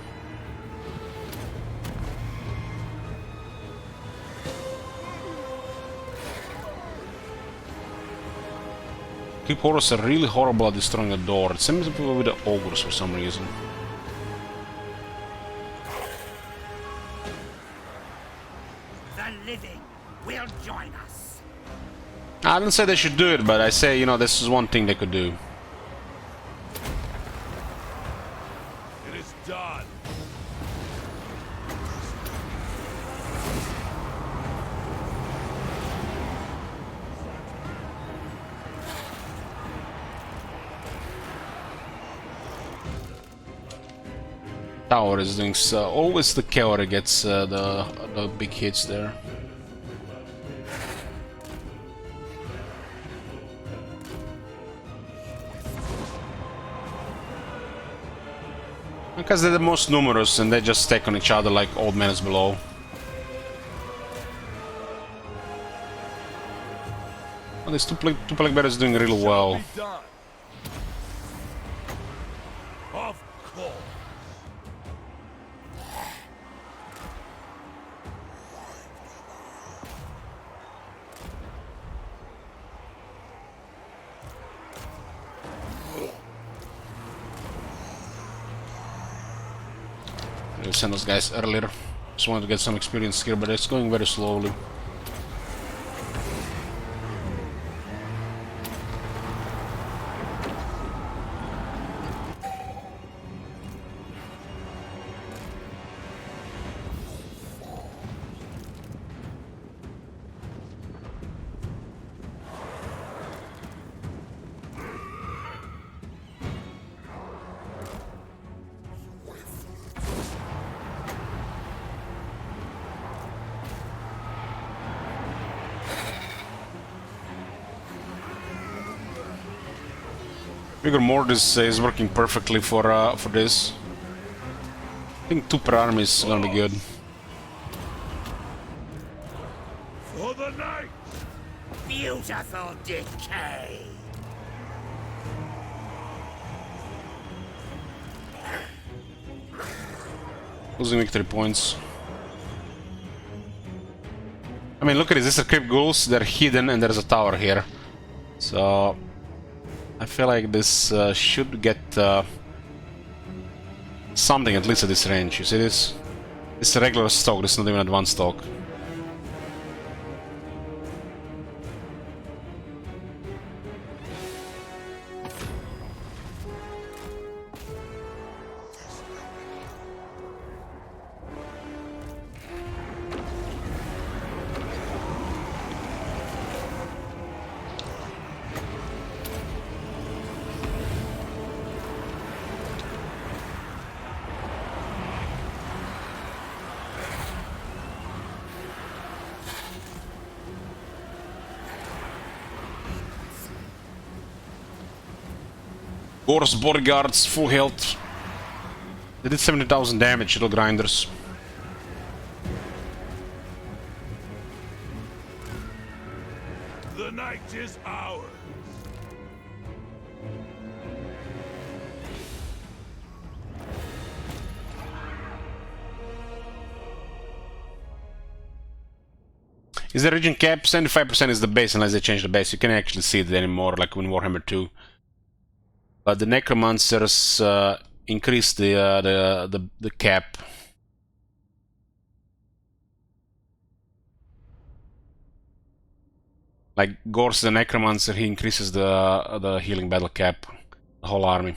Keep horrors are really horrible at destroying the door. It seems to be with the ogres for some reason. The living will join us. I didn't say they should do it, but I say, you know, this is one thing they could do. It is done. Tower is doing so. Always the Chaos gets the big hits there. Because they're the most numerous and they just stack on each other like old men below. Well, these two plague bearers doing really well. Of course. I sent those guys earlier. Just wanted to get some experience here, but it's going very slowly. Rigor Mortis is working perfectly for this. I think 2 per army is gonna be good. For the night! Beautiful decay. Losing victory points. I mean, look at this. These are crypt ghouls. They're hidden, and there's a tower here. So I feel like this should get something at least at this range. You see this? This is a regular stock. This is not even advanced stock. Gorst bodyguards, full health. They did 70,000 damage, little grinders. The night is ours. Is the region cap? 75% is the base unless they change the base. You can't actually see it anymore like in Warhammer 2. But the necromancers increase the cap. Like Gorst the necromancer, he increases the healing battle cap, the whole army.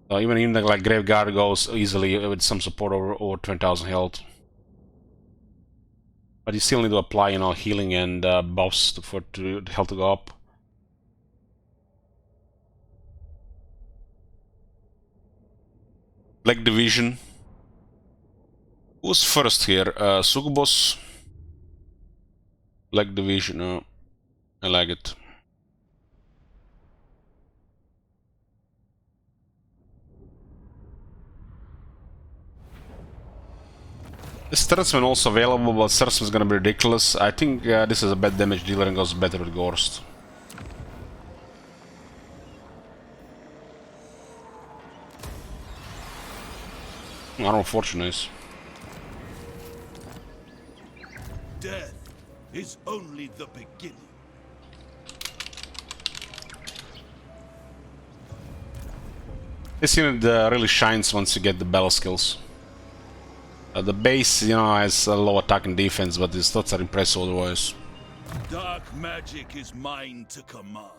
So even like Graveguard goes easily with some support over 20,000 health. But you still need to apply, you know, healing and buffs for the health to go up. Black Division. Who's first here? Sugubos. Black Division. Oh, I like it. Sturzman also available, but Sturzman's gonna be ridiculous. I think this is a bad damage dealer and goes better with Gorst. I don't know, fortune is. Death is only the beginning. This unit really shines once you get the battle skills. The base, you know, has a low attack and defense, but his stats are impressive otherwise. Dark magic is mine to command.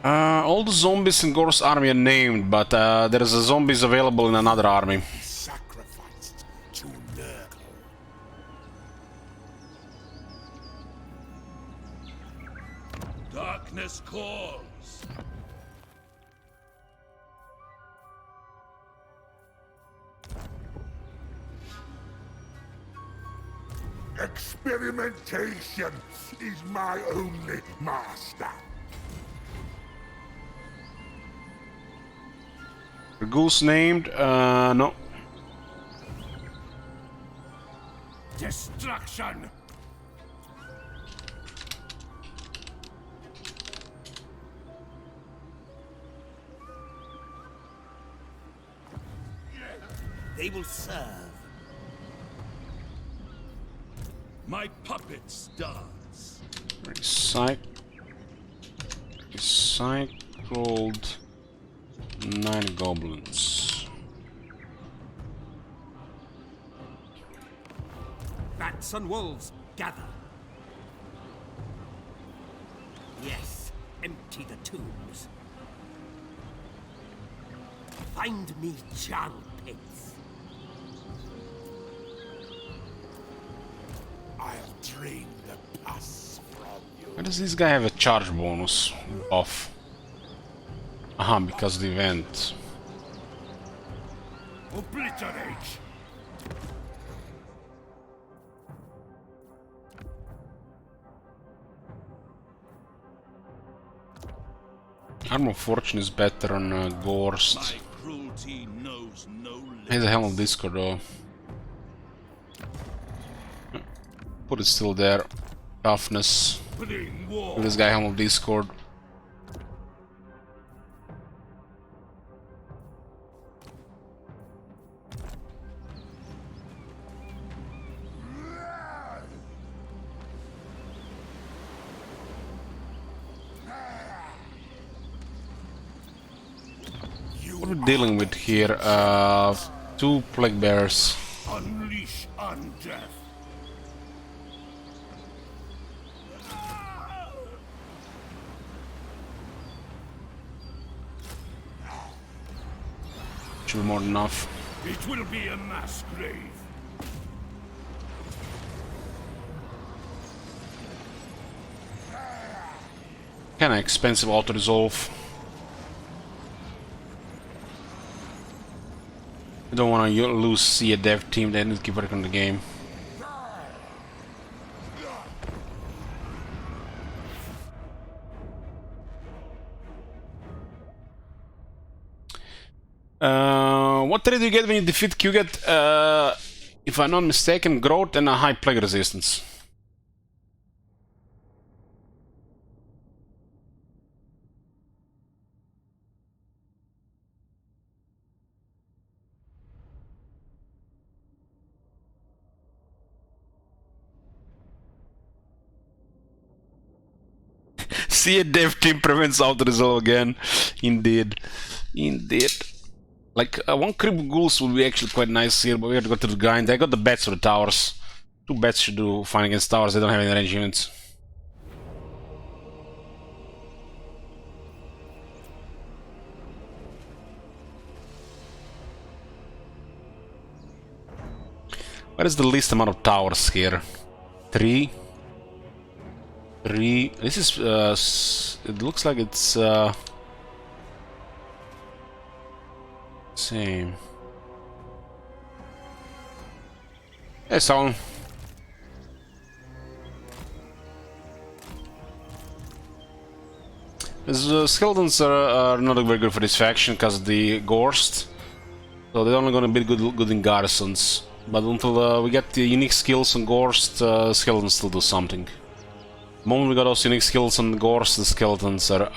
All the zombies in Gorst's army are named, but there is a zombies available in another army. Sacrificed to Nurgle. Darkness calls. Experimentation is my only master. The goose named? No. Destruction. They will serve. My puppet starts. Very sight. Cycled 9 goblins. Bats and wolves, gather. Yes, empty the tombs. Find me charl pits. I'll drain the pus from you. Why does this guy have a charge bonus buff? Aha, because of the event. Obliterate! Arm of Fortune is better on Gorst. My cruelty knows no limits. He's a Helm of Discord though. Put it still there. Toughness. Bring war. Give this guy Helm of Discord. What are we dealing with here? 2 Plague Bears. Unleash undeath. Should be more than enough. It will be a mass grave. Kinda expensive auto-resolve. I don't want to see a dev team that need to keep working on the game. What trait do you get when you defeat? You get, if I'm not mistaken, growth and a high plague resistance. See a dev team prevents auto-resolve again. Indeed. Indeed. Like, 1 Crib Ghouls would be actually quite nice here, but we have to go to the grind. I got the bats for the towers. 2 bats should do fine against towers, they don't have any range units. What is the least amount of towers here? 3? 3. This is, it looks like it's, same. Hey, someone. The skeletons are not very good for this faction because of the Gorst. So they're only gonna be good in garrisons. But until we get the unique skills on Gorst, skeletons still do something. The moment we got those unique skills on Gorst, the skeletons are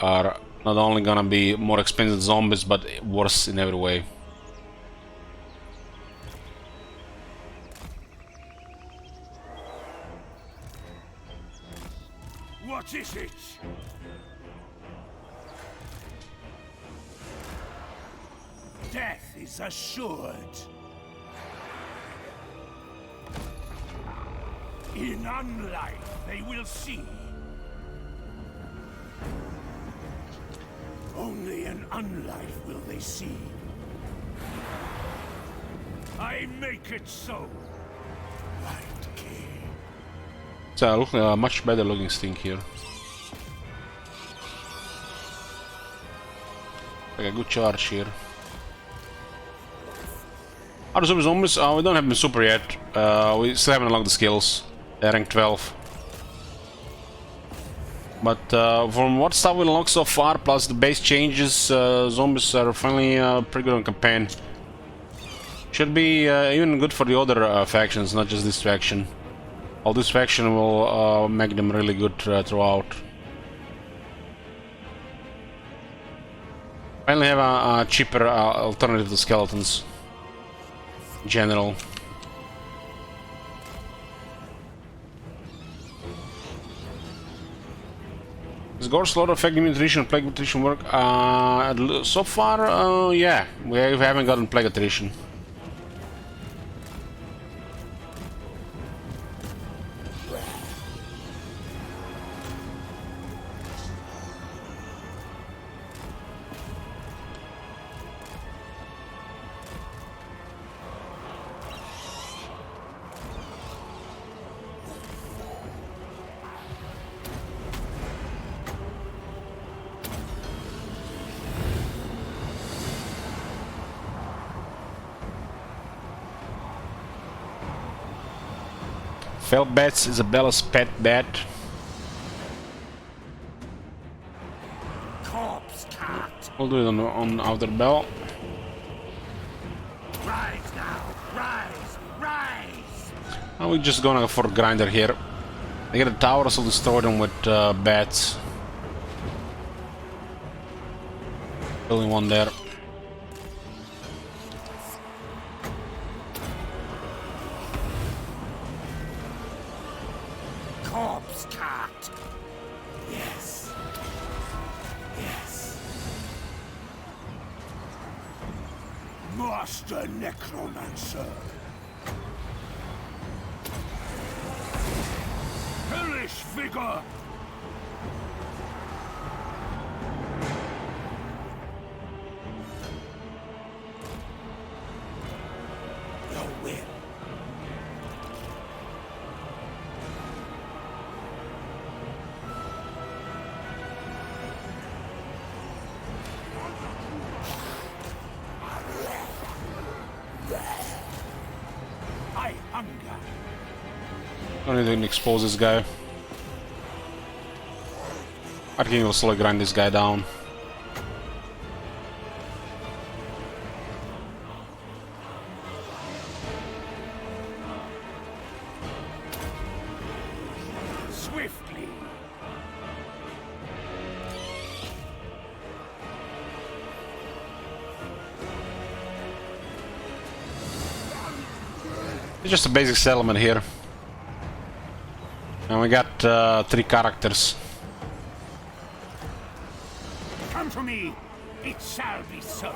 not only gonna be more expensive zombies, but worse in every way. What is it? Death is assured. In unlife they will see. Only in unlife will they see. I make it so. Right key. So much better looking stink here. Like a good charge here. Other super zombies, we don't have them super yet. We still haven't unlocked the skills. They're rank 12. But from what stuff we unlocked so far, plus the base changes, zombies are finally pretty good on campaign. Should be even good for the other factions, not just this faction. All this faction will make them really good throughout. Finally have a cheaper alternative to skeletons. In general. Is Gorst Lord effective nutrition, plague attrition work? So far, yeah, we haven't gotten plague attrition. Failed bats, Isabella's pet bat. Corpse cat. We'll do it on Outer Bell. Rise now. Rise. Rise. And we're just gonna go for grinder here. They get the towers, I'll destroy them with bats. Building one there. Corpse cat. Yes. Yes. Master Necromancer. Hellish vigor. Your will. I hunger. Don't need to expose this guy. I think we'll slowly grind this guy down. Swiftly. It's just a basic settlement here. And we got 3 characters. Come to me. It shall be so.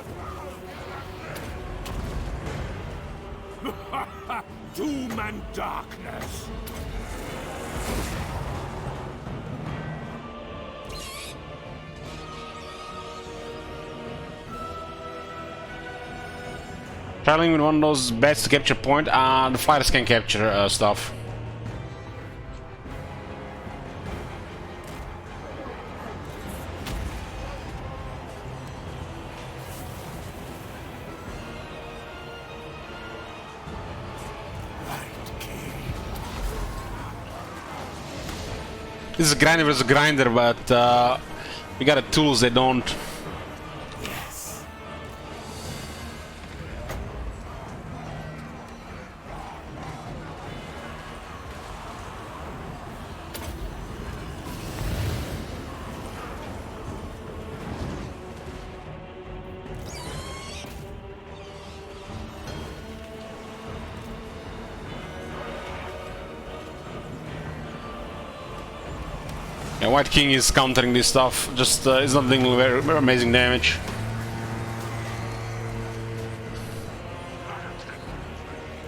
Doom and darkness. Traveling with one of those bats to capture point. The fighters can capture stuff. This is grinder versus grinder, but we got the tools they don't. Yes. Yeah, White King is countering this stuff. Just it's not doing very amazing damage.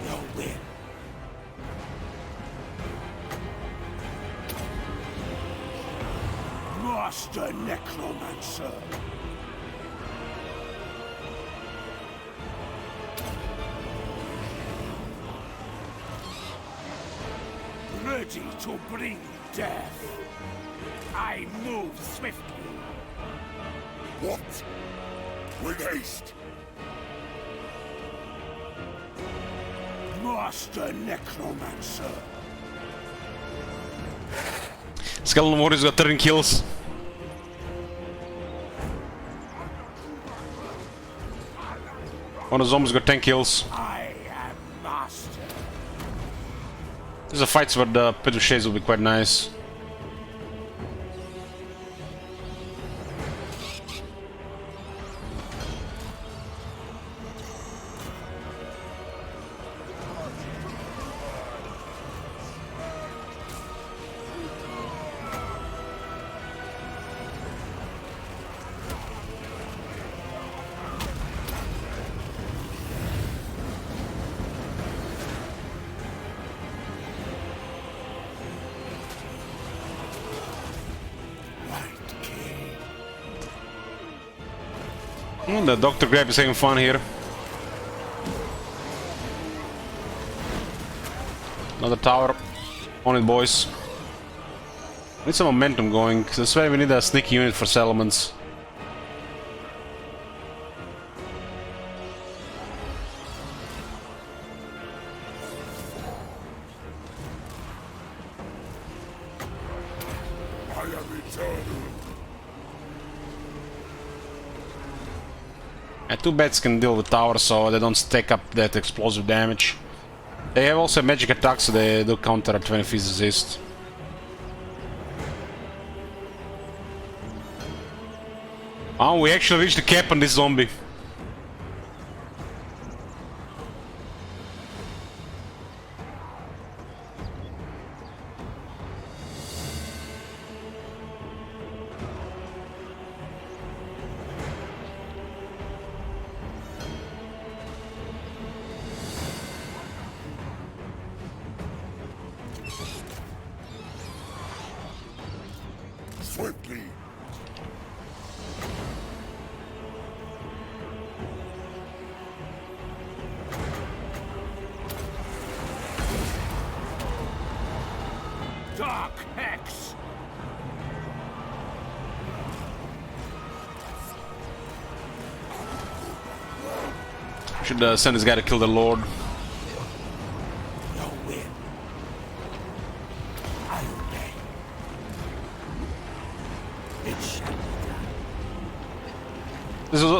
Your will. Master Necromancer. Ready to bring death. I move swiftly. What? With haste. Master Necromancer. Skeleton Warrior's got 13 kills. One of the zombies got 10 kills. I am master. There's a fights where the Pit of Shades will be quite nice. The Dr. Grab is having fun here. Another tower. On it, boys. Need some momentum going. That's why we need a sneaky unit for settlements. Two bats can deal with towers, so they don't stack up that explosive damage. They have also magic attacks, so they do counter at 20 physicist. Oh, we actually reached the cap on this zombie. Swiftly. Dark Hex! Should send this guy to kill the Lord.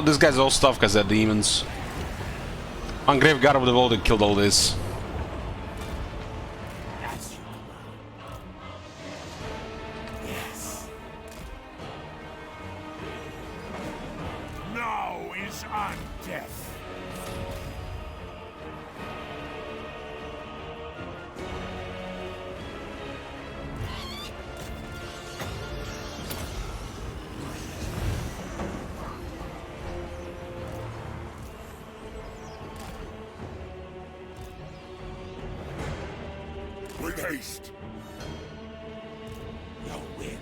This guy's all stuff because they're demons. On Grave God of the World, that killed all this. Yes. Now is on death. With haste. Your win.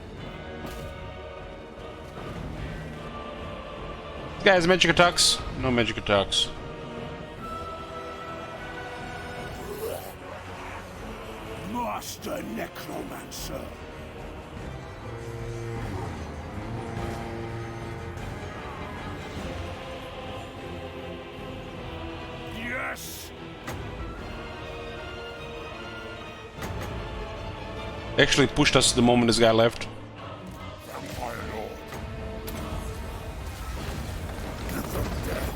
Guys, magic attacks? No magic attacks. Master Necromancer. Yes. Actually pushed us the moment this guy left. Vampire Lord. Give them death.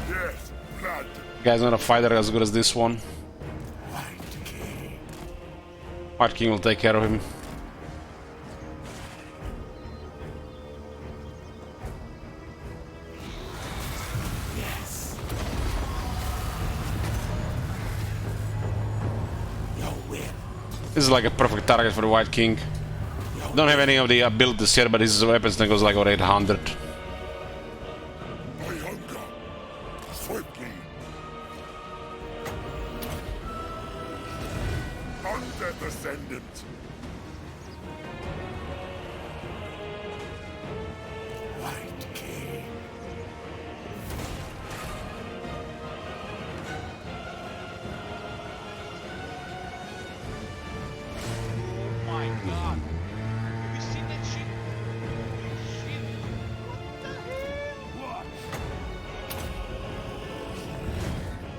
Yes, blood. Guy's not a fighter as good as this one. White King will take care of him. Yes. Your win. This is like a perfect target for the White King. Don't have any of the abilities yet, but his weapons thing goes like over 800. My hunger. Swiftly. Undeath Ascendant. White King. Oh my god. Have you seen that shit? Holy shit. What the hell?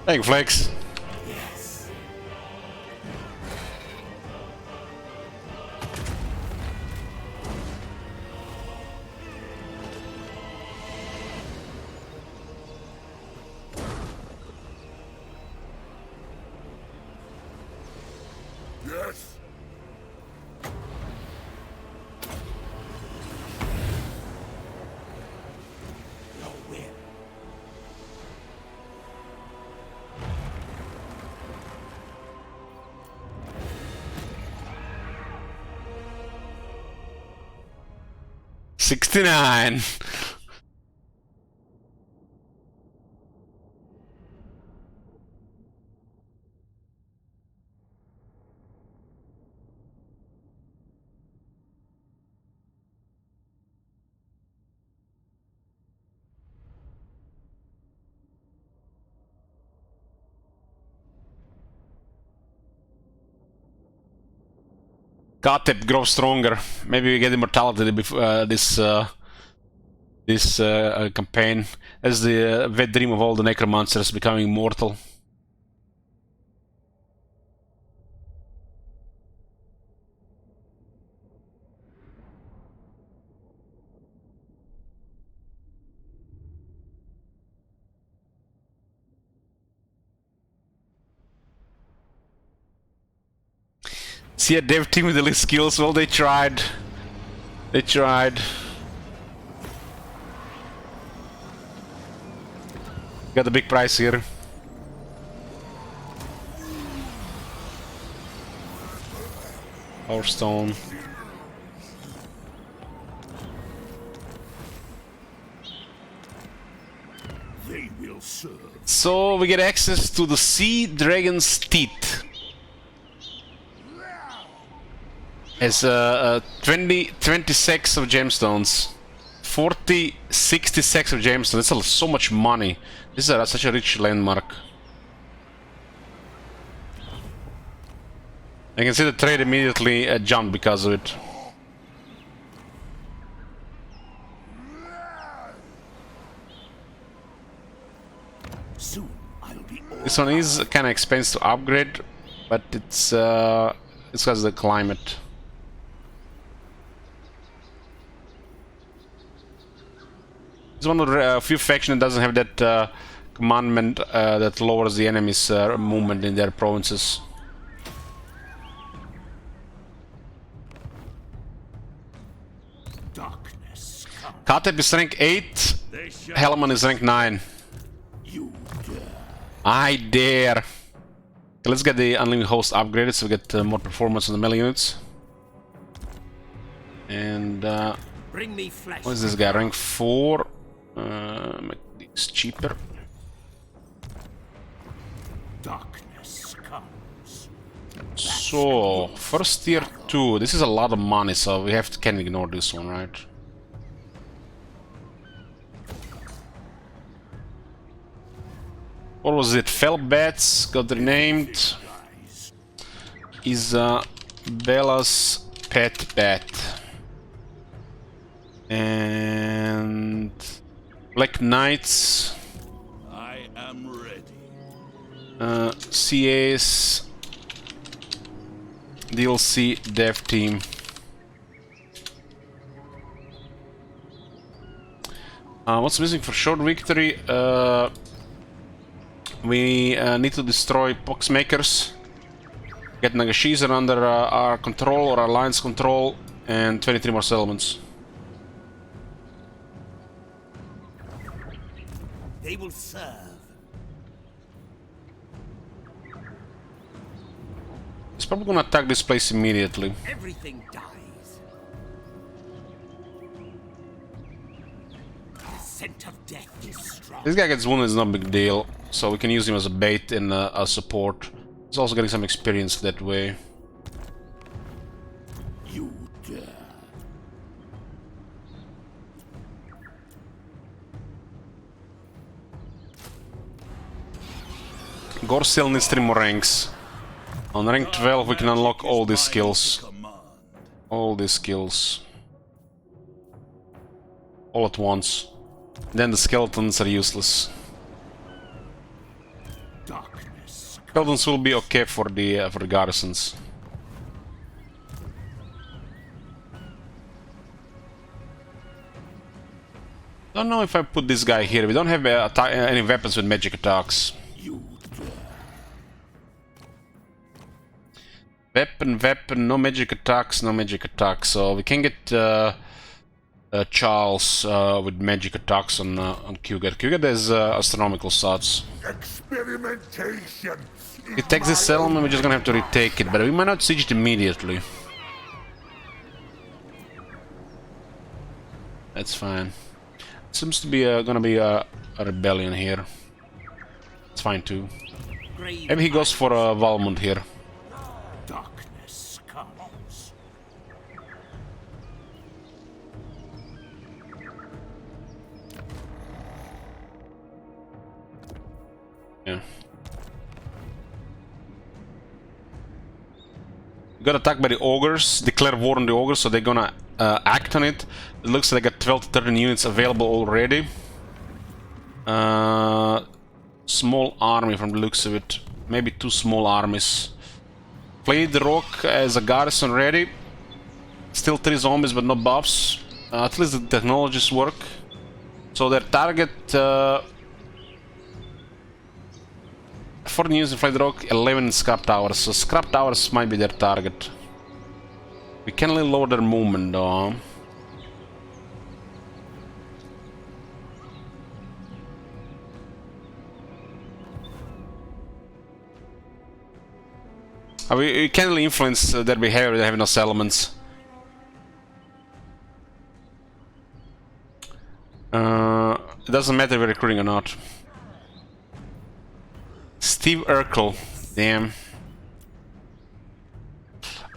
Thank you, Flex. Yes. Yes. Your win. $69. Katep grows stronger. Maybe we get immortality before this campaign. As the wet dream of all the necromancers becoming mortal. See a dev team with the least skills. Well, they tried. They tried. Got a big price here. Power stone. They will serve. So we get access to the Sea Dragon's Teeth. It's 20 sacks of gemstones. 60 sacks of gemstones. That's so much money. This is such a rich landmark. I can see the trade immediately jumped because of it. Soon I'll be This one is kind of expensive to upgrade, but it's because of the climate. It's one of the few factions that doesn't have that commandment that lowers the enemy's movement in their provinces. darkness. Katep is rank 8, Hellman is rank 9. You dare. I dare. Okay, let's get the unlimited host upgraded so we get more performance on the melee units. And Bring me flesh. what is this guy? Rank 4. Make these cheaper. Darkness comes. So, first tier 2. This is a lot of money, so we can't ignore this one, right? What was it? Fell Bats got renamed. Is Bella's pet bat. And Black Knights. I am ready. CA's DLC dev team. What's missing for short victory? We need to destroy Poxmakers, get Nagashiza under our control or our alliance control, and 23 more settlements. They will serve. He's probably gonna attack this place immediately. Everything dies. The scent of death is strong. This guy gets wounded, is no big deal, so we can use him as a bait and as support. He's also getting some experience that way. You dare. Gorst still needs 3 more ranks. On rank 12 we can unlock all these skills. All these skills. All at once. Then the skeletons are useless. Darkness. Skeletons will be okay for the garrisons. Don't know if I put this guy here. We don't have any weapons with magic attacks. You dare. Weapon, no magic attacks, no magic attacks. So we can get Charles with magic attacks on Kuget. Kuget has astronomical stats. Experimentation. He takes this settlement, we're just gonna have to retake it, but we might not siege it immediately. That's fine. Seems to be gonna be a rebellion here. It's fine too. Maybe he goes for a Valmont here. Darkness comes. Yeah. Got attacked by the ogres, declare war on the ogres, so they're gonna act on it. It looks like I got 12 to 13 units available already. Small army from the looks of it. Maybe 2 small armies. Played the rock as a garrison ready. Still 3 zombies, but no buffs. At least the technologies work. So their target... 14 units in Flight Rock, 11 in Scrap Towers. So Scrap Towers might be their target. We can only lower their movement though. We can't really influence their behavior, they have enough elements. It doesn't matter if we're recruiting or not. Steve Urkel, damn.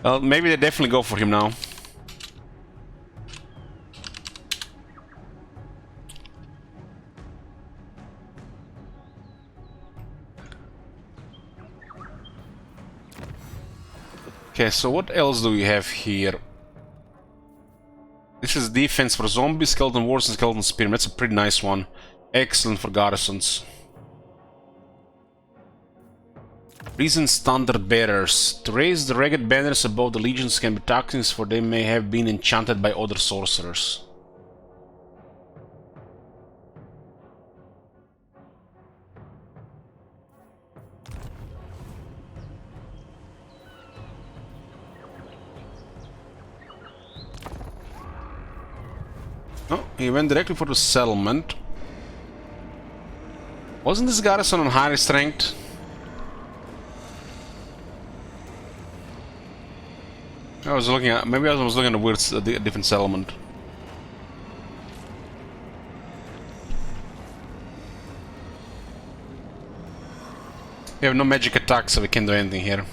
Well, maybe they definitely go for him now. Okay, so what else do we have here? This is defense for zombies, skeleton wars, and skeleton spearmen. That's a pretty nice one. Excellent for garrisons. Reason standard bearers. To raise the ragged banners above the legions can be toxins, for they may have been enchanted by other sorcerers. Oh, he went directly for the settlement. Wasn't this garrison on higher strength? I was looking at, maybe I was looking at a different settlement. We have no magic attack, so we can't do anything here.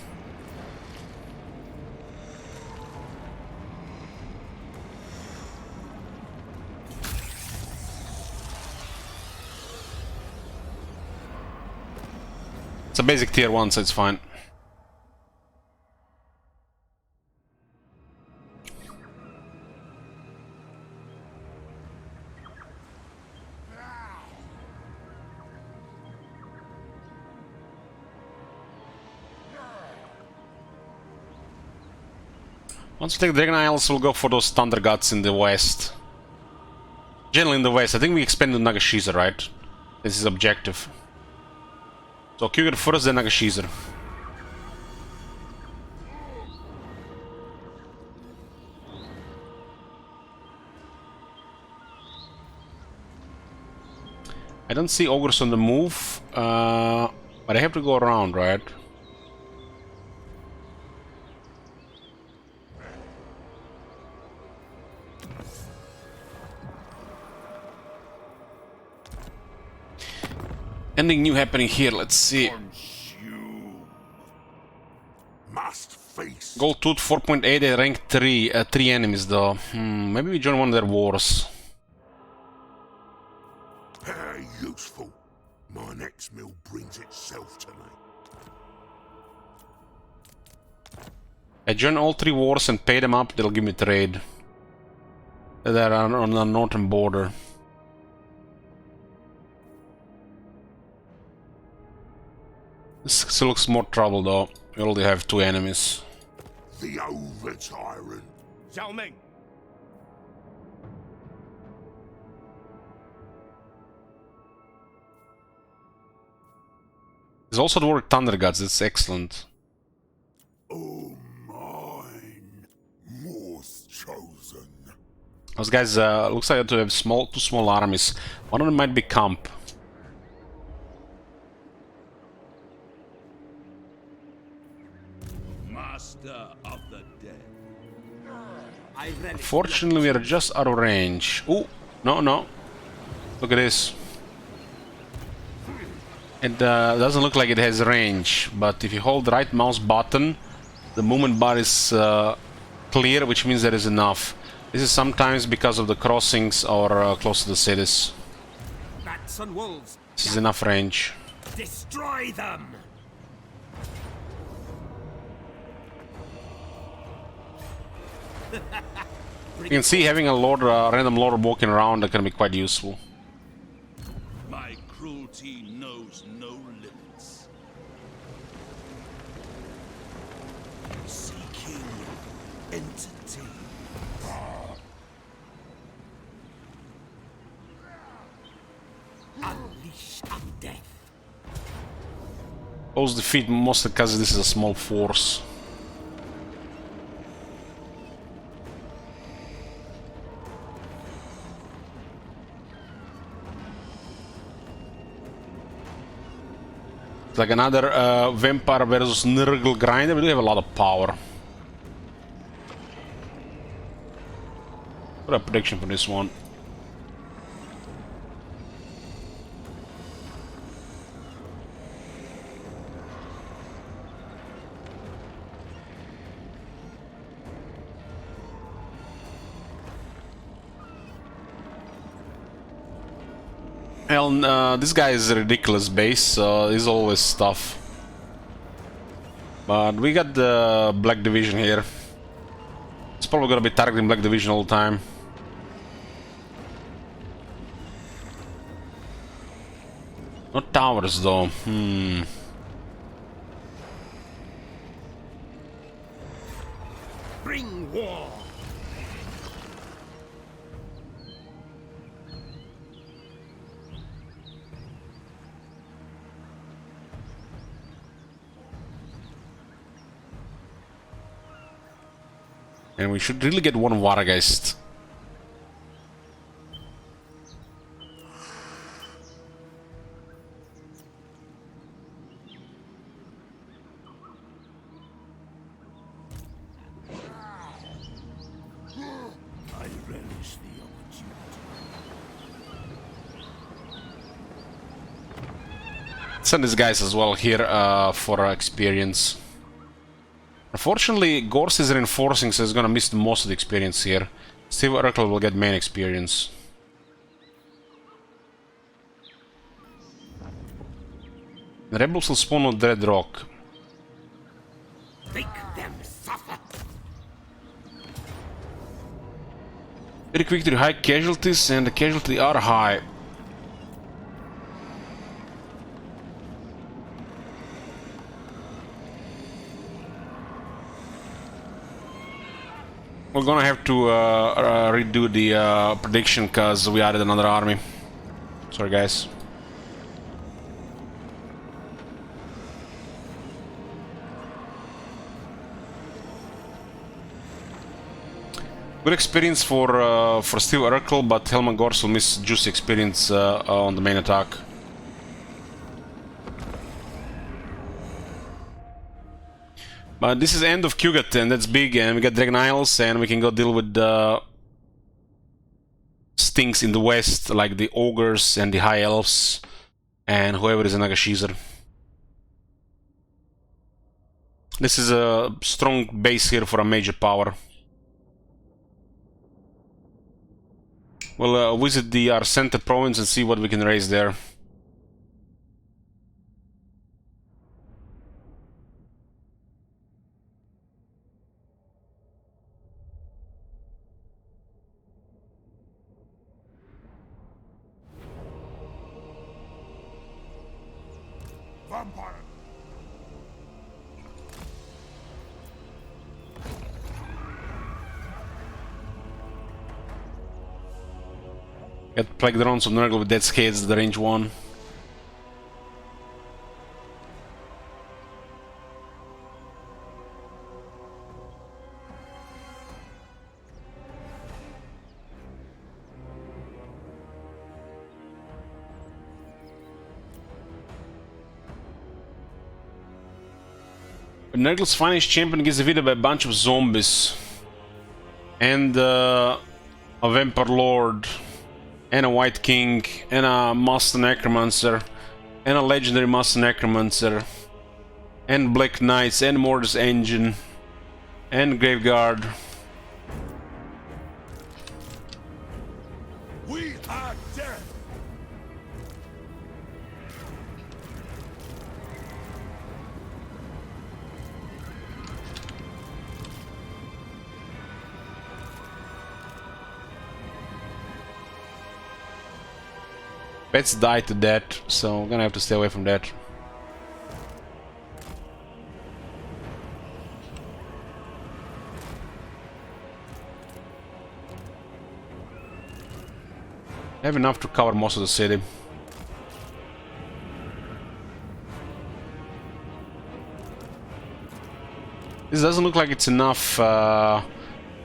It's a basic tier 1, so it's fine. Once we take Dragon Isles, we'll go for those Thunder Gods in the west. Generally in the west. I think we expanded Nagashiza, right? This is objective. So Kyogre first, then Nagashiza. I don't see ogres on the move, but I have to go around, right? Anything new happening here? Let's see. Must face. Gold Tooth 4.8 rank 3. 3 enemies though. Maybe we join one of their wars. Very useful. My next meal brings itself to me. I join all 3 wars and pay them up, they'll give me trade. They're on the northern border. This still looks more trouble though. We already have 2 enemies. The over tyrant. Xiaoming. There's also the word Thunder Gods, that's excellent. Oh, mine. Most chosen. Those guys looks like they have 2 small armies. One of them might be Camp. Master of the dead. Unfortunately, we are just out of range. Ooh, no. Look at this. It doesn't look like it has range, but if you hold the right mouse button, the movement bar is clear, which means there is enough. This is sometimes because of the crossings or close to the cities. Bats and wolves. This is enough range. Destroy them. You can see having a lord, random lord walking around that can be quite useful. My cruelty knows no limits. Seeking entity. Unleash undeath. Those defeat mostly because this is a small force. It's like another vampire versus Nurgle grinder. We do have a lot of power. What a prediction for this one. Hell, this guy is a ridiculous base, he's always tough. But we got the Black Division here. It's probably gonna be targeting Black Division all the time. No towers though, Bring war. And we should really get one Wargeist. I relish the opportunity. Send these guys as well here for experience. Unfortunately, Gorst is reinforcing, so he's gonna miss most of the experience here. Steve Urkel will get main experience. The rebels will spawn on Dread Rock. Make them suffer. Very quick to high casualties, and the casualties are high. We're gonna have to redo the prediction because we added another army. Sorry, guys. Good experience for Steve Urkel, but Hellman Gorst will miss juicy experience on the main attack. But this is end of Kugat, and that's big, and we got Dragon Isles, and we can go deal with the stinks in the west, like the ogres and the high elves, and whoever is in Nagashizer. This is a strong base here for a major power. We'll visit the Arcente province and see what we can raise there. Vampire. Get Plague Drones of Nurgle with Dead Skates, the range 1. Nurgle's finest champion gets defeated by a bunch of zombies. And a Vampire Lord. And a White King. And a Master Necromancer. And a Legendary Master Necromancer. And Black Knights. And Mortis Engine. And Graveguard. We are dead. Pets die to that, so we're gonna have to stay away from that. I have enough to cover most of the city. This doesn't look like it's enough for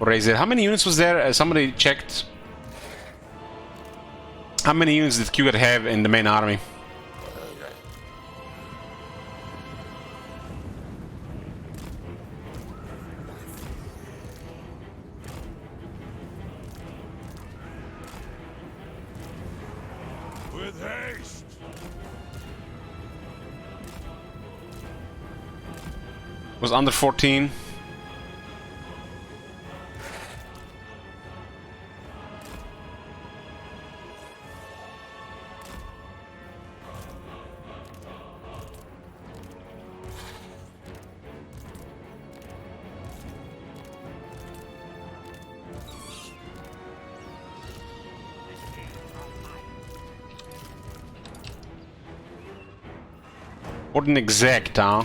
Razor. How many units was there? Somebody checked. How many units did Kugat have in the main army? With haste! Was under 14. What an exact, huh?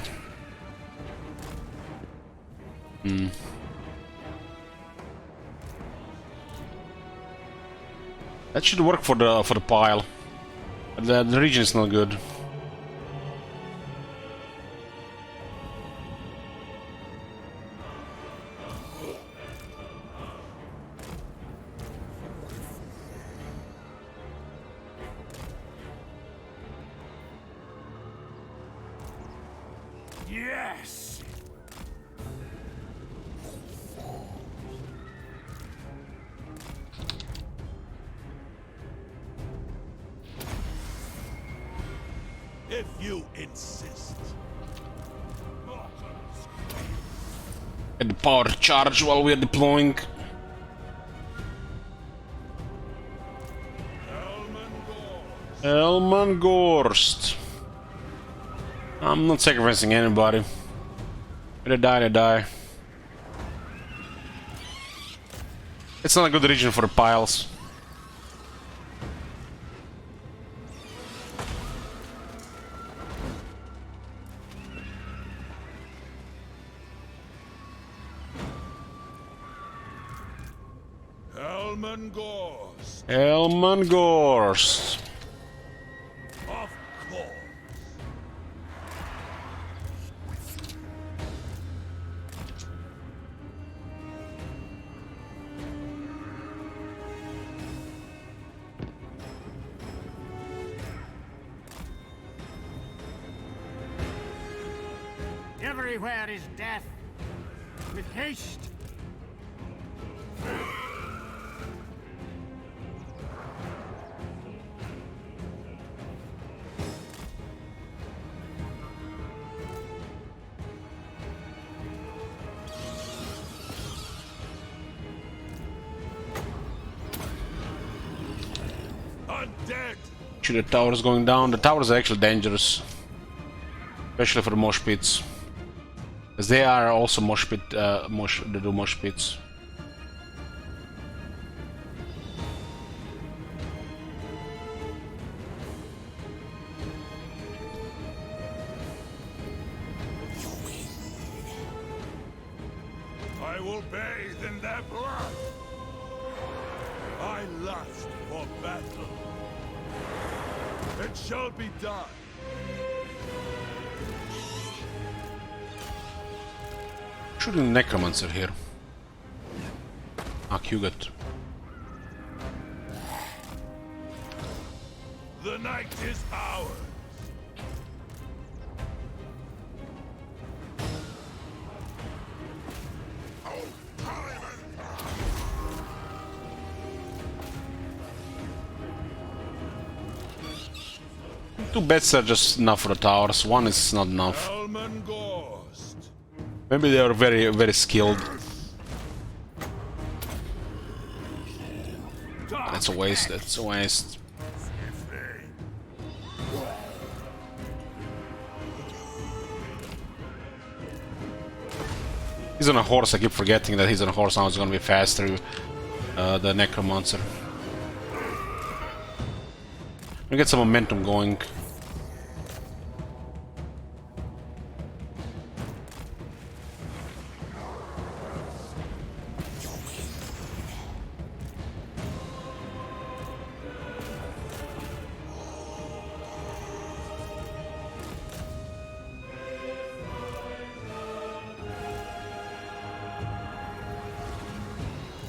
That should work for the pile. But the region is not good. Yes! If you insist. Get the power charge while we are deploying. Hellman Gorst. I'm not sacrificing anybody. If they die, they die. It's not a good region for the piles. Hellman Gorst. Hellman Gorst. Of course. Everywhere is death. With haste. Undead. The tower is going down. The tower is actually dangerous, especially for the mosh pits, because they are also mosh pit. They do mosh pits. I will bathe in their blood. I lust for battle. It shall be done. Shooting necromancer here. Ah, Kugat. The night is ours. Two bets are just enough for the towers. One is not enough. Hellman Gorst. Maybe they are very, very skilled. That's a waste. That's a waste. He's on a horse. I keep forgetting that he's on a horse. Now it's gonna be faster. The necromancer. We get some momentum going.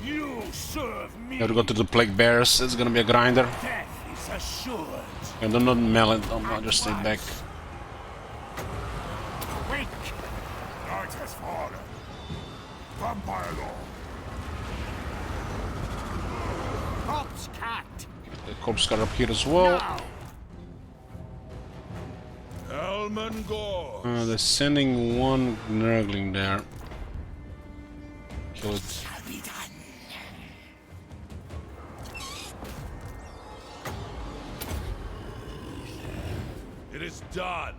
You serve me. Have to go to the Plague Bears. It's gonna be a grinder. Death is assured. And do not mail it. I'll just stay back. Wake! Night has fallen. Vampire Lord. Corpse cat. The corpse car up here as well. Now. Hellman Gorst. They're sending one Nurgling there. Kill it. Shall be done. It is done.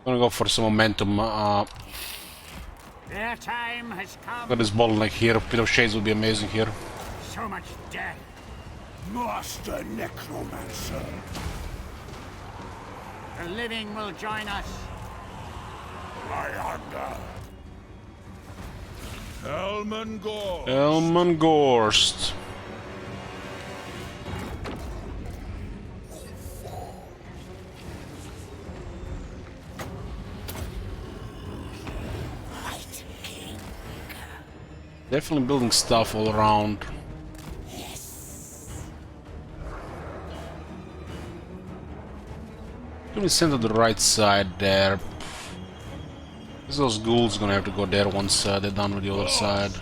Gonna go for some momentum. Their time has come. Got this bottleneck here. A bit of shades would be amazing here. So much death. Master Necromancer. The living will join us. My hunger. Hellman Gorst. Hellman Gorst. Definitely building stuff all around. Can we send to the right side there? Because those ghouls gonna have to go there once they're done with the other side.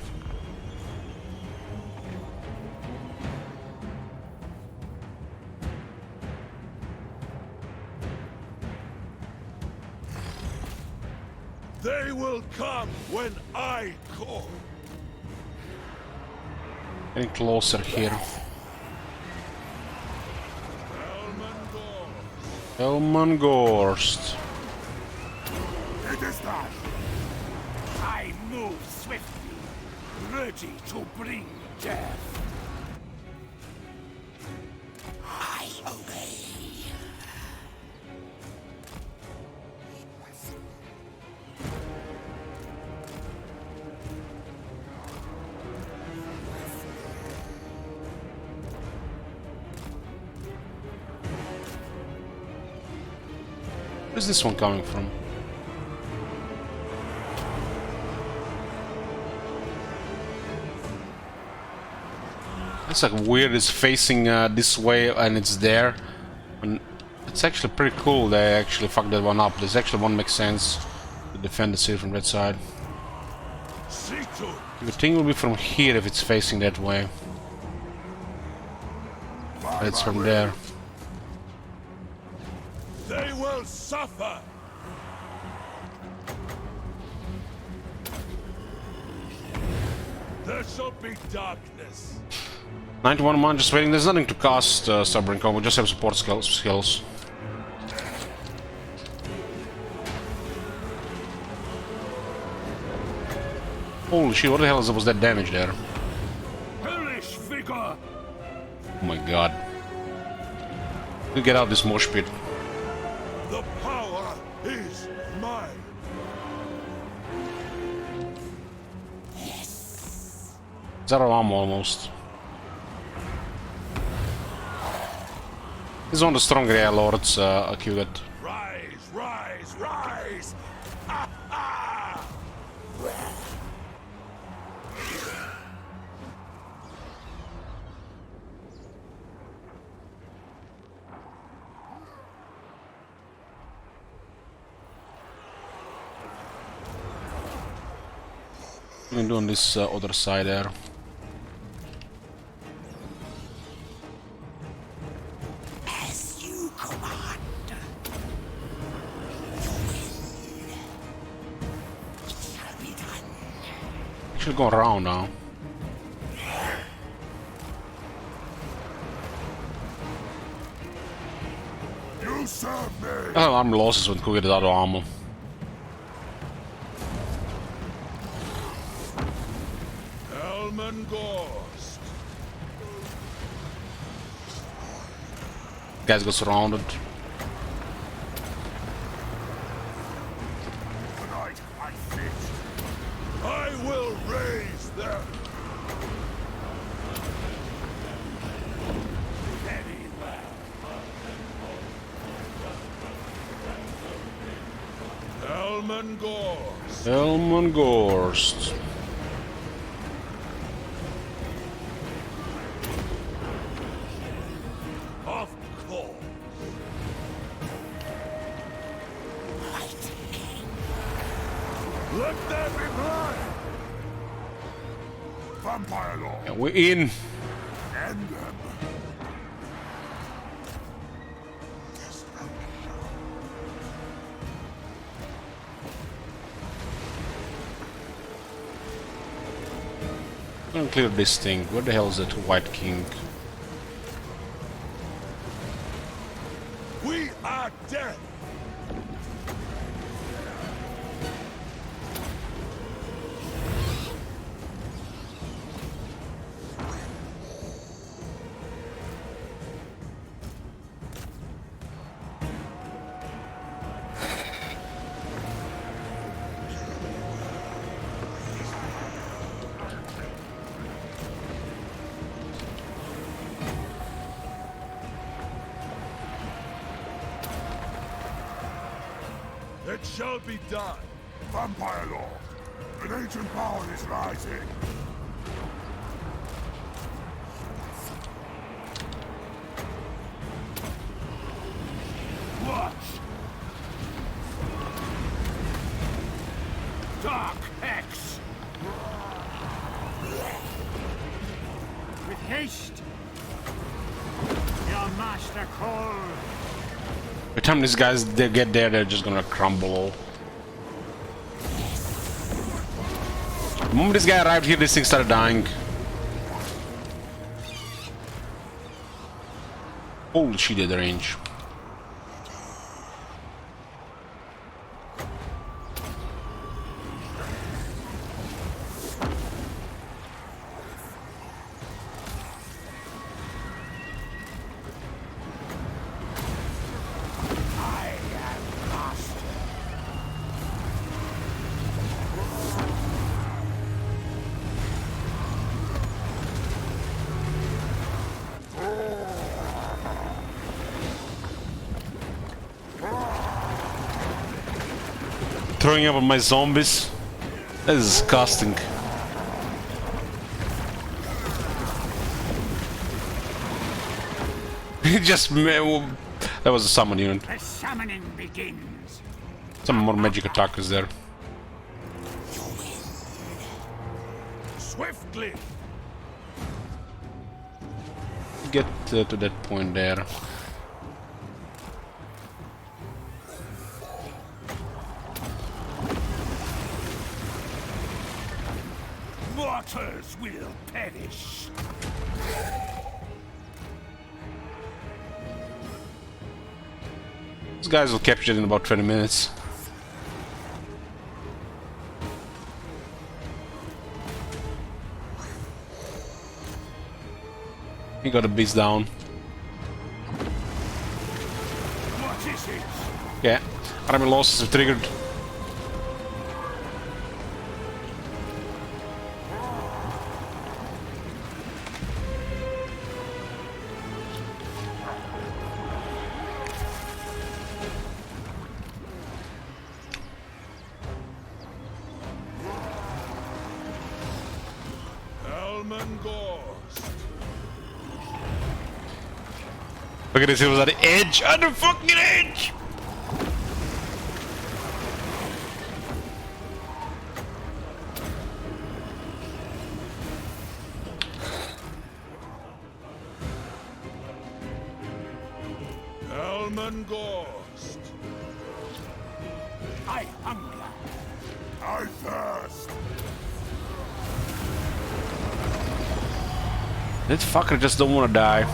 They will come when I call. Getting closer here. Hellman Gorst. It is done. I move swiftly, ready to bring death. I obey. Where's this one coming from? It's like weird, it's facing this way and it's there. And it's actually pretty cool they actually fucked that one up. This actually one makes sense to defend the city from that side. The thing will be from here if it's facing that way. But it's from there. They will suffer. There shall be darkness. 91 man just waiting. There's nothing to cast, Stubborn. We just have support skills. Holy shit, what the hell was that damage there? Hellish vigor. Oh my god. We get out of this mosh pit. The power is mine. It's out of ammo almost. This is one of the stronger AI lords Q got. Rise, rise, rise. Ha ha. We can do on this other side there. As you command. It shall be done. Should go around now. You serve me. Oh, armor losses when we get it out of ammo. Hellman Gorst. Guys got surrounded. Tonight I fit. I will raise them. Very well. Hellman Gorst. Hellman Gorst. Of course. Let there be blood. Vampire Lord. Yeah, we're in. End them. I'm gonna clear this thing. Where the hell is that White King? We are dead. It shall be done. Vampire Lord, an ancient power is rising. Watch. Dark Hex. With haste! Your master calls! By the time these guys they get there, they're just gonna crumble. The moment this guy arrived here, this thing started dying. Holy shit, at the range. Throwing up on my zombies. That is disgusting. He just that was a summon unit. The summoning begins. Some more magic attackers there. Swiftly. Get to that point there. Mortals will perish. These guys will capture it in about 20 minutes. He got a beast down. What is it? Yeah, enemy losses are triggered. Hellman Gorst. Look at this, he was at the edge, on the fucking edge! Hellman Gorst. I hunger. I thirst. That fucker just don't want to die.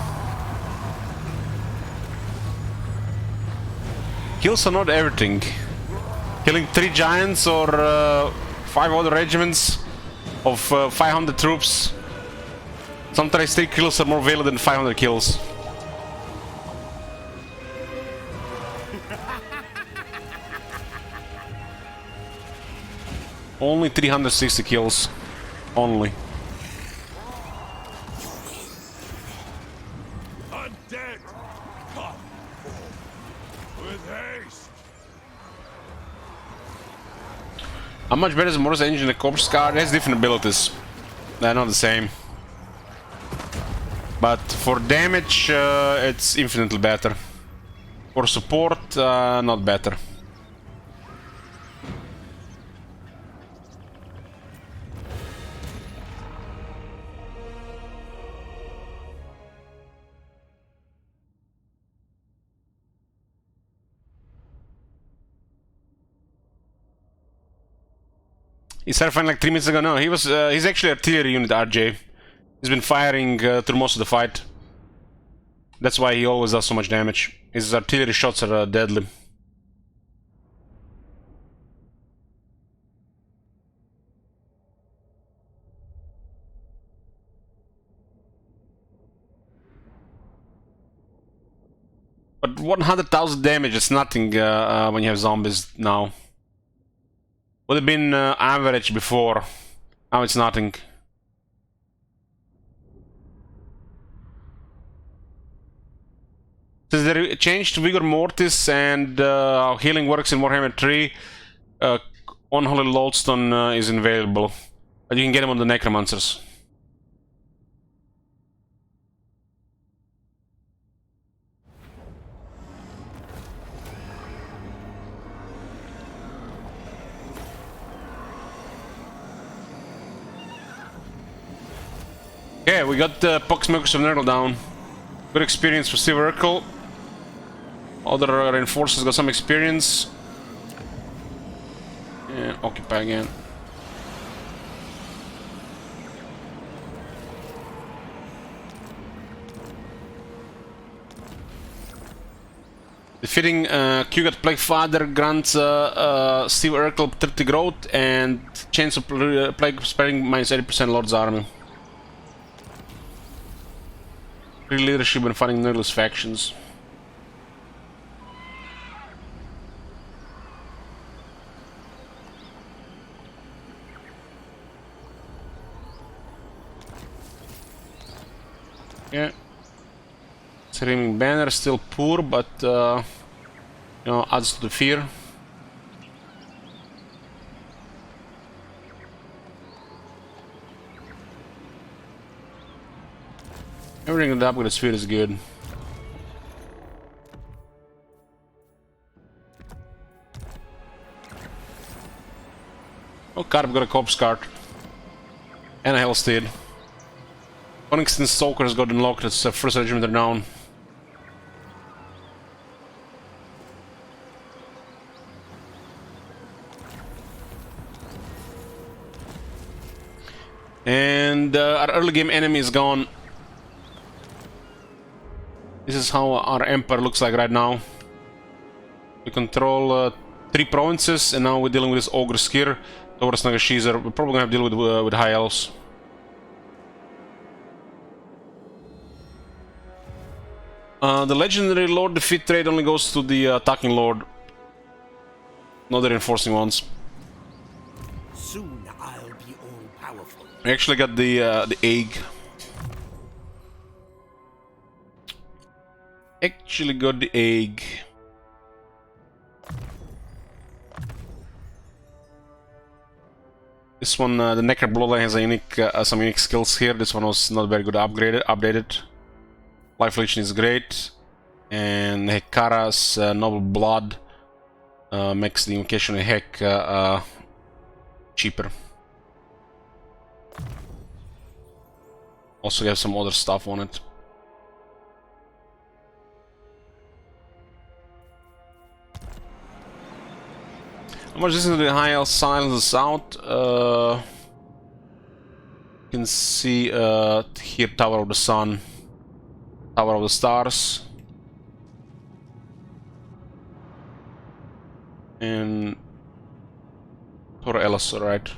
Kills are not everything. Killing 3 giants or 5 other regiments of 500 troops. Sometimes 3 kills are more valid than 500 kills. Only 360 kills. Only. Undead! Come! With haste! How much better is Morris engine than the Corpse Guard? It has different abilities. They're not the same. But for damage, it's infinitely better. For support, not better. He started fighting like 3 minutes ago. No, he's actually artillery unit, RJ. He's been firing through most of the fight. That's why he always does so much damage. His artillery shots are deadly. But 100,000 damage is nothing when you have zombies now. Would have been average before. Now it's nothing. Since they changed to Vigor Mortis and how healing works in Warhammer 3, Unholy Lodestone is available. But you can get them on the Necromancers. Yeah, we got the Poxmakers of Nurgle down. Good experience for Steve Urkel. Other reinforcers got some experience. Yeah, occupy again. Defeating Q got Plague Father grants Steve Urkel 30 growth and chance of Plague sparing minus 80% Lord's army. Free leadership when fighting Nurgle's factions. Yeah. Screaming Banner still poor, but you know, adds to the fear. Everything with the upgrade sphere is good. Oh, Carp got a Corpse Cart. And a Hellsteed. Onyxton Stalkers got unlocked, it's the first regiment are down. And our early game enemy is gone. This is how our empire looks like right now. We control 3 provinces, and now we're dealing with this ogre here towards Nagashizar. We're probably gonna have to deal with high elves. The legendary lord defeat trade only goes to the attacking lord, not the reinforcing ones. Soon I'll be all powerful. We actually got the egg. Actually got the egg. This one, the Necker Bloodline has a unique, some unique skills here. This one was not very good updated. Life Legion is great, and Hekara's Noble Blood makes the invocation of Heck cheaper. Also have some other stuff on it. How much is into the high elf silence out? You can see here Tower of the Sun, Tower of the Stars, and Tor Elis, right?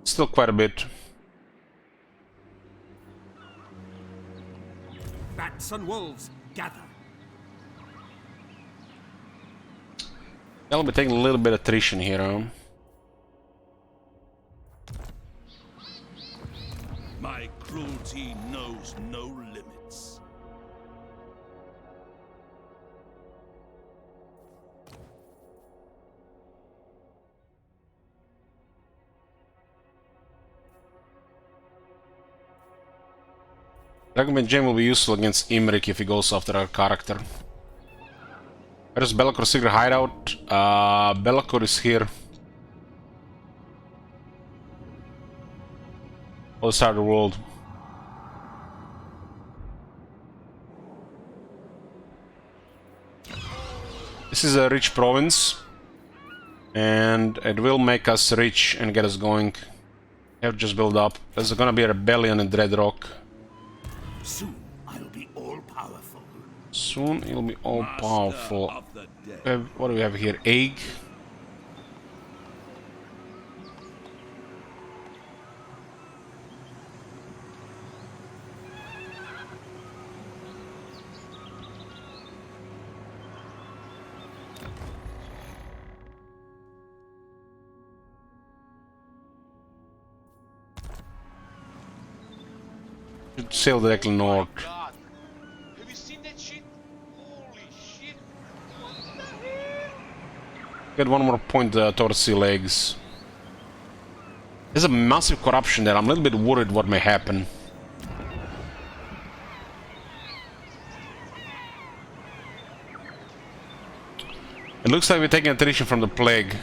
Still quite a bit. Bats and wolves, gather. I'll be taking a little bit of attrition here, huh? cruelty knows no limits. Dragon Gem will be useful against Imrik if he goes after our character. Where's Bellacor's secret hideout? Be'lakor is here. Other side of the world. This is a rich province, and it will make us rich and get us going. We have to just build up. There's gonna be a rebellion in Dreadrock. Soon I'll be all-powerful. Soon he'll be all-powerful. What do we have here? Egg. Should sail directly north. God. Have you seen that shit? Holy shit. What the hell? Get one more point towards sea legs. There's a massive corruption there. I'm a little bit worried what may happen. It looks like we're taking attrition from the plague.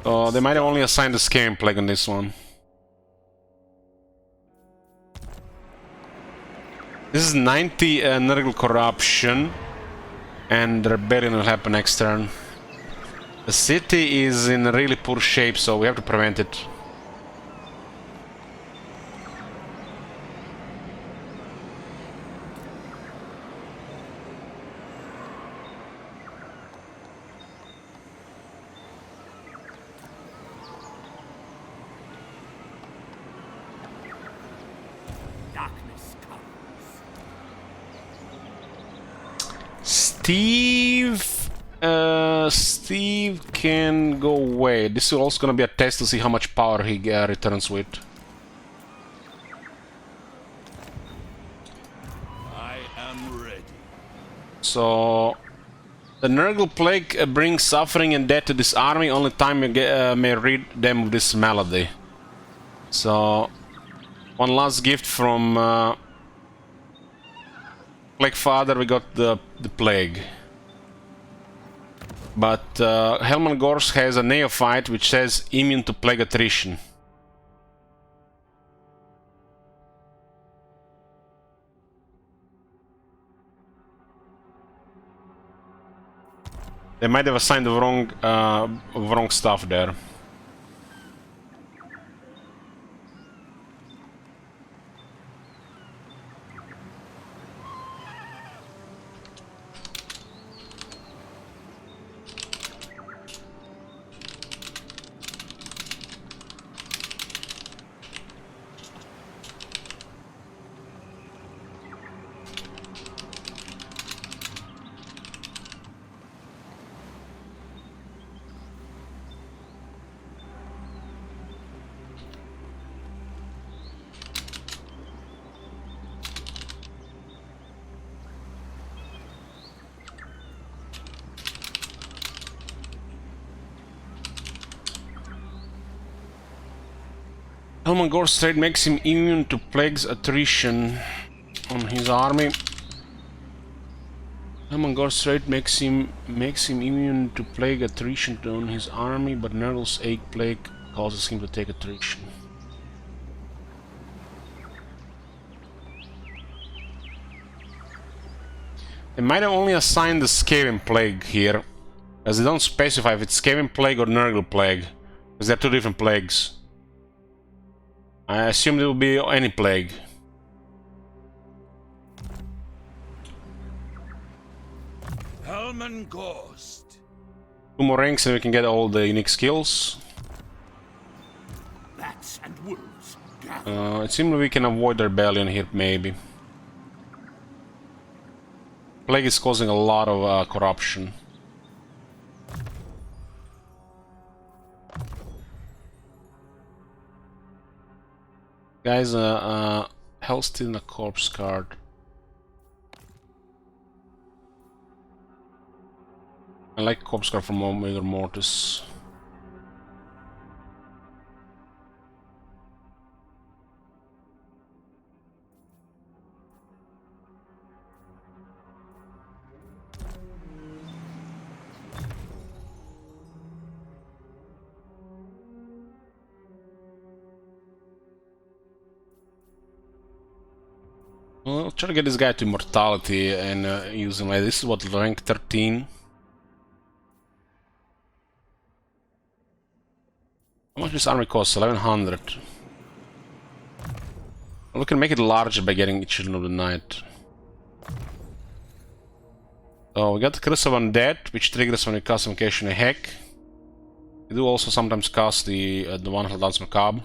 So they might have only assigned the Scaring Plague on this one. This is 90 Nurgle corruption, and the rebellion will happen next turn. The city is in really poor shape, so we have to prevent it. Steve can go away. This is also gonna be a test to see how much power he returns with. I am ready. So the Nurgle Plague brings suffering and death to this army. Only time you may rid them of this malady. So one last gift from Plague Father. We got the plague. But Hellman Gorst has a neophyte which says immune to plague attrition. They might have assigned the wrong stuff there. Hellman Gorst trade makes him immune to plague's attrition on his army. Hellman Gorst trade makes him immune to plague attrition on his army, but Nurgle's egg plague causes him to take attrition. They might have only assigned the Skaven Plague here, as they don't specify if it's Skaven Plague or Nurgle Plague, because they're two different plagues. I assume there will be any plague. Hellman Gorst. Two more ranks and we can get all the unique skills. Bats and wolves. It seems we can avoid the rebellion here, maybe. Plague is causing a lot of corruption. Guys, hell's still in a corpse card. I like corpse card from Omega Mortis. Well, I'll try to get this guy to immortality and use him like this. Is what, rank 13? How much this army costs? 1100. Well, we can make it larger by getting Children of the Night. So we got the Caravan Undead, which triggers when you cast Invocation a Hack. We do also sometimes cast the one for Dance Macabre.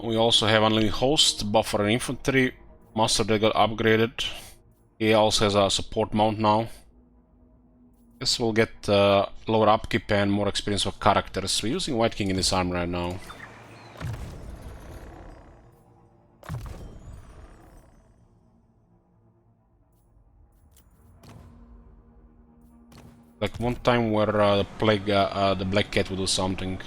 We also have Unlimited Host, Buffer and Infantry, Master that got upgraded. He also has a support mount now. Guess we'll get lower upkeep and more experience for characters. We're using White King in this army right now. Like one time where the plague, the Black Cat will do something.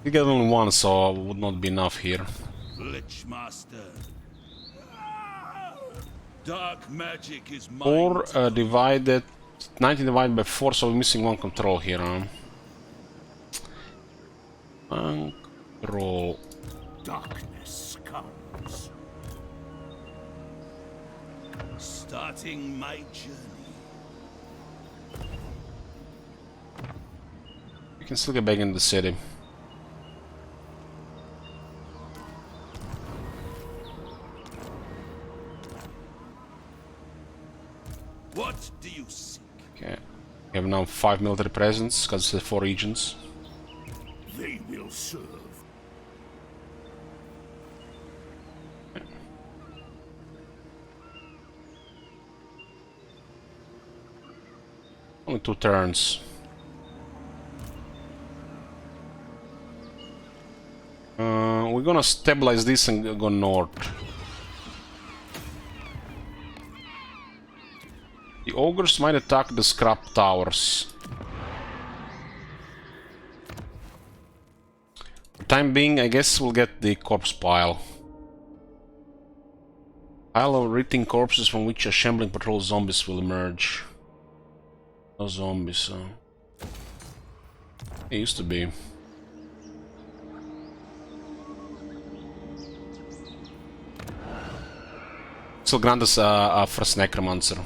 We get only one, so it would not be enough here. Lich Master. Dark magic is mine. 4 divided... 19 divided by 4, so we're missing one control here, huh? Control. Darkness comes. Starting my journey. We can still get back in the city. What do you seek? Okay. We have now 5 military presence, because it's 4 regions. They will serve. Only 2 turns. We're gonna stabilize this and go north. The ogres might attack the scrap towers. For the time being, I guess we'll get the corpse pile. Pile of written corpses from which a shambling patrol of zombies will emerge. No zombies, It used to be. Still grant us a first necromancer.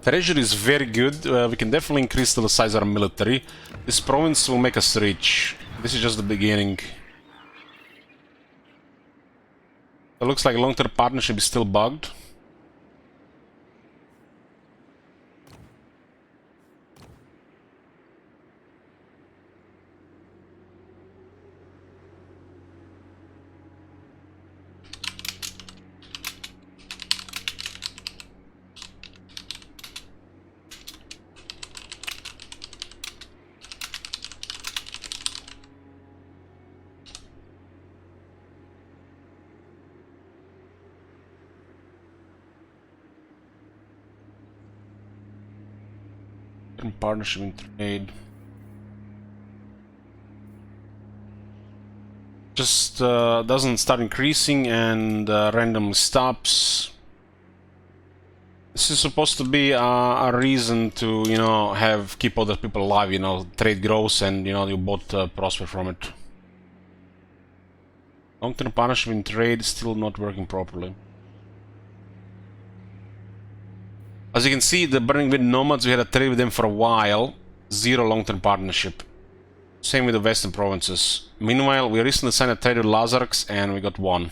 Treasury is very good. We can definitely increase the size of our military. This province will make us rich. This is just the beginning. It looks like long-term partnership is still bugged. Partnership in trade. Just doesn't start increasing and randomly stops. This is supposed to be a reason to, you know, keep other people alive. You know, trade grows and you both prosper from it. Long-term partnership in trade is still not working properly. As you can see, the Burning Wind Nomads, we had a trade with them for a while. 0 long-term partnership. Same with the Western provinces. Meanwhile, we recently signed a trade with Lazarks and we got 1.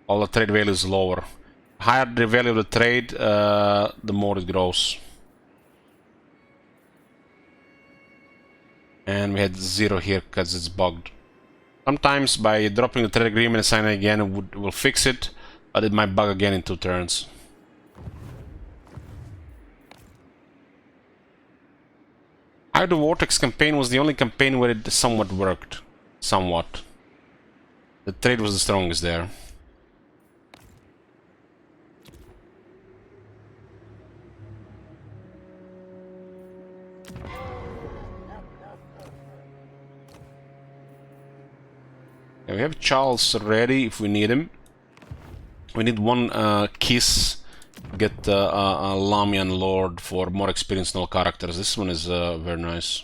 All the trade value is lower. higher the value of the trade, the more it grows. And we had 0 here because it's bugged. Sometimes by dropping the trade agreement and signing again, it will fix it, but it might bug again in 2 turns. The Vortex campaign was the only campaign where it somewhat worked. Somewhat. The trade was the strongest there. Yeah, we have Charles ready if we need him. We need 1 kiss. Get a Lamian Lord for more experience in all characters. This one is very nice.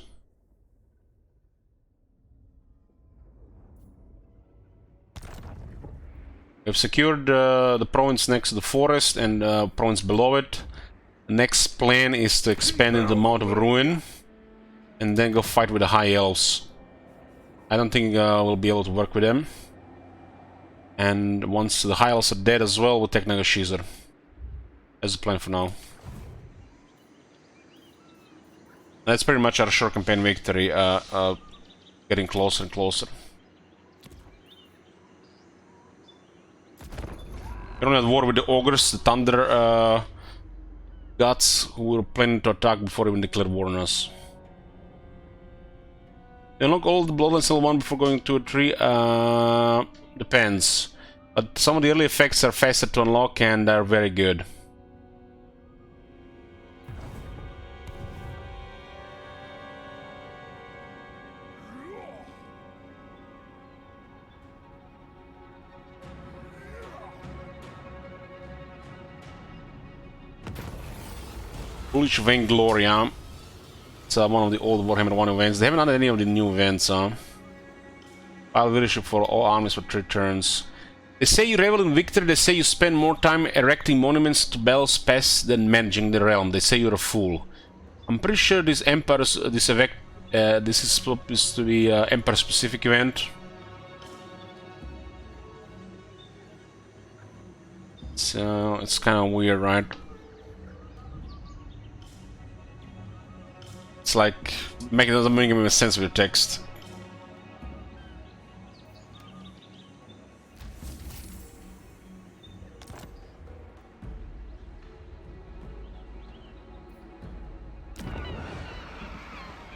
We've secured the province next to the forest and province below it. The next plan is to expand in the Mount of Ruin and then go fight with the High Elves. I don't think we'll be able to work with them. And once the High Elves are dead as well, we'll take Nagashizer. That's the plan for now. That's pretty much our short campaign victory, getting closer and closer. We're only at war with the Ogres, the Thunder Gods, who were planning to attack before even declared war on us. Unlock all the Bloodlines level 1 before going 2 or 3, depends. But some of the early effects are faster to unlock and are very good. Foolish Vainglory, huh? It's one of the old Warhammer 1 events. They haven't done any of the new events, huh? File leadership for all armies for 3 turns. They say you revel in victory, they say you spend more time erecting monuments to battles past than managing the realm. They say you're a fool. I'm pretty sure this Empire's, this is supposed to be an Empire-specific event. So, it's kind of weird, right? It's like, it doesn't make any sense with the text.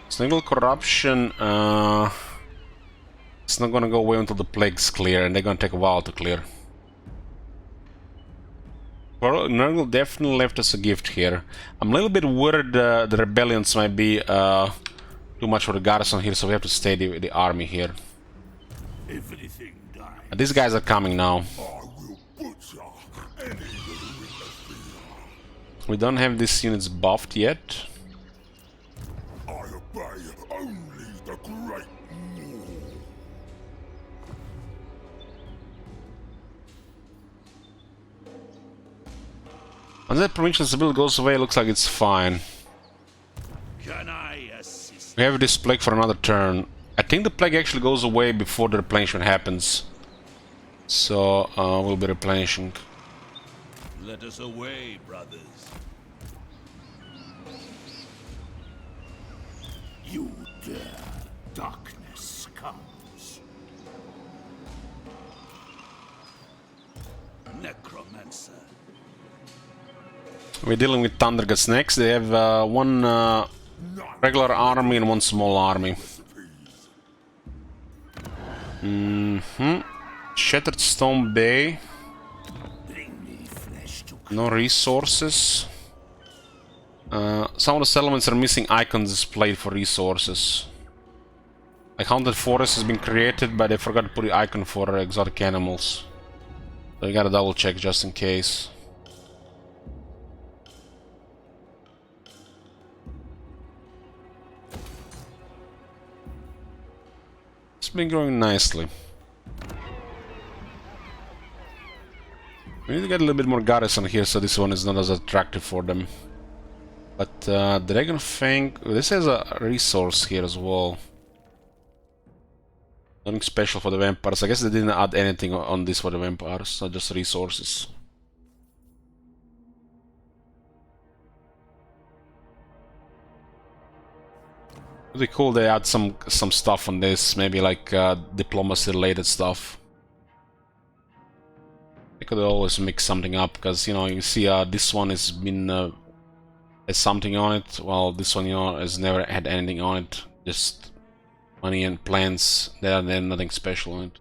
Single corruption, it's not gonna go away until the plagues clear, and they're gonna take a while to clear. Well, Nurgle definitely left us a gift here. I'm a little bit worried the rebellions might be too much for the garrison here, so we have to stay the army here. These guys are coming now. We don't have these units buffed yet. Once that provincial stability goes away, it looks like it's fine. Can I assist? We have this plague for another turn. I think the plague actually goes away before the replenishment happens. So, we'll be replenishing. Let us away, brothers. You dare. Darkness comes. Necromancer. We're dealing with Thunder Gods next. They have 1 regular army and 1 small army. Shattered Stone Bay. No resources. Some of the settlements are missing icons displayed for resources. Like Haunted Forest has been created, but they forgot to put the icon for exotic animals. So you gotta double check just in case. It's been growing nicely. We need to get a little bit more garrison here, so this one is not as attractive for them. But Dragon Fang, this has a resource here as well. Nothing special for the vampires. I guess they didn't add anything on this for the vampires, so just resources. Pretty cool they add some stuff on this, maybe like diplomacy related stuff. They could always mix something up, because you know, you see this one has been has something on it, while this one, you know, has never had anything on it, just money and plans. There's nothing special on it.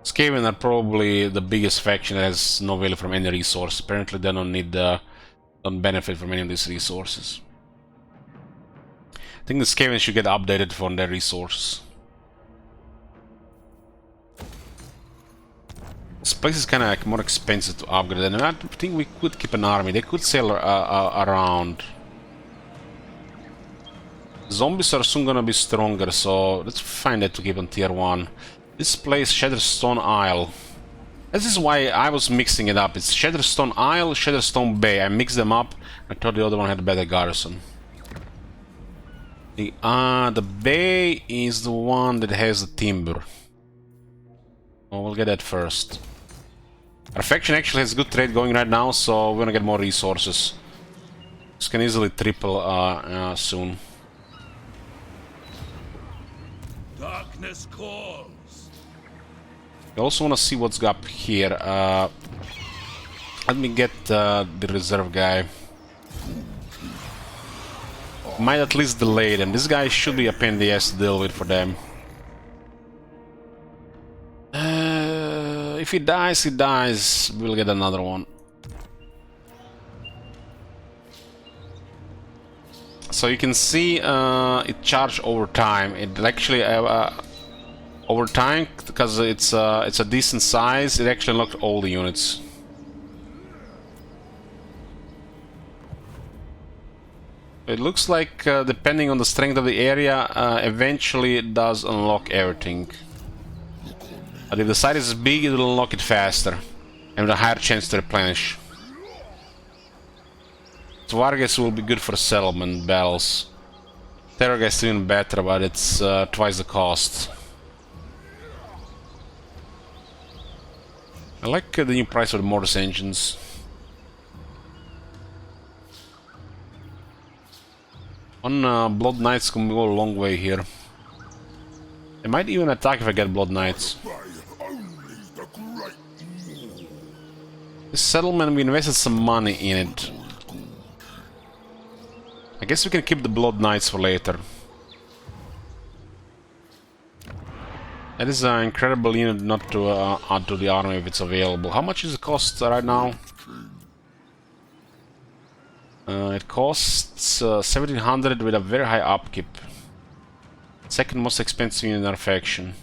Skaven are probably the biggest faction that has no value from any resource. Apparently they don't need don't benefit from any of these resources. I think the Skaven should get updated from their resources. This place is kind of like more expensive to upgrade, and I think we could keep an army. They could sail around. Zombies are soon gonna be stronger, so let's find that to keep on tier 1. This place, Shatterstone Isle. This is why I was mixing it up. It's Shatterstone Isle, Shatterstone Bay. I mixed them up. I thought the other one had a better garrison. The bay is the one that has the timber. Oh, we'll get that first. Our faction actually has good trade going right now, so we're gonna get more resources. This can easily triple soon. Darkness calls. I also want to see what's up here. Let me get the reserve guy. Might at least delay them. This guy should be a pain in the ass to deal with for them. If he dies, he dies. We'll get another one. So you can see it charged over time. It actually over time, because it's a decent size, it actually unlocked all the units. It looks like, depending on the strength of the area, eventually it does unlock everything. But if the site is big, it will unlock it faster, and with a higher chance to replenish. Tvarges will be good for settlement battles. Terrorgeist is even better, but it's twice the cost. I like the new price of the Mortis engines. One Blood Knights can go a long way here. They might even attack if I get Blood Knights. This settlement, we invested some money in it. I guess we can keep the Blood Knights for later. That is an incredible unit not to add to the army if it's available. How much does it cost right now? It costs 1700 with a very high upkeep. Second most expensive unit in our faction.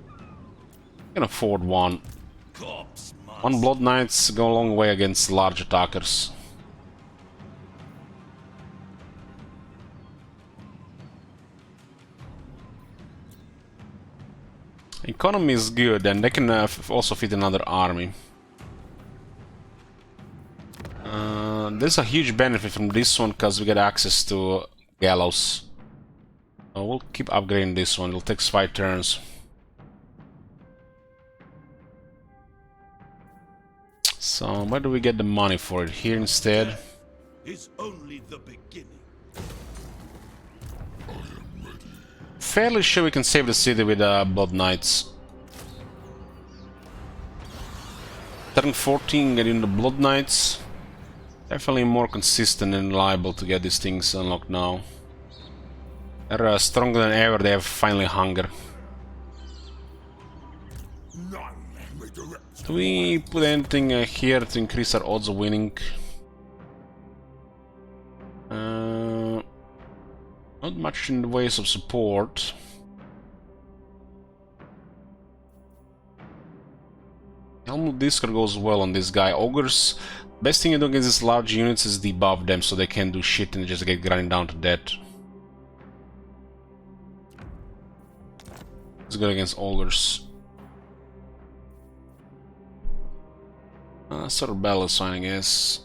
I can afford one. One Blood Knights go a long way against large attackers. Economy is good, and they can also fit another army. There's a huge benefit from this one because we get access to Gallows. We'll keep upgrading this one. It'll take 5 turns. So where do we get the money for it? Here instead. Is only the beginning. Fairly sure we can save the city with Blood Knights. Turn 14, get in the Blood Knights. Definitely more consistent and reliable to get these things unlocked now. They're stronger than ever, they have finally hunger. Do we put anything here to increase our odds of winning? Not much in the ways of support. Hellman Discord goes well on this guy. Ogres, best thing you do against these large units is debuff them so they can't do shit and just get grinded down to death. It's good against Ogres. Sort of battle sign, I guess.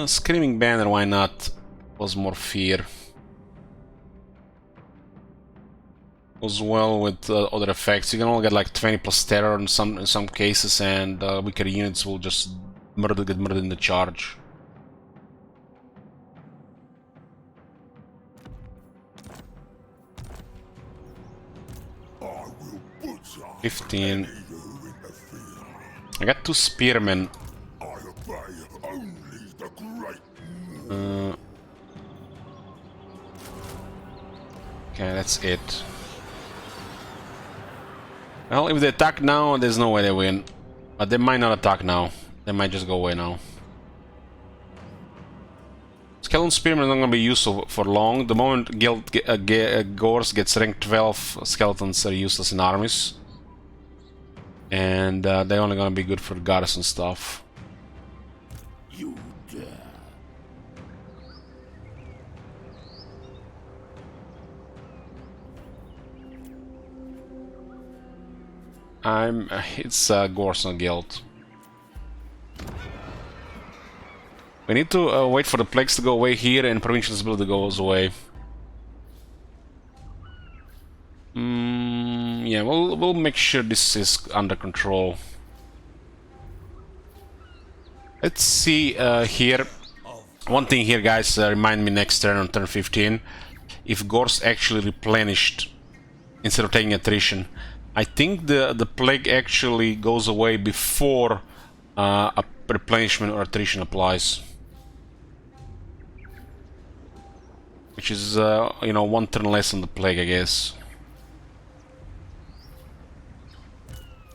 Screaming Banner, why not? Was more fear. Goes well with other effects. You can only get like 20 plus terror in some cases, and weaker units will just get murdered in the charge. I will butcher 15. any who in the field. I got 2 spearmen. I obey only the great. Okay, that's it. Well, if they attack now, there's no way they win. But they might not attack now. They might just go away now. Skeleton Spearmen are not going to be useful for long. The moment Gorst gets rank 12, skeletons are useless in armies. And they're only going to be good for garrison stuff. You dare. It's Gorst and Guild. We need to wait for the plagues to go away here and provincial stability goes away. Yeah, we'll make sure this is under control. Let's see here. One thing here, guys, remind me next turn on turn 15 if Gorst actually replenished instead of taking attrition. I think the plague actually goes away before a replenishment or attrition applies. Which is, you know, 1 turn less on the plague, I guess.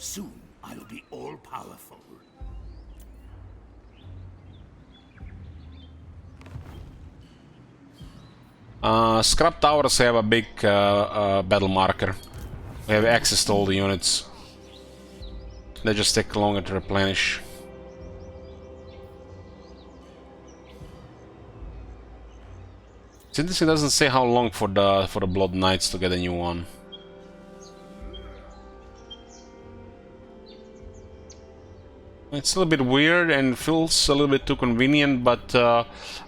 Soon I'll be all-powerful. Scrap towers have a big battle marker. We have access to all the units. They just take longer to replenish. Since it doesn't say how long for the Blood Knights to get a new one. It's a little bit weird and feels a little bit too convenient, but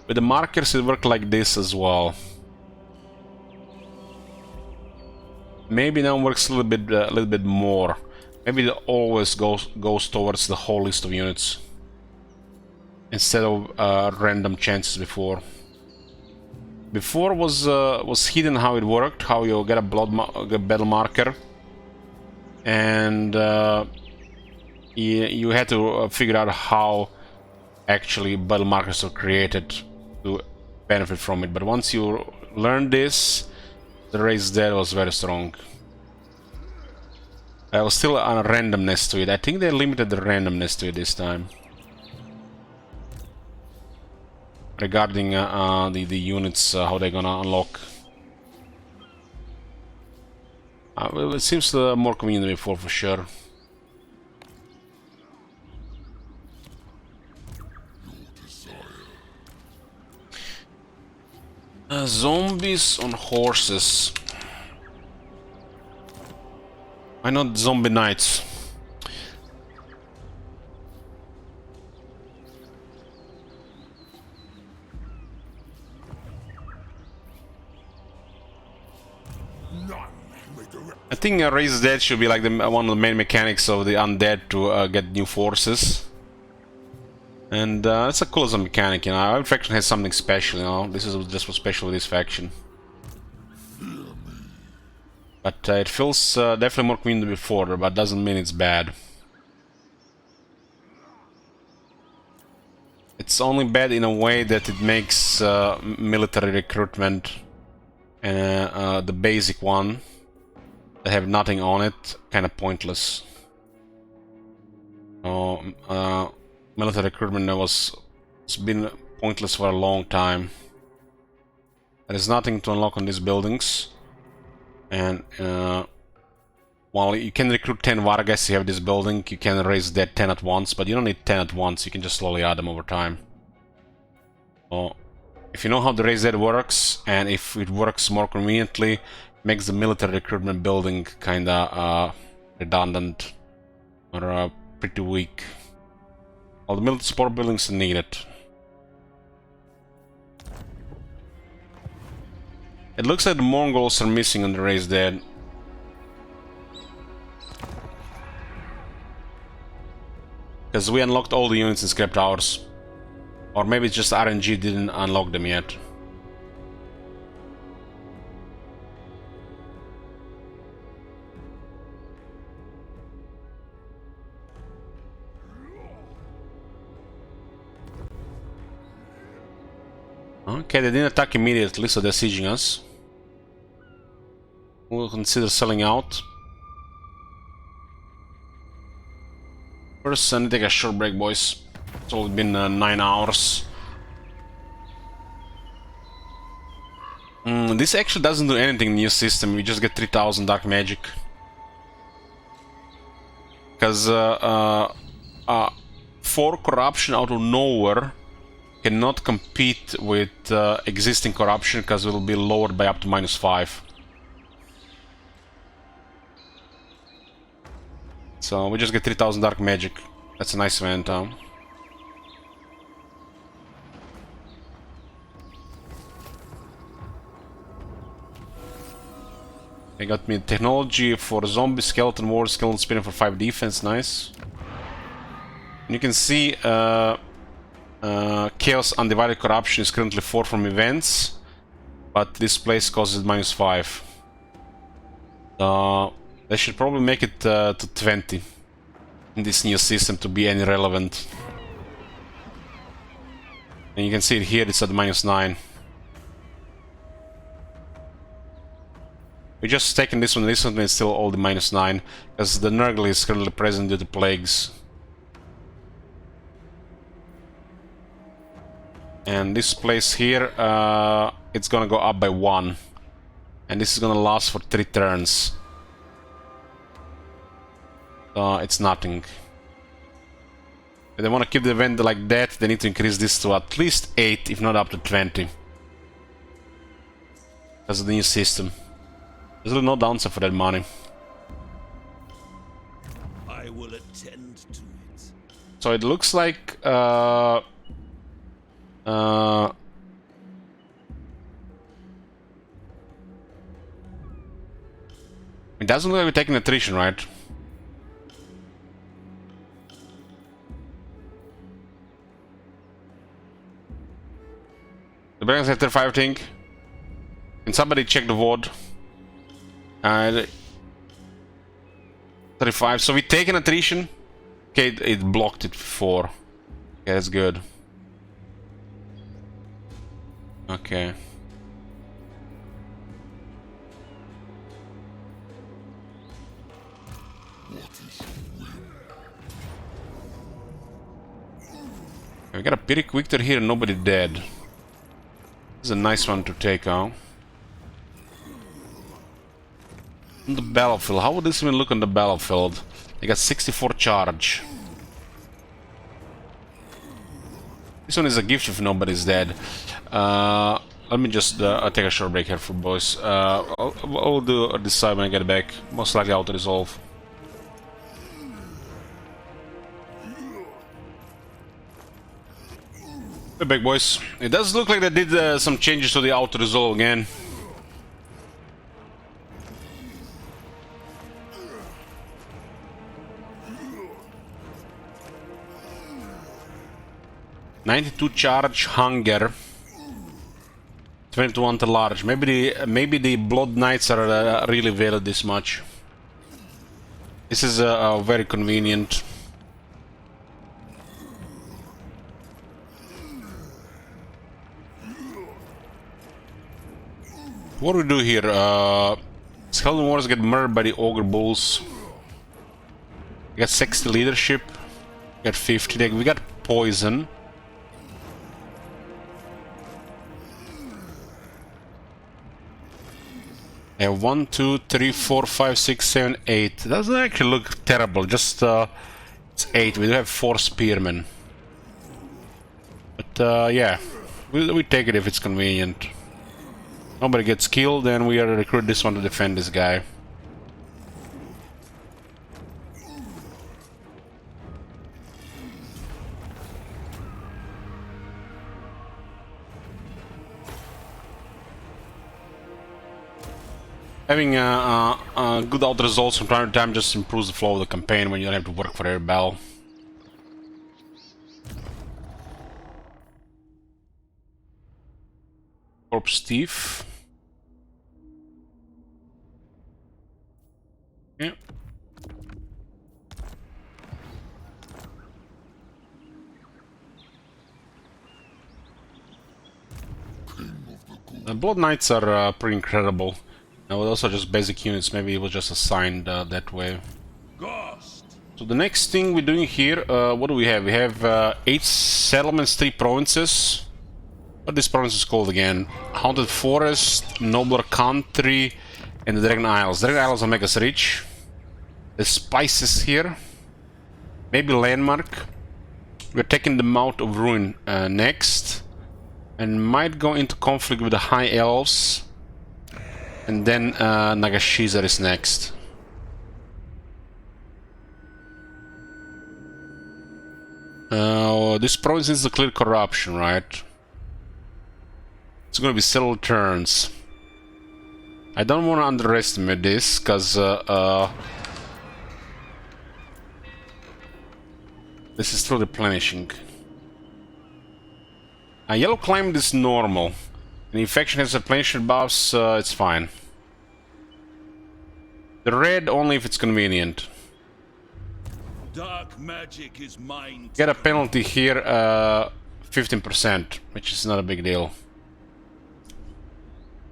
with the markers it works like this as well. Maybe now works a little bit more. Maybe it always goes towards the whole list of units instead of random chances before. Before was hidden how it worked, how you get a battle marker, and you had to figure out how actually battle markers are created to benefit from it. But once you learned this, the race there was very strong. There was still a randomness to it. I think they limited the randomness to it this time. Regarding the units, how they're gonna unlock. Well, it seems more convenient than before, for sure. Zombies on horses. Why not zombie knights? I think Raise Dead should be like one of the main mechanics of the undead to get new forces. And it's a cool as a mechanic, you know. Our faction has something special, you know. This is just what's special with this faction. But it feels definitely more convenient than before, but doesn't mean it's bad. It's only bad in a way that it makes military recruitment, the basic one, that have nothing on it, kind of pointless. Military recruitment it's been pointless for a long time. There is nothing to unlock on these buildings, and while you can recruit 10 Vargas, you have this building, you can raise that 10 at once, but you don't need 10 at once, you can just slowly add them over time. So, if you know how the raise that works, and if it works more conveniently, it makes the military recruitment building kinda redundant or pretty weak. All the military support buildings are needed. It looks like the Mongols are missing on the race dead. Because we unlocked all the units in Scrap Towers. Or maybe it's just RNG didn't unlock them yet. Okay, they didn't attack immediately, so they're sieging us. We'll consider selling out. First, I need to take a short break, boys. It's only been 9 hours. This actually doesn't do anything in the new system. We just get 3000 dark magic. Because 4 corruption out of nowhere cannot compete with existing corruption because it will be lowered by up to -5. So we just get 3000 dark magic. That's a nice event, huh? They got me technology for zombie, skeleton wars, skeleton spinning for 5 defense, nice. And you can see Chaos Undivided Corruption is currently 4 from events, but this place causes -5. They should probably make it to 20 in this new system to be any relevant. And you can see it here, it's at -9. We just taken this one recently, it's still all the -9, because the Nurgle is currently present due to plagues. And this place here, it's gonna go up by 1. And this is gonna last for 3 turns. It's nothing. If they want to keep the event like that, they need to increase this to at least 8, if not up to 20. Because of the new system. There's really no downside for that money. I will attend to it. So it looks like it doesn't look like we're taking attrition, right? The Baron's after 5 thing. Can somebody check the VOD? 35. So we take an attrition. Okay, it blocked it before. Okay, that's good. Okay. We got a Pyrrhic Victor here and nobody dead. This is a nice one to take out. On the battlefield, how would this even look on the battlefield? They got 64 charge. This one is a gift if nobody's dead. Let me just take a short break here for boys. I'll do this side when I get back. Most likely auto resolve. We're back, boys. It does look like they did some changes to the auto resolve again. "92 charge, hunger, 21 to large." Maybe the Blood Knights are really valid this much. This is very convenient. What do we do here? Skeleton Wars get murdered by the Ogre Bulls. We got 60 leadership. We got 50. We got poison. Yeah, 1, 2, 3, 4, 5, 6, 7, 8. Doesn't actually look terrible. Just it's 8. We do have 4 spearmen. But yeah, we take it if it's convenient. Nobody gets killed, then we recruit this one to defend this guy. Having good out results from time to time just improves the flow of the campaign when you don't have to work for every battle. Corpse Thief. Yeah. The Blood Knights are pretty incredible. Now also just basic units, maybe it was just assigned that way. Gorst. So the next thing we're doing here, what do we have? We have 8 settlements, 3 provinces. What this province is called again? Haunted Forest, Nobler Country, and the Dragon Isles. Dragon Isles will make us rich. The spices here. Maybe Landmark. We're taking the Mouth of Ruin next. And might go into conflict with the High Elves. And then Nagashizar is next. This province needs to clear corruption, right? It's gonna be several turns. I don't want to underestimate this, because this is still replenishing. Yellow climate is normal. And infection has replenishment buffs, it's fine. The red only if it's convenient. Dark magic is mine. Get a penalty here, 15%, which is not a big deal.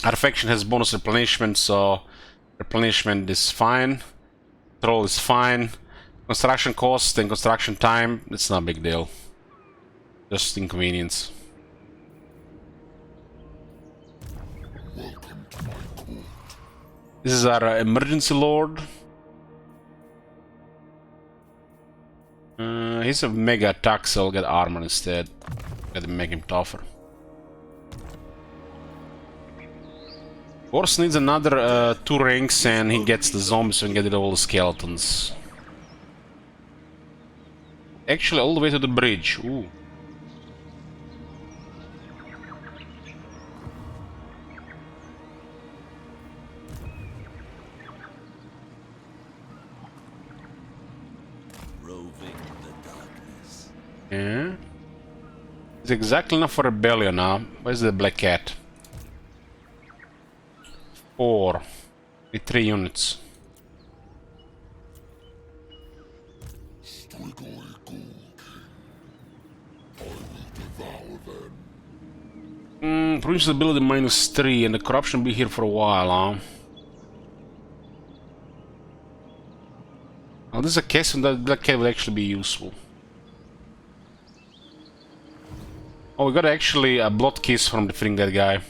Artifaction has bonus replenishment, so replenishment is fine. Control is fine. Construction cost and construction time, it's not a big deal. Just inconvenience. This is our emergency lord. He's a mega attack, so I'll get armor instead. Gotta make him tougher. Gorst needs another 2 ranks and he gets the zombies so we can get rid of all the skeletons. Actually, all the way to the bridge. Ooh. Yeah. It's exactly enough for rebellion now. Where's the black cat? 4. With 3 units. Provincial ability -3 and the corruption will be here for a while, huh? Well, this is a case when that black cat will actually be useful. Oh, we got actually a blood kiss from defeating that guy.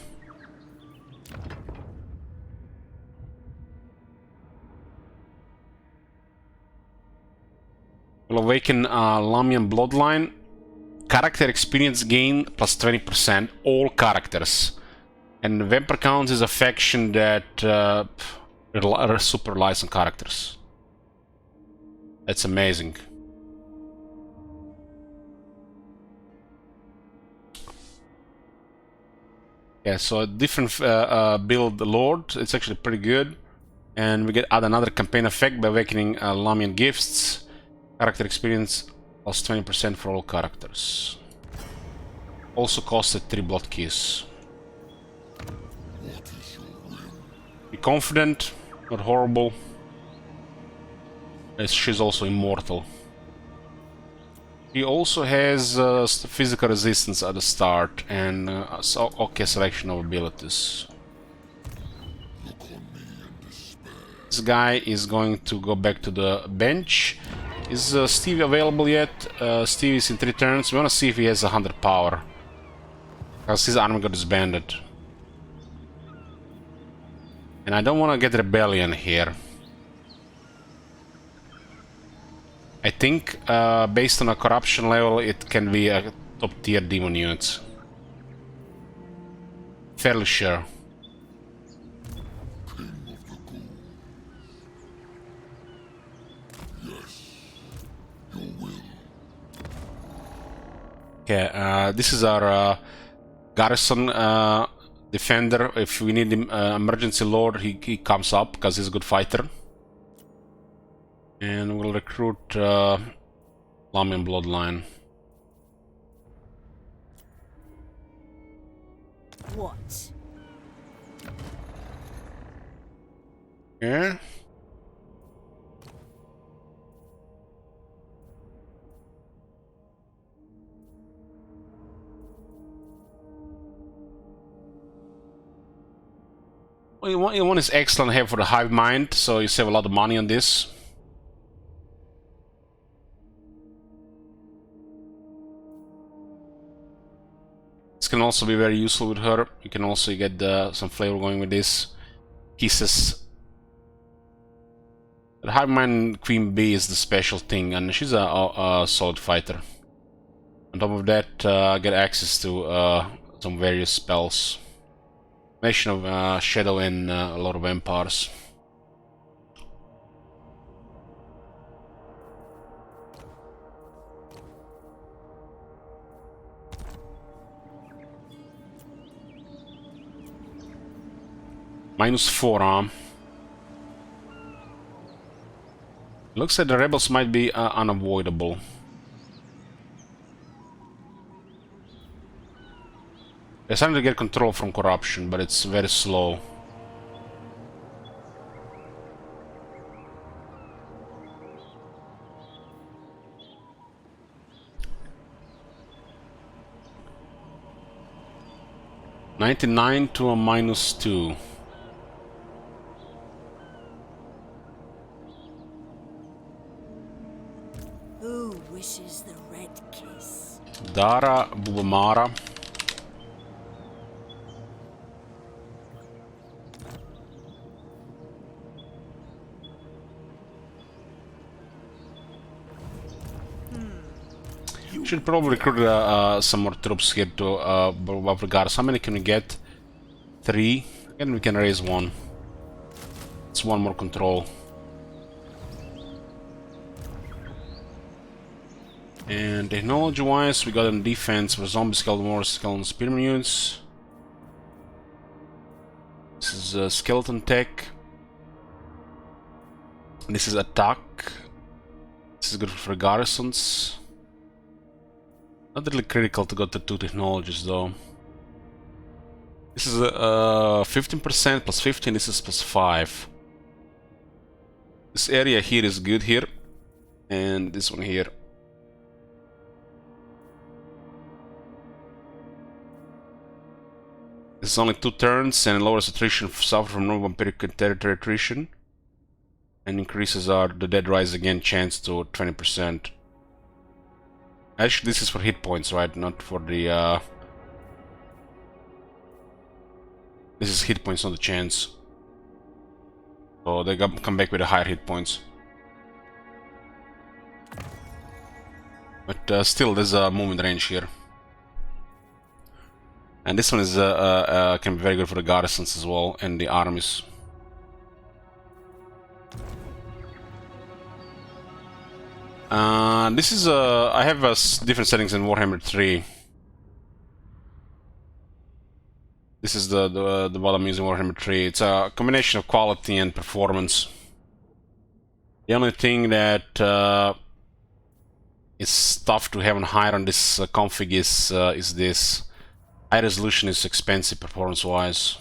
We'll awaken Lamian Bloodline. Character experience gain plus 20%, all characters. And Vampire Counts is a faction that super relies on characters. That's amazing. Yeah, so a different build lord, it's actually pretty good. And we add another campaign effect by awakening Lamian gifts. Character experience plus 20% for all characters. Also costed 3 blood keys. Be confident, not horrible. As she's also immortal. He also has physical resistance at the start and okay selection of abilities. This guy is going to go back to the bench. Is Steve available yet? Steve is in 3 turns. We want to see if he has 100 power. Because his army got disbanded. And I don't want to get rebellion here. I think based on a corruption level it can be a top tier demon unit. Fairly sure. Okay, this is our garrison defender. If we need him emergency lord, he comes up because he's a good fighter. And we'll recruit Lamian Bloodline. What? Yeah. Well, one is excellent here for the hive mind, so you save a lot of money on this. This can also be very useful with her. You can also get some flavor going with this. Pieces. The hive mind Queen Bee is the special thing, and she's a solid fighter. On top of that, get access to some various spells. Combination of Shadow and a lot of Empires. -4, huh? Looks like the rebels might be unavoidable. They're starting to get control from corruption, but it's very slow. -99 to a -2. Who wishes the red kiss? Dara Bubamara. Should probably recruit some more troops here to buff the guards. How many can we get? 3. And we can raise 1. It's 1 more control. And technology-wise, we got on defense for zombie skeleton wars, skeleton spearman units. This is skeleton tech. This is attack. This is good for garrisons. Not really critical to go to 2 technologies though. This is 15% plus 15, this is plus 5. This area here is good here. And this one here. This is only 2 turns and lowers attrition, suffer from no vampiric territory attrition. And increases the dead rise again chance to 20%. Actually, this is for hit points, right? Not for the... This is hit points, not the chance. So they come back with the higher hit points. But still, there's a movement range here. And this one is can be very good for the garrisons as well, and the armies. This is I have different settings in Warhammer 3. This is the what I'm using in Warhammer 3. It's a combination of quality and performance. The only thing that is tough to have on higher on this config is this. High resolution is expensive performance-wise.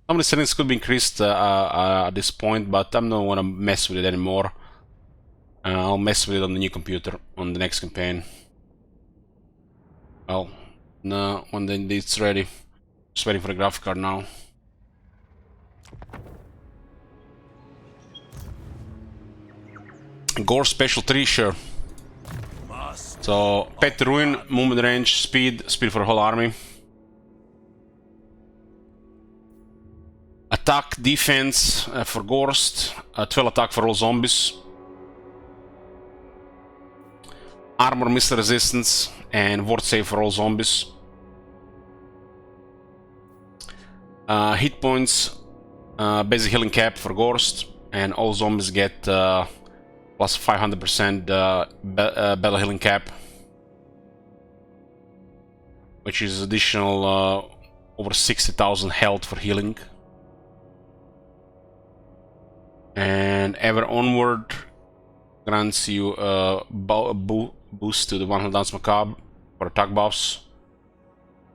Some of the settings could be increased at this point, but I don't want to mess with it anymore. I'll mess with it on the new computer on the next campaign. Well, no, when it's ready. Just waiting for the graphic card now. Gorst special 3, sure. So, pet ruin, movement range, speed for the whole army. Attack, defense for Gorst, 12 attack for all zombies. Armor, missile resistance, and ward save for all zombies. Hit points, basic healing cap for Gorst, and all zombies get plus 500% battle healing cap, which is additional over 60,000 health for healing. And Ever Onward grants you a boost to the One Hand Dance Macabre for attack buffs.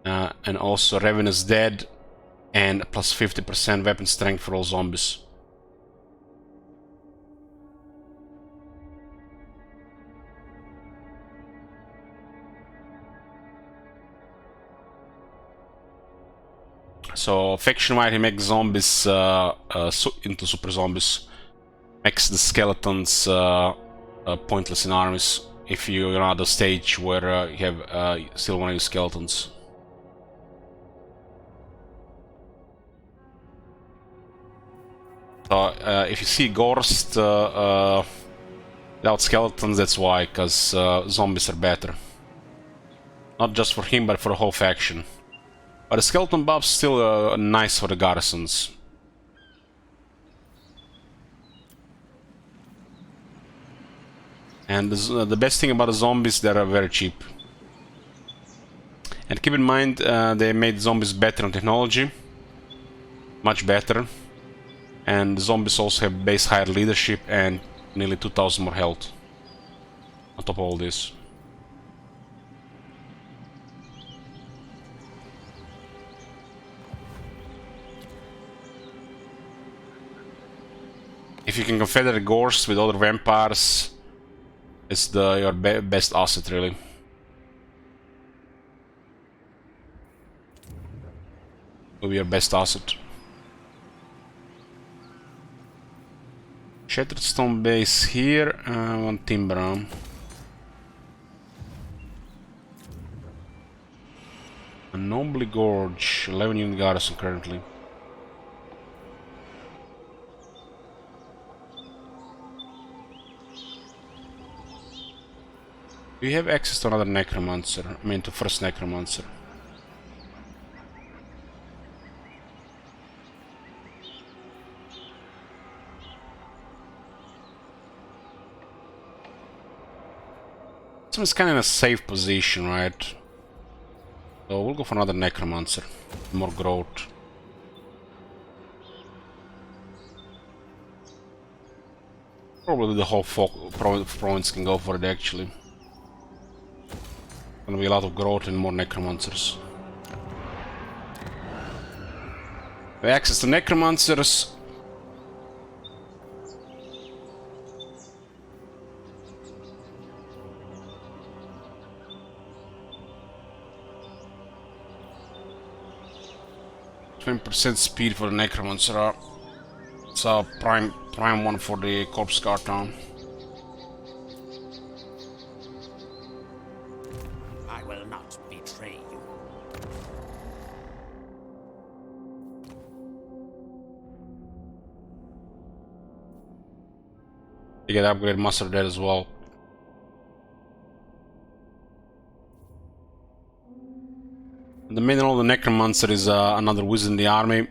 And also Ravenous Dead and plus 50% weapon strength for all zombies. So faction-wide he makes zombies into super zombies. Makes the skeletons pointless in armies if you're at the stage where you have still want to use skeletons. So if you see Gorst without skeletons, that's why, because zombies are better. Not just for him, but for the whole faction. But the skeleton buff's still nice for the garrisons. And the best thing about the zombies, they are very cheap. And keep in mind, they made zombies better on technology. Much better. And the zombies also have base higher leadership and nearly 2000 more health. On top of all this. If you can confederate Gorst with other vampires, it's your best asset, really. Will be your best asset. Shattered stone base here, one timber. A Nobly Gorge, 11 unit garrison currently. Do you have access to another necromancer? I mean, to first necromancer. This one's kind of in a safe position, right? So we'll go for another necromancer. More growth. Probably the whole province can go for it, actually. Gonna be a lot of growth and more necromancers. We have access to necromancers. %20 speed for the necromancer. It's a prime one for the corpse guard town. You get upgrade master there as well. The main role of the necromancer is another wizard in the army.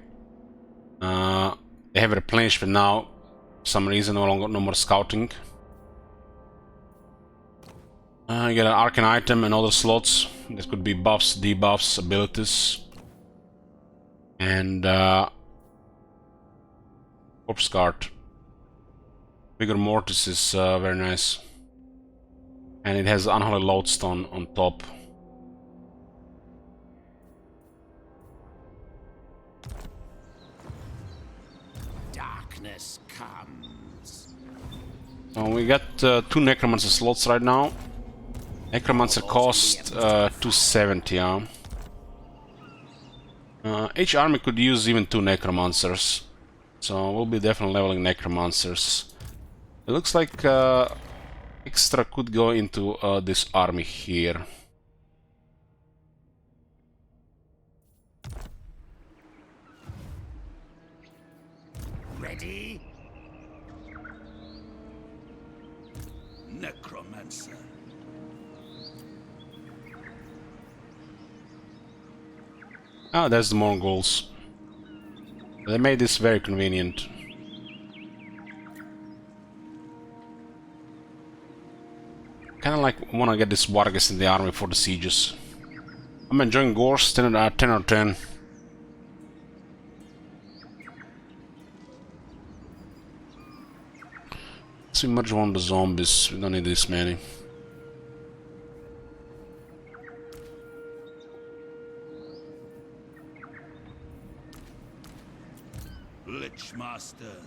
They have replenishment now. For some reason, no more scouting. You get an arcane item and other slots. This could be buffs, debuffs, abilities, and corpse guard. Vigor Mortis is very nice. And it has Unholy Lodestone on top. Darkness comes. So we got 2 Necromancer slots right now. Necromancer cost 270, yeah. Each army could use even 2 Necromancers. So we'll be definitely leveling Necromancers. It looks like extra could go into this army here. Ready? Necromancer. Ah, there's the Mongols. They made this very convenient. Kinda like wanna get this Vargas in the army for the sieges. I'm enjoying Gorst 10 out of 10. Let's merge one of the zombies, we don't need this many. master.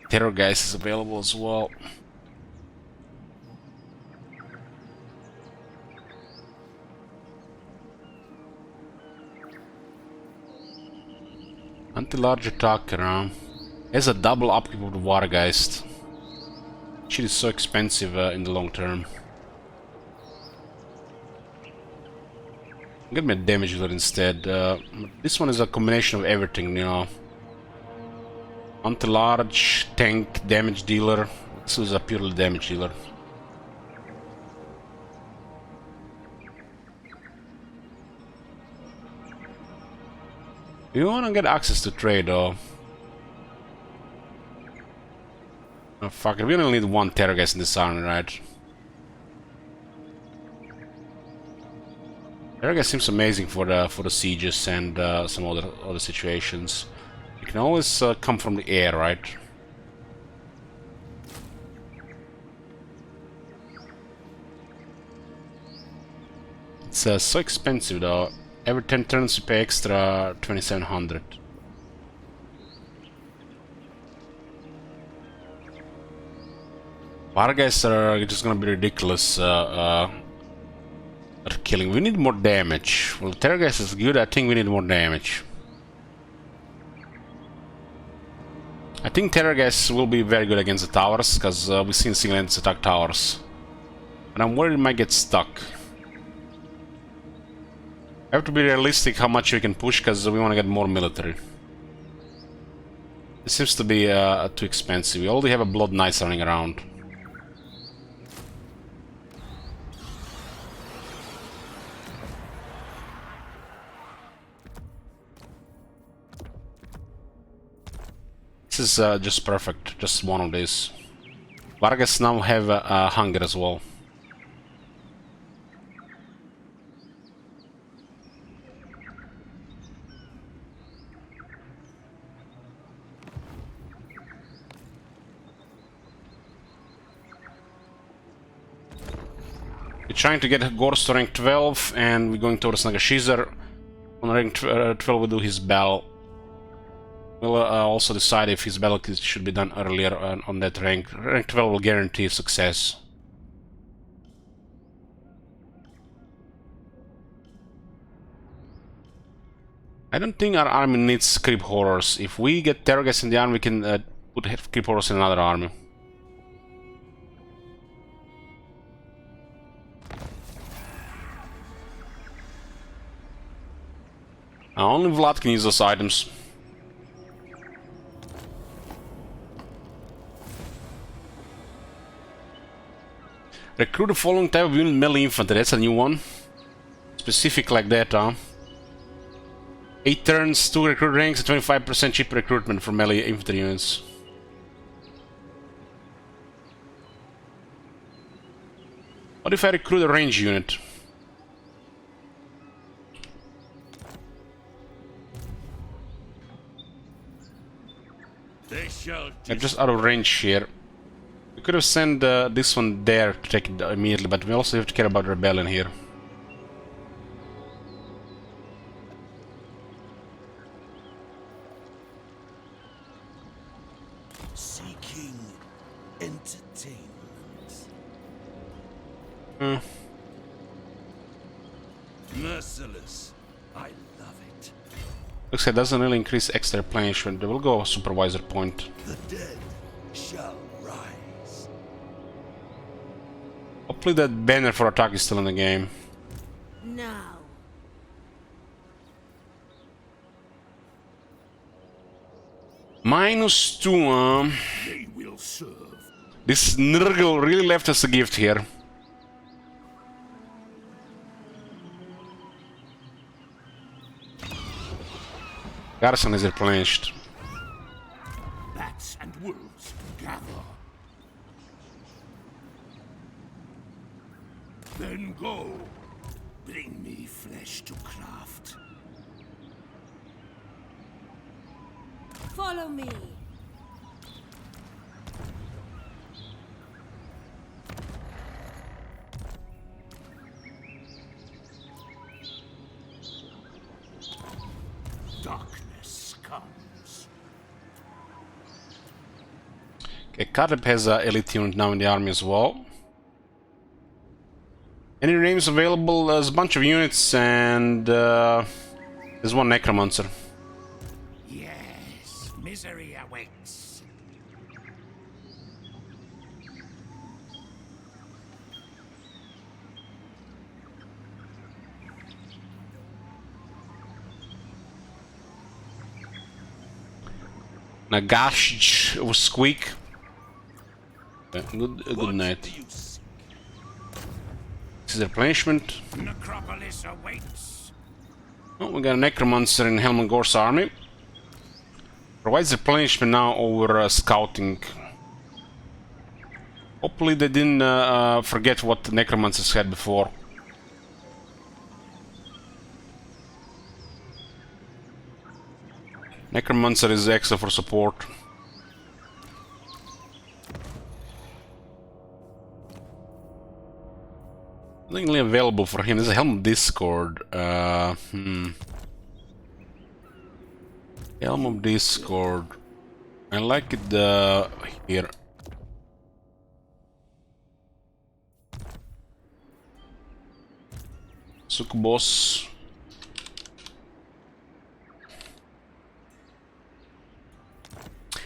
Terror Guys is available as well. Anti-large attacker, has a double upkeep of the Wargeist. Shit is so expensive in the long term. Get me a damage dealer instead. This one is a combination of everything, you know. Anti-large, tank, damage dealer. This is a purely damage dealer. You wanna get access to trade though. Oh fuck it, we only need one Terrorgeist in this army, right? Terrorgeist seems amazing for the sieges and some other situations. You can always come from the air, right? It's so expensive though. Every 10 turns you pay extra 2700. Wargeists are just gonna be ridiculous at killing. We need more damage. Well, Terrorgeist is good, I think we need more damage. I think Terrorgeist will be very good against the towers, because we've seen single entities attack towers. And I'm worried it might get stuck. We have to be realistic how much we can push, because we want to get more military. It seems to be too expensive. We already have a Blood Knights running around. This is just perfect, just one of these. Vargas now have hunger as well. We're trying to get Gorst to rank 12, and we're going towards Nagashizer. On rank 12 we'll do his battle. We'll also decide if his battle should be done earlier on that rank. Rank 12 will guarantee success. I don't think our army needs creep horrors. If we get Terrorgeist in the army, we can put creep horrors in another army. Only Vlad can use those items. Recruit the following type of unit melee infantry, that's a new one. Specific like that, huh? 8 turns, 2 recruit ranks, 25% cheap recruitment for melee infantry units. What if I recruit a range unit? I'm just out of range here. We could have sent this one there to take it immediately, but we also have to care about rebellion here. Seeking entertainment. Merciless. I love it. Looks like it doesn't really increase extra replenishment. We'll go supervisor point. The dead shall rise. Hopefully that banner for attack is still in the game. Now. -2, They will serve. This Nurgle really left us a gift here. Garrison is replenished. Bats and wolves gather. Then go. Bring me flesh to craft. Follow me. Darkness comes. Caravan has an elite unit now in the army as well. Any names available? There's a bunch of units, and there's one necromancer. Yes, misery awaits. Nagash or Squeak. Good night. This is the replenishment. Necropolis awaits. Oh, we got a necromancer in Hellman Gorst's army. Provides replenishment now over scouting. Hopefully they didn't forget what the necromancers had before. Necromancer is extra for support. Nothing really available for him. There's a Helm Discord. Helm of Discord. I like it here. Succubus.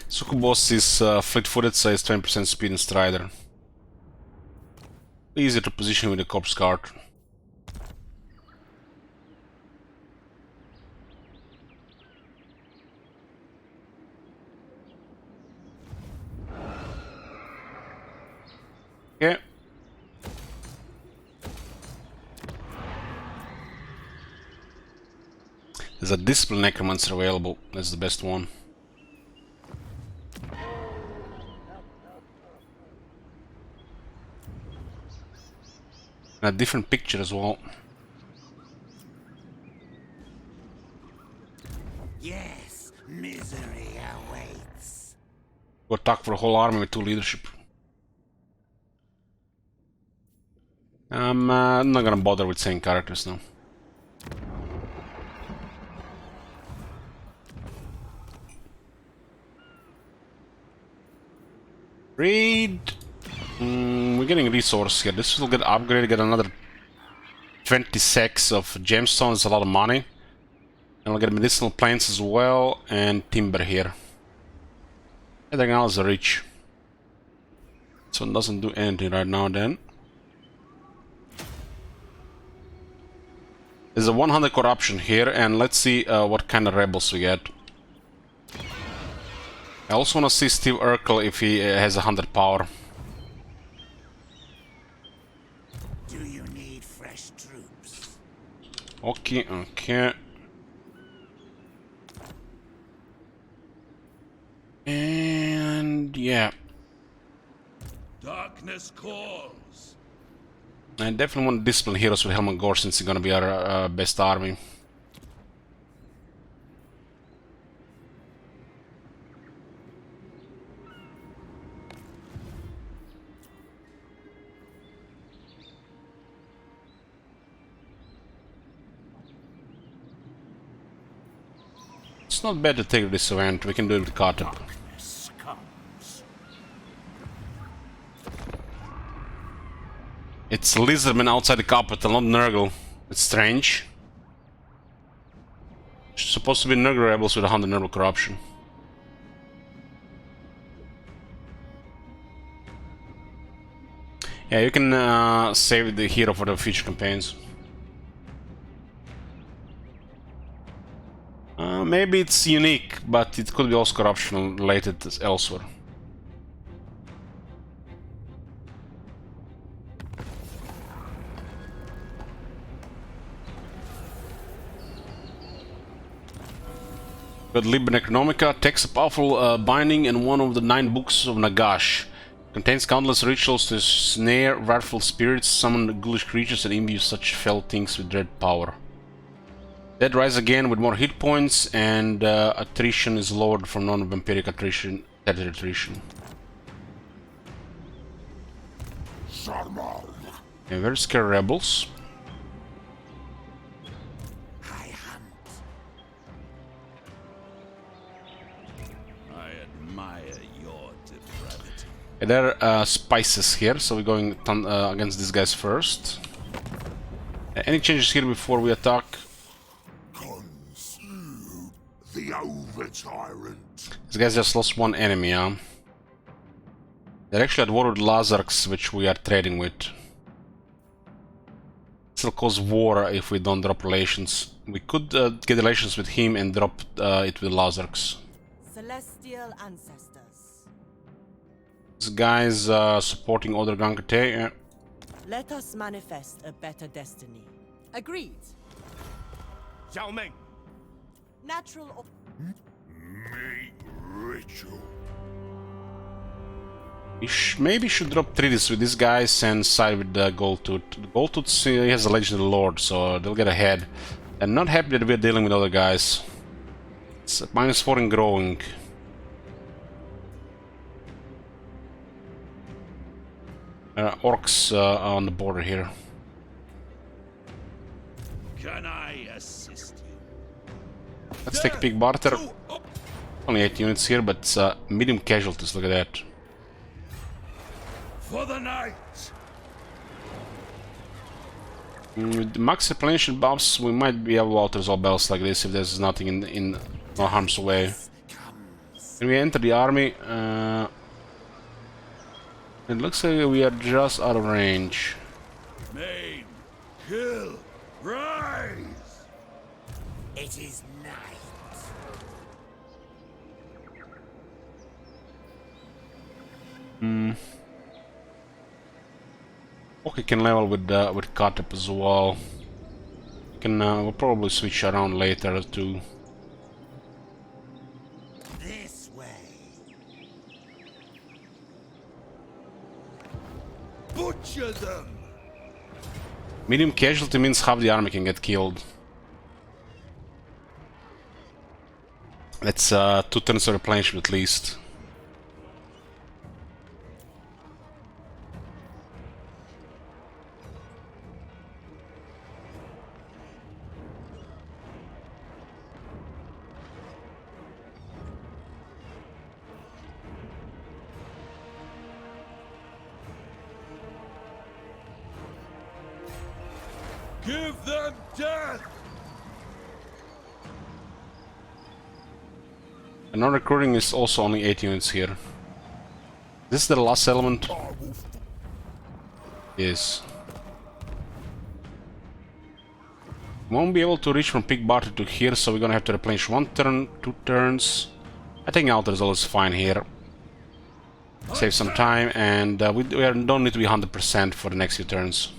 Succubus is fleet-footed, so it's 20% speed and strider. Easy to position with the corpse cart. Okay. There's a Discipline Necromancer available. That's the best one. A different picture as well. Yes, misery awaits. Go attack for a whole army with 2 leadership. I'm not gonna bother with saying characters now. Read. We're getting resources here. This will get upgraded, get another 20 sacks of gemstones, a lot of money. And we'll get medicinal plants as well, and timber here. Everything else is rich. So it doesn't do anything right now then. There's a 100 corruption here, and let's see what kind of rebels we get. I also want to see Steve Urkel if he has 100 power. Do you need fresh troops? Okay, okay. And yeah. Darkness calls. I definitely want Discipline Heroes with Hellman Gorst since it's gonna be our best army. It's not bad to take this event, we can do it with Carter. Darkness comes. It's Lizardman outside the capital, not Nurgle. It's strange. It's supposed to be Nurgle rebels with 100 Nurgle corruption. Yeah, you can save the hero for the future campaigns. Maybe it's unique, but it could be also corruption related elsewhere. Got Liber Necronomica, takes a powerful binding and one of the 9 books of Nagash. Contains countless rituals to snare wrathful spirits, summon ghoulish creatures, and imbue such fell things with dread power. Dead rise again with more hit points, and attrition is lowered from non-vampiric attrition, deadly attrition. And very scared rebels. I hunt. I admire your depravity. There are spices here, so we're going against these guys first. Any changes here before we attack? Consume the over-tyrant. These guys just lost one enemy, huh? They're actually at war with Lazarks, which we are trading with. It'll cause war if we don't drop relations. We could get relations with him and drop it with Lazarks. Celestial ancestors. This guy's supporting other Gankate. Let us manifest a better destiny. Agreed. Zhao Meng. Natural. Make ritual. We maybe should drop treaties with these guys and side with the Goldtooth. The Goldtooth he has a legendary lord, so they'll get ahead. I'm not happy that we're dealing with other guys. It's -4 and growing. Orcs on the border here. Can I assist you? Let's take a big barter. Only 8 units here, but medium casualties, look at that. For the night. With max replenishment buffs, we might be able to resolve battles like this if there's nothing in no harm's way. When we enter the army, it looks like we are just out of range. Maim, kill, rise. It is night. Okay, can level with Katep as well. We'll probably switch around later too. This way. Butcher them. Medium casualty means half the army can get killed. That's 2 turns of replenishment at least. Give them death. And non-recruiting is also only 8 units here. This is the last element. Yes. Won't be able to reach from Pig Barter to here, so we're gonna have to replenish 1 turn, 2 turns. I think Alter is always fine here. Save some time, and we don't need to be 100% for the next few turns.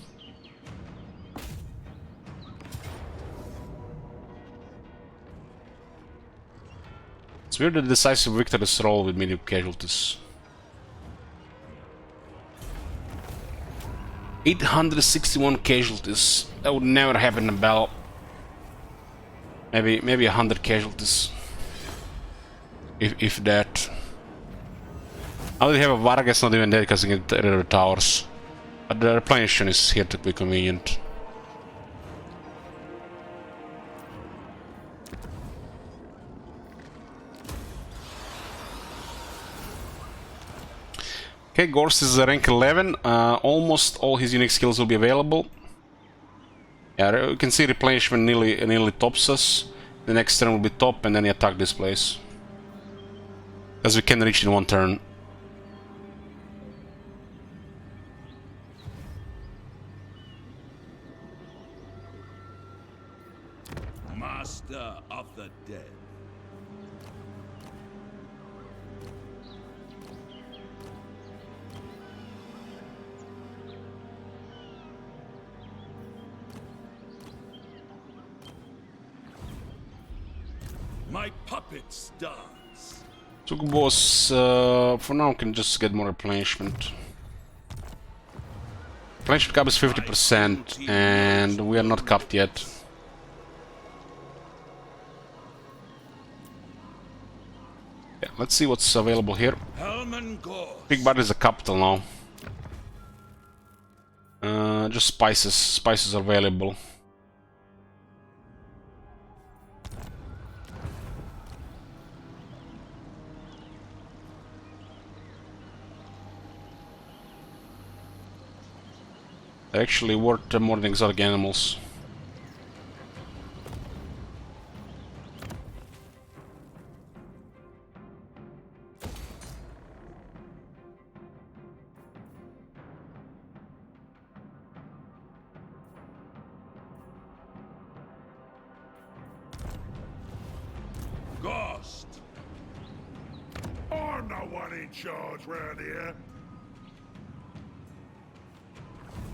It's weird that the decisive victories roll with medium casualties. 861 casualties. That would never happen in a battle. Maybe 100 casualties. If that. Now we have a Vargas not even dead because he can get rid of the towers. But the replenishment is here to be convenient. Okay, Gorst is rank 11. Almost all his unique skills will be available. Yeah, you can see replenishment nearly tops us. The next turn will be top, and then he attack this place. Because we can reach in 1 turn. Master of the dead. My puppet dance. Sugubos, for now can just get more replenishment. Replenishment cap is 50%, and we are not capped yet. Yeah, let's see what's available here. Hellman Gorst. Big Bad is a capital now. Just spices. Spices are available. They're actually worth more than exotic animals. Gorst! I'm the one in charge round here.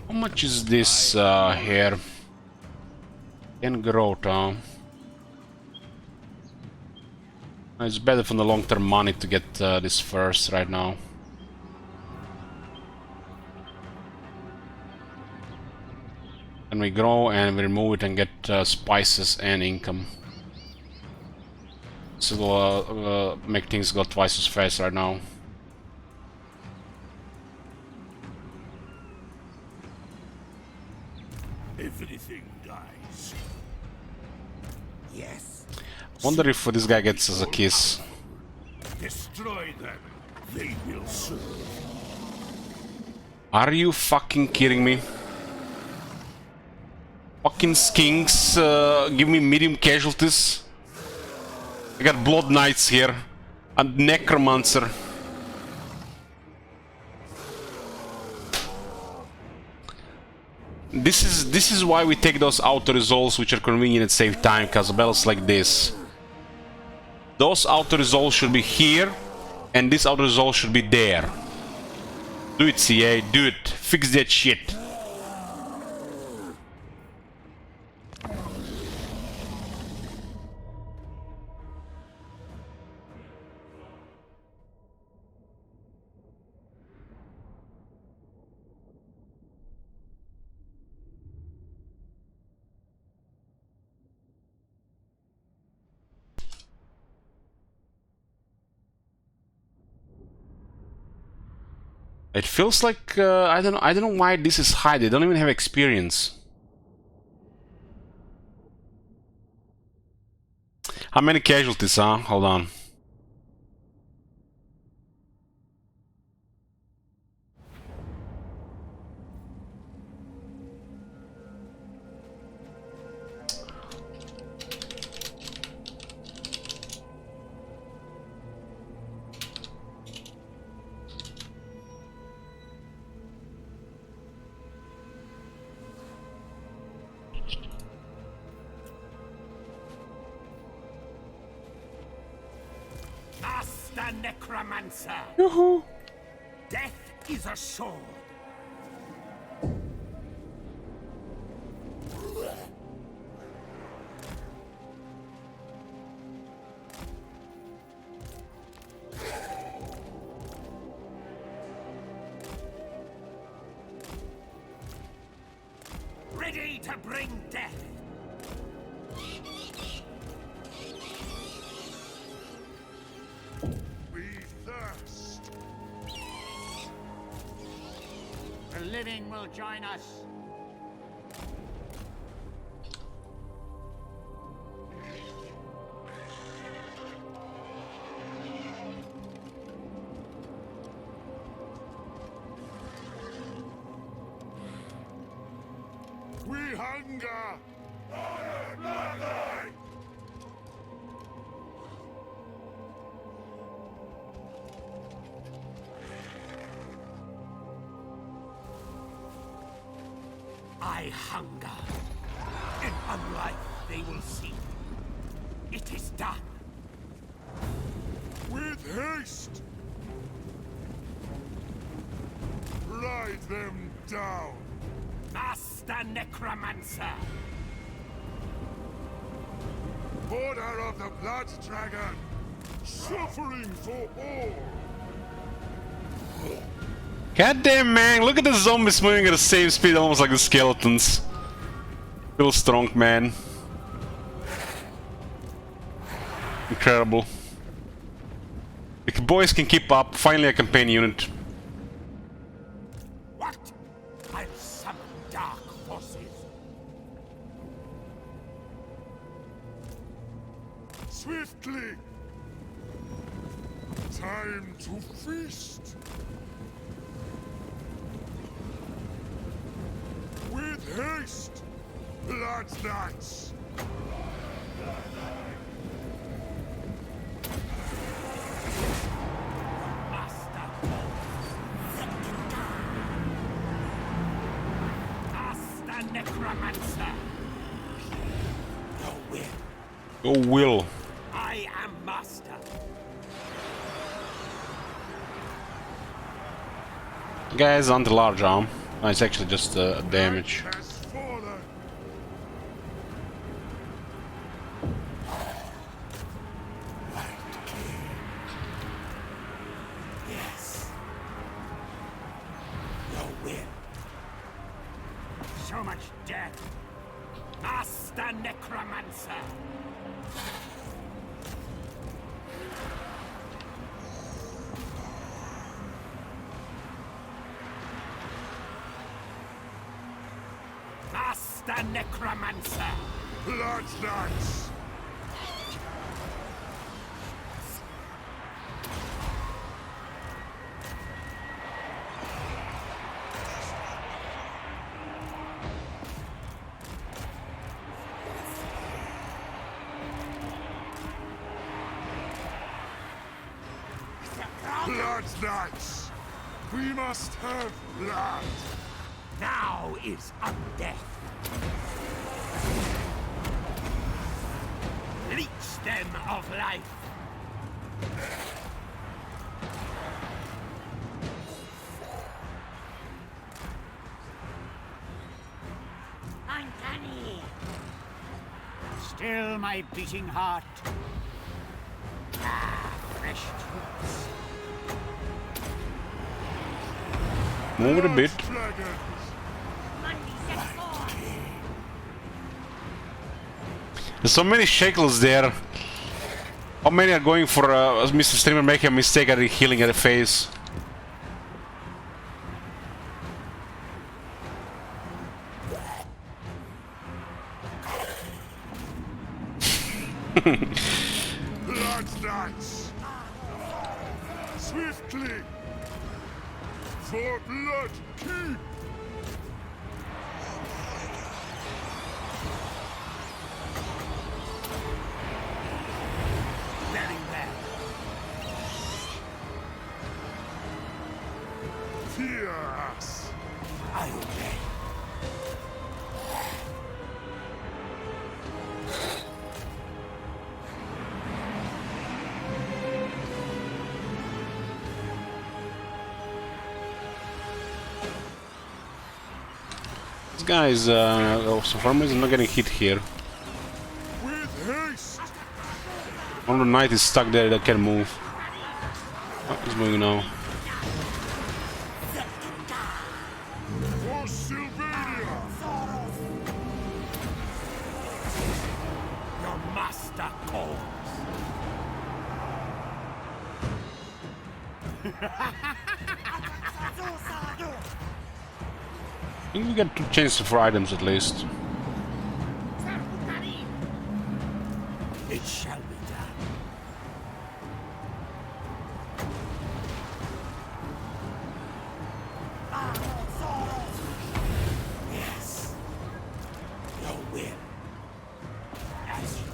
How much is this here? 10 growth, huh? It's better from the long-term money to get this first right now. And we grow and we remove it and get spices and income. So it'll make things go twice as fast right now. Everything dies. Yes. Wonder if this guy gets us a kiss. Destroy them. They will serve. Are you fucking kidding me? Fucking skinks give me medium casualties. I got blood knights here. A necromancer. This is why we take those auto resolves which are convenient and save time, because battles like this. Those auto resolves should be here, and this auto resolve should be there. Do it, CA, do it. Fix that shit. It feels like I don't know why this is high. They don't even have experience. How many casualties, huh? Hold on. Master Necromancer! Yoo-hoo. Death is a sword. Ready to bring death. We thirst. The living will join us. We hunger. Bloodline. I hunger. In unlife they will see. It is done. With haste. Ride them down. Master Necromancer! Order of the Blood Dragon. Suffering for all. Goddamn, man, look at the zombies moving at the same speed, almost like the skeletons. Feel strong, man. Incredible. The boys can keep up. Finally a campaign unit. What? I'll summon dark forces. Swiftly. Time to feast. haste! Bloodlines! Master Necromancer. Your will. Go Will. I am master. Guys, on the large arm. No, it's actually just damage. Has fallen! Yes. Your will. So much death. Master Necromancer. Master Necromancer. Bloodlines! Bloodlines! We must have blood! Now is undeath. Leech them of life. Uncanny. Still my beating heart. Ah, fresh troops. Move it a bit. There's so many shekels there. How many are going for Mr. Streamer making a mistake at healing at the face? Bloodlines! Swiftly! For blood keep! Very well. Fear us! I obey. This guy is, for some reason, not getting hit here. With haste! Only the knight is stuck there that can move. Oh, he's moving now. For Sylvania! Your master calls. I think we get 2 chances for items at least. It shall be done. Yes. Your will. As you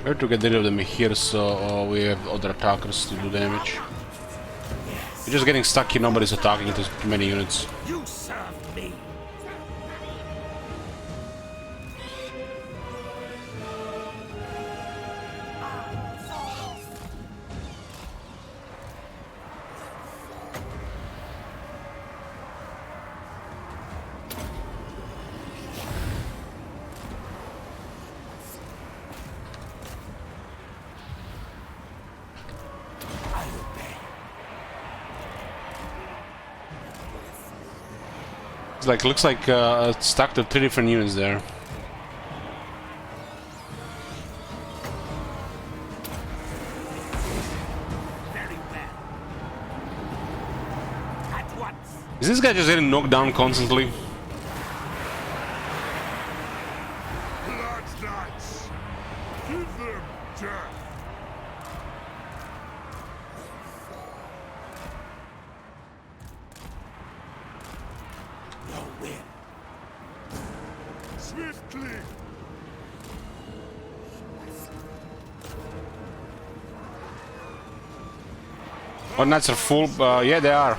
We have to get rid of them here so we have other attackers to do damage. We're just getting stuck here, nobody's attacking into too many units. You serve me. I obey. It's like, looks like stuck to 3 different units there. Very well. At once. Is this guy just getting knocked down constantly? Bloodlines! Give them death! What knights are full? Yeah, they are.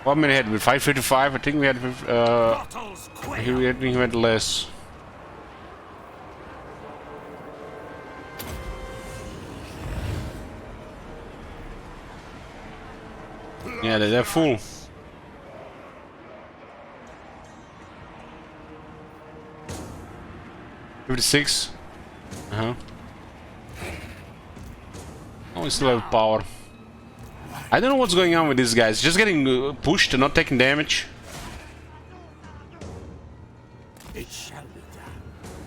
What many had we? 555? I think we had. Bottles I think we had less. Yeah, they're full. $56. Oh, we still have power. I don't know what's going on with these guys. Just getting pushed and not taking damage. It shall be done.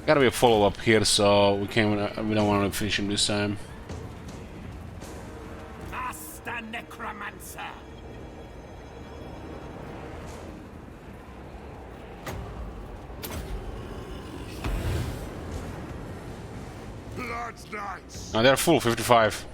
Gotta be a follow-up here, so we don't want to finish him this time. Master Necromancer. Blood's Knights. Oh, they're full, 55.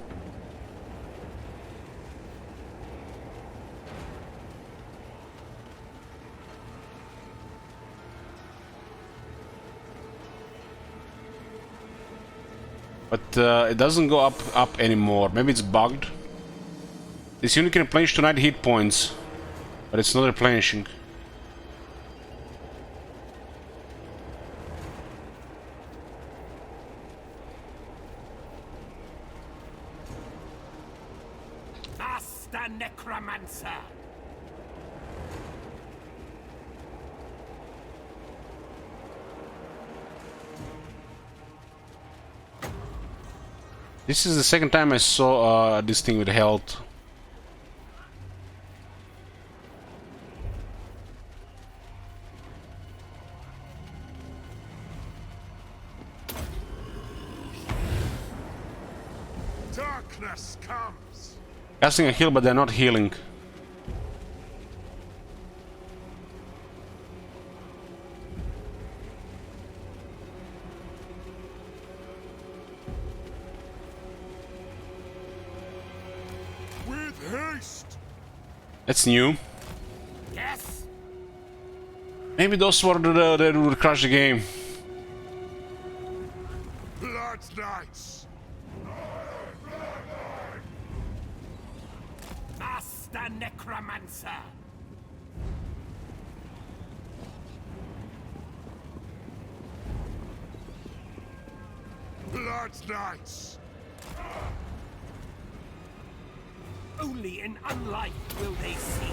But it doesn't go up anymore. Maybe it's bugged. This unit can replenish 2 hit points, but it's not replenishing. Master Necromancer. This is the second time I saw this thing with health. Darkness comes. Casting a heal, but they're not healing. With haste. That's new. Yes. Maybe those were that would crush the game. Blood's Knights. Master Necromancer. Blood's Knights. Only in unlife will they see.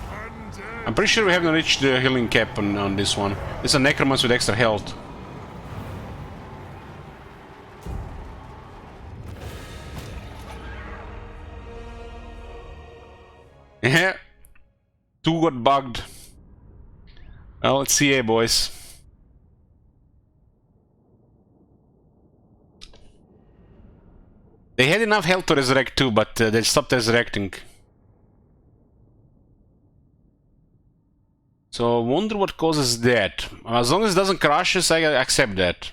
Undead. I'm pretty sure we haven't reached the healing cap on this one. It's a necromancer with extra health. Yeah. 2 got bugged. Well, let's see, boys. They had enough health to resurrect too, but they stopped resurrecting. So I wonder what causes that. As long as it doesn't crash us, I accept that.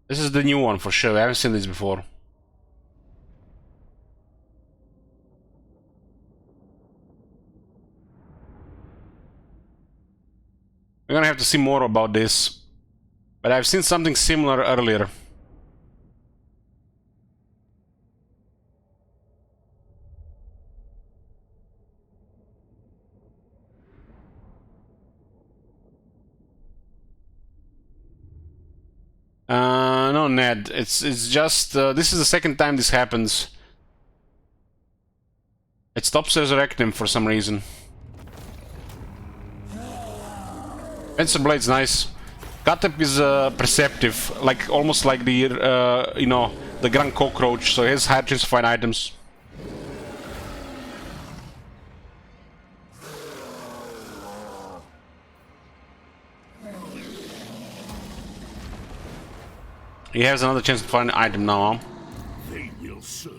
This is the new one for sure. I haven't seen this before. We're gonna have to see more about this. But I've seen something similar earlier. No, Ned. It's just this is the second time this happens. It stops resurrecting him for some reason. Fencer Blade's nice. Katep is perceptive, like almost like the you know, the Grand Cockroach, so he has higher chance to find items. He has another chance to find an item now, huh? They will serve.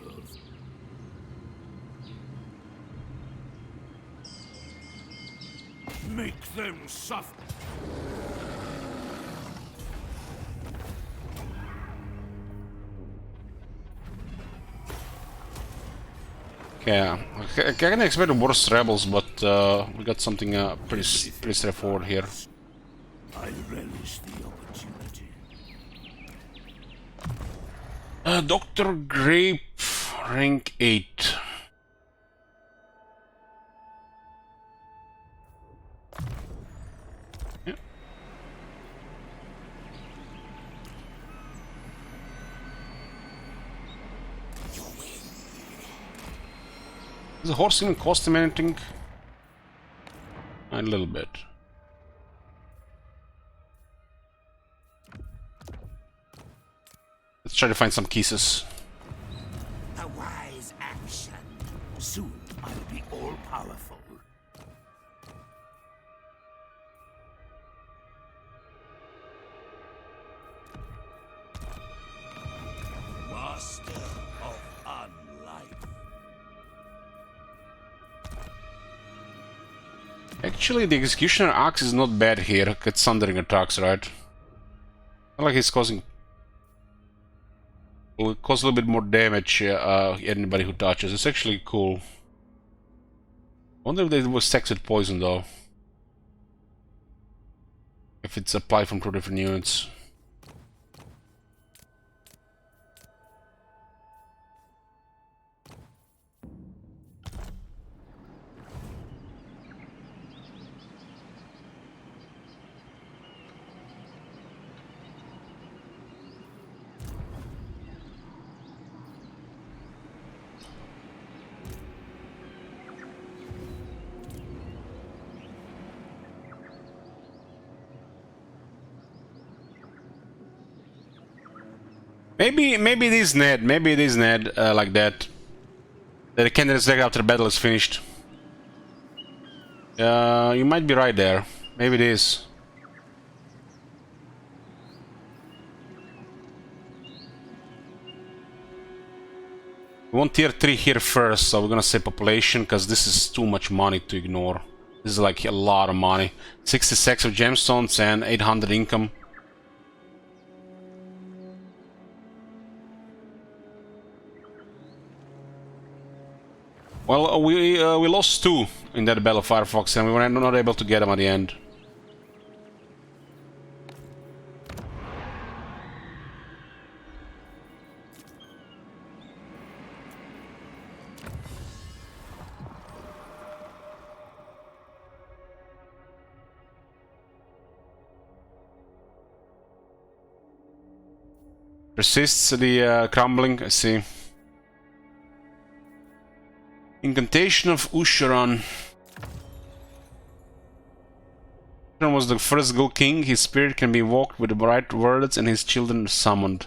Make them suffer. Yeah, I can expect worse rebels, but we got something pretty straightforward here. I relish the opportunity. Dr. Grape, Rank 8. Yeah. Does the horse even cost him anything? A little bit. Let's try to find some kisses. A wise action. Soon I'll be all-powerful. Master of unlife. Actually, the Executioner Axe is not bad here. It's sundering attacks, right? Not like he's causing... will cause a little bit more damage anybody who touches. It's actually cool. Wonder if they was stacks with poison though. If it's applied from 2 different units. Maybe it is Ned. Maybe it is Ned like that. That the candidates deck after the battle is finished. You might be right there. Maybe it is. We want tier 3 here first, so we're gonna say population, because this is too much money to ignore. This is like a lot of money. 66 of gemstones and 800 income. Well, we lost 2 in that Battle of Firefox, and we were not able to get them at the end. Resists the crumbling, I see. Incantation of Usharan. Usharan was the first Ghoul King. His spirit can be invoked with the bright words and his children are summoned.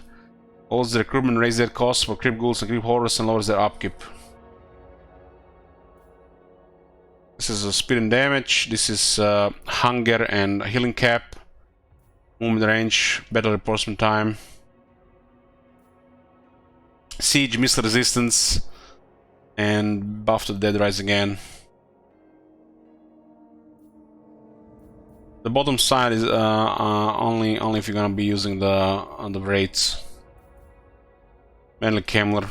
Holds the recruitment, raise their costs for Crypt Ghouls and Crypt Horrors and lowers their upkeep. This is a speed and damage. This is hunger and healing cap. Movement range, battle reinforcement time. Siege, missile resistance. And buff to Dead Rise again. The bottom side is only if you're gonna be using the Wraiths. Mainly Kemmler.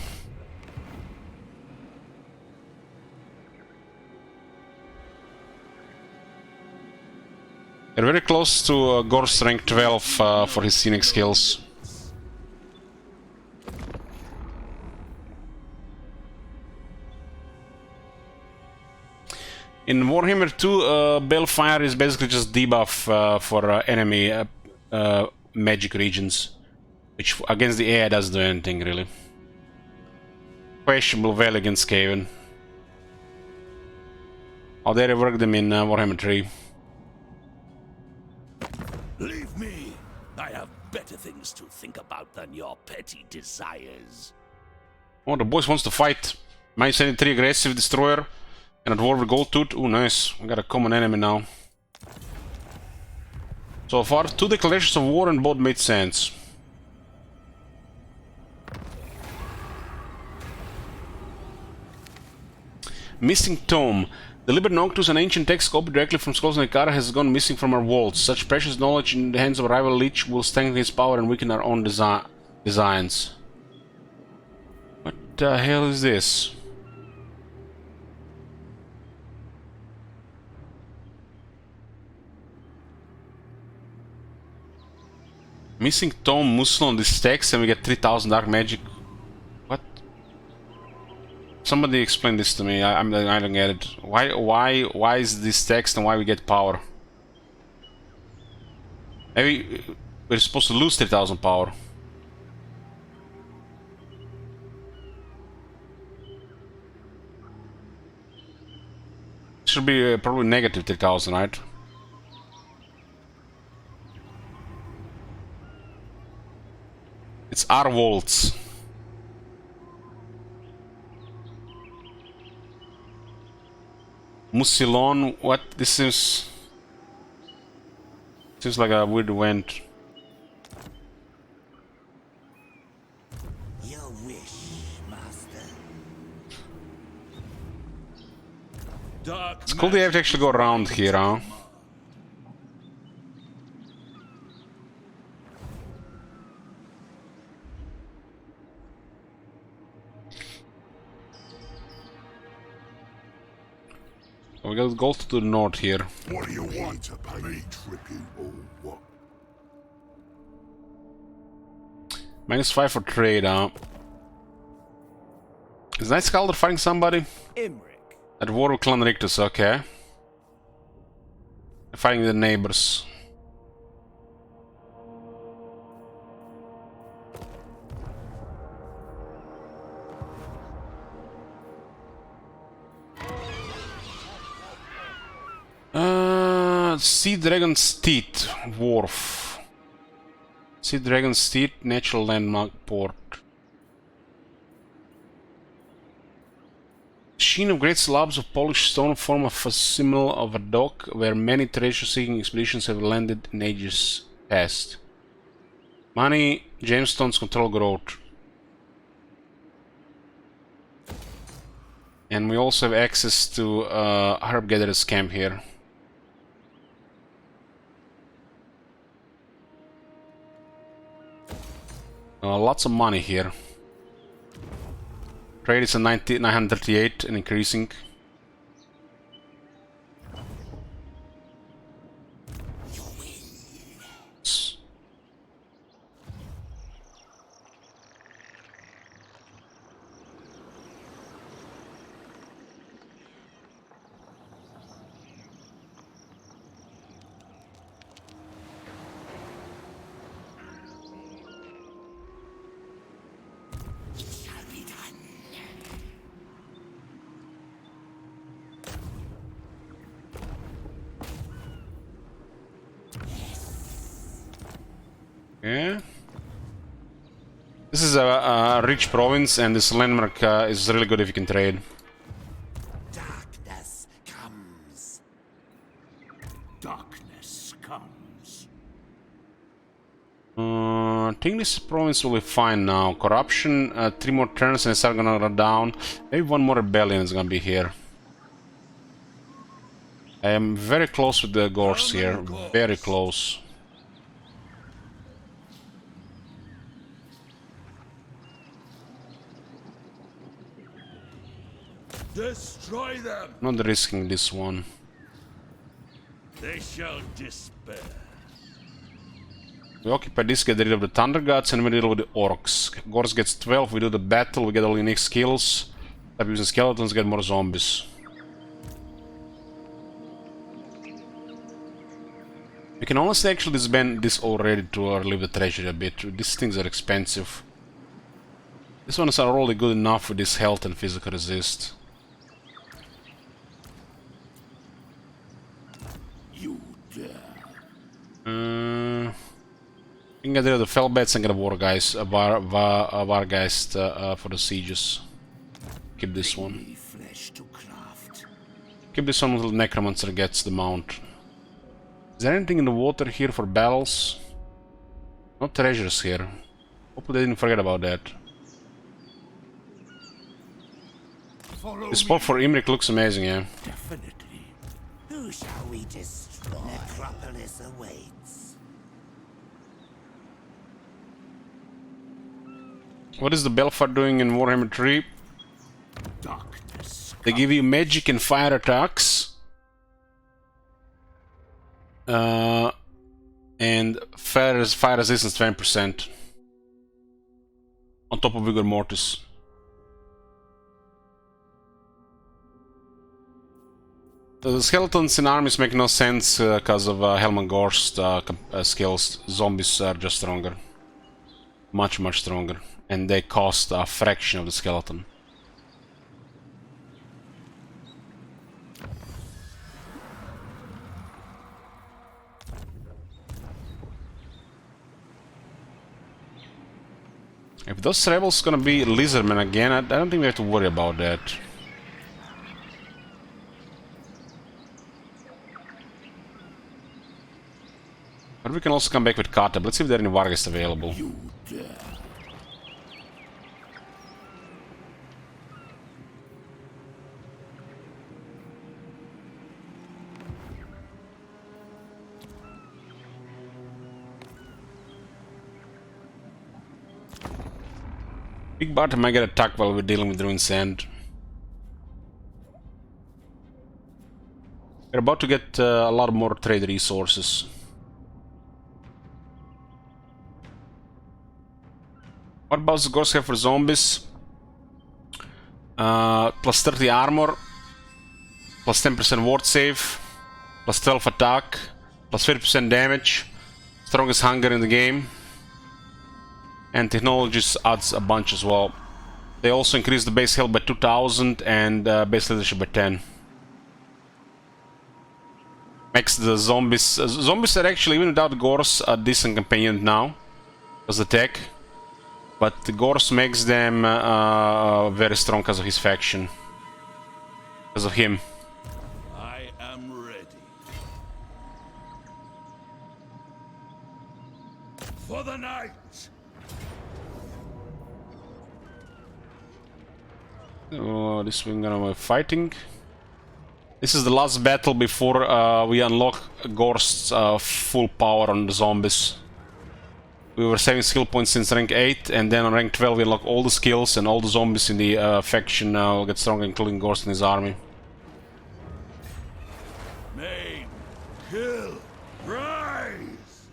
They're very close to Gorst rank 12 for his scenic skills. In Warhammer 2, Balefire is basically just debuff for enemy magic regions, which against the AI doesn't do anything really. Questionable value against Skaven. How dare I work them in Warhammer 3? Leave me! I have better things to think about than your petty desires. Oh, the boys wants to fight. Minus 73 aggressive destroyer. And a Dwarf with Gold Tooth. Oh, nice. We got a common enemy now. So far, 2 declarations of war and both made sense. Missing Tome. The Liber Noctus, an ancient text copied directly from Scrolls of Nekara, has gone missing from our vaults. Such precious knowledge in the hands of a rival lich will strengthen his power and weaken our own designs. What the hell is this? Missing Tome Muscle on this text and we get 3000 dark magic. What? Somebody explain this to me. I don't get it. Why is this text and why we get power? Maybe we're supposed to lose 3,000 power. Should be probably negative 3,000, right? It's R volts. Musilon, what? This seems like a weird event. Your wish, master. It's cool they have to actually go around here, huh? We got gold to the north here. What do you want to pay me tripping or what? -5 for trade, huh? Is Night Scalder fighting somebody? Imric. At war with Clan Rictus, okay. They're fighting the neighbors. Sea Dragon's Teeth Wharf. Sea Dragon's Teeth Natural Landmark Port. Sheen of great slabs of polished stone form a facsimile of a dock where many treasure-seeking expeditions have landed in ages past. Money, gemstones control growth. And we also have access to Herb Gatherer's camp here. Lots of money here. Trade is a 938 and increasing. Yeah. This is a rich province, and this landmark is really good if you can trade. Darkness comes. Darkness comes. I think this province will be fine now. Corruption, 3 more turns and it's not gonna go down. Maybe 1 more rebellion is gonna be here. I am very close with the Gorst here. Very close. Destroy them! Not risking this one. They shall despair. We occupy this, get rid of the Thunder Gods, and we deal with the Orcs. Gorst gets 12, we do the battle, we get all unique skills. Stop using skeletons, get more zombies. We can honestly actually disband this already to relieve the treasury a bit. These things are expensive. These ones are already good enough with this health and physical resist. You dare. You can get rid of the Fellbats and get a Wargeist, a Wargeist for the sieges. Keep this one. Flesh to craft. Keep this one until Necromancer gets the mount. Is there anything in the water here for battles? No treasures here. Hopefully they didn't forget about that. This spot for Imric looks amazing, yeah. Definitely. Who shall we destroy? Necropolis awaits. What is the Belfast doing in Warhammer 3? Darkness. They give you magic and fire attacks. And fire resistance 20%. On top of Vigor Mortis. The skeletons in armies make no sense because of Hellman Gorst skills. Zombies are just stronger. Much stronger. And they cost a fraction of the skeleton. If those rebels gonna be lizardmen again, I don't think we have to worry about that. But we can also come back with Kata. Let's see if there are any Vargas available. Big Bart might get attacked while we're dealing with Ruin's End. We're about to get a lot more trade resources. What about the Gorst have for zombies? Plus 30 armor, plus 10% ward save, plus 12 attack, plus 50% damage, strongest hunger in the game. And technologies adds a bunch as well. They also increase the base health by 2000 and base leadership by 10. Makes the zombies... zombies are actually, even without Gorst, a decent companion now. Because the tech. But the Gorst makes them very strong because of his faction. Because of him. I am ready. For the night! Oh, this we're gonna be fighting. This is the last battle before we unlock Gorst's full power on the zombies. We were saving skill points since rank 8, and then on rank 12 we unlock all the skills, and all the zombies in the faction will get stronger, including Gorst and his army. Main, kill, rise!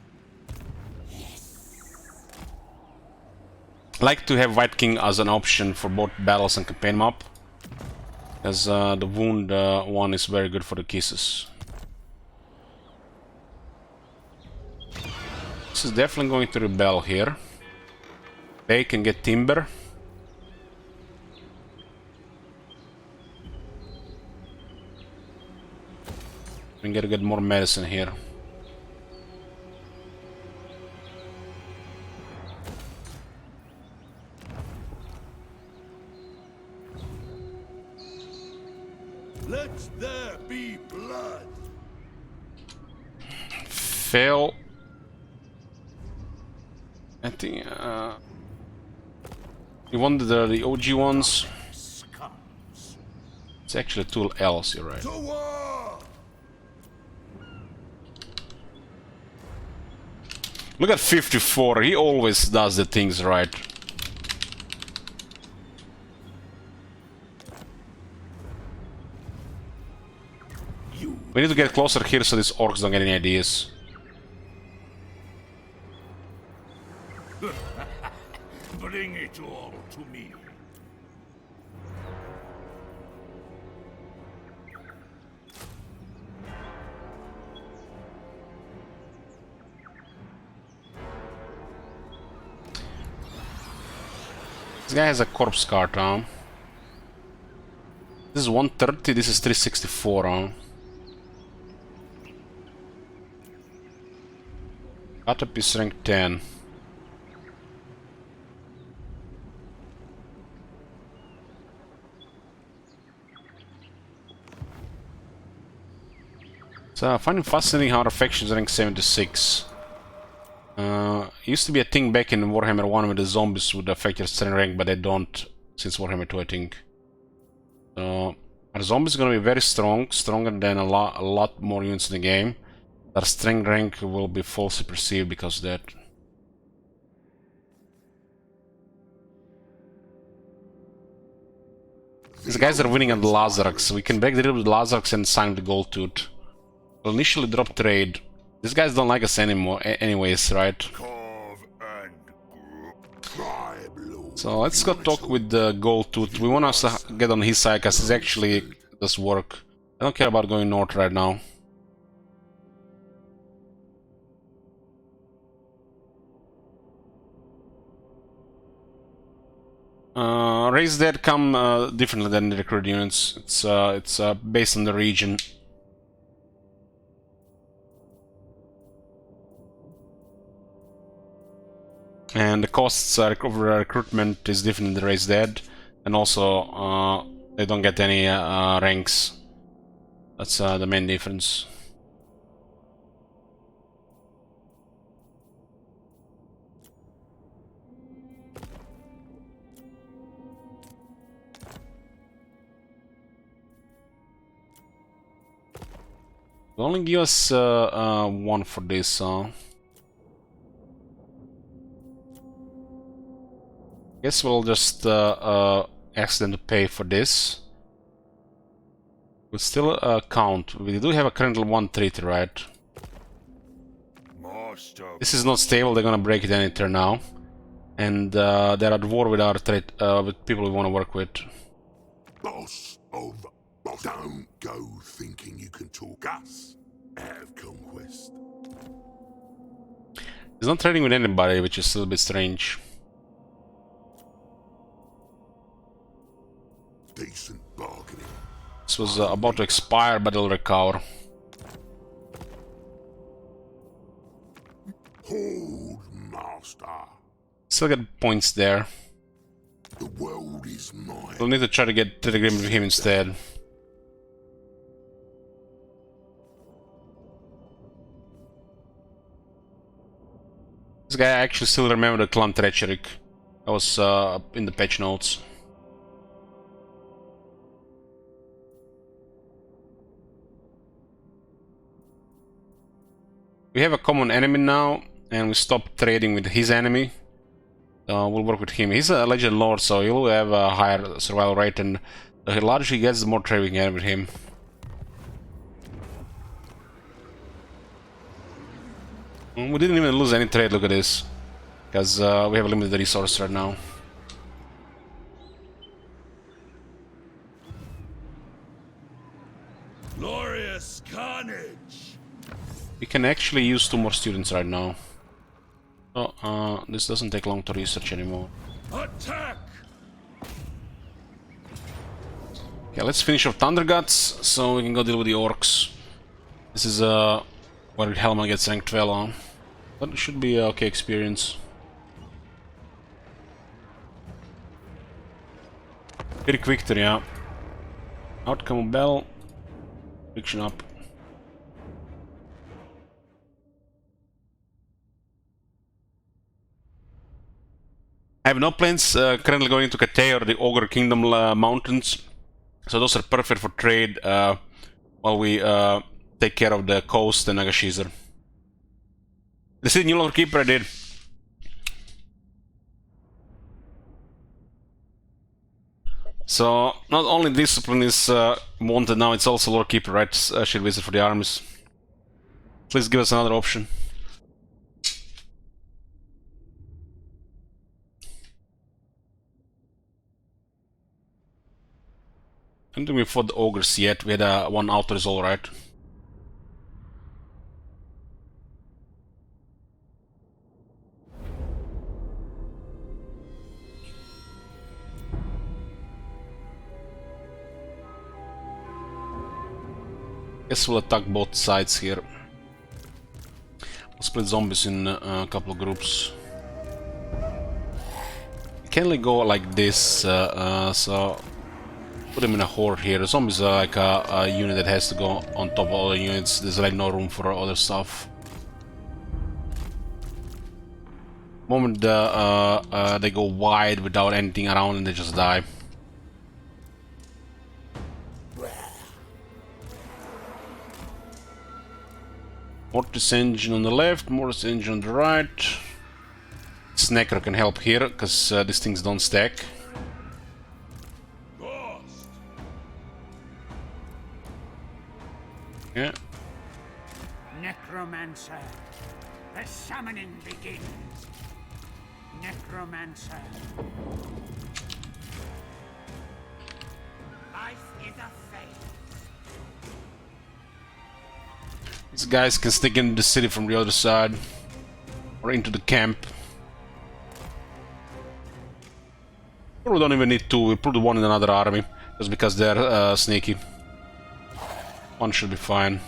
I like to have White King as an option for both battles and campaign map, as the wound one is very good for the kisses. This is definitely going to rebel here. They can get timber. We can get more medicine here. Let there be blood. Fail. I think you want the OG ones. It's actually tool else, you're right. To war! Look at 54, he always does the things right. We need to get closer here so these orcs don't get any ideas. Bring it all to me. This guy has a corpse cart, huh? This is 130, this is 364, huh? Cut is rank 10. So I find it fascinating how our faction is rank 76. Used to be a thing back in Warhammer 1 where the zombies would affect your strength rank, but they don't since Warhammer 2, I think. So our zombies are gonna be very strong, stronger than a lot more units in the game. Their strength rank will be falsely perceived because of that. These guys are winning on the Lazarks. We can break the deal with Lazarks and sign the Gold Tooth. We'll initially drop trade. These guys don't like us anymore, anyways, right? So let's go talk with the Gold Tooth. We want us to get on his side because he actually does work. I don't care about going north right now. Raise Dead come differently than the recruit units. It's based on the region. And the costs of recruitment is different in the Raise Dead, and also they don't get any ranks. That's the main difference. They'll only give us one for this. Guess we'll just ask them to pay for this. We'll still count. We do have a currently 1 treaty, right? This is not stable. They're gonna break it any turn now, and they're at war with our with people we want to work with. Boss of boss. Don't go thinking you can talk us out of conquest. He's not trading with anybody, which is still a bit strange. Decent bargaining. This was about to expire, but it'll recover. Hold, master. Still get points there. The world is mine. We'll need to try to get trade agreement with him instead. This guy, I actually still remember the clan Treacherik. That was in the patch notes. We have a common enemy now, and we stopped trading with his enemy. We'll work with him. He's a legend lord, so he'll have a higher survival rate, and the larger he gets, the more trade we can get with him. We didn't even lose any trade, look at this. Because we have a limited resource right now. Glorious carnage. We can actually use 2 more students right now. So, this doesn't take long to research anymore. Attack! Okay, let's finish off Thunder Guts, so we can go deal with the orcs. This is where Hellman gets rank 12 on. But it should be an okay experience. Very quick victory, yeah. Outcome bell. Friction up. I have no plans currently going to Katay or the Ogre Kingdom mountains. So those are perfect for trade while we take care of the coast and Nagashizar. The city New Lord Keeper I did. So not only discipline is wanted now, it's also Lord Keeper, right? Shield Wizard for the armies. Please give us another option. I don't think we fought the ogres yet. We had one auto is all right. Guess we'll attack both sides here. We'll split zombies in a couple of groups. You can't really go like this, so put them in a horde here. The zombies are like a unit that has to go on top of all the units. There's like no room for other stuff. The moment they go wide without anything around and they just die. Mortis engine on the left, Mortis engine on the right. Snacker can help here, because these things don't stack. Gorst. Yeah. Necromancer, the summoning begins. Necromancer. Life is a phase. These guys can sneak into the city from the other side. Or into the camp. We don't even need two, we put one in another army. Just because they're sneaky. One should be fine.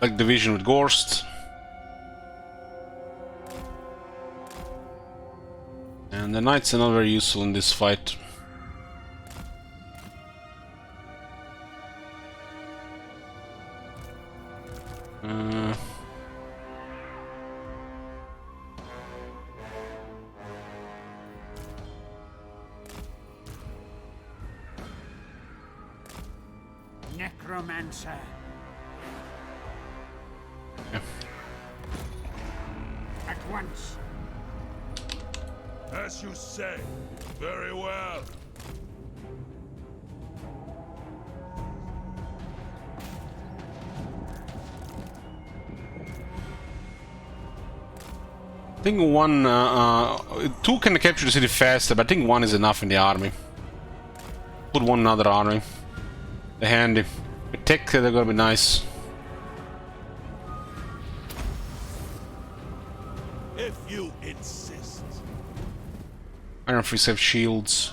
Like division with Gorst. And the knights are not very useful in this fight. Necromancer. Yeah. At once. As you say. Very well. I think one, two can capture the city faster, but I think one is enough in the army. Put one in another army. They're handy. Attack, they're gonna be nice. If you insist. Iron Frees have shields.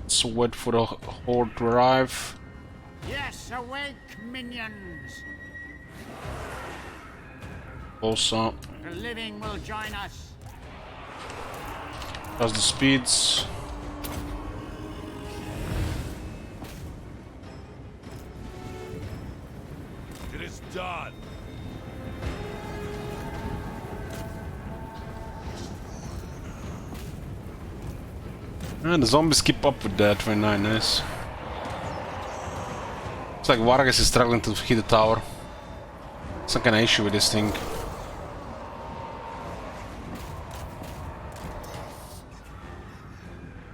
Let's wait for the horde to arrive. Yes, awake, minions. Also, The living will join us. plus the speeds. It is done. And the zombies keep up with that, 29, nice. Looks like Vargas is struggling to hit the tower. Some kind of issue with this thing.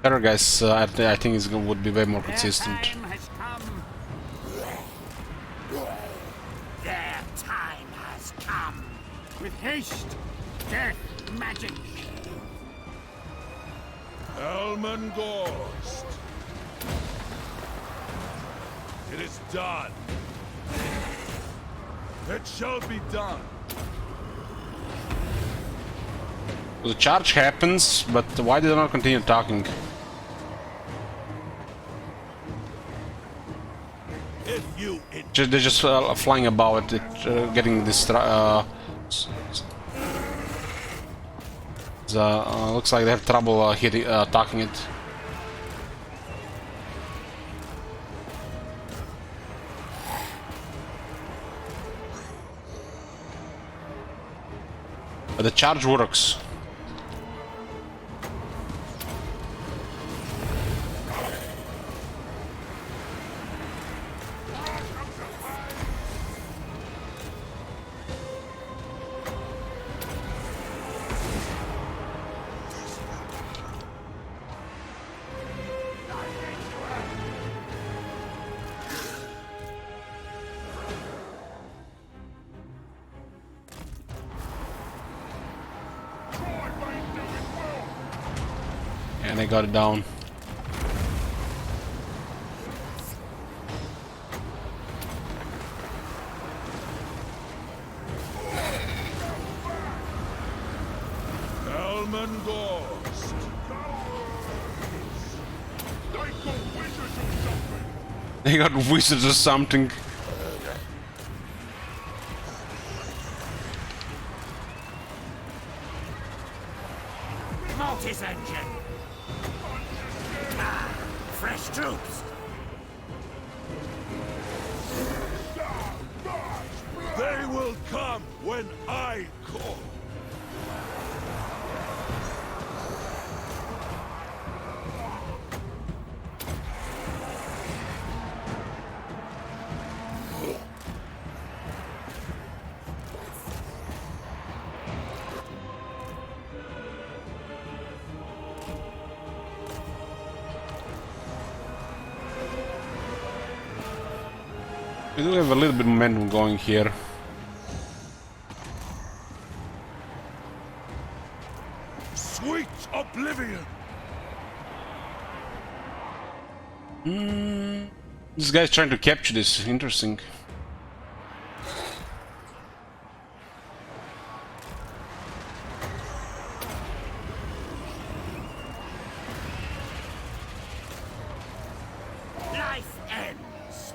Better guys, I think it would be way more consistent. Their time has come. Their time has come. With haste, death, magic. Hellman Gorst. It is done. It shall be done. The charge happens, but why did they not continue talking? If you They're just flying about it, getting distracted. Looks like they have trouble hitting, attacking it. But the charge works. And they got it down. Hellman Gorst. They got wizards or something. Mortis engine. Ah, fresh troops. They will come when I call. We do have a little bit of momentum going here. Sweet oblivion. This guy's trying to capture this. Interesting. Life ends.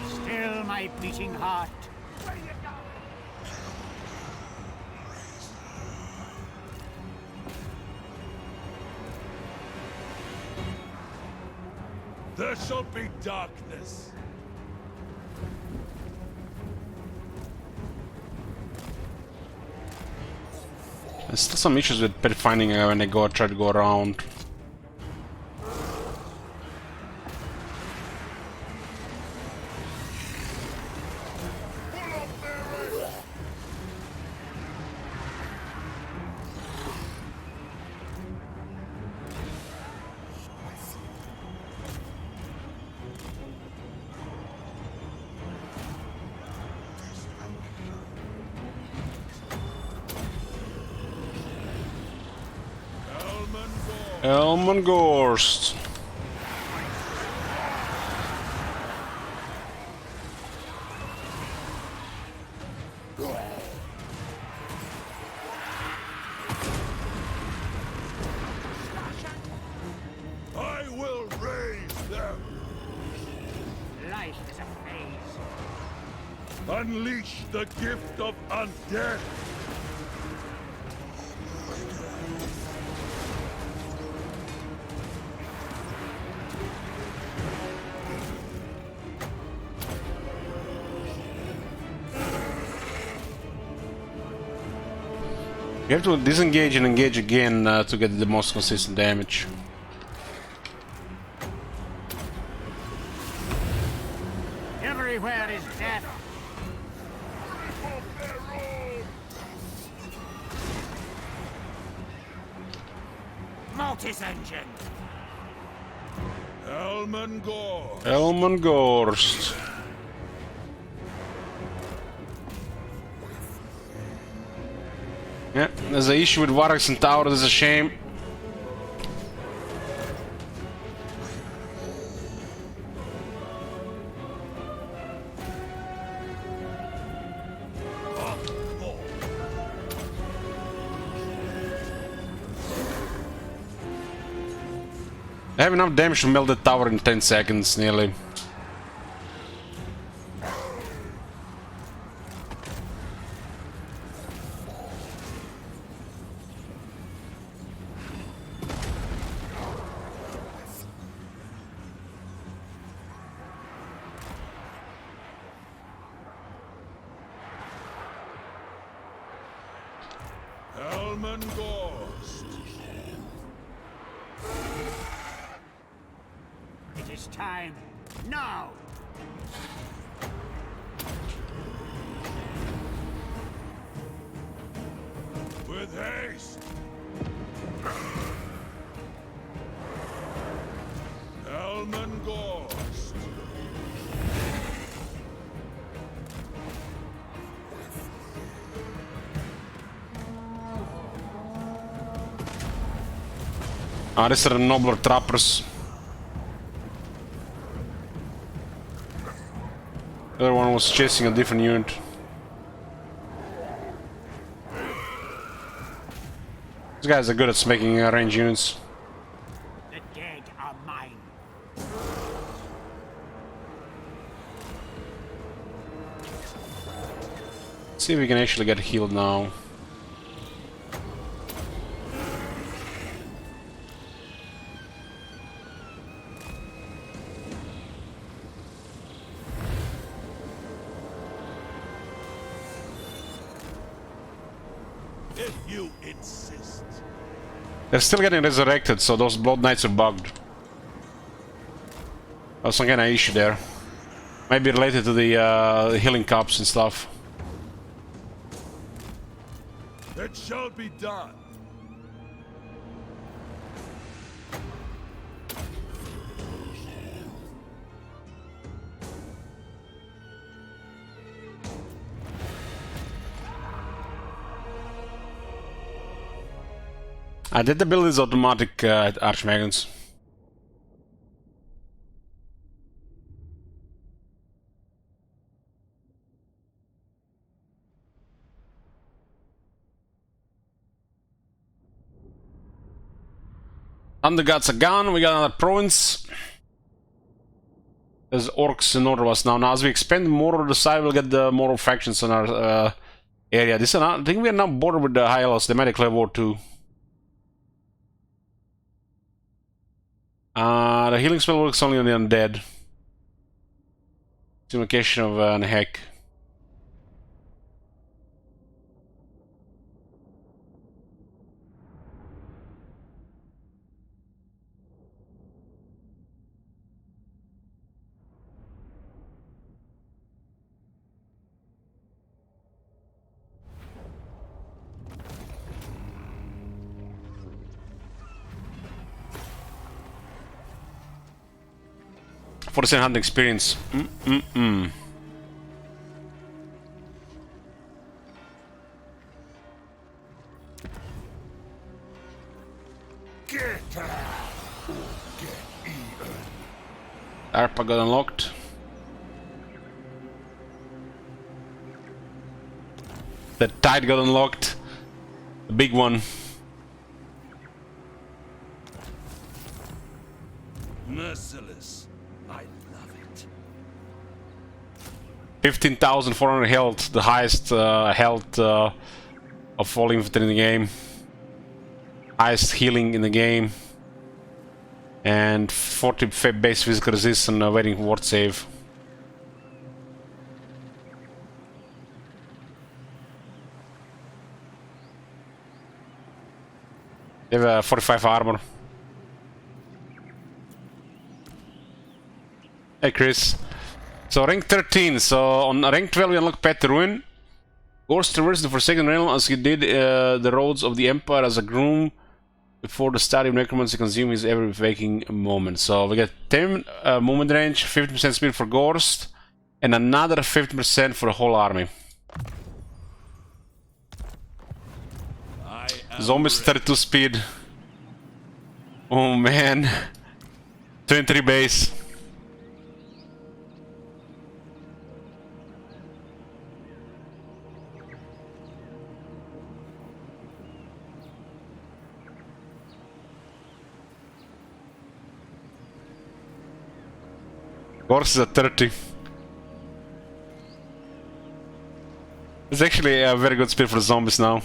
Still my beating heart. There shall be darkness. There's still some issues with pet finding when I try to go around. Hellman Gorst. I will raise them. Life is a phase. Unleash the gift of undead. You have to disengage and engage again to get the most consistent damage. Everywhere is death. Mortis engine. Hellman Gorst. Hellman Gorst. Yeah, there's an issue with Varrox and Tower, that's a shame. I have enough damage to melt the tower in 10 seconds, nearly. Hellman Gorst. It is time. Now! With haste. Hellman Gorst. Ah, these are the nobler trappers. The other one was chasing a different unit. These guys are good at making range units. The dead are mine. See if we can actually get healed now. If you insist. They're still getting resurrected, so those Blood Knights are bugged. There's some kind of issue there. Might be related to the healing cups and stuff. It shall be done. I did the build is automatic Archmagons. Thunder Gods are gone. We got another province. There's orcs in north of us now. Now, as we expand more of the side, we'll get the more factions in our area. This is I think we are now bordered with the High Elves. They might declare war too. The healing spell works only on the undead. It's invocation of an heck. For the same hunting experience. ARPA got unlocked. The tide got unlocked. The big one. Merciless. I love it. 15,400 health, the highest health of all infantry in the game. Highest healing in the game. And 40 base physical resistance waiting for ward save. They have 45 armor. Hey Chris. So rank 13, so on rank 12 we unlock Path to Ruin. Gorst traversed the Forsaken Realm as he did the roads of the Empire as a groom before the start of Necromancy consume his every waking moment. So we get 10 movement range, 50% speed for Gorst, and another 50% for the whole army. Zombies 32 speed. Oh man. 23 base. Gorst is at 30. It's actually a very good speed for the zombies now.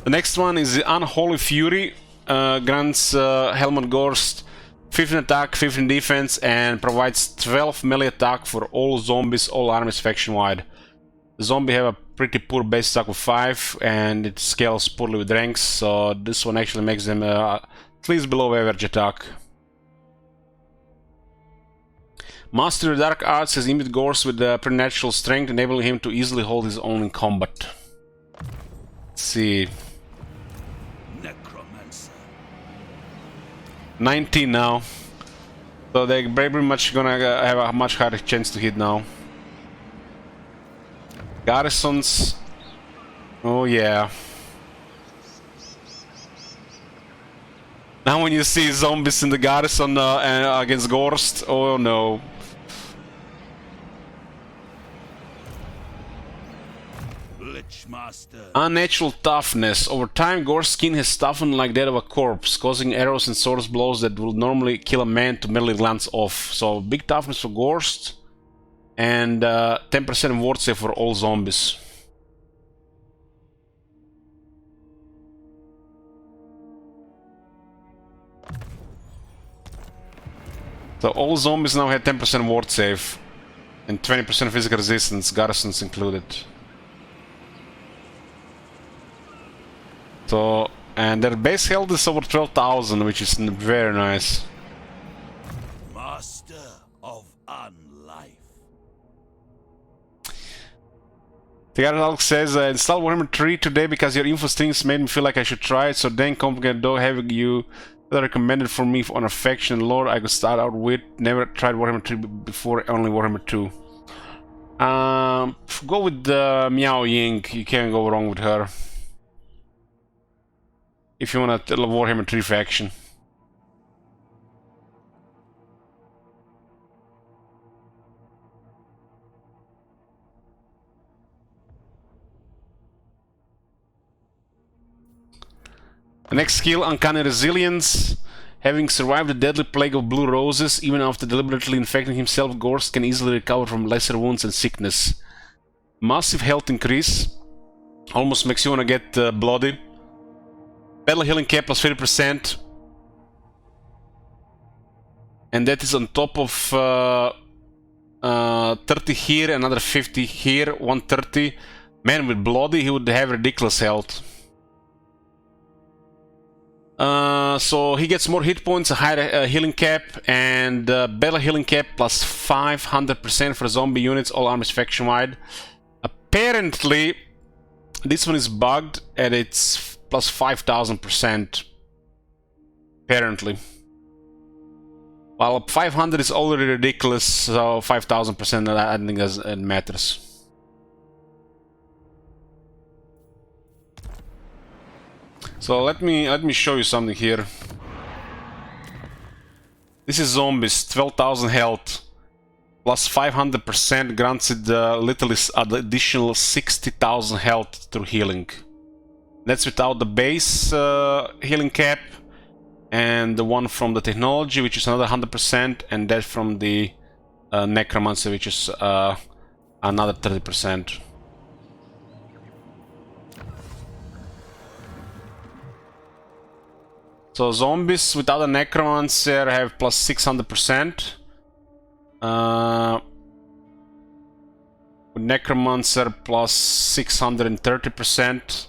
The next one is the Unholy Fury. Grants Hellman Gorst 15 attack, 15 defense, and provides 12 melee attack for all zombies, all armies faction wide. The zombie have a pretty poor base attack with 5, and it scales poorly with ranks, so this one actually makes them at least below average attack. Master of Dark Arts has imbued Gorst with preternatural strength, enabling him to easily hold his own in combat. Let's see. Necromancer. 19 now. So they're very much gonna have a much higher chance to hit now. Garrisons. Oh yeah. Now when you see zombies in the garrison against Gorst, oh no. Master. Unnatural toughness. Over time, Gorst's skin has toughened like that of a corpse, causing arrows and sword blows that will normally kill a man to merely glance off. So big toughness for Gorst, and 10% ward save for all zombies. So all zombies now have 10% ward save and 20% physical resistance, garrisons included. So, and their base health is over 12,000, which is very nice. Master of Unlife. The guy Alex says, install Warhammer 3 today because your info strings made me feel like I should try it, so dang complicated though having you recommended for me on a faction lore I could start out with. Never tried Warhammer 3 before, only Warhammer 2. Go with Miao Ying, you can't go wrong with her. If you want a Warhammer 3 faction. The next skill, Uncanny Resilience. Having survived the deadly plague of blue roses, even after deliberately infecting himself, Gorst can easily recover from lesser wounds and sickness. Massive health increase. Almost makes you want to get bloody. Battle healing cap plus 50%. And that is on top of 30 here, another 50 here, 130. Man, with bloody, he would have ridiculous health. So he gets more hit points, a higher healing cap, and battle healing cap plus 500% for zombie units, all armies faction-wide. Apparently, this one is bugged, and it's plus 5,000%. Apparently. While 500 is already ridiculous, so 5,000% I think it matters. So let me show you something here. This is zombies, 12,000 health, plus 500% grants it literally additional 60,000 health through healing. That's without the base healing cap, and the one from the technology, which is another 100%, and that from the necromancy, which is another 30%. So zombies without a necromancer have plus 600%. With necromancer plus 630%,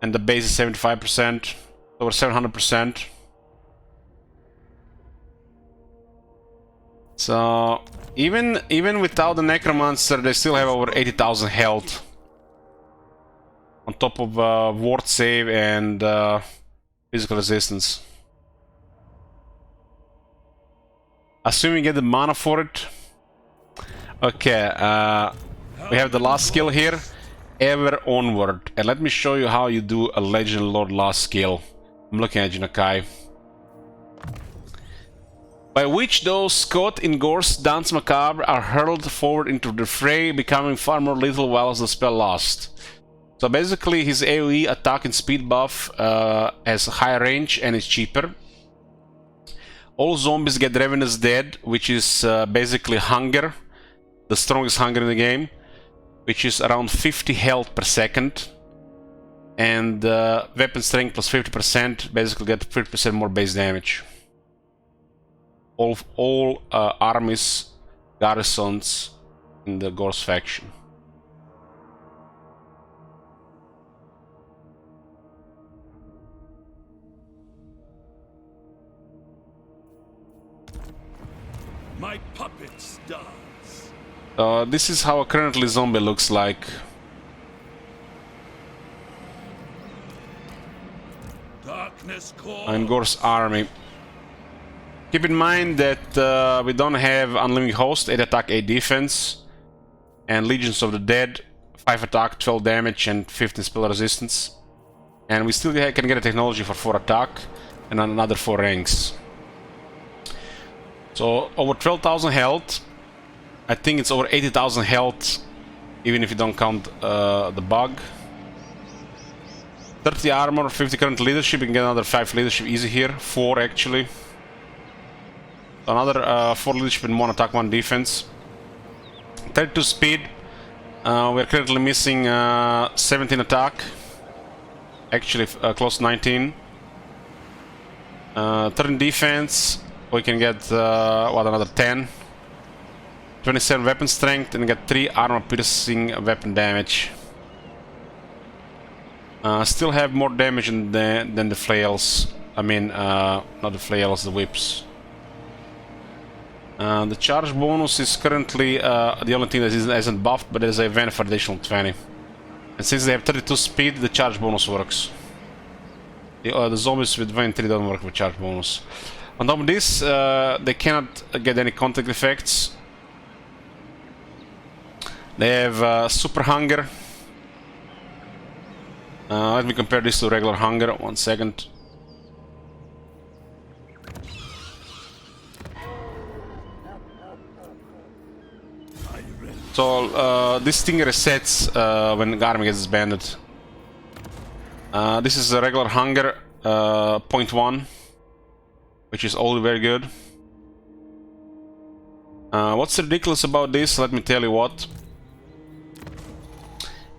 and the base is 75%, over 700%. So even without the necromancer, they still have over 80,000 health. On top of ward save and physical resistance. Assuming you get the mana for it. Okay, we have the last skill here. Ever Onward. And let me show you how you do a Legend Lord last skill. I'm looking at you, Nakai. By which those caught in Gorst Dance Macabre are hurled forward into the fray, becoming far more lethal while the spell lasts. So basically his AoE attack and speed buff has higher range and is cheaper. All zombies get Ravenous Dead, which is basically hunger, the strongest hunger in the game, which is around 50 health per second. And weapon strength plus 50%, basically get 50% more base damage. All armies, garrisons in the Gorst faction. My puppet starts. This is how a currently zombie looks like. Darkness I'm Gorst's army. Keep in mind that we don't have Unlimited Host, 8 attack, 8 defense, and Legions of the Dead, 5 attack, 12 damage, and 15 spell resistance. And we still can get a technology for 4 attack, and another 4 ranks. So over 12,000 health. I think it's over 80,000 health, even if you don't count the bug. 30 armor, 50 current leadership. You can get another 5 leadership easy here, 4 actually. Another 4 leadership and 1 attack, 1 defense. 32 speed. We're currently missing 17 attack. Actually, close to 19. 13 defense. We can get, what, another 10. 27 weapon strength and get 3 armor piercing weapon damage. Still have more damage than the flails. I mean, not the flails, the whips. The charge bonus is currently the only thing that isn't buffed, but there's a event for additional 20. And since they have 32 speed, the charge bonus works. The zombies with 23 don't work with charge bonus. On top of this, they cannot get any contact effects. They have super hunger. Let me compare this to regular hunger. 1 second. So this thing resets when the army gets disbanded. This is a regular hunger. 0.1, which is all very good. What's ridiculous about this? Let me tell you what.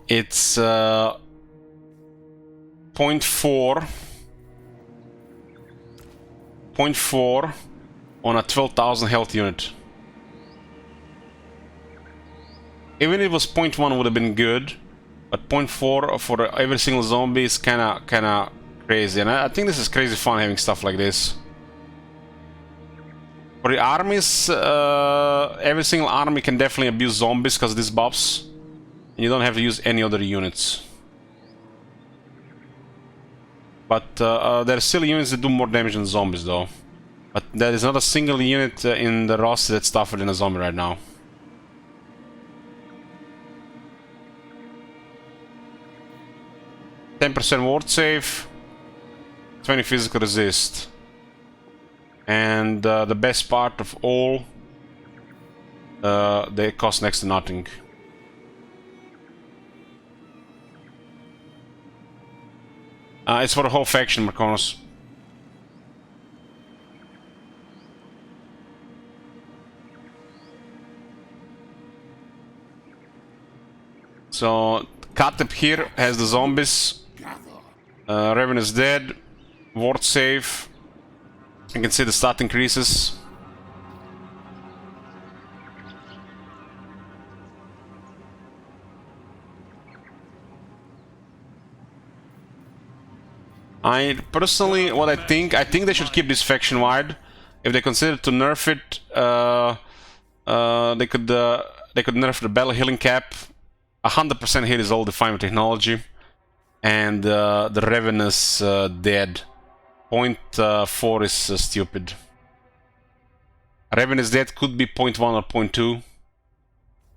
It's 0.4 on a 12,000 health unit. Even if it was 0.1 would have been good, but 0.4 for every single zombie is kinda crazy, and I think this is crazy fun having stuff like this. For the armies, every single army can definitely abuse zombies because of these buffs, and you don't have to use any other units. But there are still units that do more damage than zombies though. But there is not a single unit in the roster that's tougher than a zombie right now. %10 ward save, 20 physical resist. And the best part of all, they cost next to nothing. It's for the whole faction, Marconos. So, Katep here has the zombies. Raven is dead. Ward save. You can see the stat increases. I personally, what I think they should keep this faction wide. If they consider to nerf it, they could nerf the battle healing cap. 100% hit is all defined with technology, and the Ravenous dead. 0.4 is stupid. Raven is dead could be 0.1 or 0.2,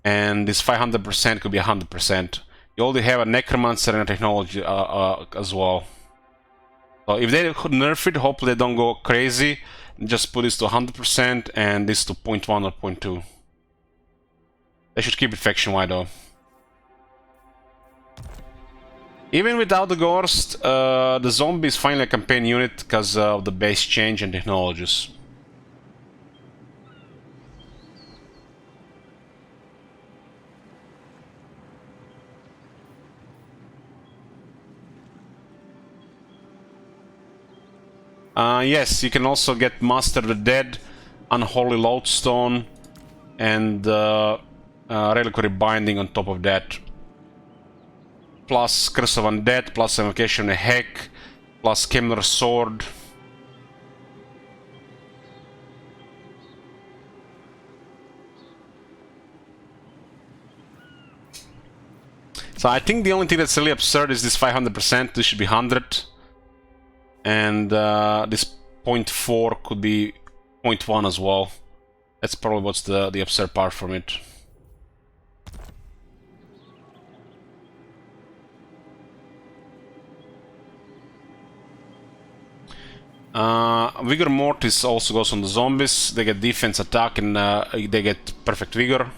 and this 500% could be 100%. You already have a Necromancer and a technology as well. So if they could nerf it, hopefully they don't go crazy. Just put this to 100% and this to 0.1 or 0.2. They should keep it faction wide though. Even without the Gorst, the zombie is finally a campaign unit because of the base change and technologies. Yes, you can also get Master the Dead, Unholy Lodestone, and Reliquary Binding on top of that. Plus Curse of Undead, plus Invocation of Heck, plus Kemner's Sword. So I think the only thing that's really absurd is this 500%, this should be 100. And this 0.4 could be 0.1 as well. That's probably what's the absurd part from it. Vigor Mortis also goes on the zombies. They get defense, attack, and they get perfect vigor.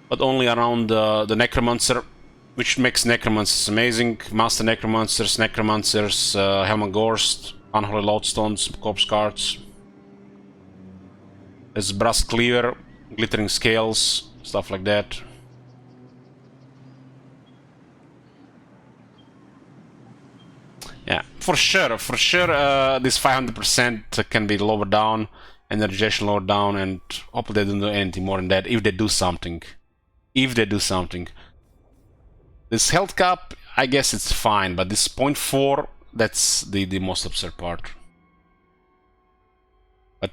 But only around the Necromancer, which makes Necromancers amazing. Master Necromancers, Hellman Gorst, Unholy Lodestones, Corpse Cards. There's Brass Cleaver, Glittering Scales, stuff like that. Yeah, for sure, this 500% can be lowered down, and the rejection lowered down, and hopefully they don't do anything more than that, if they do something. If they do something. This health cap, I guess it's fine, but this 0.4, that's the most absurd part. But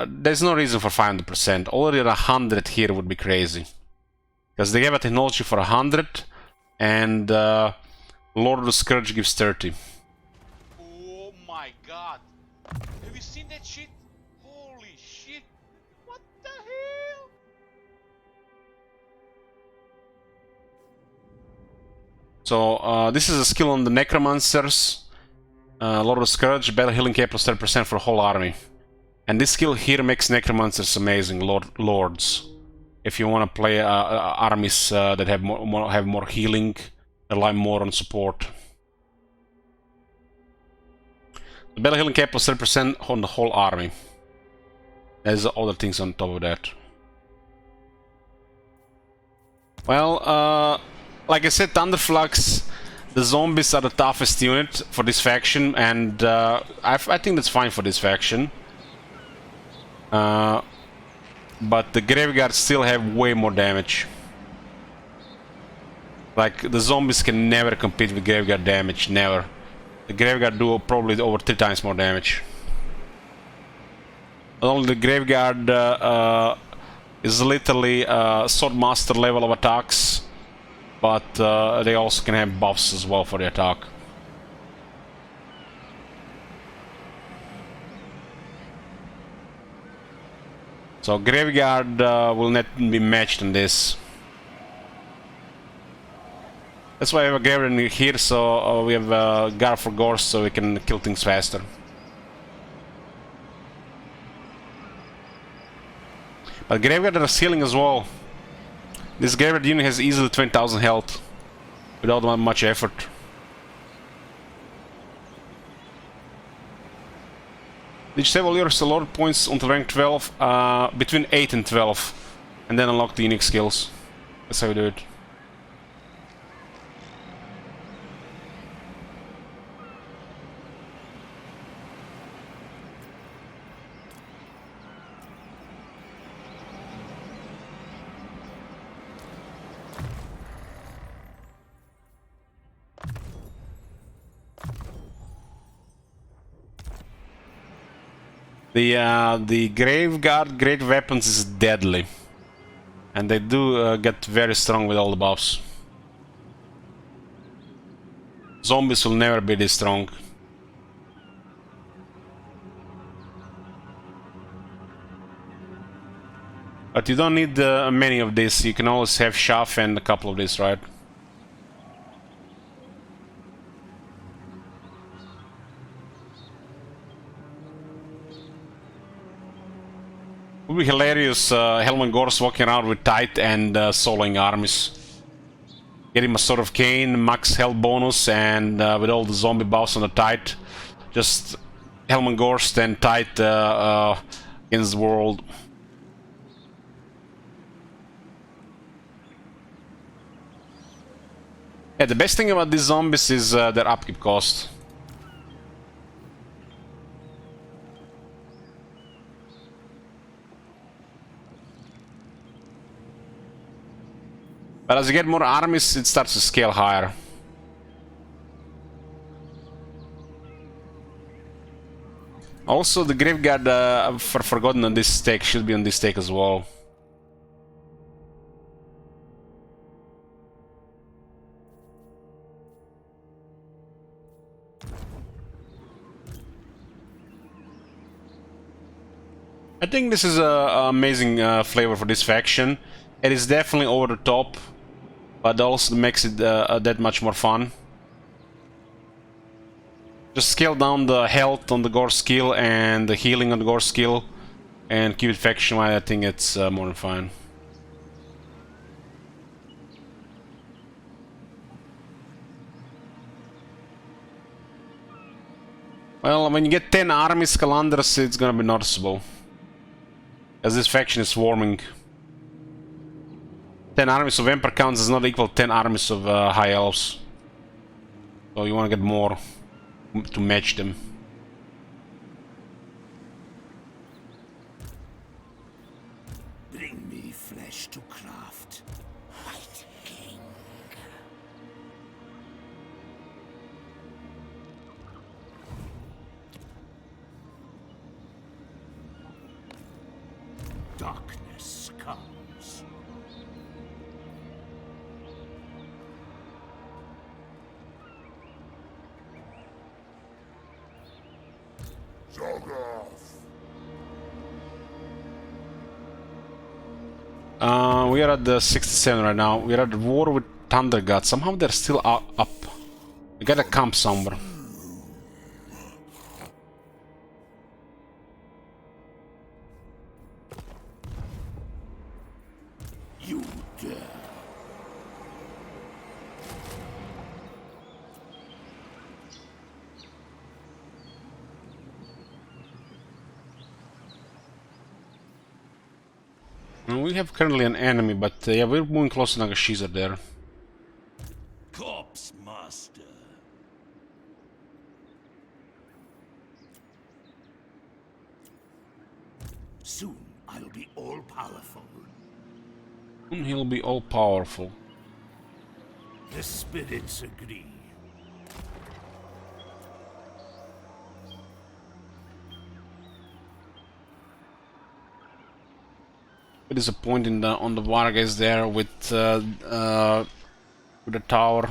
there's no reason for 500%. Already at 100 here would be crazy. Because they have a technology for 100, and Lord of the Scourge gives 30. Oh my god. Have you seen that shit? Holy shit. What the hell? So this is a skill on the Necromancers. Lord of the Scourge, Battle Healing Cap plus 30% for the whole army. And this skill here makes Necromancers amazing, Lords. If you want to play armies that have more healing, rely more on support. The battle healing cap was 3% on the whole army. There's other things on top of that. Well, like I said, Thunderflux, the zombies are the toughest unit for this faction, and I think that's fine for this faction. But the Graveguards still have way more damage. Like, the zombies can never compete with Graveguard damage, never. The Graveguard do probably over 3 times more damage. Not only the Graveguard is literally Swordmaster level of attacks, but they also can have buffs as well for the attack. So Graveguard will not be matched in this. That's why I have a Graveguard in here, so we have Guard for Gorst, so we can kill things faster. But Graveguard has healing as well. This Graveguard unit has easily 20,000 health without much effort. Did you save all your Lord points until rank 12? Between 8 and 12. And then unlock the unique skills. That's how we do it. The Graveguard Great Weapons is deadly. And they do get very strong with all the buffs. Zombies will never be this strong. But you don't need many of this, you can always have Shaft and a couple of these, right? It would be hilarious, Hellman Gorst walking around with tight and soloing armies. Get him a Sword of Cain, max health bonus, and with all the zombie buffs on the tight, just Hellman Gorst and tight against the world. Yeah, the best thing about these zombies is their upkeep cost. But as you get more armies, it starts to scale higher. Also, the Graveguard, I've forgotten on this stake, should be on this stake as well. I think this is an amazing flavor for this faction. It is definitely over the top, but also makes it that much more fun. Just scale down the health on the Gorst skill and the healing on the Gorst skill, and keep it faction-wide. I think it's more than fine. Well, when you get 10 armies, Calandras, it's gonna be noticeable. As this faction is swarming. 10 armies of Emperor counts is not equal to 10 armies of High Elves. So you want to get more to match them. Bring me flesh to craft. White King. Darkness comes. We are at the 67 right now. We are at war with Thunder Gods. Somehow they're still up. We gotta camp somewhere. You dare. We have currently an enemy, but yeah, we're moving close to Nagashiza there. Corpse Master. Soon I'll be all-powerful. Soon he'll be all-powerful. The spirits agree. Disappointing on the Vargas there with the tower.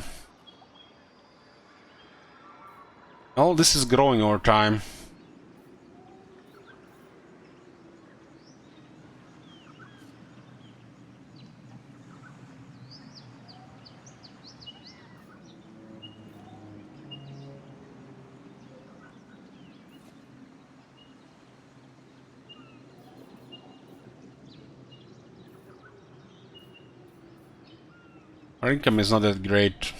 Oh, this is growing over time. Our income is not that great.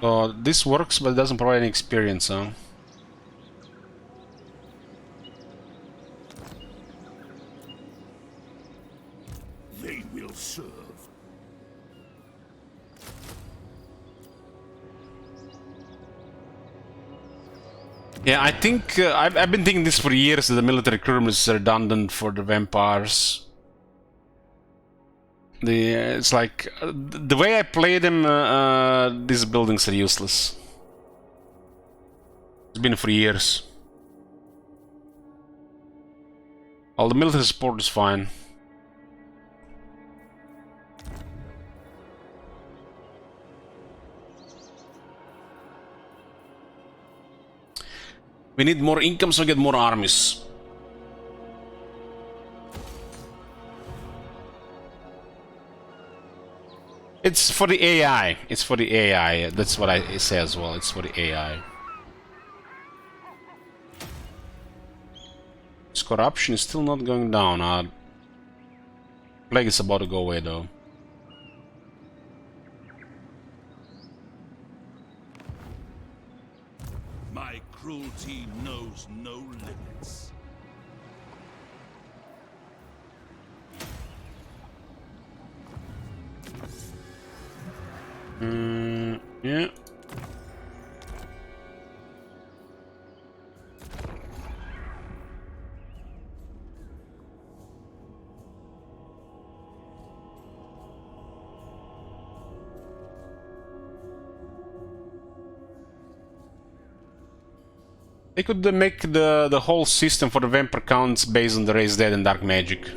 So this works, but it doesn't provide any experience, huh? They will serve. Yeah, I think I've been thinking this for years that the military recruitment is redundant for the vampires. It's like the way I play them, these buildings are useless. It's been for years. All the military support is fine. We need more income, so get more armies. It's for the AI. It's for the AI. That's what I say as well. It's for the AI. This corruption is still not going down. Plague is about to go away though. My cruelty knows no limits. Yeah. They could make the whole system for the vampire counts based on the race dead and dark magic.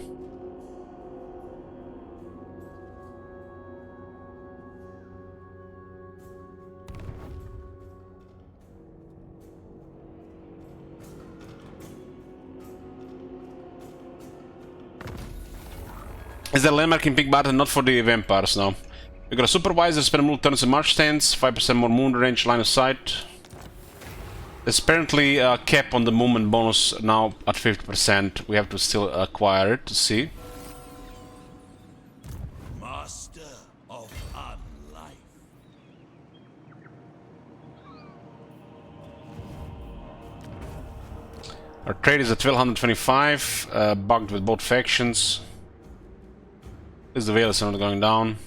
Is there landmark in Big Button? Not for the vampires, no. We got a supervisor, spend multiple turns in march stance, 5% more moon range line of sight. There's apparently a cap on the movement bonus now at 50%. We have to still acquire it to see. Master of unlife. Our trade is at 1225, bugged with both factions. Is the Veils are not going down.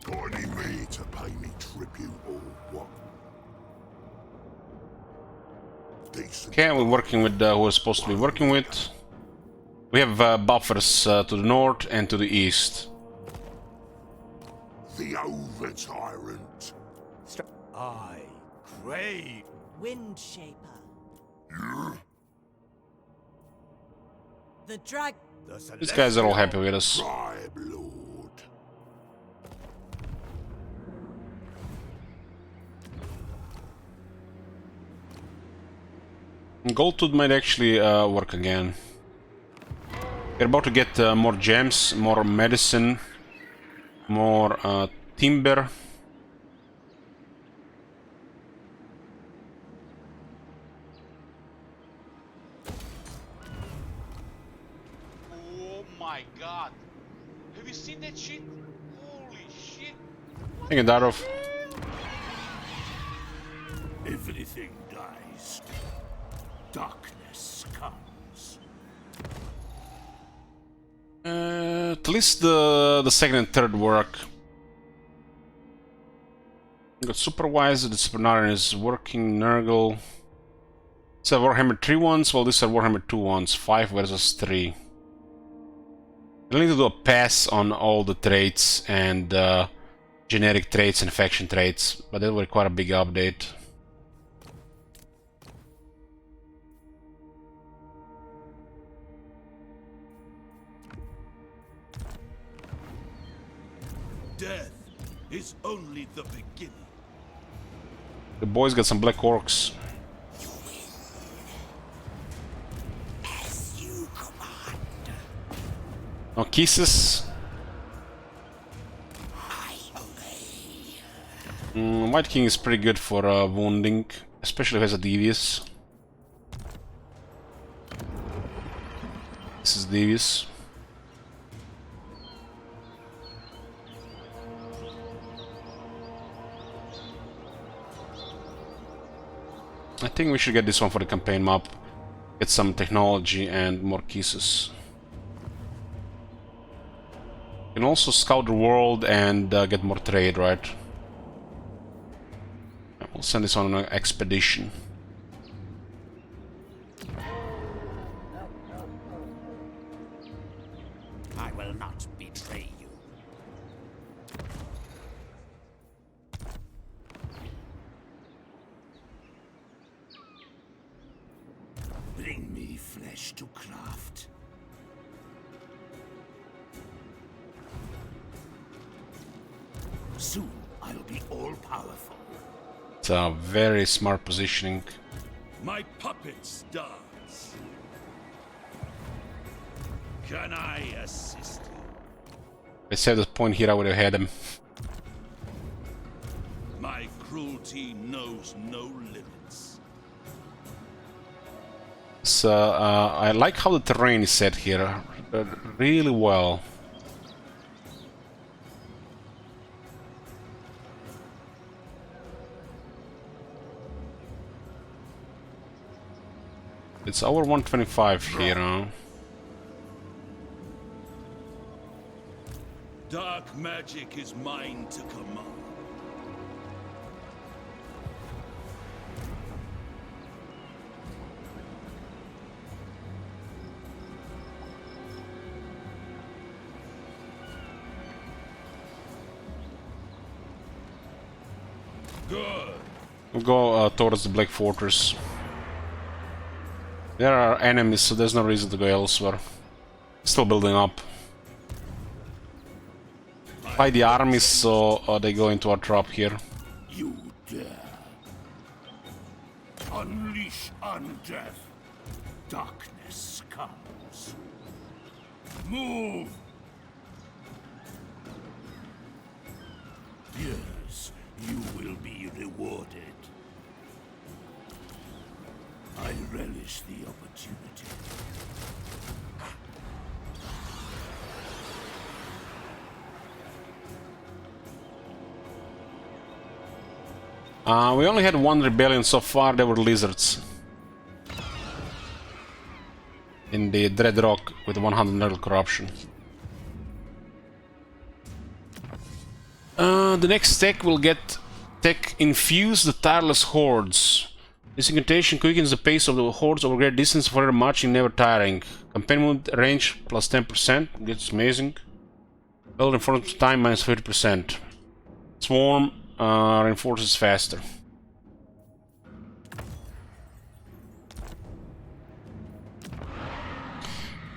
Got any me to pay me tribute or what? Decent. Okay, we're working with who we're supposed to be working with. We have buffers to the north and to the east. The over tyrant. I crave Wind Shaper. The drag. These guys are all happy with us. Bribe Lord. Gold tooth might actually work again. We're about to get more gems, more medicine, more timber. Oh my god. Have you seen that shit? Holy shit. Take it out of. Everything dies. Darkness comes. At least the second and third work. Got Supervisor, the Supernarian is working, Nurgle. It's a Warhammer 3 ones, well these are Warhammer 2 ones, 5 versus 3. I need to do a pass on all the traits and generic traits and faction traits, but that will require a big update. Death is only the beginning. The boys got some black orcs. As you command. No kisses. I obey. White King is pretty good for wounding, especially if it has a devious. This is devious. I think we should get this one for the campaign map. Get some technology and more kisses. You can also scout the world and get more trade, right? We'll send this on an expedition. I will not betray you. Bring me flesh to craft. Soon I'll be all-powerful. It's a very smart positioning. My puppets dance. Can I assist you? If I saved this point here, I would have had him. My cruelty knows no limits. So, I like how the terrain is set here really well. It's over 125 here, huh? Dark magic is mine to command. Good. We'll go towards the Black Fortress. There are enemies, so there's no reason to go elsewhere. Still building up. Fight the armies, so they go into our trap here. You dare. Unleash undeath. Darkness comes. Move! Yes, you will be rewarded. I relish the opportunity. We only had one rebellion so far, they were lizards. In the Dreadrock with 100 nettle corruption. The next tech will get tech infuse the tireless hordes. This incantation quickens the pace of the hordes over great distance, forever marching, never tiring. Campaign mode range plus 10%, that's amazing. Well, reinforcement time minus 50%. Swarm reinforces faster.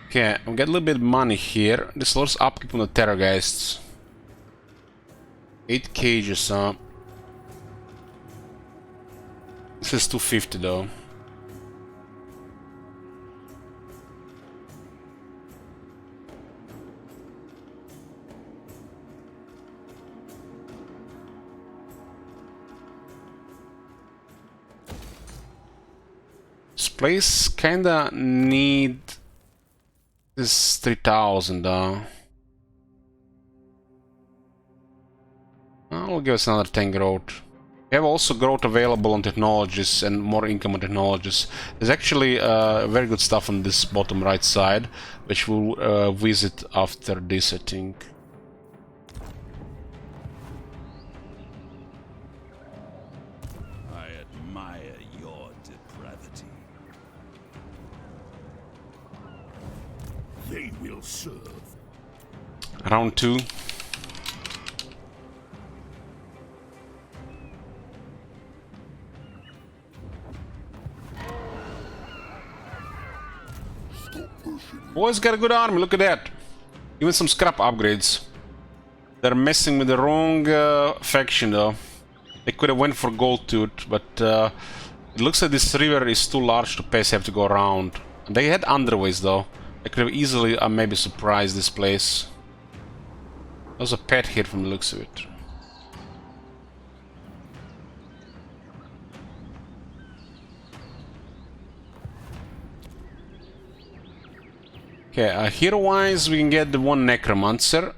Okay, I'll get a little bit of money here. This lowers upkeep on the Terrorgeists. 8 cages, huh? This is 250 though. This place kinda need this 3000 though. I'll give us another 10 growth. We have also growth available on technologies and more income on technologies. There's actually very good stuff on this bottom right side, which we'll visit after this, I think. I admire your depravity. They will serve. Round 2. Boys got a good army, look at that. Even some scrap upgrades. They're messing with the wrong faction though. They could have went for Gold Tooth, but it looks like this river is too large to pass, have to go around. They had underways though. They could have easily maybe surprised this place. There's a pet here from the looks of it. Okay, hero-wise, we can get the one Necromancer.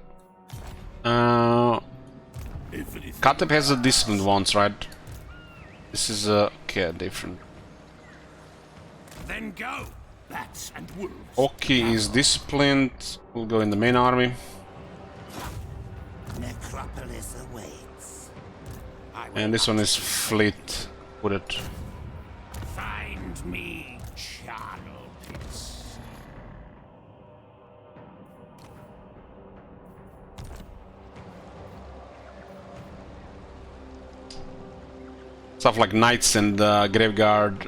Kateb has the disciplined ones, right? This is okay, different. Then go, bats and wolves. Oki is disciplined. We'll go in the main army. Necropolis awaits. And this one is fleet. Put it. Find me charnel pits. Stuff like knights and graveguard,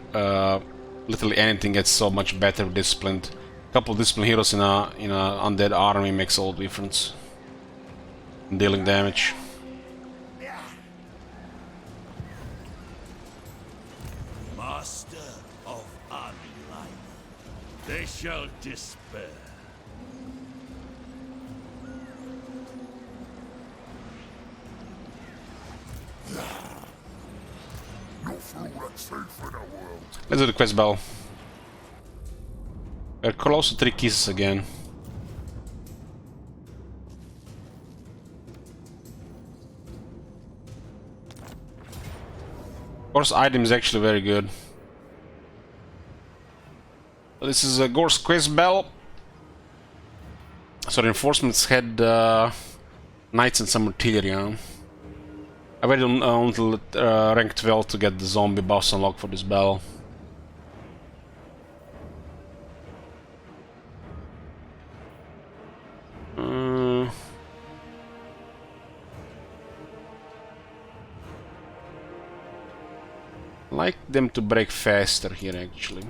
literally anything gets so much better with disciplined. A couple of disciplined heroes in a undead army makes all the difference in dealing damage. Master of unlife. They shall despair. Let's do the quest bell. We're close to 3 kisses again. Of course, item is actually very good. So this is a Gorst quest bell. So reinforcements had knights and some artillery. Huh? I waited until rank 12 to get the zombie boss unlocked for this bell. Like them to break faster here actually.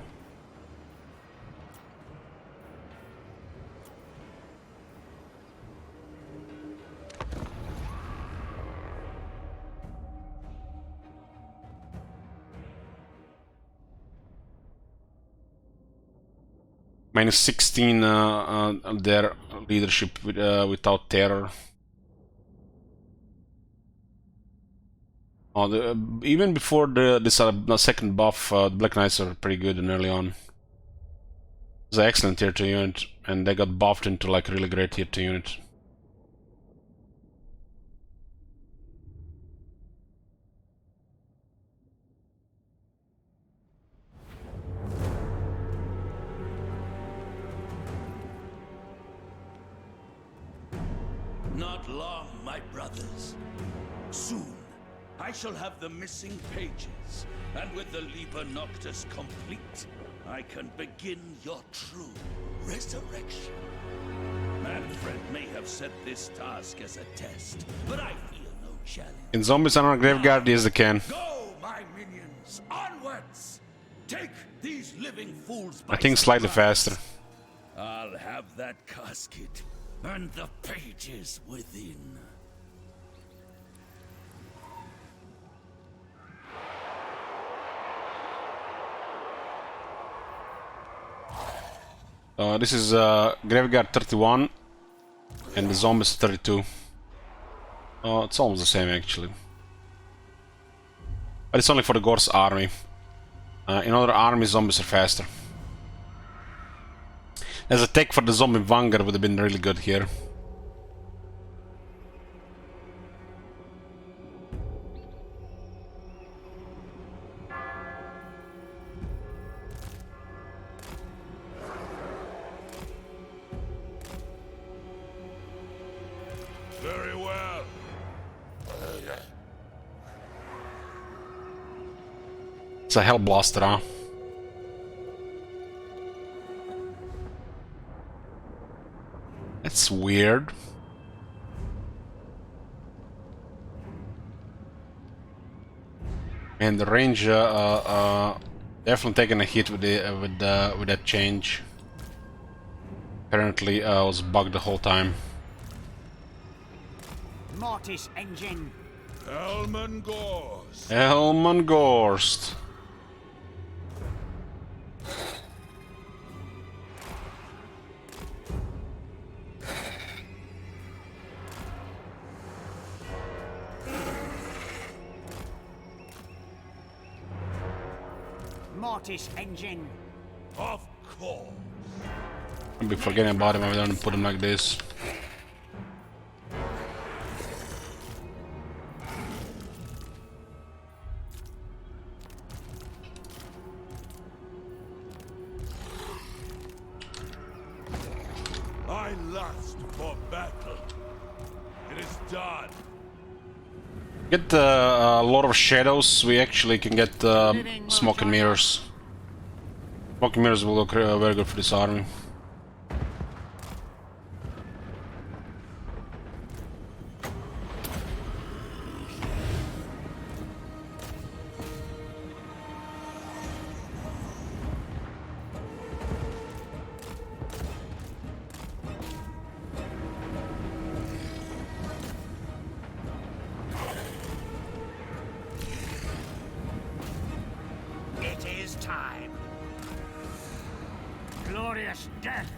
Minus 16 their leadership without terror. Oh, even before this second buff, the Black Knights are pretty good and early on. It's an excellent tier 2 unit, and they got buffed into like really great tier 2 unit. Not long, my brothers. Soon, I shall have the missing pages, and with the Liber Noctis complete, I can begin your true resurrection. Manfred may have set this task as a test, but I feel no challenge. In zombies on our graveguard, yes they can. Go, my minions, onwards! Take these living fools by I think slightly surprise. faster. I'll have that casket and the pages within. This is Graveguard 31 and the zombies 32. It's almost the same actually. But it's only for the Gorst army. In other armies, zombies are faster. As a tech for the zombie Vanguard would have been really good here. It's a Hell Blaster, huh? That's weird. And the range definitely taking a hit with the with that change. Apparently, I was bugged the whole time. Mortis engine. Hellman Gorst. Hellman Gorst. Mortis engine. Of course. I'll be forgetting about him if I don't put him like this. I lust for battle. It is done. Get a lot of shadows. We actually can get smoke and mirrors. Smoke and mirrors will look very good for this army. It is time. Glorious death.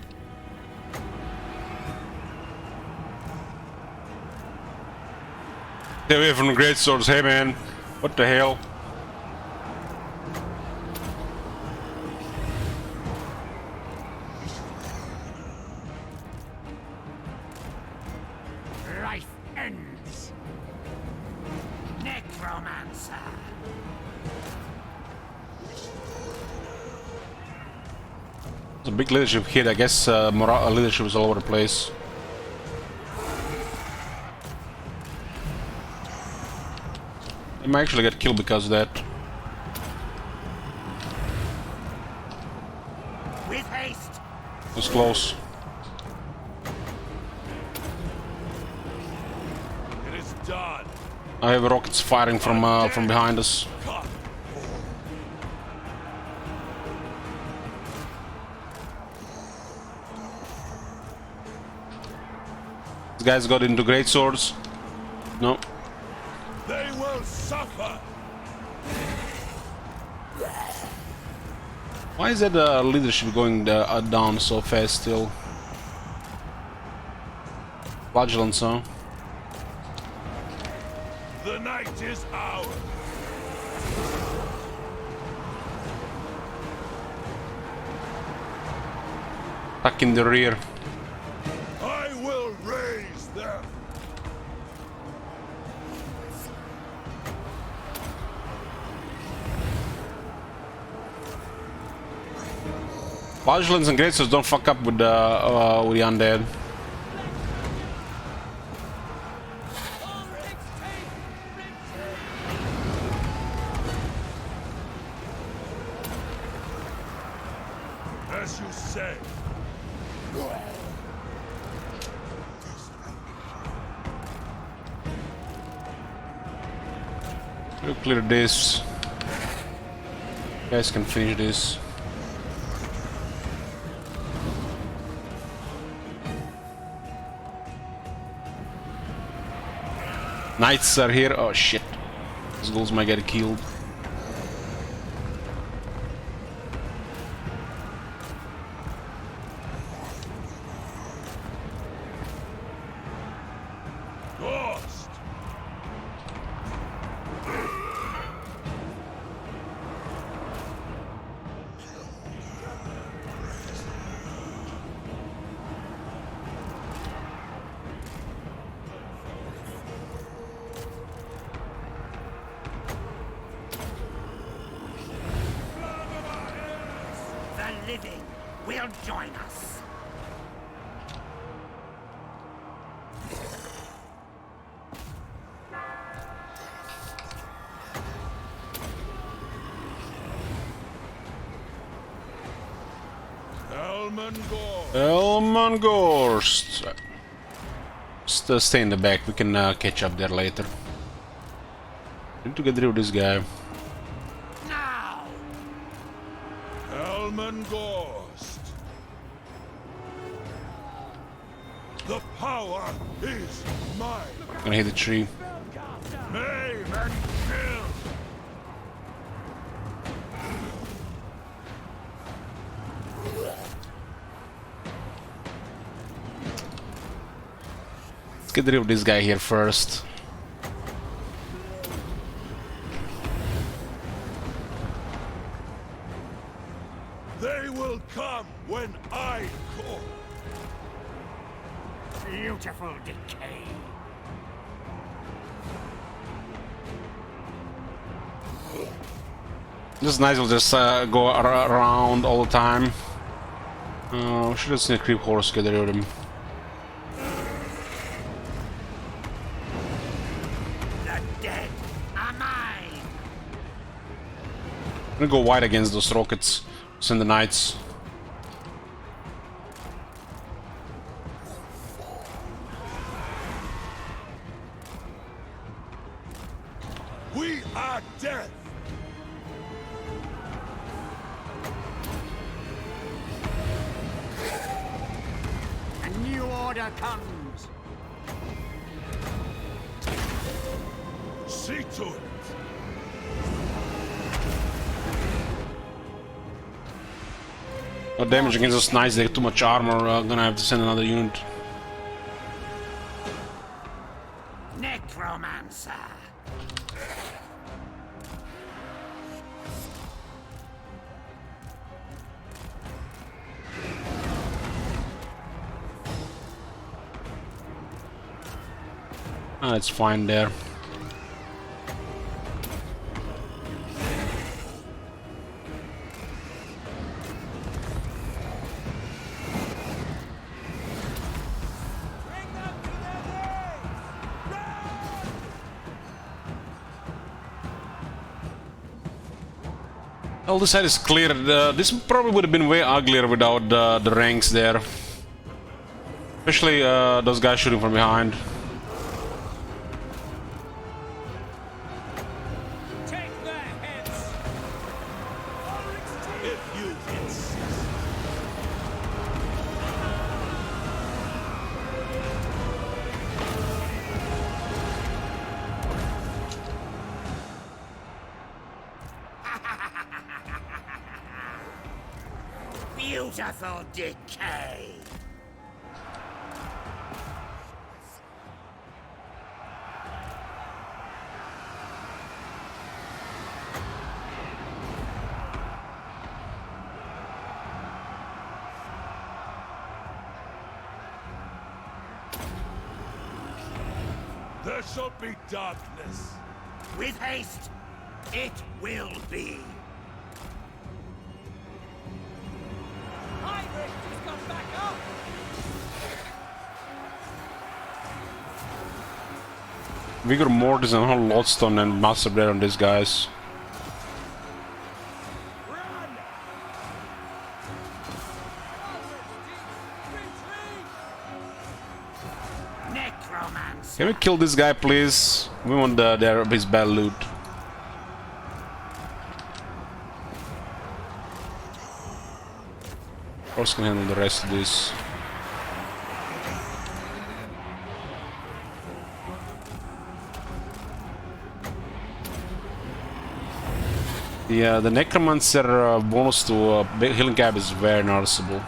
Stay away from the great swords, hey man. What the hell? Life ends. Necromancer. It's a big leadership hit. I guess leadership is all over the place. They might actually get killed because of that. With haste. It was close. It is done. I have rockets firing from behind us. Cut. These guys got into great swords. No. They will suffer. Why is that leadership going down so fast still? Bloodlines, huh? The night is ours. Tuck in the rear. I will raise them. Bloodlines and great swords don't fuck up with the undead. As you say. We'll clear this. You guys can finish this. Knights are here. Oh shit. These ghouls might get killed. Gorst. The living will join us. Hellman Gorst. Just stay in the back. We can catch up there later. Need to get rid of this guy. Now! Hellman Gorst. The power is mine. Gonna hit the tree. Maim and kill. Let's get rid of this guy here first. They will come when I call. Beautiful decay. This nice will just go around all the time. Should have seen a creep horse get rid of him. The dead are mine. I'm gonna go wide against those rockets. Send the knights. We are death. A new order comes. See to it. No damage against those knights, they have too much armor. Gonna have to send another unit. Necromancer. It's fine there. Well, this side is clear. This probably would have been way uglier without the ranks there. Especially those guys shooting from behind. Take their heads. If you insist. Beautiful decay. There shall be darkness. With haste, it will be. Hybrid has come back up. Vigor Mortis and whole Lodstone and Master Blade on these guys. Necromancer. Can we kill this guy, please? We want his bad loot. Horse can handle the rest of this. Yeah, the Necromancer bonus to healing cap is very noticeable.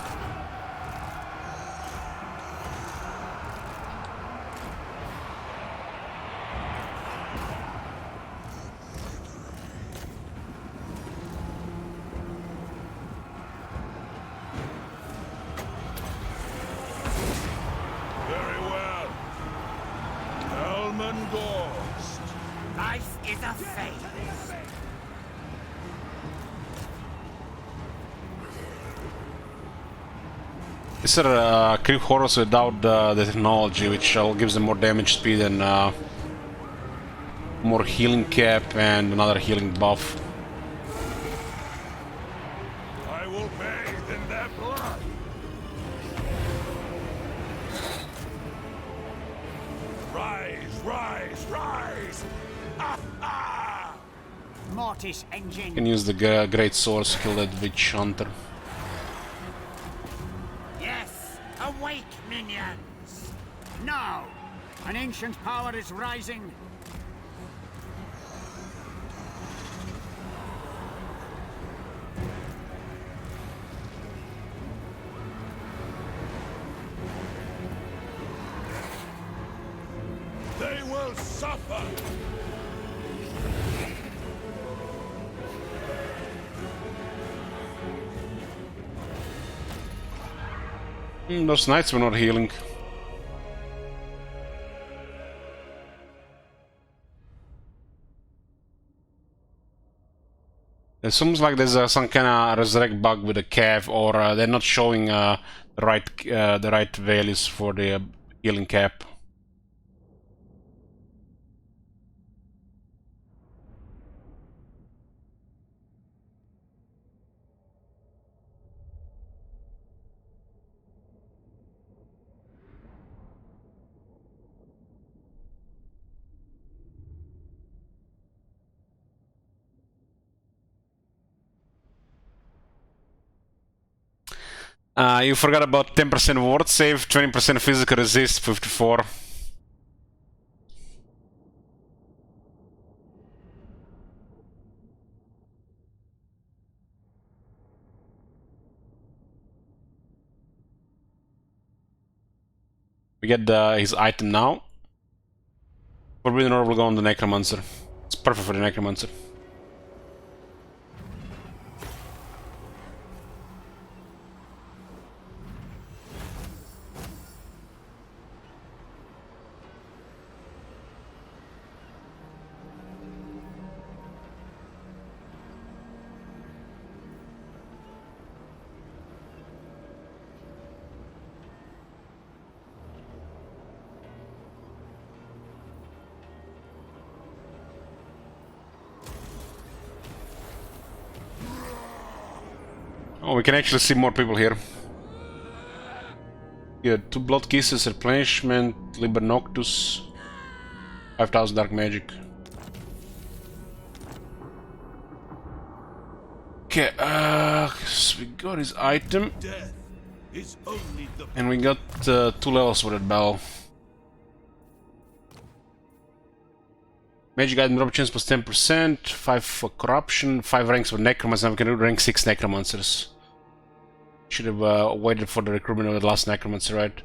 Very well. Hellman Gorst. Life is a fate. These are creep horrors without the technology, which gives them more damage speed and more healing cap and another healing buff. I will bathe in their blood. Rise, rise, rise! Ah, ah! Mortis engine. Can use the great swords to kill that witch hunter. Yes, awake, minions! Now, an ancient power is rising. They will suffer! Those knights were not healing. It seems like there's some kind of resurrect bug with the calf, or they're not showing the right values for the healing cap. You forgot about 10% ward save, 20% physical resist, 54. We get his item now. Forbidden Orb will go on the Necromancer. It's perfect for the Necromancer. Oh, we can actually see more people here. Yeah, 2 blood kisses, replenishment, Liber Noctus, 5000 dark magic. Okay, so we got his item, Death is only the and we got 2 levels for that bell. Magic item drop chance plus 10%, 5 for corruption, 5 ranks for necromancers, and we can do rank 6 necromancers. Should have waited for the recruitment of the last necromancer, right?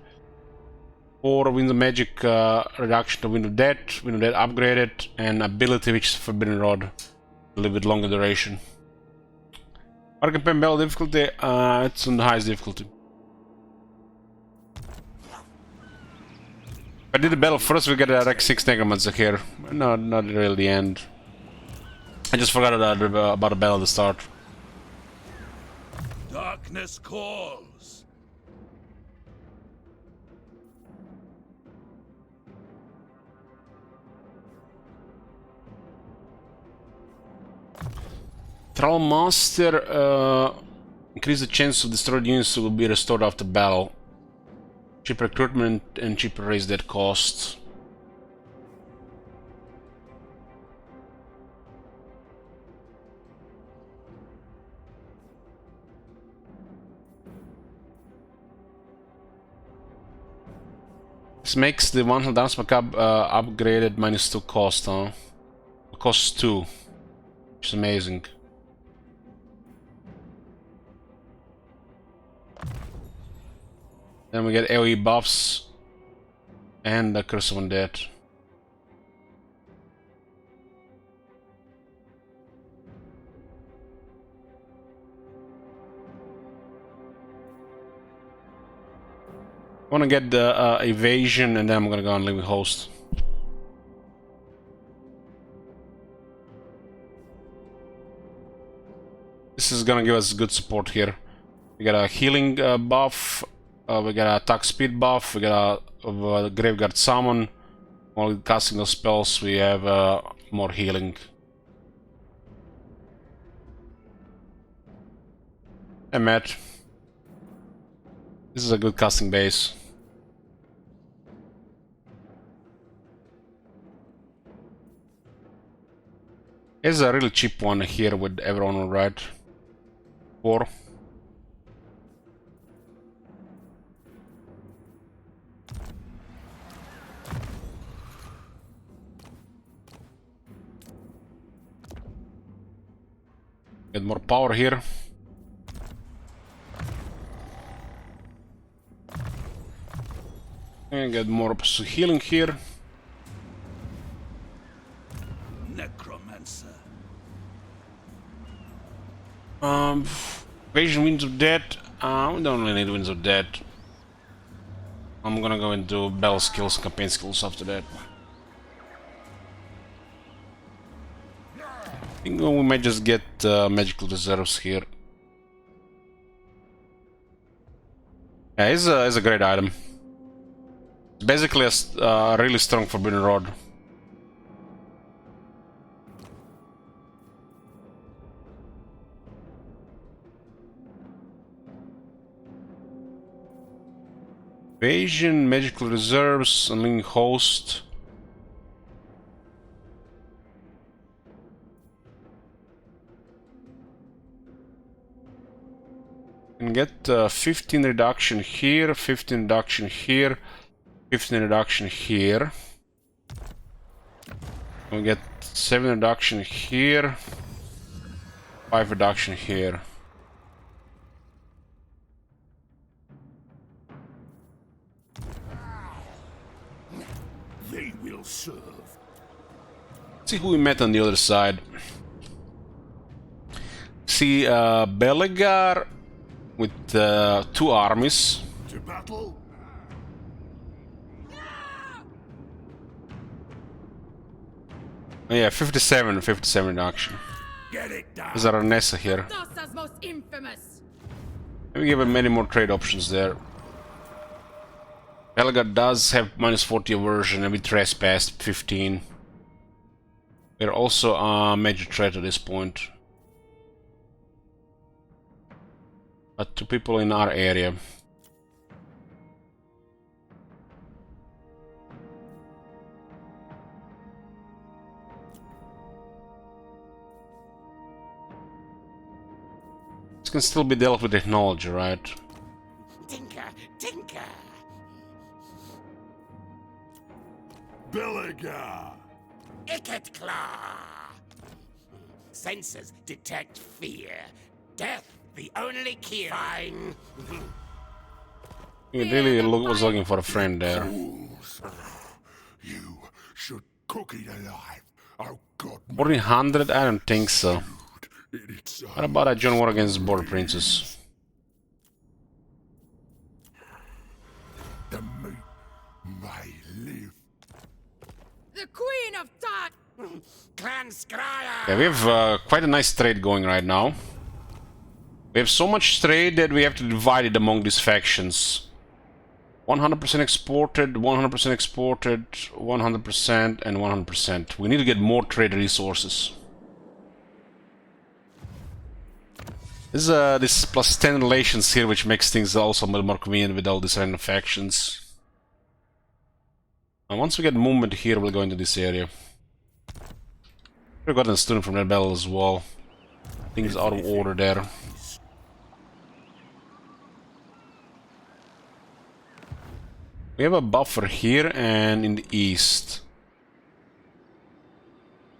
4 Wind of Magic reduction to Wind of Death upgraded, and ability which is Forbidden Rod, a little bit longer duration. Arcane Pen Bell difficulty, it's on the highest difficulty. If I did the battle first, we get a rank 6 necromancer here. No, not really the end. I just forgot about the battle at the start. darkness calls. Troll Master, increase the chance of destroyed units will be restored after battle. Cheaper recruitment and cheaper raise that cost. This makes the one who dance macabre upgraded -2 cost, huh? It costs 2, which is amazing. Then we get AoE buffs and the Curse of Undead. I want to get the evasion, and then I'm gonna go on Living Host. This is gonna give us good support here. We got a healing buff, we got a attack speed buff, we got a Graveguard Summon. While casting those spells, we have more healing. Hey Matt. This is a good casting base. There's a really cheap one here with everyone on right. 4. Get more power here. And get more healing here. Necromancer. Evasion Winds of Death. We don't really need Winds of Death. I'm gonna go into battle skills, campaign skills after that. I think we might just get magical reserves here. Yeah, it's a great item. It's basically a really strong Forbidden Rod. Evasion, magical reserves, unlink host. Can get 15 reduction here, 15 reduction here, 15 reduction here. We get 7 reduction here, 5 reduction here. They will serve. Let's see who we met on the other side. See Belegar with 2 armies. To battle? Oh, yeah, 57 reduction. Get it down. There's a Ranessa here. Thassa's most infamous. We give him many more trade options there. Belegar does have minus 40 aversion and we trespassed 15. We're also a major threat at this point. But 2 people in our area. This can still be dealt with technology, right? Tinker, tinker. Belegar. Icket claw. Sensors detect fear. Death, the only cure. Fine. He really was looking for a friend there. You should cook it alive. Oh God. 1400? I don't think so. It's What about a John War against Border Princess? the meat may live. The Queen of Dark. Clan Scryer. Yeah, we have quite a nice trade going right now. We have so much trade that we have to divide it among these factions. 100% exported, 100% exported, 100% and 100%. We need to get more trade resources. This plus 10 relations here, which makes things also a little more convenient with all these random factions. And once we get movement here, we'll go into this area. We've gotten a student from Red Battle as well. Things out of order there. We have a buffer here and in the east.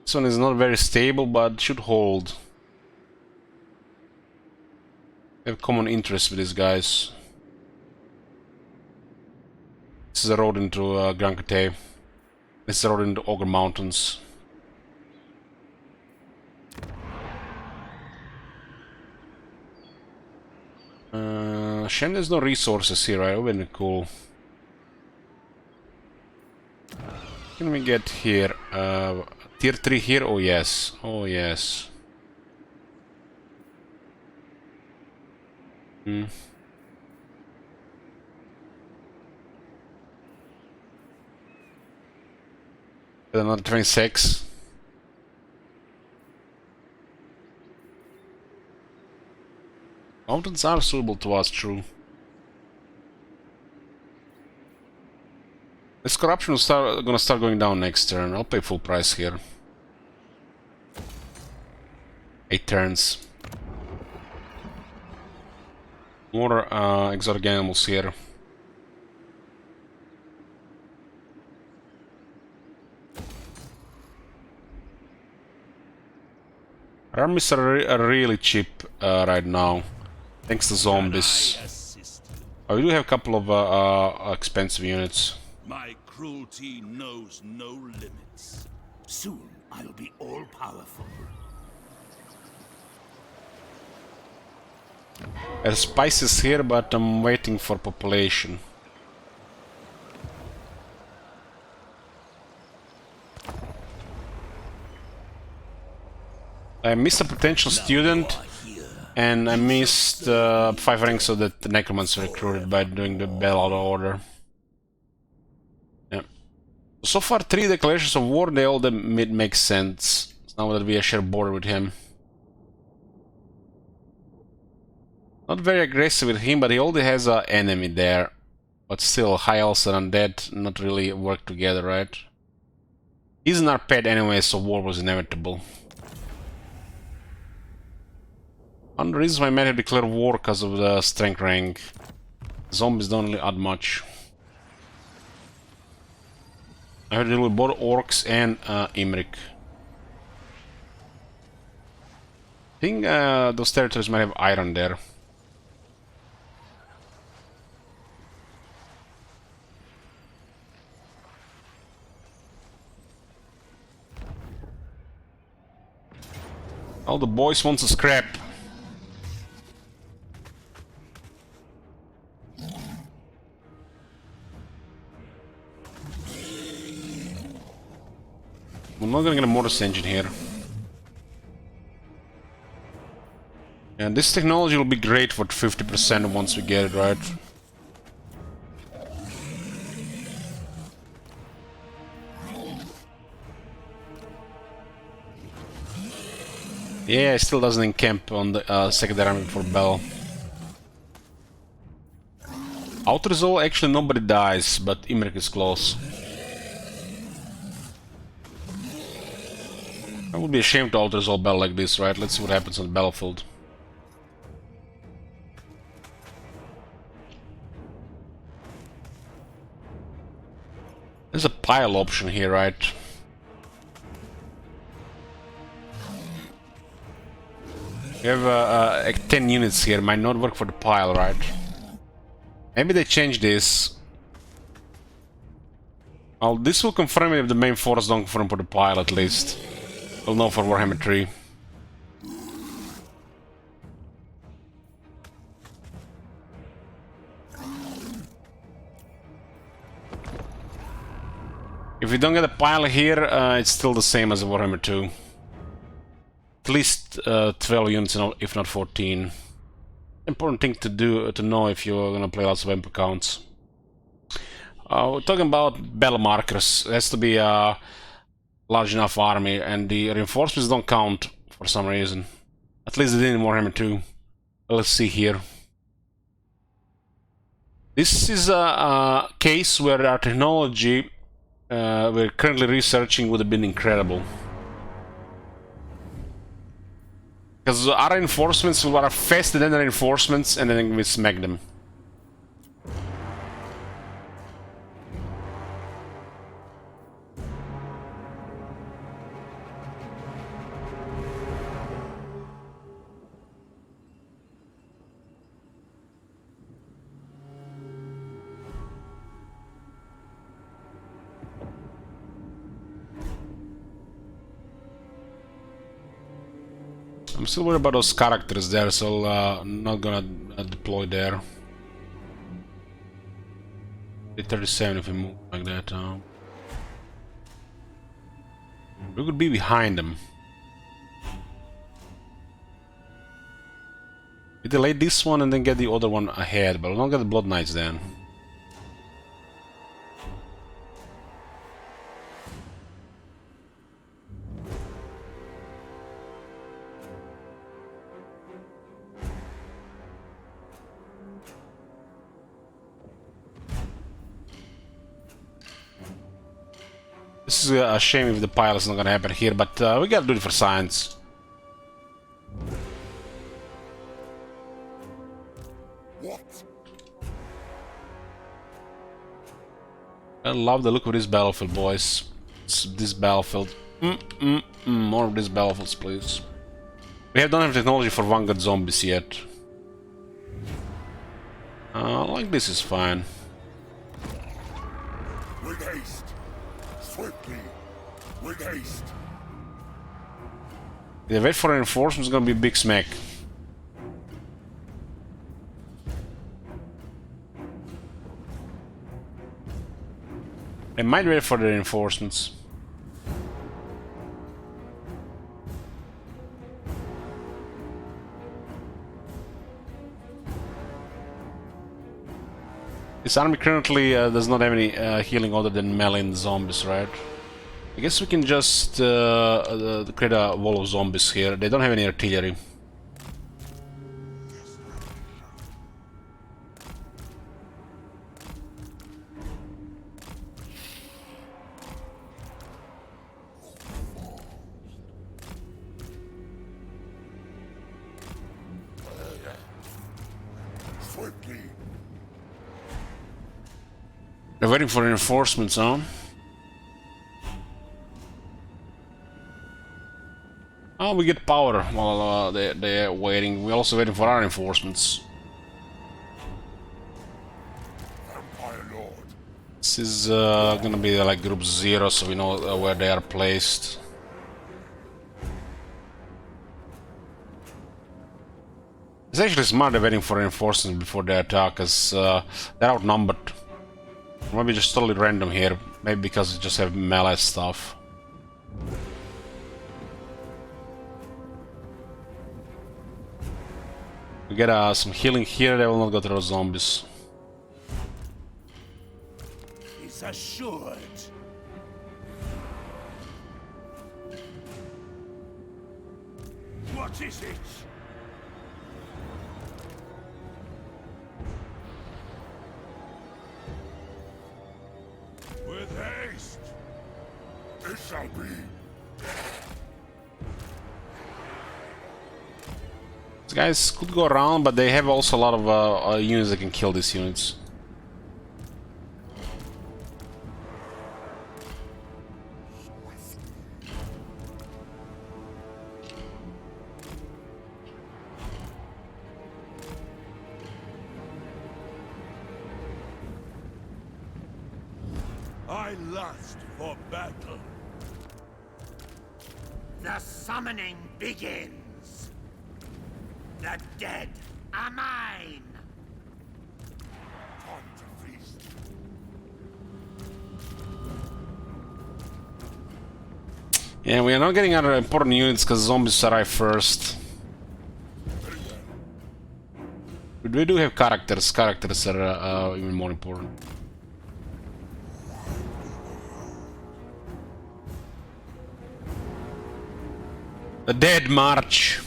This one is not very stable, but should hold. We have common interest with these guys. This is a road into Grand Cate. This is a road into Ogre Mountains. Shame there's no resources here, right? That would be cool. What can we get here? Tier 3 here? Oh yes. Oh yes. Another 26. Mountains are suitable to us, true. This corruption is gonna start going down next turn. I'll pay full price here. 8 turns. More exotic animals here. Armies are really cheap right now, thanks to zombies. Oh, we do have a couple of expensive units. My cruelty knows no limits. Soon I'll be all-powerful. There's spices here, but I'm waiting for population. I missed a potential student, and I missed 5 ranks so that the necromancer recruited by doing the bell order. Yeah. So far, 3 declarations of war, they all make sense. Now that we share border with him. Not very aggressive with him, but he already has an enemy there. But still, high elves and undead not really work together, right? He's an arped anyway, so war was inevitable. One reason why I might have declared war because of the strength rank. Zombies don't really add much. I have to deal with both orcs and Imrik. I think those territories might have iron there. All the boys want to scrap. We're not gonna get a mortis engine here. And this technology will be great for 50% once we get it right. Yeah, it still doesn't encamp on the secondary army for Bell. Outer actually nobody dies, but Imrik is close. I would be ashamed to alter Bell like this, right? Let's see what happens on the battlefield. There's a pile option here, right? We have 10 units here, might not work for the pile, right? Maybe they change this. Well, this will confirm it if the main force don't confirm for the pile at least. We'll know for Warhammer 3. If we don't get a pile here, it's still the same as Warhammer 2. At least 12 units, if not 14. Important thing to do to know if you're gonna play lots of MP counts. We're talking about battle markers. It has to be a large enough army, and the reinforcements don't count for some reason. At least they did in Warhammer 2. Let's see here. This is a case where our technology we're currently researching would have been incredible. Because our reinforcements were faster than the reinforcements, and then we smack them. I'm still worried about those characters there, so I'm not gonna deploy there. 37 if we move like that. We could be behind them. We delay this one and then get the other one ahead, but we'll not get the Bloodlines then. This is a shame if the pile is not gonna happen here, but we gotta do it for science. What? I love the look of this battlefield, boys. This battlefield. More of these battlefields, please. Don't have technology for Vanguard zombies yet. Like this is fine. With haste. Swiftly. With haste. The wait for reinforcements is gonna be a big smack. I might wait for the reinforcements. This army currently does not have any healing other than melee and zombies, right? I guess we can just create a wall of zombies here. They don't have any artillery. Swiftly. They're waiting for reinforcements, huh? Oh, we get power while they're waiting. We're also waiting for our reinforcements. Vampire Lord. This is gonna be like group 0, so we know where they are placed. It's actually smart they're waiting for reinforcements before they attack, as they're outnumbered. Maybe just totally random here. Maybe because we just have melee stuff. We get some healing here, they will not go to those zombies. Is assured. What is it? With haste. It shall be. These guys could go around, but they have also a lot of units that can kill these units. I lust for battle. The summoning begins. The dead are mine. Time to feast. Yeah, we are not getting other important units because zombies arrive first. But we do have characters. Characters are even more important. The Dead March.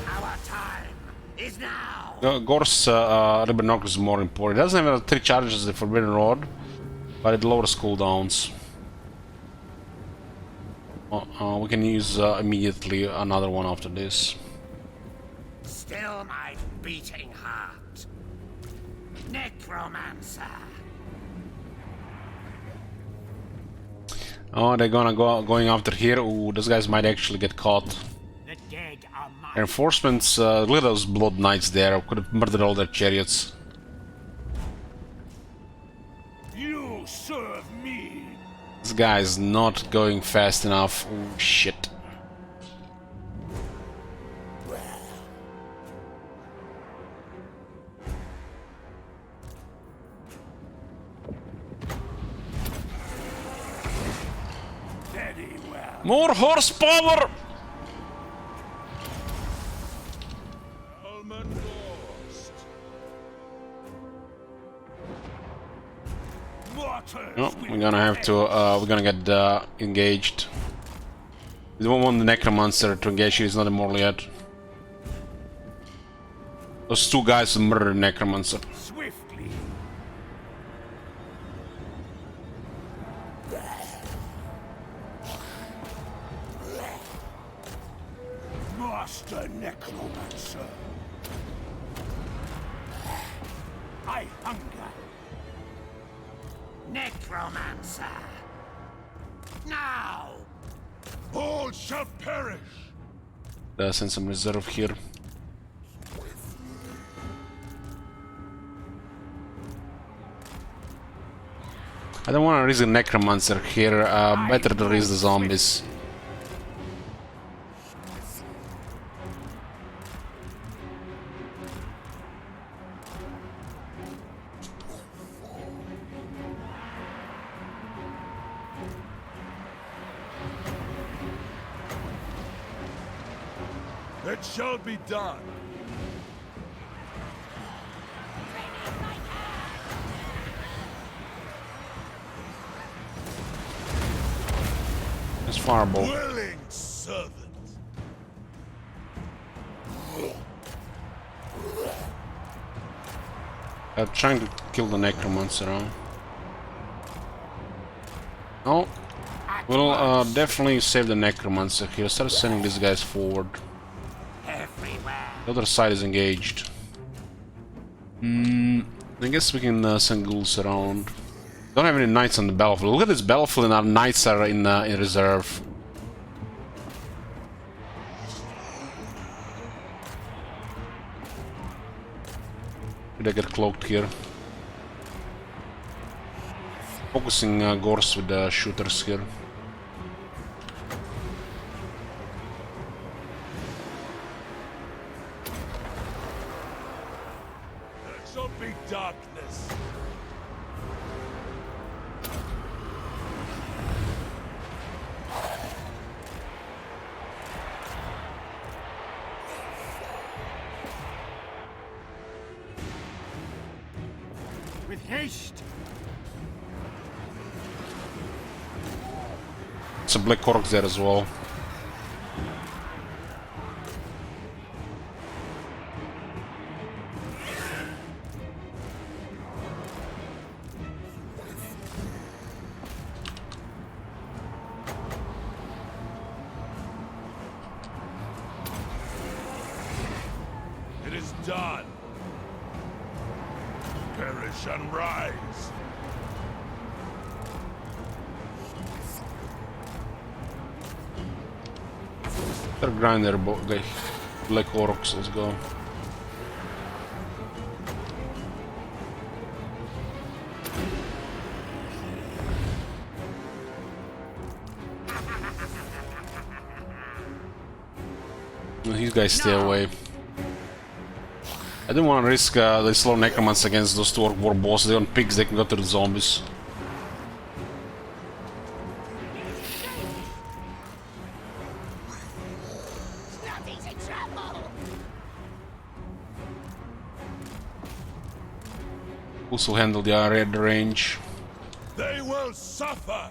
Our time is now. Gorst Ribbon Knock is more important. It doesn't have 3 charges as the Forbidden Rod, but it lowers cooldowns. We can use immediately another one after this. Still my beating heart. Necromancer. Oh, they're going after here. Ooh, those guys might actually get caught. The dead are mine. Reinforcements, look at those Blood Knights there. Could have murdered all their chariots. You serve me. This guy is not going fast enough. Oh, shit. Very well. More horsepower! Hellman Gorst. Oh, we're gonna have to, we're gonna get engaged. We don't want the Necromancer to engage, he's not immortal yet. Those 2 guys murdered Necromancer. Swiftly. Master Necromancer. I hunger. Necromancer. Now! All shall perish. Send some reserve here. I don't want to risk the necromancer here. Better to risk the zombies. It shall be done. It's fireball. Willing servant. I'm trying to kill the necromancer. Huh? Oh, we'll definitely save the necromancer here. Start sending these guys forward. The other side is engaged. I guess we can send ghouls around. Don't have any knights on the battlefield. Look at this battlefield, and our knights are in reserve. Did I get cloaked here? Focusing Gorst with the shooters here. There shall be darkness. With haste! Some black orcs there as well. It is done. Perish and rise. They're grinder, black orcs. Let's go. These guys stay away. I don't want to risk the slow necromancer against those two orc war bosses. They're on pigs, they can go to the zombies. Also handle the area at the range. They will suffer.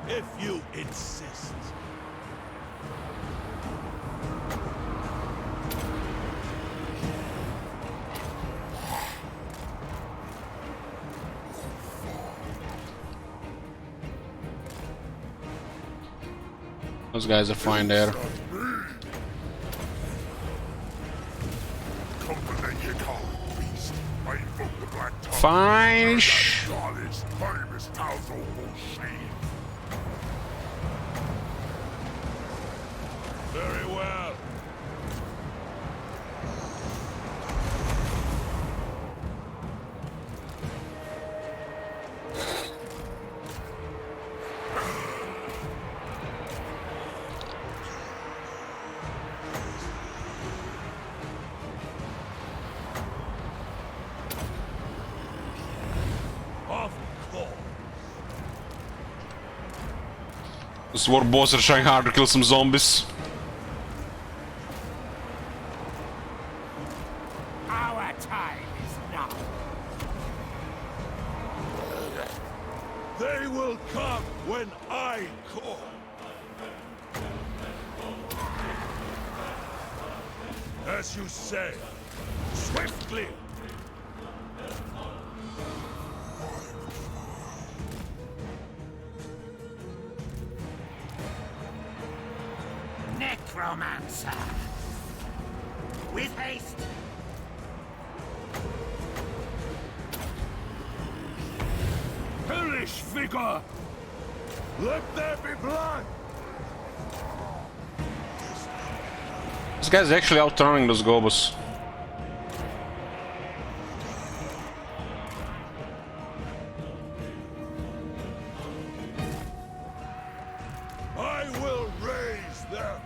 If you insist. Those guys are fine there. Fine. Very well. Of course. This war boss are trying hard to kill some zombies. Our time is now. They will come when I call. As you say, swiftly. Necromancer! With haste! Hellish vigor! Let there be blood! This guy's actually outrunning those gobos. I will raise them!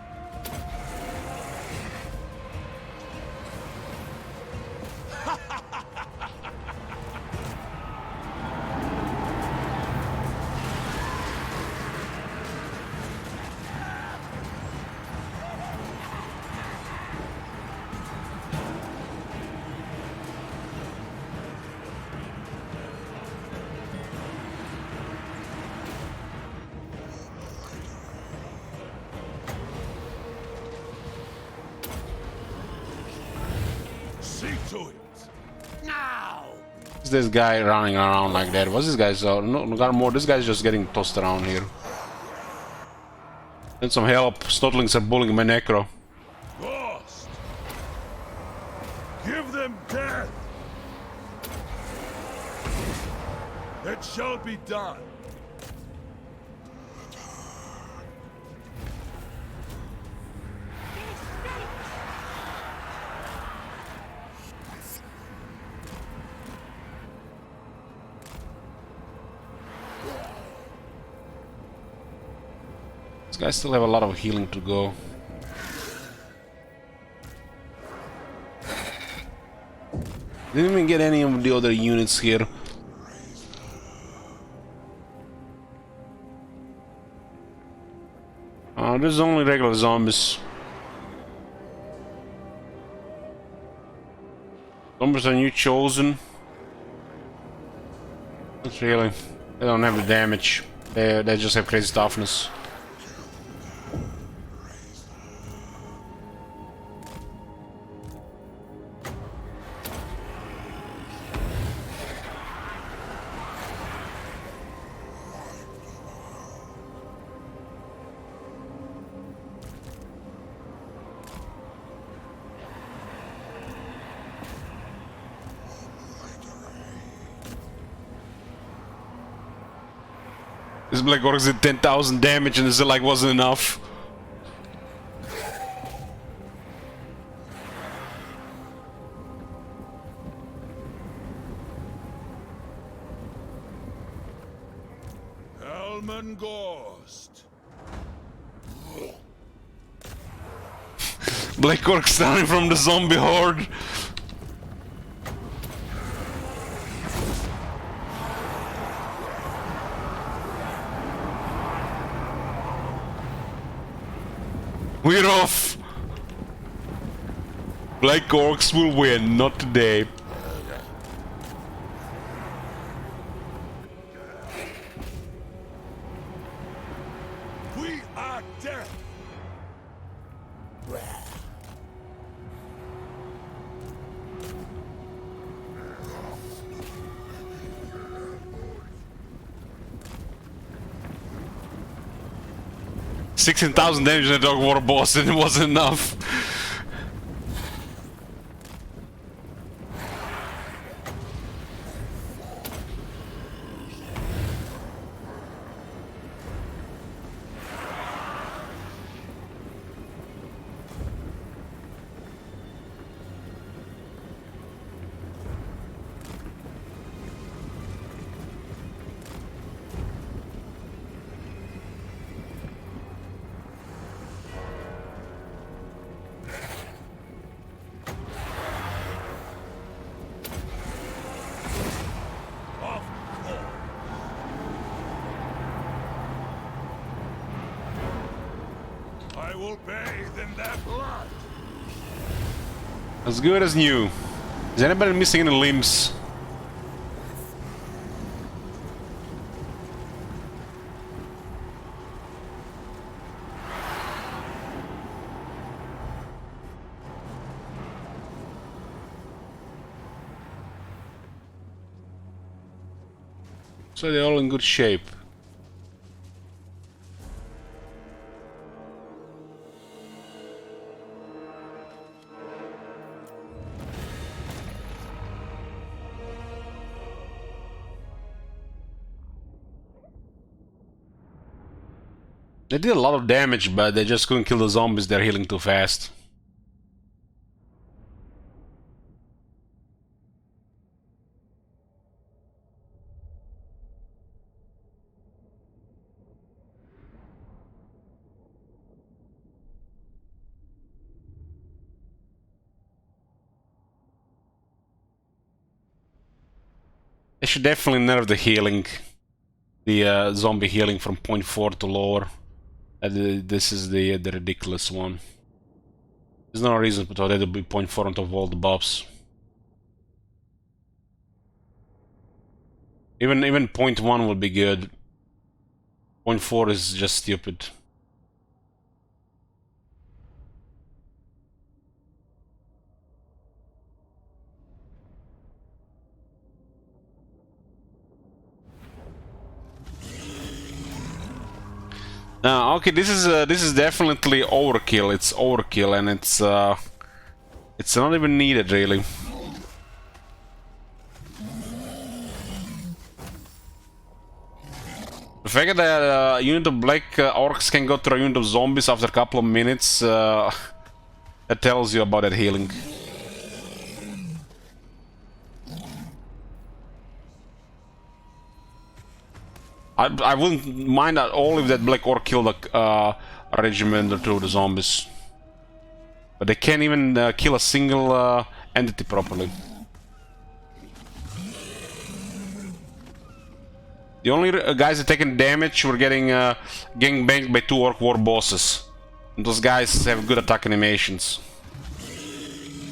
See to it! Now! Is this guy running around like that? What's this guy's no got more. This guy's just getting tossed around here. Need some help. Snotlings are bullying my necro. Gorst! Give them death! It shall be done! These guys still have a lot of healing to go. Didn't even get any of the other units here. This is only regular zombies. Zombies are new chosen. Not really. They don't have the damage. They just have crazy toughness. This Black Orcs did 10,000 damage and it still like wasn't enough. Hellman Gorst! Black Orcs running from the zombie horde. We're off! Black Orcs will win, not today. We are dead! 16,000 damage in the dog water boss and it wasn't enough. I will bathe in their blood. As good as new. Is anybody missing any limbs? So they're all in good shape. They did a lot of damage, but they just couldn't kill the zombies. They're healing too fast. They should definitely nerf the healing. The zombie healing from 0.4 to lower. This is the ridiculous one. There's no reason for that to be 0.4 on top of all the buffs. Even 0.1 will be good. 0.4 is just stupid. Okay, this is definitely overkill. It's overkill, and it's not even needed really. The fact that a unit of black orcs can go through a unit of zombies after a couple of minutes, that tells you about that healing. I wouldn't mind at all if that black orc killed a regiment or two of the zombies. But they can't even kill a single entity properly. The only guys that taking damage were getting gangbanged by 2 orc war bosses. And those guys have good attack animations.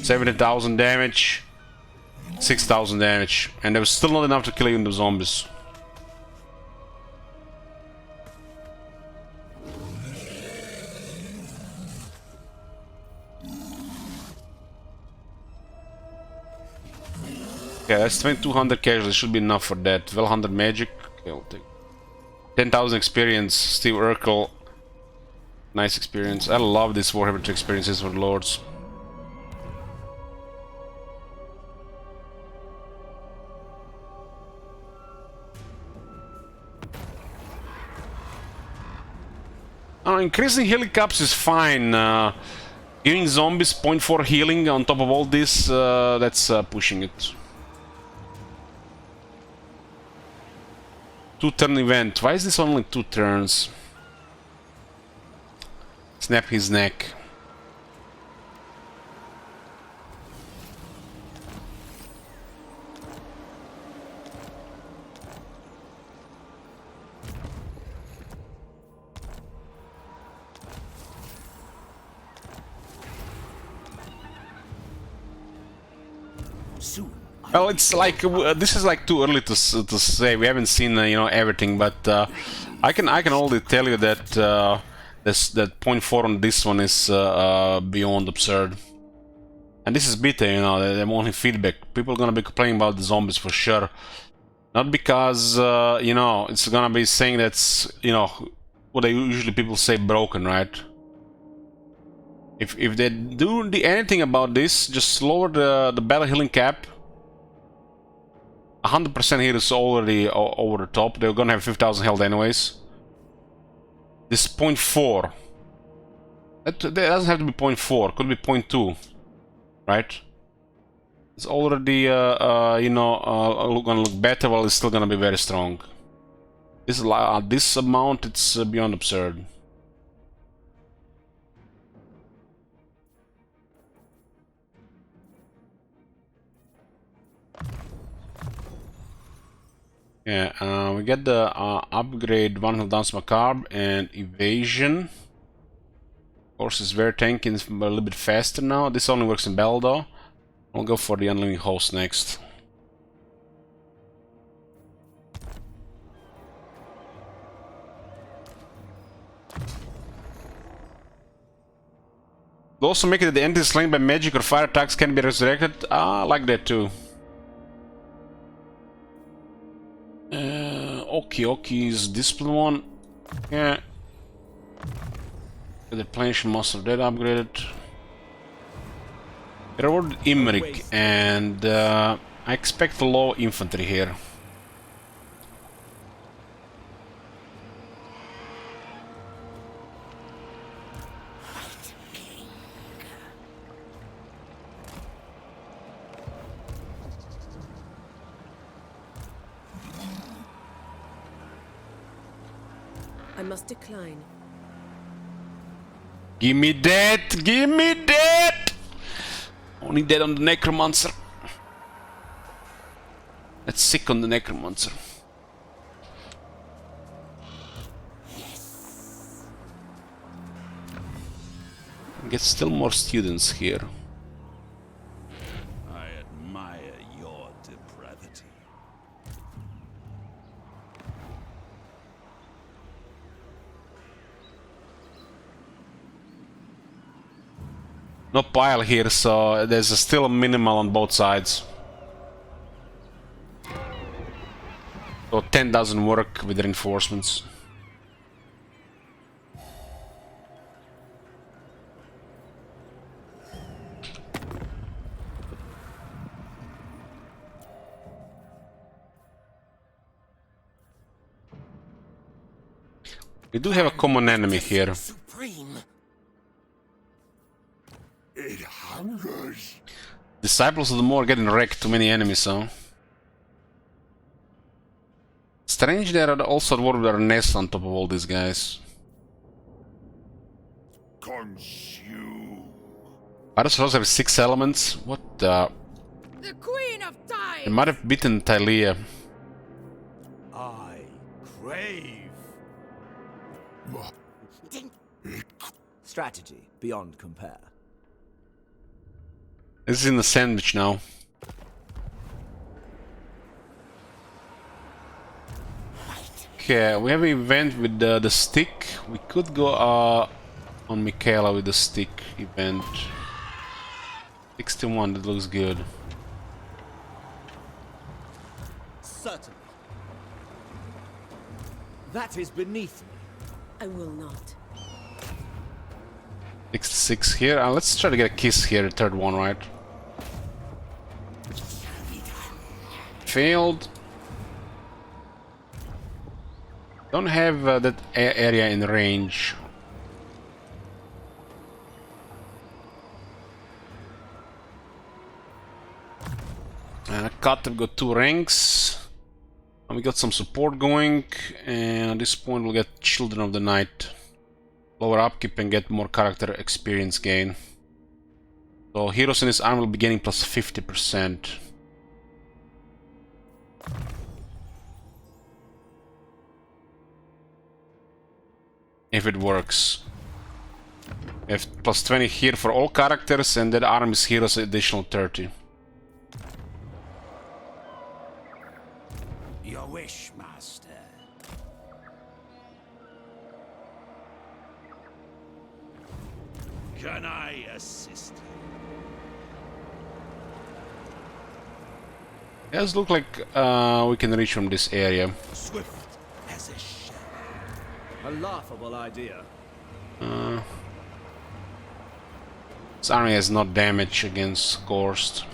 70,000 damage, 6,000 damage, and there was still not enough to kill even the zombies. Okay, that's 2200 casualty, should be enough for that. 1200 magic. Okay, I'll take 10,000 experience. Steve Urkel. Nice experience. I love this Warhammer 2 experiences for lords. Increasing healing caps is fine. Giving zombies 0.4 healing on top of all this, that's pushing it. 2-turn event. Why is this only 2 turns? Snap his neck. Well, it's like this is like too early to say. We haven't seen you know, everything, but I can only tell you that that 0.4 on this one is beyond absurd. And this is beta, you know. They're only feedback. People are gonna be complaining about the zombies for sure. Not because you know, it's gonna be saying that's, you know, what they usually people say, broken, right? If they do anything about this, just lower the battle healing cap. 100% here is already over the top. They're gonna have 50,000 health anyways. This 0.4. That doesn't have to be 0.4. Could be 0.2, right? It's already you know, gonna look better, while it's still gonna be very strong. This amount, it's beyond absurd. Yeah, we get the upgrade 1 Dance Macabre and Evasion. Of course, it's very tanky and it's a little bit faster now. This only works in battle though. I'll go for the Unliving Host next. They also make it that the entity slain by magic or fire attacks can be resurrected. I like that too. Oki is discipline one. Yeah. The replenishment most of that upgraded. Reward Imric, and I expect low infantry here. I must decline. Give me that! Give me that! Only that on the Necromancer. That's sick on the Necromancer. Get still more students here. I admire your depravity. No pile here, so there's still a minimal on both sides. So 10 doesn't work with reinforcements. We do have a common enemy here. Supreme. It hungers. Disciples of the More getting wrecked, too many enemies, huh? Strange there are also dwarves that are nest on top of all these guys. Consume. Others also have 6 elements. What the? The Queen of Time! They might have beaten Tylea. I crave. Strategy beyond compare. This is in the sandwich now. Okay, we have an event with the stick. We could go on Michaela with the stick event. 61, that looks good. Certainly. That is beneath me. I will not. 66 here. Let's try to get a kiss here, the third one, right? Failed. Don't have that area in range. Cut, we've got 2 ranks. And we got some support going. And at this point we'll get Children of the Night. Lower upkeep and get more character experience gain. So heroes in this army will be getting plus 50%. If it works. We have plus 20 here for all characters, and that army's heroes additional 30. Your wish, master. Can I assist you? It does look like we can reach from this area. Swift as a shadow. A laughable idea. This army has no damage against Gorst.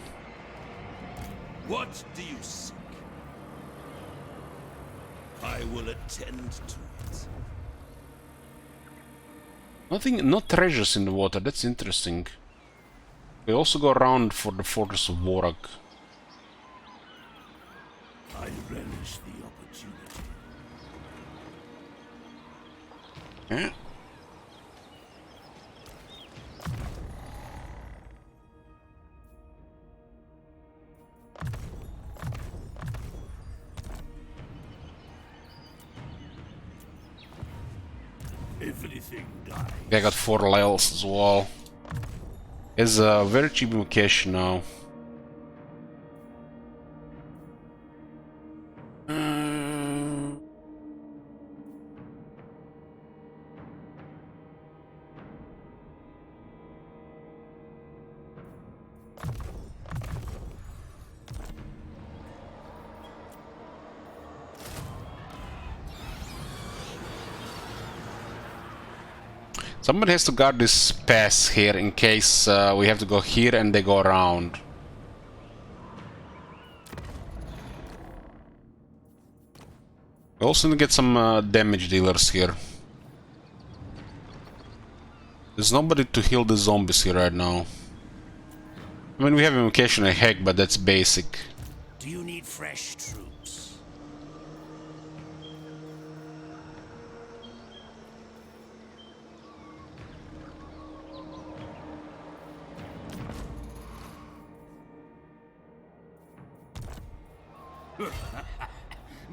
What do you seek? I will attend to it. Nothing, no treasures in the water, that's interesting. We also go around for the Fortress of Vorag. I relish the opportunity. Yeah. Everything dies. I got 4 levels as well. It's a very cheap location now. Somebody has to guard this pass here in case we have to go here and they go around. We also need to get some damage dealers here. There's nobody to heal the zombies here right now. I mean, we have invocation and heck, but that's basic. Do you need fresh troops?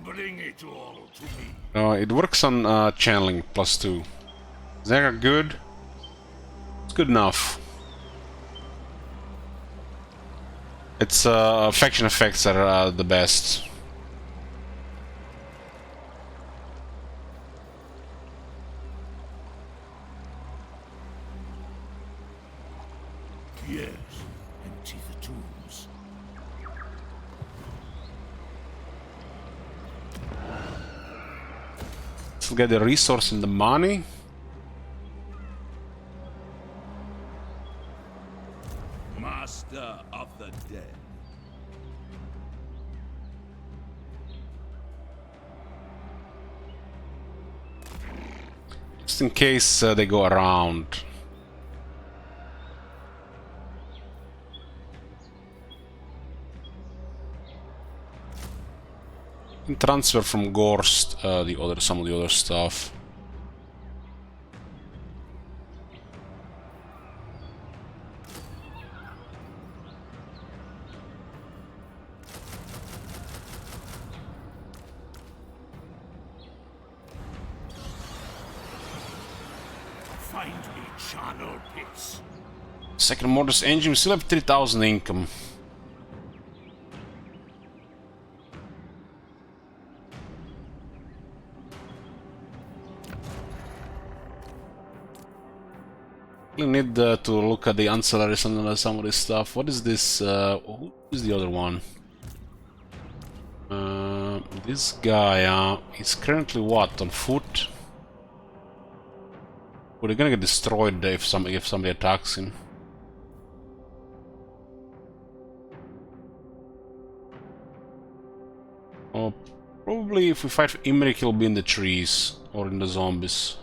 Bring it all to me. It works on channeling +2. Is that good? It's good enough. Its faction effects are the best. Yes, empty the tombs. Let's get the resource and the money. Master of the dead. Just in case they go around. And transfer from Gorst some of the other stuff. Find me charnel pits. Second Mortis engine, we still have 3,000 income. We need to look at the ancillaries and some of this stuff. What is this? Who is the other one? This guy, he's currently what, on foot? Well, they're gonna get destroyed if somebody attacks him. Oh, probably if we fight Imrik, he'll be in the trees or in the zombies.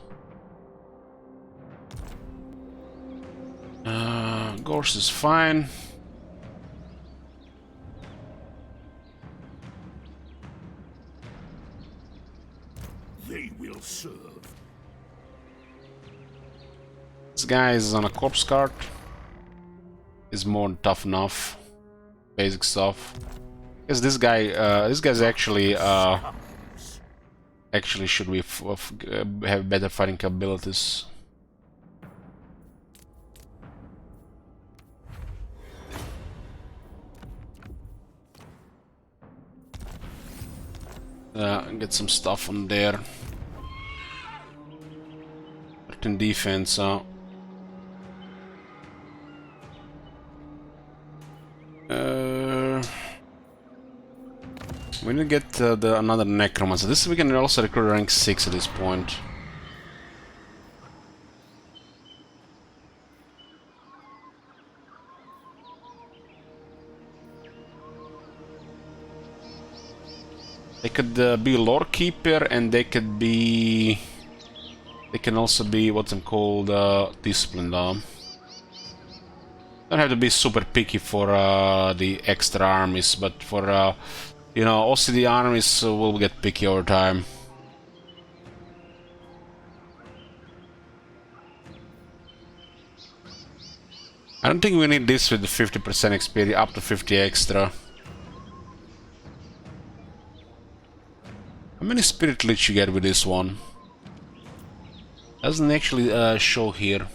Gorst is fine. They will serve. This guy is on a corpse cart. Is more than tough enough. Basic stuff. Because this guy's actually should be have better fighting capabilities. Get some stuff on there. 13 defense, we need to get another necromancer. This we can also recruit rank 6 at this point. They could be lore keeper, and they could be. They can also be what's called disciplined. Don't have to be super picky for the extra armies, but for you know, OCD armies will get picky over time. I don't think we need this with the 50% experience, up to 50 extra. How many Spirit Lich you get with this one? Doesn't actually show here.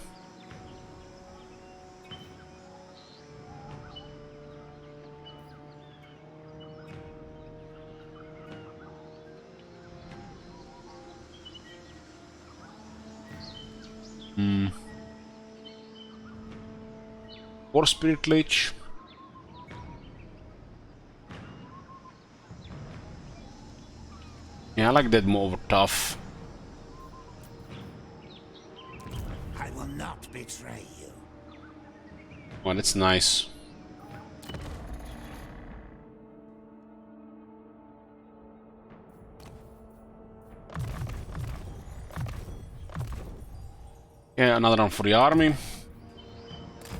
Or Spirit Lich. Yeah, I like that more tough. I betray you. Well, that's nice. Yeah, another one for the army.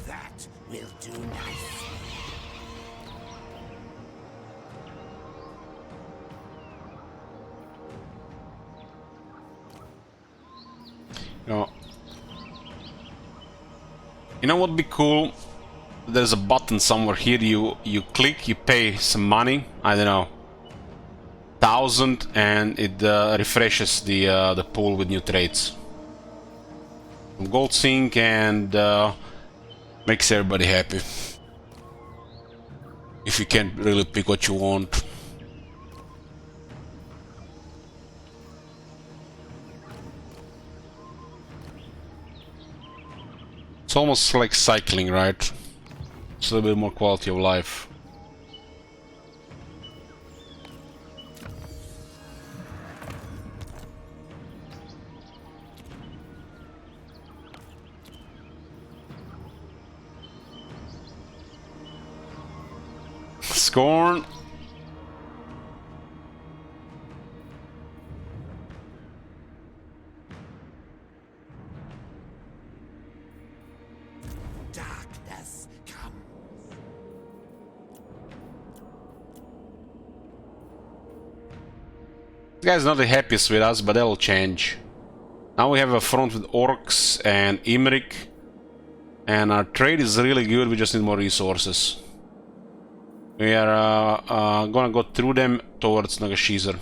That will do nicely. You know what would be cool? There's a button somewhere here. You click, you pay some money. I don't know, 1,000, and it refreshes the pool with new trades. Gold sink and makes everybody happy. If you can't really pick what you want. It's almost like cycling, right? It's a little bit more quality of life. Scorn. Darkness comes. This guy's not the happiest with us, but that'll change. Now we have a front with orcs and Imrik, and our trade is really good. We just need more resources. We are gonna go through them towards Nagashizer.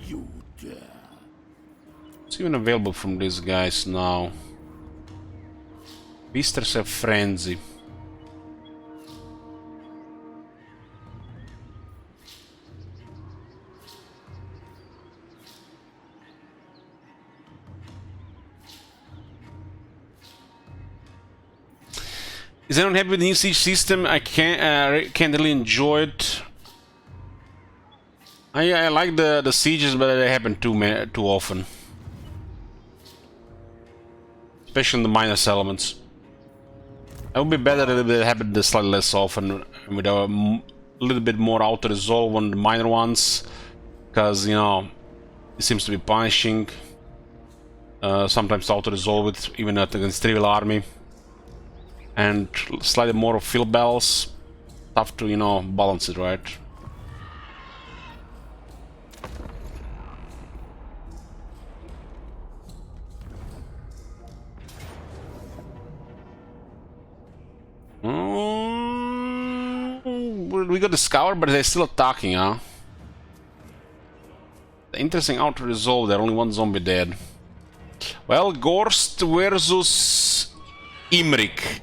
You dare. It's even available from these guys now. Beasters have Frenzy. Is anyone happy with the new siege system? I can't really enjoy it. I like the sieges, but they happen too often, especially in the minor settlements. It would be better if it happened slightly less often, with a little bit more auto resolve on the minor ones, because you know it seems to be punishing. Sometimes auto resolve it even against trivial army. And slightly more of field battles, tough to, you know, balance it, right? We got the scour, but they're still attacking, huh? Interesting auto resolve there, only one zombie dead. Well, Gorst versus Imrik.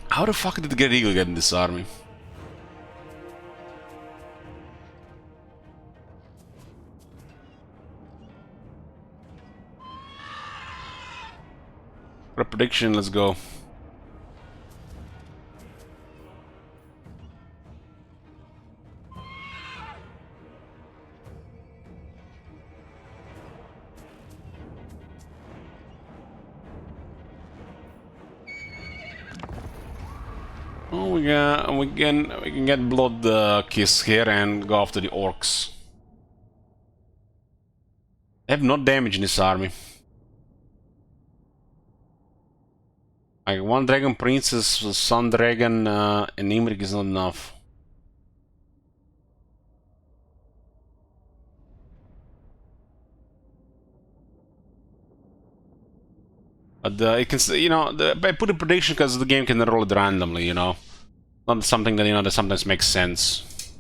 How the fuck did Great Eagle get in this army? For a prediction, let's go. Oh, we can get blood kiss here and go after the orcs. They have no damage in this army. Like one dragon princess, sun dragon, and Imrik is not enough. But it can, you know, I put a prediction because the game can roll it randomly, you know, not something that, you know, that sometimes makes sense.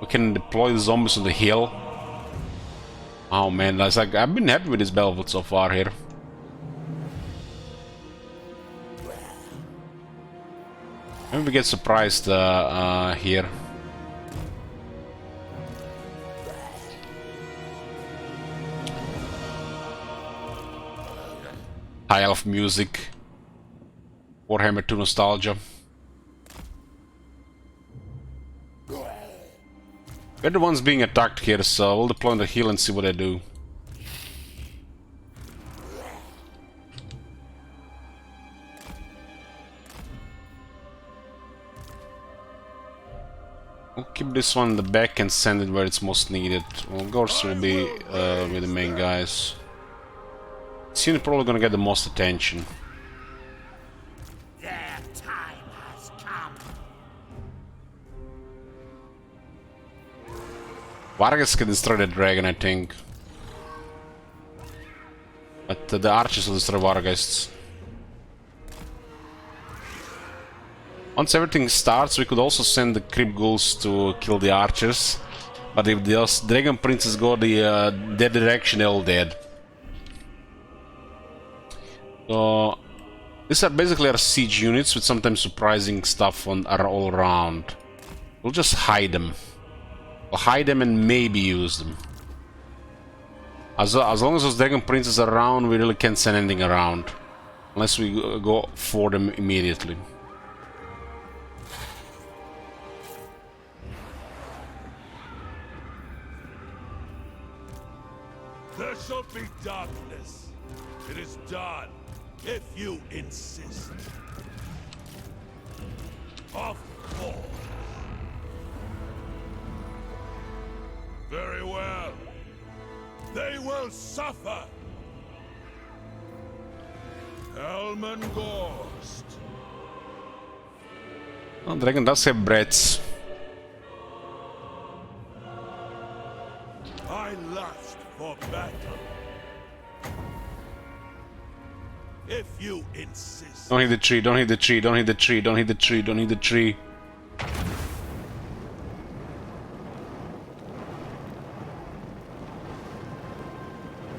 We can deploy the zombies on the hill. Oh man, that's like, I've been happy with this battlefield so far here. Maybe we get surprised here. High elf music. Warhammer 2 nostalgia. We're the ones being attacked here, so we'll deploy the heal and see what they do. We'll keep this one in the back and send it where it's most needed. Well, Gorst will be with the main guys. This unit probably gonna get the most attention. Their time has come. Vargas can destroy the dragon, I think. But the archers will destroy Vargas. Once everything starts, we could also send the creep ghouls to kill the archers. But if those dragon princes go their direction, they're all dead. So these are basically our siege units with sometimes surprising stuff are all around. We'll just hide them. We'll hide them and maybe use them. As long as those dragon princes are around, we really can't send anything around. Unless we go for them immediately. There shall be darkness. It is done, if you insist. Of course. Very well. They will suffer. Hellman Gorst. Oh, dragon does have breaths. I lust for battle. If you insist. Don't hit the tree, don't hit the tree, don't hit the tree, don't hit the tree, don't hit the tree.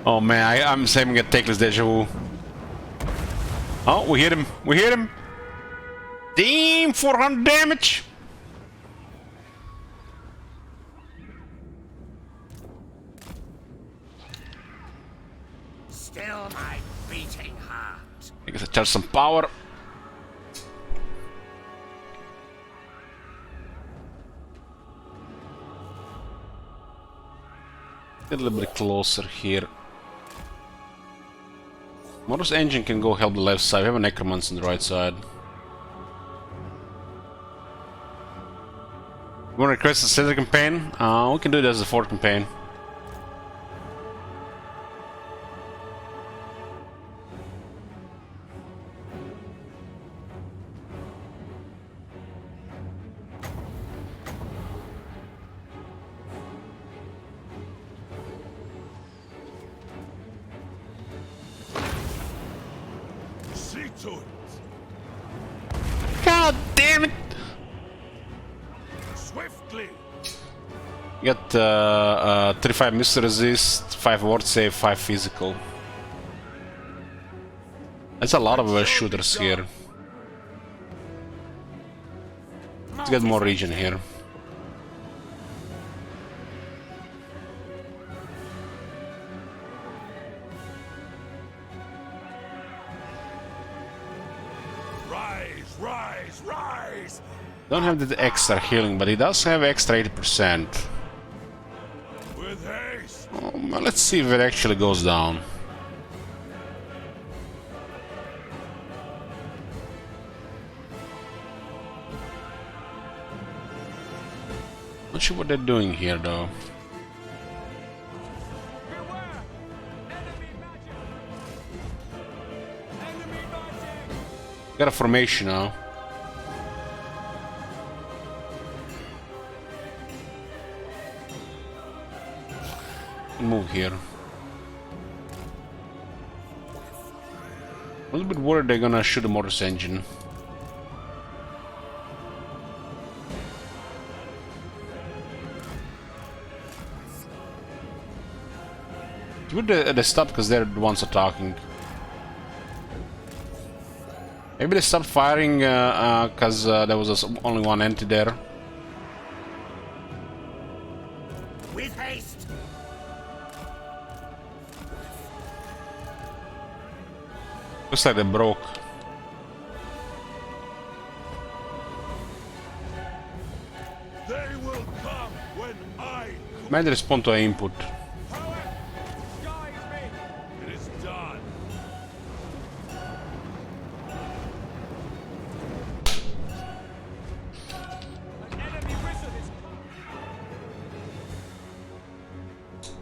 Oh man, I'm saving a takeless deja vu. Oh, we hit him, we hit him! Damn, 400 damage! Still my beating heart. I guess I charge some power. Get a little bit closer here. Morris engine can go help the left side. We have a necromancer on the right side. You want to request a second campaign? We can do it as a fourth campaign. See to it. God damn it! Swiftly. You got 35 missile resist, 5 ward save, 5 physical. That's a lot of shooters here. Let's get more region here. Rise, rise, rise. Don't have the extra healing, but he does have extra 80%. With haste. Well, let's see if it actually goes down. Not sure what they're doing here, though. Got a formation now. Move here. A little bit worried they're gonna shoot a Mortis engine. Would they stop because they're the ones attacking? Maybe they stopped firing because there was only one entity there. With haste. Looks like they broke. They will come when I Might respond to our input. It is done.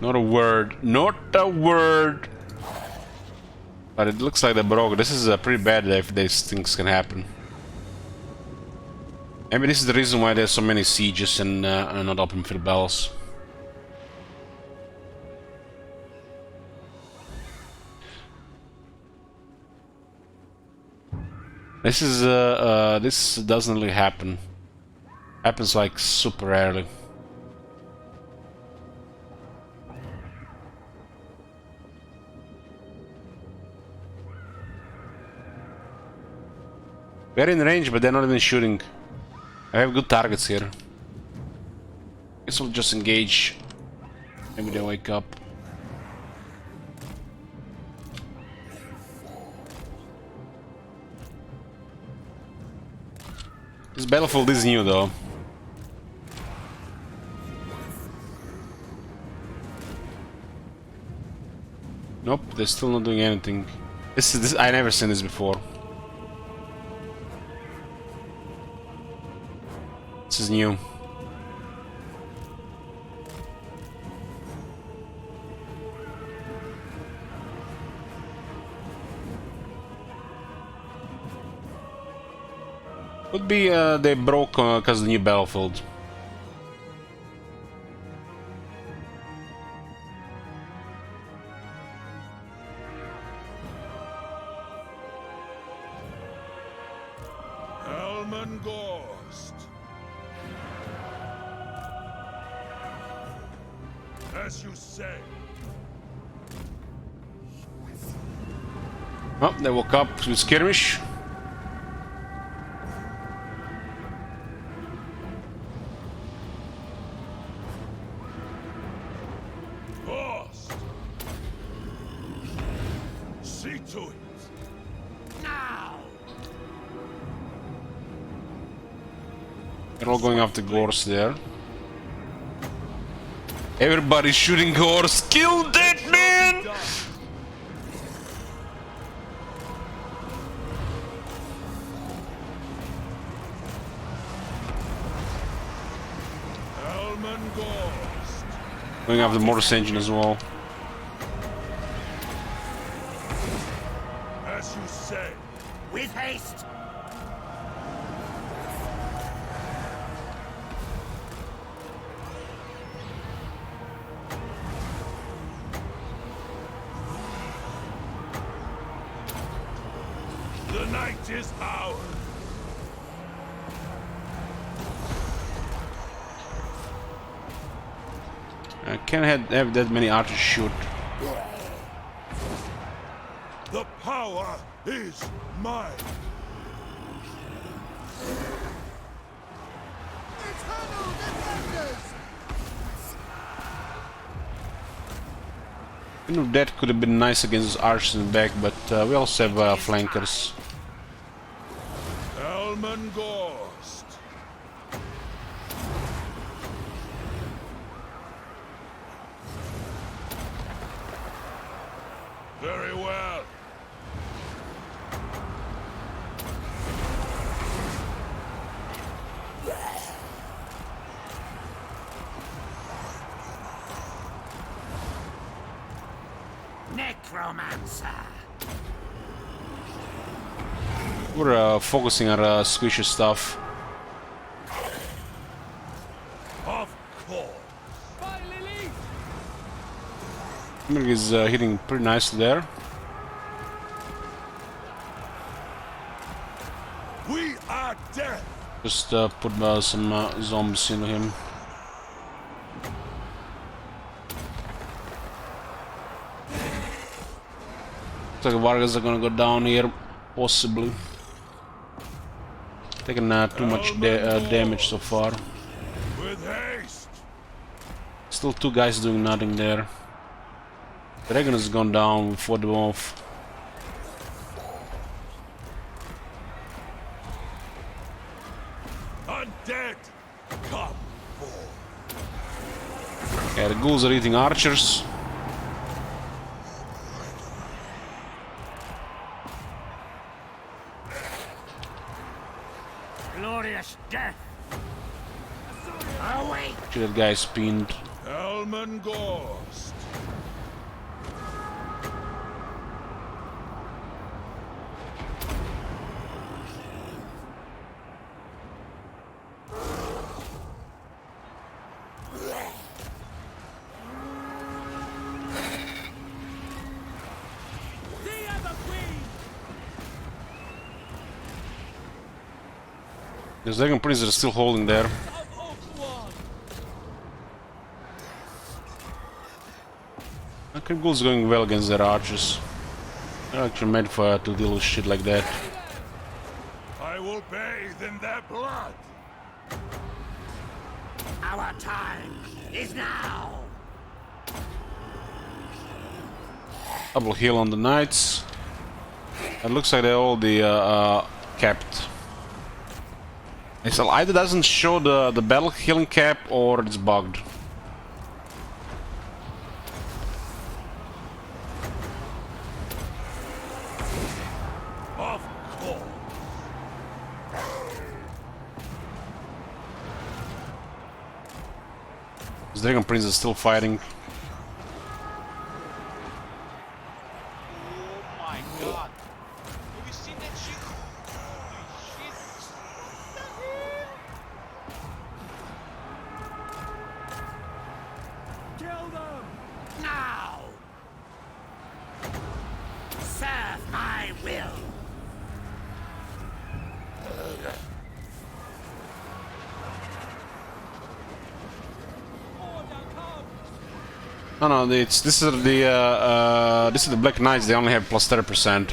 Not a word. Not a word. But it looks like they broke. This is pretty bad if these things can happen. Maybe this is the reason why there's so many sieges and not open field battles. This is this doesn't really happen. Happens like super rarely. They're in range, but they're not even shooting. I have good targets here. Guess we'll just engage. Maybe they wake up. This battlefield is new though. Nope, they're still not doing anything. This I never seen this before. This is new. Could be they broke because of the new battlefield. Hellman Gorst. As you say. Oh, they woke up with skirmish. Gorst. See to it. Now! They're all going after Gorst there. Everybody's shooting Gorst. Kill that man! Hellman Gorst. Going after the Mortis engine as well. As you say. With haste! The night is ours. I can't have that many archers shoot. The power is mine. Eternal defenders! You know, that could have been nice against those archers in the back, but we also have flankers. Hellman Gorst. Very well. Necromancer! We're focusing on squishy stuff. Of course. Hellman is hitting pretty nicely there. We are dead. Just put some zombies into him. Looks like the Vargas are gonna go down here, possibly. Taking too much damage so far. With haste. Still two guys doing nothing there. Dragon has gone down before the move. Undead, come forth. Yeah, the ghouls are eating archers. Glorious death! Awake! Actually, that guy's pinned. Hellman Gorst. The Dragon Prince are still holding there. Creep Ghouls going well against their archers. They're actually made for to deal with shit like that. I will bathe in their blood. Our time is now! Double heal on the knights. It looks like they're all capped. It either doesn't show the battle healing cap or it's bugged. Of course. This Dragon Prince is still fighting. Oh my god. Have you seen that shit? Holy shit. Kill them! Now! Serve my will! No, this is the Black Knights. They only have plus 30%.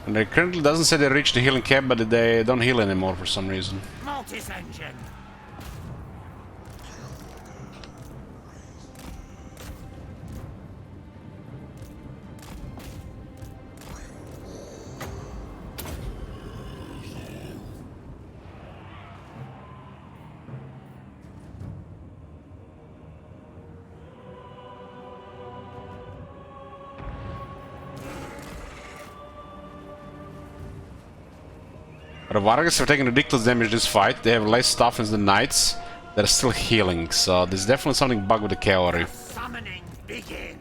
And they currently doesn't say they reached the healing cap, but they don't heal anymore for some reason. Mortis engine! The Vargas are taking ridiculous damage this fight. They have less stuff as the Knights. They're still healing, so there's definitely something bug with the cavalry. Summoning begins!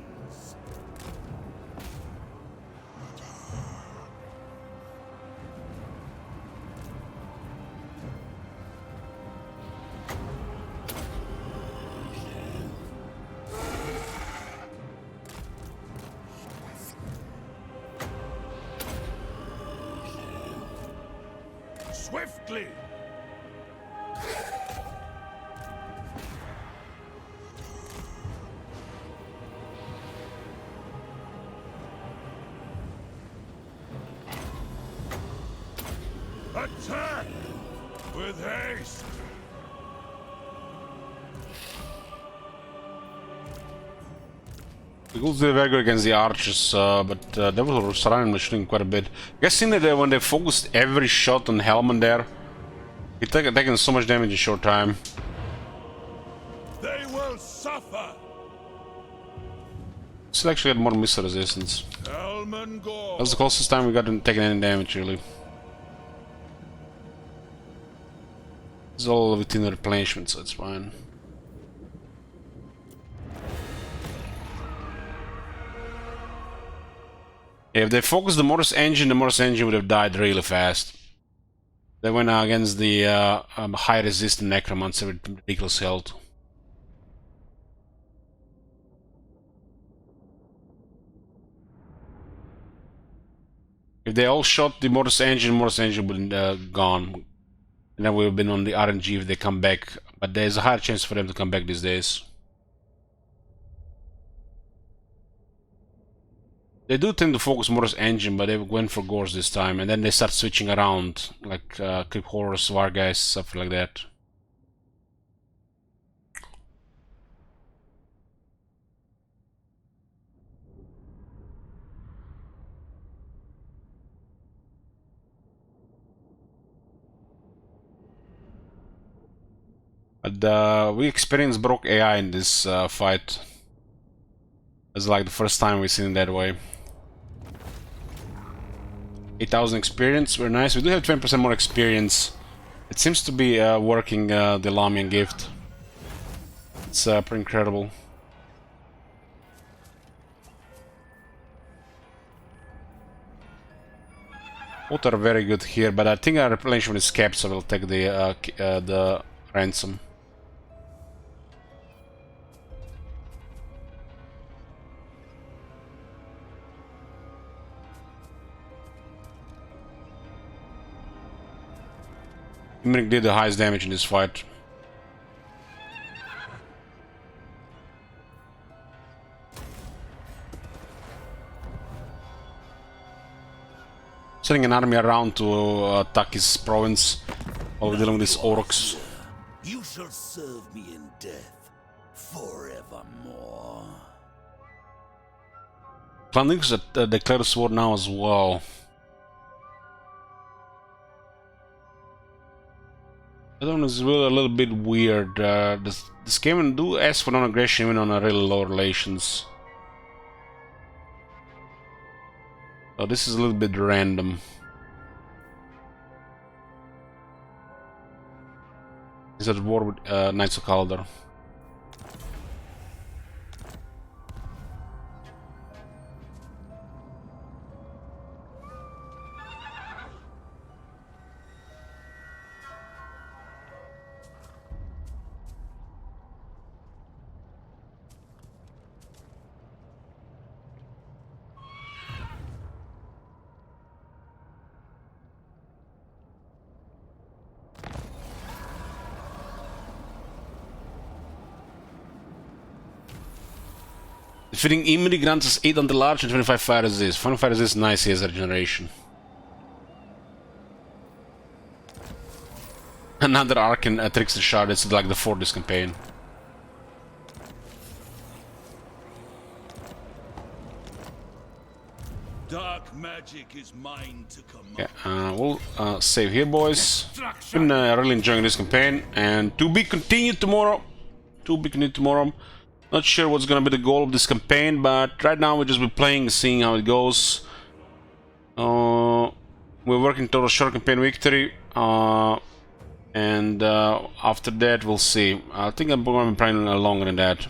Swiftly. Attack with haste. The Ghouls did very good against the archers, but they were surrounding the shooting quite a bit. Guessing that when they focused every shot on Hellman there, he taken so much damage in a short time. They will suffer. Still actually had more missile resistance. Hellman Gorst. That's the closest time we got to taking any damage, really. It's all within the replenishment, so it's fine. If they focused the Mortis engine would have died really fast. They went against the high resistant necromancer with ridiculous health. If they all shot the Mortis engine would have been gone. And then we would have been on the RNG if they come back. But there's a higher chance for them to come back these days. They do tend to focus Mortis engine, but they went for Gorst this time, and then they start switching around, like Creep Horrors, Vargas, stuff like that. But we experienced broke AI in this fight. It's like the first time we've seen it that way. 8,000 experience, very nice. We do have 20% more experience. It seems to be working, the Lamian gift. It's pretty incredible. Both are very good here, but I think our replenishment is capped, so we'll take the ransom. Imrik did the highest damage in this fight. Sending an army around to attack his province while we're dealing with these orcs. You shall serve me in death forevermore. Clan Links declares war now as well. I don't know, it's really a little bit weird. This game do ask for non-aggression even on a really low relations. So this is a little bit random. He's at war with Knights of Kaldor. Defeating Imri grants us 8 on the large and 25 fire resist. 25 fire resist, nice, he has regeneration. Another Arcane Trickster Shard, it's like the 4th this campaign. Dark magic is mine to command. Yeah, we'll save here, boys. Been really enjoying this campaign, and to be continued tomorrow. Not sure what's gonna be the goal of this campaign, but right now we'll just be playing, seeing how it goes. We're working towards a short campaign victory, and after that we'll see. I think I'm gonna be playing longer than that.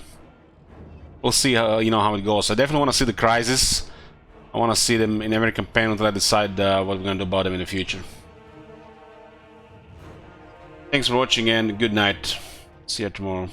We'll see how how it goes. I definitely want to see the crisis. I want to see them in every campaign until I decide what we're gonna do about them in the future. Thanks for watching and good night. See you tomorrow.